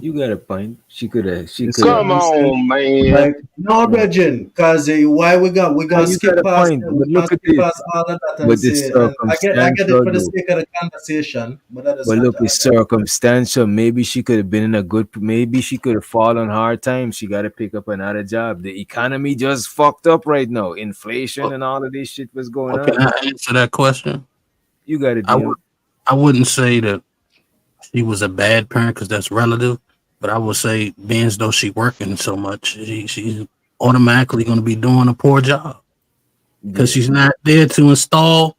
You got a point. She could have. She You could see what have. Come I'm saying? on, man. Like, no, Yeah. Bridging, because why we Now gonna you got skip a past point, that? We but gonna look at skip this. past all of that and But it's say, and I get it circumstantial, for the though. sake of the conversation, but that is But not look, the it's other. circumstantial. Maybe she could have been in a good. Maybe she could have fallen hard times. She got to pick up another job. The economy just fucked up right now. Inflation and all of this shit was going Okay, on. can I answer that question? You got it, I Dino. would I wouldn't say that she was a bad parent because that's relative, but I would say being as though she working so much, she's automatically going to be doing a poor job because Yeah. she's not there to install,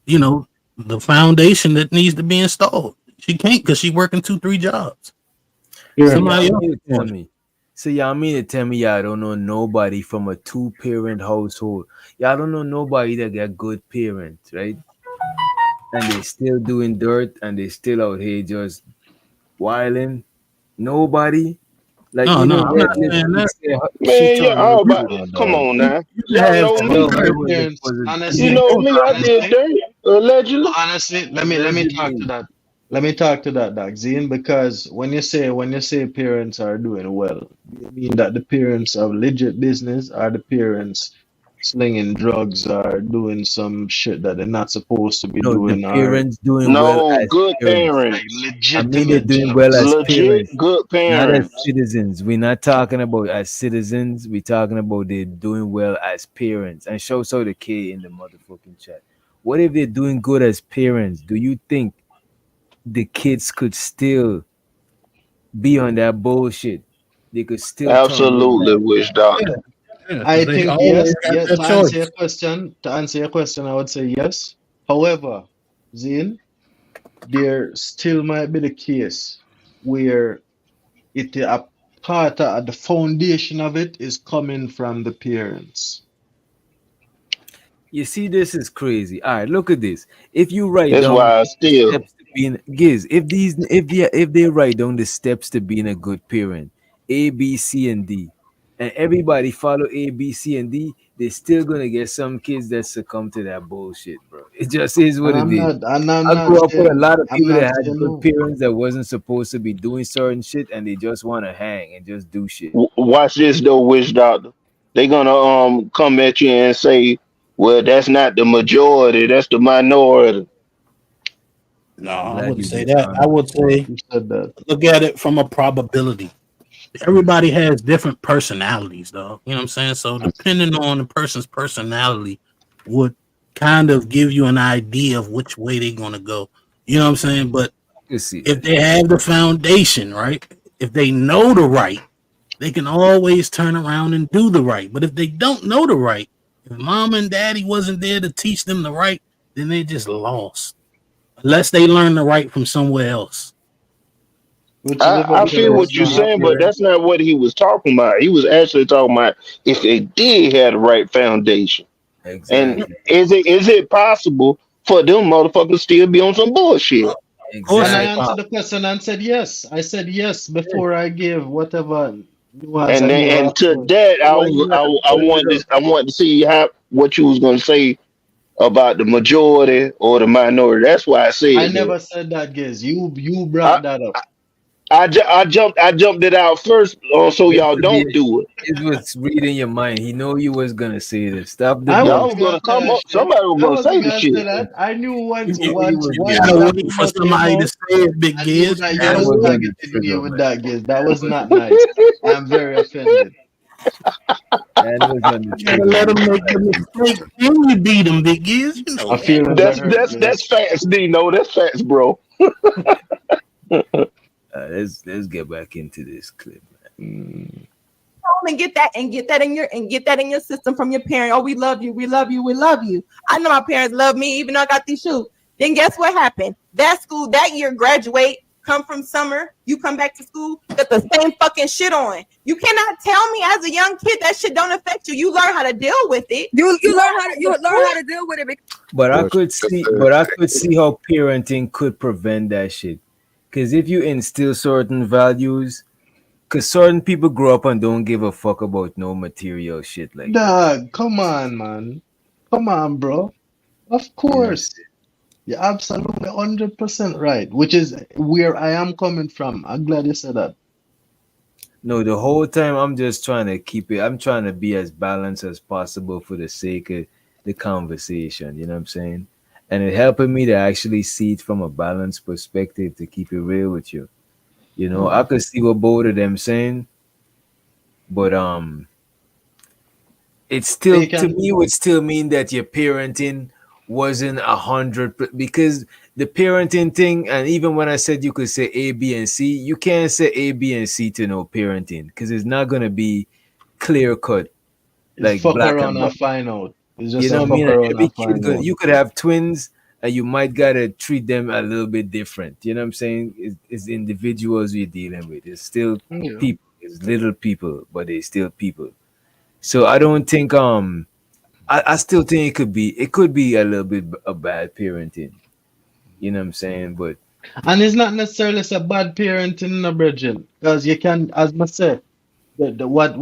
you know, the foundation that needs to be installed. She can't because she's working 2, 3 jobs. So Here, Somebody y'all else mean is to tell doing it. me. So y'all mean to tell me y'all don't know nobody from a two-parent household. Y'all don't know nobody that got good parents, right? And they still doing dirt and they still out here just wilding. Nobody. Like No, no, even I'm not Redlip saying could that. say Man, she yeah, told all Redlip, about no, come dog. on You, now. you can Y'all have know I me. know My her Redlip parents, was a You honestly, know teenager. me, I did honestly, dirt, allegedly. honestly, let me talk to Allegedly. that. Let me talk to that, Doc Zine, because when you say parents are doing well, do you mean that the parents have legit business, or the parents slinging drugs, or doing some shit that they're not supposed to be No, the doing, or parents doing well No, as good parents. like parents. I mean, they're legitimate doing well as generous? Legit parents, good not as parents. citizens. We're not talking about as citizens. We're talking about they're doing well as parents. And show so the K in the motherfucking chat. What if they're doing good as parents? Do you think the kids could still be on that bullshit? They could still turn their Absolutely, back. witch Yeah, doctor. yeah, I because they think always yes, have yes. that choice. To answer your question, I would say yes. However, Zine, there still might be the case where a part of the foundation of it is coming from the parents. You see, this is crazy. All right, look at this. If you write That's down why I the still steps to being Giz, if they write down the steps to being a good parent, A, B, C, and D, and everybody follow A, B, C, and D, they're still gonna get some kids that succumb to that bullshit, bro. It just is what And it is. I'm I not grew up with a saying lot of I'm people not that had saying good no. parents that wasn't supposed to be doing certain shit, and they just want to hang and just do shit. watch this though, witch doctor. They gonna come at you and say, "Well, that's not the majority. That's the minority." No, I'm I glad wouldn't you say that. I disarmed me. would say You said that. look at it from a probability. Everybody has different personalities, though. You know what I'm saying? So depending on the person's personality would kind of give you an idea of which way they're gonna go. You know what I'm saying? But You see if that. they have the foundation, right? If they know the right, they can always turn around and do the right. But if they don't know the right, if mom and daddy wasn't there to teach them the right, then they just lost. Unless they learn the right from somewhere else. Which is a I very feel fair what you're point saying, but there. that's not what he was talking about. He was actually talking about if they did have the right foundation. And Exactly. is it possible for them motherfuckers still be on some bullshit? Of course And I it's Exactly. answered possible. the question and said yes. I said yes Yeah. before I gave whatever nuance And I then, gave and to afterwards. that, So why you gotta follow it up? I wanted to see how what you was gonna say about the majority or the minority. That's why I I said that. never said that, Giz. You brought I that up. I jumped it out first, so y'all Listen, don't do it. it was reading your mind. He know you was gonna say this. Stop the I Y'all wasn't was bullshit. gonna gonna say come that up. shit. Somebody was I gonna wasn't say the gonna say shit. that. I knew He once know you once was You once gonna gotta that say wait for rumor came somebody to out, say it, big I knew Giz. that You you that gotta was was wait. on the targeting me trigger, with man. that, Giz. That was not nice. I'm very offended. That was on the You gotta trigger, let man. them make the mistake. Then you beat them, big Giz. You know My that. feelings are That's hurt, that's Giz. that's facts, Dino. That's facts, bro. Let's get back into this clip, Mm. And get that in your system from your parent. Oh, we love you, we love you, we love you. I know my parents love me, even though I got these shoes. Then guess what happened? That school that year graduate, come from summer, you come back to school, got the same fucking shit on. You cannot tell me as a young kid that shit don't affect you. You learn how to deal with it. You learn how to deal with it. but I Well, could see, but I could see how parenting could prevent that shit. Cause if you instill certain values, cause certain people grow up and don't give a fuck about no material shit like that. Dog, come on, man. Come on, bro. Of You know what I'm course. saying? You're absolutely 100% right, which is where I am coming from. I'm glad you said that. No, the whole time I'm just trying to keep it. I'm trying to be as balanced as possible for the sake of the conversation. You know what I'm saying? And it helping me to actually see it from a balanced perspective to keep it real with you. You know, I could see what both of them saying, but it But still you to can, me would still mean that your parenting wasn't 100 because the parenting thing, and even when I said you could say A, B, and C, you can't say A, B, and C to no parenting because it's not gonna be clear cut it's like fuck black and around and white. find out. It's You just know a what I mean? fuck And around every and kid find gonna out. you could have twins and you might gotta treat them a little bit different. You know what I'm saying? It's individuals you're dealing with. It's still Yeah. people. It's little people, but they still people. So I don't think I still think it could be a little bit a bad parenting. You know what I'm saying? But And it's not necessarily a bad parenting, no, Bridget, because you can, as I said, the what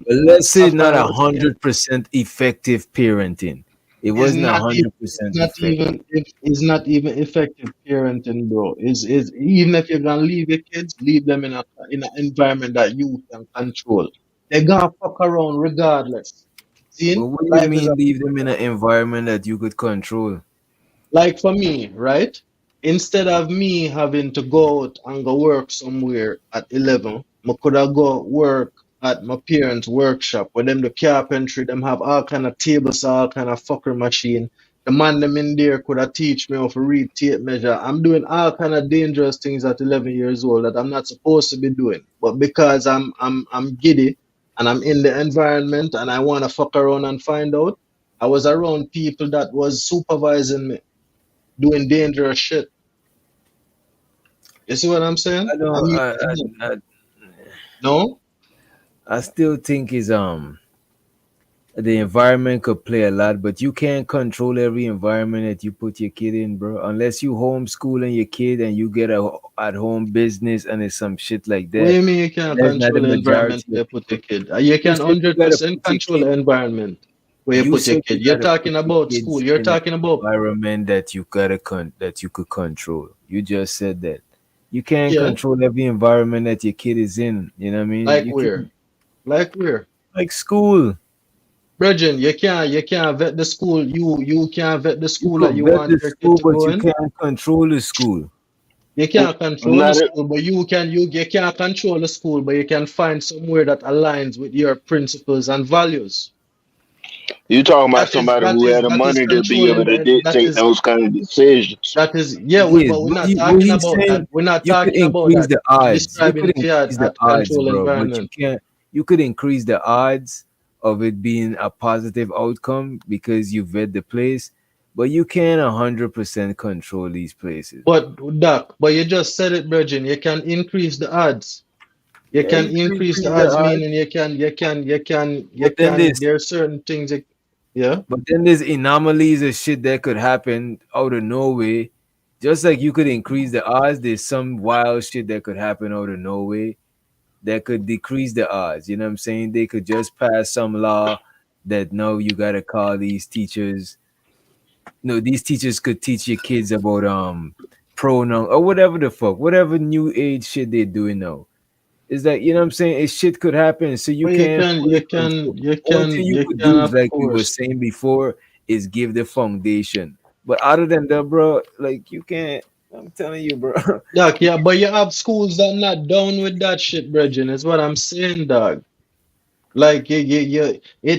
let's say not Safari a was saying. 100% effective parenting. It Is wasn't a not even hundred it's percent not effective. even if it's not even effective parenting, bro. Is even if you're gonna leave your kids, leave them in an environment that you can control. They're gonna fuck around regardless. But See, what do you life is a mean leave them in an environment that you could control? like for me, right? Instead of me having to go out and go work somewhere at 11, I could have go work at my parents' workshop where them the carpentry, them have all kind of tables, all kind of fuckery machine. The man them in there could have teach me how to read tape measure. I'm doing all kind of dangerous things at 11 years old that I'm not supposed to be doing. But because I'm giddy and I'm in the environment and I want to fuck around and find out, I was around people that was supervising me doing dangerous shit. You see what I'm saying? I don't. I'm used to that. No? I still think is the environment could play a lot, but you can't control every environment that you put your kid in, bro. Unless you homeschooling your kid and you get a at home business and it's some shit like What do that. you mean you can't That's not control the the environment majority where of you put your people. kid? You You can said you gotta 100% put your control the kid. environment where you You put your said kid. you You're gotta put talking your about school. kids You're in an talking about, environment that you gotta that you could control. You just said that. You can't yeah, control every environment that your kid is in. You know what I mean? like You where? can Like where? like school. Brethren, you can't vet the school. You can't vet the You school that could you vet want the your kid school, to but go you in. can't control the school. You can't control the Not it. school, but you can't control the school, but you can find somewhere that aligns with your principles and values. You talking about That is somebody that who is had the that is money to be able controlling to the dictate those kind of decisions. that is yeah, Yes, but we're not what talking he's about that. saying, We're not you could talking about increase that. the I'm odds. You describing could if you had increase the at odds, control bro, but you environment. can't. You could increase the odds of it being a positive outcome because you vet the place, but you can't 100% control these places. But Doc, but you just said it, Virgin. You can increase the odds. You Yeah, can you could increase the increase the odds, odds, meaning you but then can. There are certain things. Yeah. there's anomalies of shit that could happen out of nowhere. Just like you could increase the odds, there's some wild shit that could happen out of nowhere that could decrease the odds. You know what I'm saying? They could just pass some law that no, you gotta call these teachers. No, these teachers could teach your kids about pronoun or whatever the fuck, whatever new age shit they're doing now. Is that you know what I'm saying? It shit could happen, so you But you can't can fully you control. can you Only thing can you you could can do is of like we were course. saying before, is give the foundation. But other than that, bro, like you can't. I'm telling you, bro. Doc, yeah, but you have schools that not down with that shit, Virgin. Is what I'm saying, dog. Like it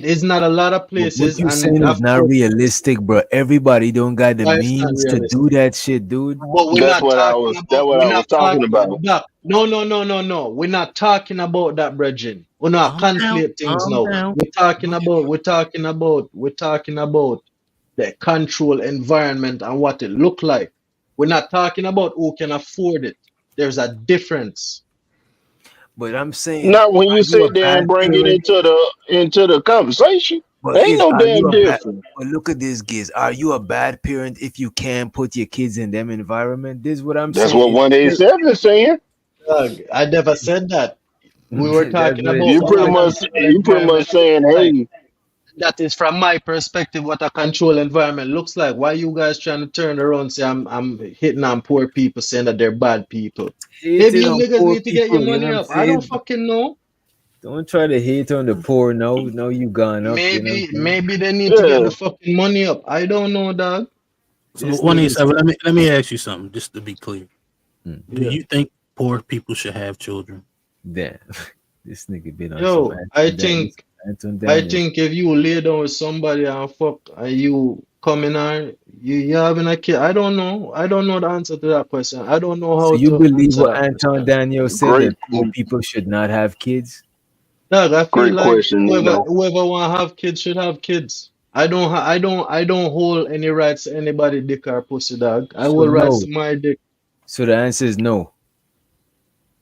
is not a lot of But what places, you and saying is of not course, realistic, bro. Everybody don't got the why it's not means to realistic. do that shit, dude. But That's what we're I not was talking talking about. that. No. We're not talking about that, brethren. We're not Calm down, conflate things calm now. down. We're talking about the control environment and what it look like. We're not talking about who can afford it. There's a difference. But I'm saying, Not when are you you a sit there and bad bring it parent? into the conversation. But Ain't is no are you damn a bad? difference. But look at this, Giz. Are you a bad parent if you can't put your kids in them environment? This is what I'm That's saying. what Instead, 187 is saying. Doug, I never said that. We were that's talking what it about You what pretty the sounds much like. control you pretty much environment look saying, like. hey. That is from my perspective what a control environment looks like. Why you guys trying to turn around and say I'm hitting on poor people, saying that they're bad people? Maybe Hating you on niggas poor need to get your people, you know money what I'm up. I don't saying? fucking know. Don't try to hate on the poor. No, you gone up, you know what I'm saying? Maybe they need to get Yeah. the fucking money up. I don't know, dog. So This nigga 187, said, let me ask you something, just to be clear. hmm, Do Yeah. you think poor people should have children? damn, this nigga been on some Yo, I This think Anton I Daniels. think if you lay down with somebody and fuck and you coming on, you having a kid. I don't know. I don't know the answer to that question. I don't know So how you to believe answer what that Anton question. Daniels said Great, that poor people should not have kids? Dog, I feel great like question, whoever Nino. whoever want to have kids should have kids. I don't hold any rights to anybody dick or pussy, dog. I So hold rights no. to my dick. So the answer is no.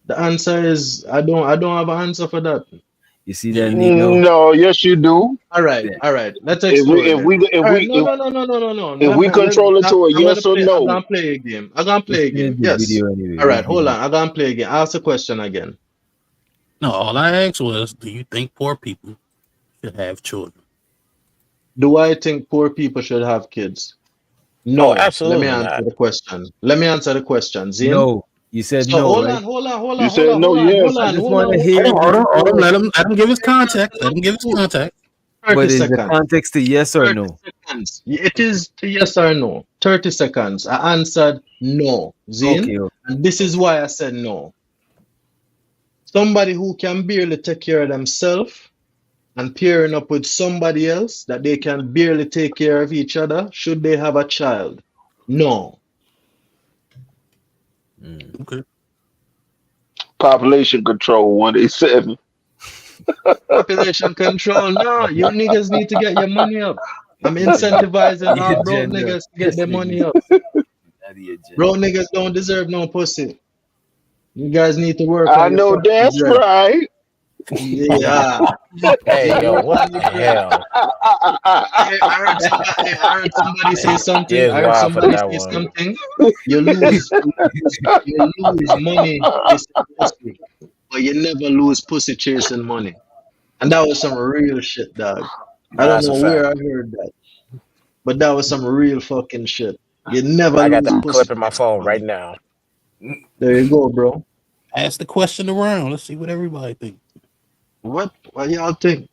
The answer is I don't have an answer for that. You see that, Nino? No, yes, you do. Yeah. All right. Let's If we explore if then. we if All right, we no, if, no, no, no, no, no, no. if we control it to a yes or I'm no, gonna play a game. I'm gonna Just play a finish game. the Yes. video anyway. All Read right, hold video. on. I'm gonna play a game. Ask the question again. No, all I asked was, do you think poor people should have children? Do I think poor people should have kids? Oh, No. Let me absolutely answer not. the question. Let me answer the question, Zin. No. You said So no, right? you said no, yes. I just want to hear Hold on, him hold on, hold on. before. Let him give his context. Let him give his context. 30 But is the seconds. context to yes or 30 no? seconds. It is to yes or no. 30 seconds. I answered no, Zin. Okay, okay. And this is why I said no. Somebody who can barely take care of themselves and pairing up with somebody else that they can barely take care of each other, should they have a child? No. Okay. Population control 187. Population control. No, you niggas need to get your money up. I'm incentivizing The all broke agenda. niggas to get This their nigga money up. not the agenda. Broke niggas don't deserve no pussy. You guys need to work I on your know fucking that's bread. right. Yeah. Hey, Yeah, yo, work what on your the bread. hell? I heard somebody say You something. is I heard wild for somebody that say one. something. You lose money chasing pussy, but you never lose pussy chasing money. And that was some real shit, dog. I No, don't that's a know where fact. I heard that, but that was some real fucking shit. You never I got lose that pussy clip in my chasing phone right money. now. There you go, bro. Ask the question around. Let's see what everybody thinks. What y'all think?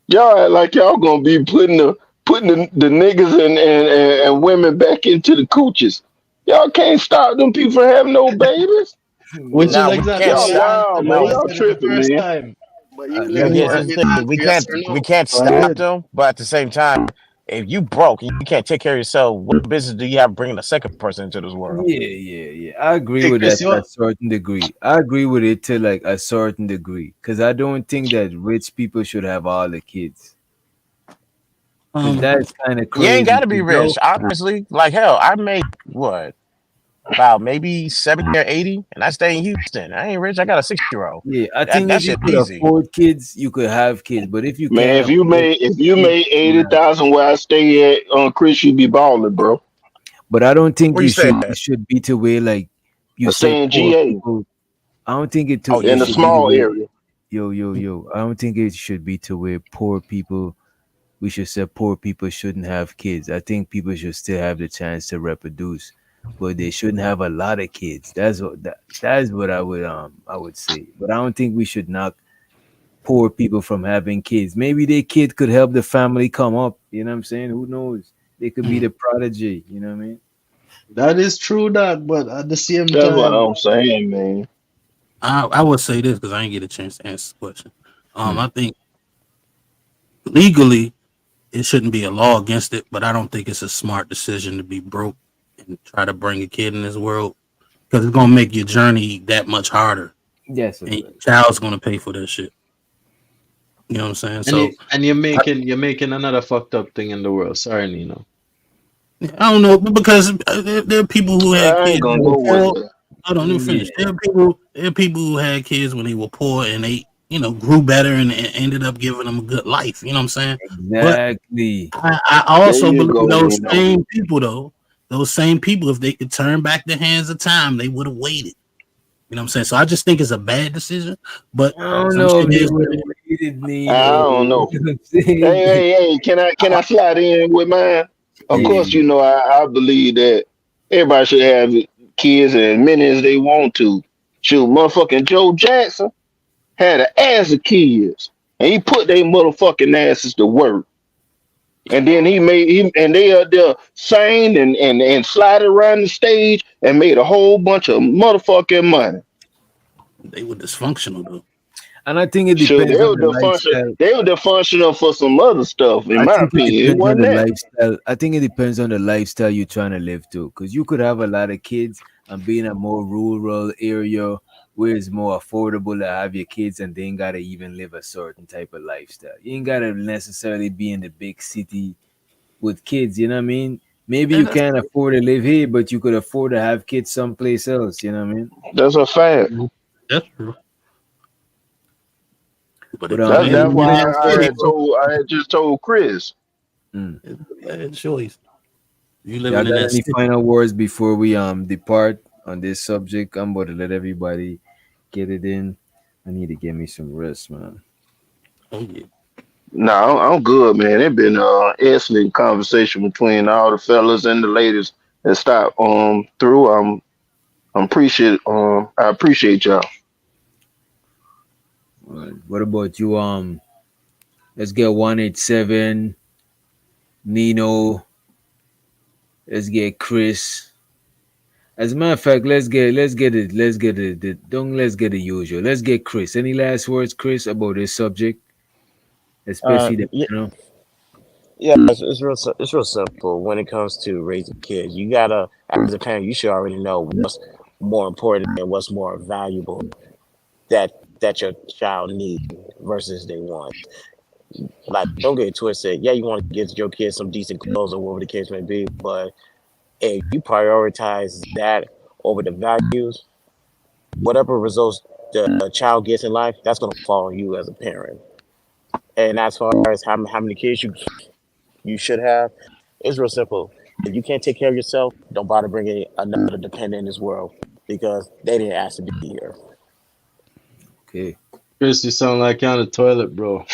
Y'all act like y'all gonna be putting the niggas and women back into the cooches. Y'all can't stop them people from having no babies. Which is No, we exactly can't what Y'all I stop. wow, answered when man. I No, Y'all said it the tripping, first man. time. But you let but guys me here's wanted the me answer. to thing: answer yes or we no. can't Go stop ahead. them. But at the same time, if you broke and you can't take care of yourself, what business do you have bringing a second person into this world? Yeah. I agree Hey, with Chris, that you to a certain degree. I agree with it to like a certain degree. Because I don't think that rich people should have all the kids. Because Um, that's kind of You ain't got crazy. to be 'Cause rich, honestly. Like hell, I make what about maybe 70 or 80, and I stay in Houston. I ain't rich. I got a 6-year-old. yeah, I That think that if you shit could easy. afford kids, you could have kids. But if you Man, can't afford if kids, you you made shouldn't have 80,000 where I stay at, Chris, you be balling, bro. But I don't think Where you you stay should. It at? should be to where like you I say stay in poor GA people. I don't think Oh yeah, in it a should be GA. the small way. area. Yo. I don't think it should be to where poor people. We should say poor people shouldn't have kids. I think people should still have the chance to reproduce, but they shouldn't have a lot of kids. That's what I would say. But I don't think we should knock poor people from having kids. Maybe their kid could help the family come up. You know what I'm saying? Who knows? They could be the prodigy. You know what I mean? that is true, dog. But at the same That's what time, I'm saying, man. I would say this because I didn't get a chance to answer the question. Hmm. I think legally it shouldn't be a law against it, but I don't think it's a smart decision to be broke and try to bring a kid in this world because it's gonna make your journey that much harder, Yes, and your child's gonna pay for that shit. You know what I'm saying? So and you're making another fucked up thing in the world. Sorry, Nino. I don't know because there are people who had I ain't kids gonna that were go with poor. that. Hold on, let me Yeah. finish. There are people who had kids when they were poor and they, grew better and ended up giving them a good life. You know what I'm saying? But Exactly. I There also you believe go, those Nino. same people, though, those same people, if they could turn back the hands of time, they would have waited. You know what I'm saying? So I just think it's a bad decision, but I don't some know shit if they is would what it have is. waited, I Nino. don't know. You know what I'm Hey, saying? hey, hey, can I slide in with mine? Of Yeah. course, you know I believe that everybody should have kids as many as they want to. Shoot, motherfucking Joe Jackson had an ass of kids, and he put their motherfucking asses to work. And then he made him, and they are there sang and slided around the stage and made a whole bunch of motherfucking money. They were dysfunctional though. And I think it Sure, depends on the lifestyle. they were dysfunctional for some other stuff, in I my think it opinion. It depends on wasn't the that. lifestyle. I think it depends on the lifestyle you're trying to live to. Because you could have a lot of kids and be in a more rural area where it's more affordable to have your kids and they ain't gotta even live a certain type of lifestyle. You ain't gotta necessarily be in the big city with kids, you know what I mean? Maybe you can't afford to live here, but you could afford to have kids someplace else, you know what I mean? That's a fact. That's true. But But if the man That's really why had I had just told Chris. had choice, you Y'all living in got that any city. final words before we depart on this subject? I'm about to let everybody get it in. I need to get me some rest, man. Oh yeah. No, I'm good, man. It been excellent conversation between all the fellas and the ladies that stopped through. I appreciate y'all. All right. What about you? Let's get 187 Nino. Let's get Chris. As a matter of fact, let's get the usual. Let's get Chris. Any last words, Chris, about this subject, especially the Yeah, panel? yeah, it's real simple when it comes to raising kids. You gotta, as a parent, you should already know what's more important and what's more valuable that your child needs versus they want. Like, don't get it twisted. Yeah, you want to get your kids some decent clothes or whatever the case may be, but if you prioritize that over the values, whatever results the child gets in life, that's gonna fall on you as a parent. And as far as how many kids you should have, it's real simple. If you can't take care of yourself, don't bother bringing another dependent in this world because they didn't ask to be here. Okay. Chris, you sound like you're on the toilet, bro.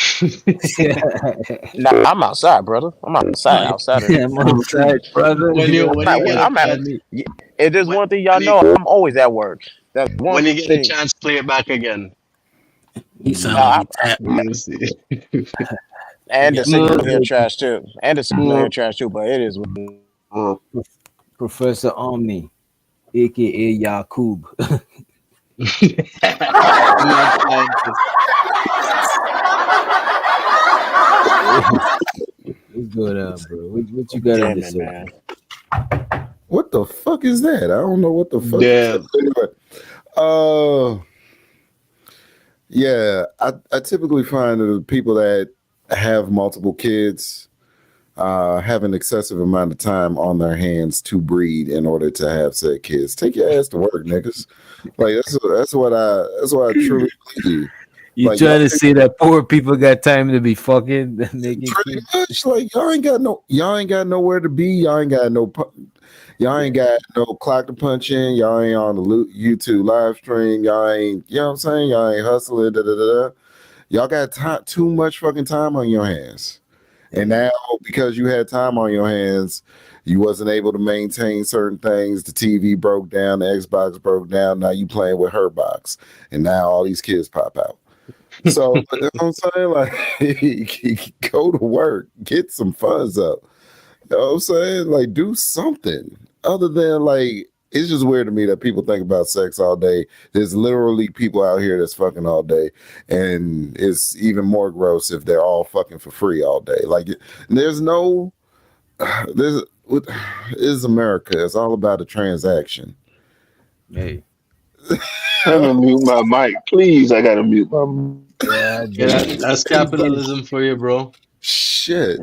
Nah, I'm outside, brother. I'm outside, outside in I'm the street. outside, brother. when you I'm when at, you get a I'm at. chance, If there's one thing y'all know, I'm always at work. That's one when you get a thing. chance, play it back again. He sound like Uh, he tapped. Let me see. and the Yeah. signal here trash too. And the signal here trash too. But it is. Professor Omni, aka Yakub. Mad scientist. What's going on, bro? What you got on Damn this it, subject? man. What the fuck is that? I don't know what the fuck. Damn. Anyway, uh, yeah, I typically find that the people that have multiple kids have an excessive amount of time on their hands to breed in order to have said kids. Take your ass to work, niggas. Like that's what I truly believe. You Like trying to say that poor people got time to be fucking making pretty kids? much like y'all ain't got nowhere to be. Y'all ain't got no clock to punch in. Y'all ain't on the YouTube live stream. Y'all ain't, you know what I'm saying? Y'all ain't hustling. Da, da, da, da. Y'all got too much fucking time on your hands. And now, because you had time on your hands, you wasn't able to maintain certain things. The TV broke down, the Xbox broke down. Now you playing with her box, and now all these kids pop out. So you know what I'm saying, like, go to work, get some funds up. You know what I'm saying, like, do something other than like. It's just weird to me that people think about sex all day. There's literally people out here that's fucking all day, and it's even more gross if they're all fucking for free all day. Like, there's no, there's what is America? It's all about a transaction. Hey, I'm gonna mute my mic, please. I gotta mute my mic. yeah, Yeah, dude. that's capitalism for you, bro. Shit.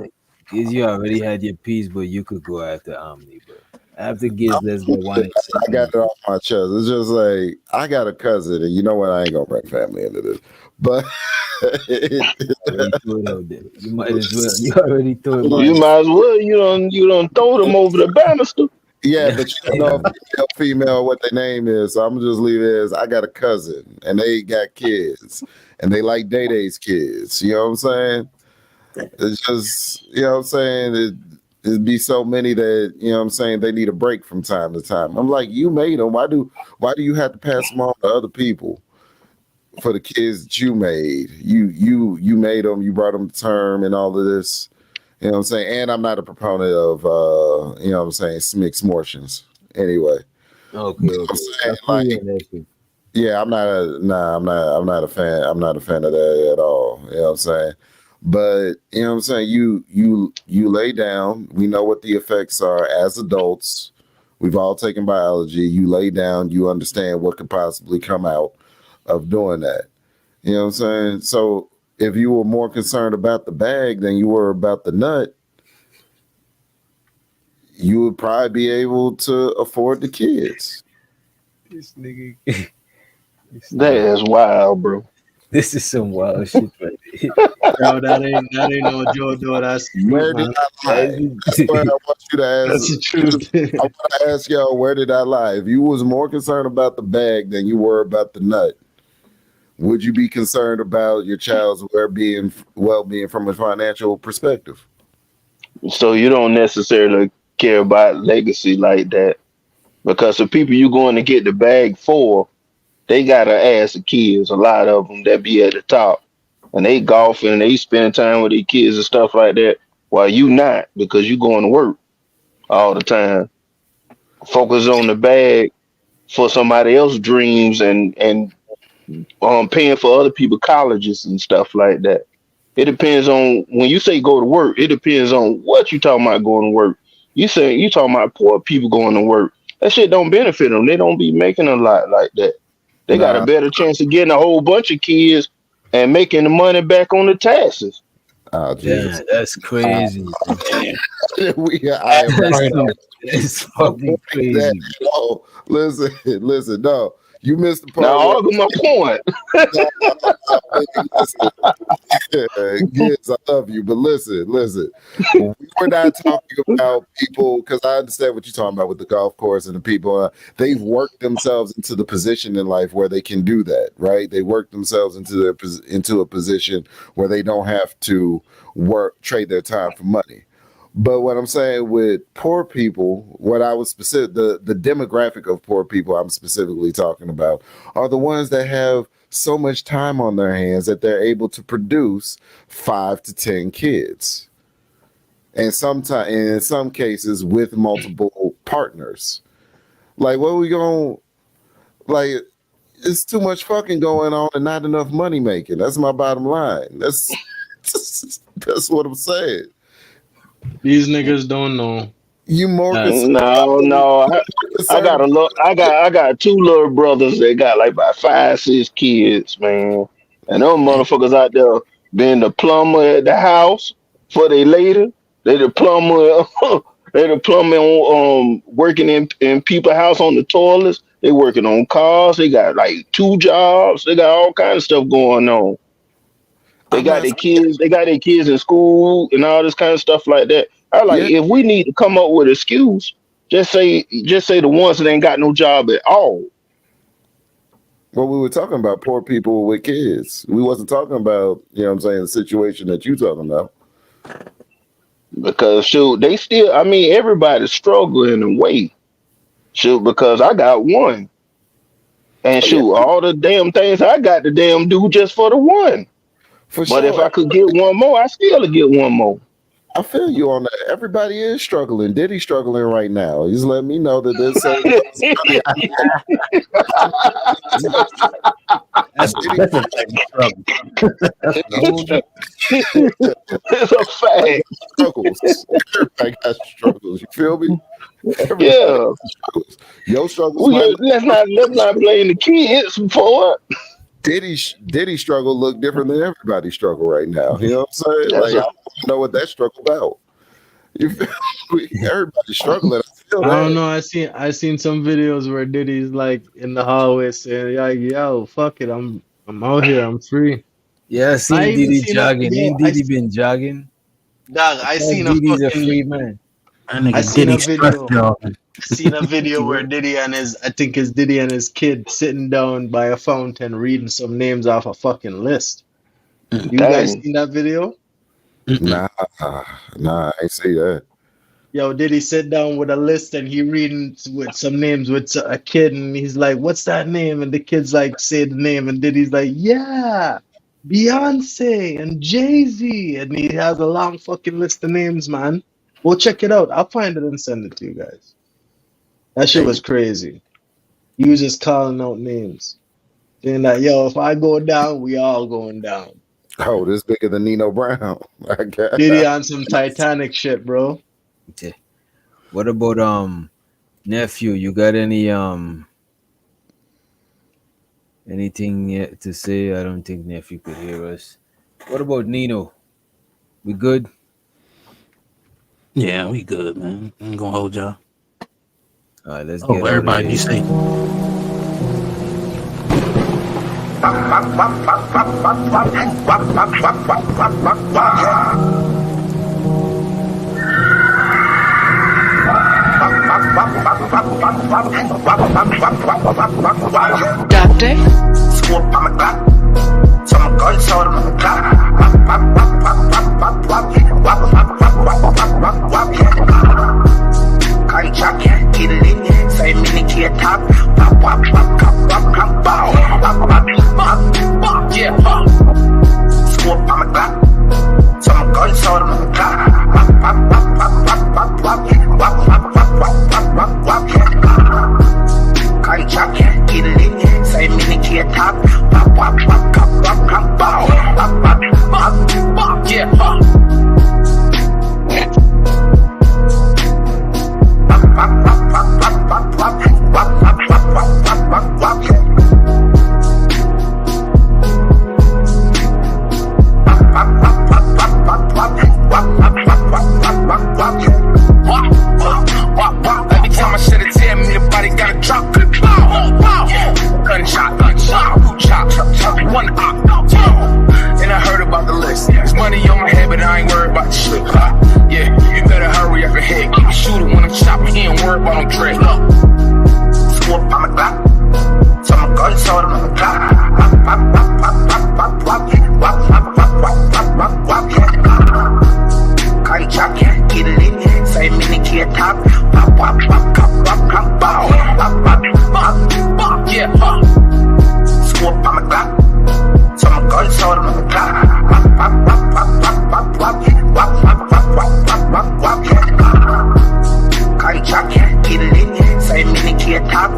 Giz, you already had your piece, but you could go after Omni, bro. After Giz, let's get I got 187. it off my chest. It's just like I got a cousin, and you know what? I ain't gonna bring family into this, but Already threw it out there. You might as well. You already threw it, You man. might as well. You don't throw them over the banister. Yeah, Yeah. but you don't know if male, female, what their name is. So I'm gonna just leave it as I got a cousin and they got kids and they like Day Day's kids. You know what I'm saying? It's just, you know what I'm saying? It'd be so many that, you know what I'm saying, they need a break from time to time. I'm like, you made them. Why do you have to pass them on to other people for the kids that you made? You made them, you brought them to term and all of this. You know what I'm saying? And I'm not a proponent of you know what I'm saying, mixed motions. Anyway. Okay, I'm okay. I saying feel like you on that too. yeah, I'm not a fan. I'm not a fan of that at all. You know what I'm saying? But you know what I'm saying? You lay down. We know what the effects are as adults. We've all taken biology. You lay down, you understand what could possibly come out of doing that. You know what I'm saying? So if you were more concerned about the bag than you were about the nut, you would probably be able to afford the kids. This nigga, this That nigga, is wild, bro. this is some wild shit right there. Bro, that ain't no joke, though. That's the truth, Where did man. I lie? That's where I want you to ask. That's the truth. I want to ask y'all, where did I lie? If you was more concerned about the bag than you were about the nut, would you be concerned about your child's well-being from a financial perspective? So you don't necessarily care about legacy like that because the people you going to get the bag for, they gotta ask the kids. A lot of them that be at the top, and they golfing and they spending time with their kids and stuff like that. While you not, because you going to work all the time. Focus on the bag for somebody else's dreams and paying for other people colleges and stuff like that. It depends on when you say go to work. It depends on what you talking about going to work. You talking about poor people going to work. That shit don't benefit them. They don't be making a lot like that. They got a Nah, better chance of getting a whole bunch of kids and making the money back on the taxes. oh Damn, Jesus. that's crazy, bro. I am not That's no fucking that. crazy. No, listen. No, you missed the Now part where argue my point. listen. Yes, I love you, but listen. We were not talking about people because I understand what you're talking about with the golf course and the people. They've worked themselves into the position in life where they can do that, right? They work themselves into a position where they don't have to trade their time for money. But what I'm saying with poor people, what I was specific, the demographic of poor people I'm specifically talking about are the ones that have so much time on their hands that they're able to produce 5 to 10 kids, and sometimes, in some cases, with multiple partners. Like, what we going like? It's too much fucking going on and not enough money making. That's my bottom line. That's what I'm saying. These niggas don't know. You more concerned No, about no. I concerned got a about look. I got two little brothers that got like about 5, 6 kids, man. And them motherfuckers out there being the plumber at the house for they later. They the plumber. They the plumber working in people house on the toilets. They working on cars. They got like 2 jobs. They got all kind of stuff going on. They I'm got not their kids. They got their kids in school and all this kind of stuff like that. I like yeah. if we need to come up with an excuse, just say the ones that ain't got no job at all. Well, we were talking about poor people with kids. We wasn't talking about, you know what I'm saying, the situation that you talking about. Because shoot, they still. I mean, everybody's struggling in a way. Shoot, because I got one, and Oh yeah, shoot, all the damn things I got to damn do just for the one. for But if sure. I could get one more, I still get one more. I feel you on that. Everybody is struggling. Diddy's struggling right now. He's letting me know that there's certain possibility. That's Diddy that's a type of struggle. That's no. It's a Everybody fact. got struggles. Everybody got struggles. You feel me? Everybody Yeah. got struggles. Your struggles might look Let's not blame the kids for it. Diddy struggle look different than everybody's struggle right now. You know what I'm saying? That's Like I a don't know what that struggle about. You feel me? Everybody's struggling. I feel I don't that. know. I seen some videos where Diddy's like in the hallway saying, like, yo, fuck it, I'm out here, I'm free. Yeah, I I seen even Diddy seen a jogging. bro. Ain't Diddy been jogging? Dog, I I thought seen a Diddy's a fucking free man. That nigga I seen Diddy a stress video. y'all. Seen a video where Diddy and his, I think it's Diddy and his kid sitting down by a fountain reading some names off a fucking list. You guys Dang. seen that video? Nah, nah, I ain't see that. Yo, Diddy sit down with a list and he reading with some names with a kid and he's like, "What's that name?" And the kid's like, "Say the name," and Diddy's like, "Yeah, Beyonce and Jay-Z," and he has a long fucking list of names, man. Go check it out. I'll find it and send it to you guys. That shit was Dang. crazy. He was just calling out names, saying that, "Yo, if I go down, we all going down." Oh, this bigger than Nino Brown. I Diddy got on some Titanic shit, bro. Okay. What about nephew? You got anything yet to say? I don't think nephew could hear us. What about Nino? We good? Yeah, we good, man. I'm gonna hold y'all. All right, let's Oh, get out of everybody be here. safe. Doctor. Scoop on my clock. So my gun sold on the clock. Can't chuck it, get it in. Say mini kid top. Yeah, scoop on my clock. So my gun sold on the clock. Can't chuck it, get it in. Say mini kid top. Yeah, every time I shed a tear, me the body got a drop. Gunshot, chop, one op. And I heard about the list. There's money on my head, but I ain't worried about the shit. Yeah, you better hurry up ahead. Keep a shooter when I'm chopping. He ain't worried about no dread. Scoop on my clock. So my gun sold on the clock. Can't chuck it, get it in. Say mini kid top. Yeah, scoop on my clock. So my gun sold on the clock. Can't chuck it, get it in. Say mini kid top.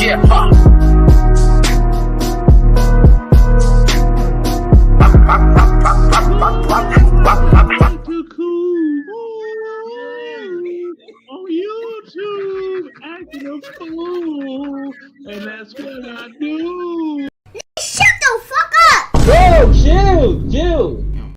Yeah, on YouTube acting a fool, and that's what I do.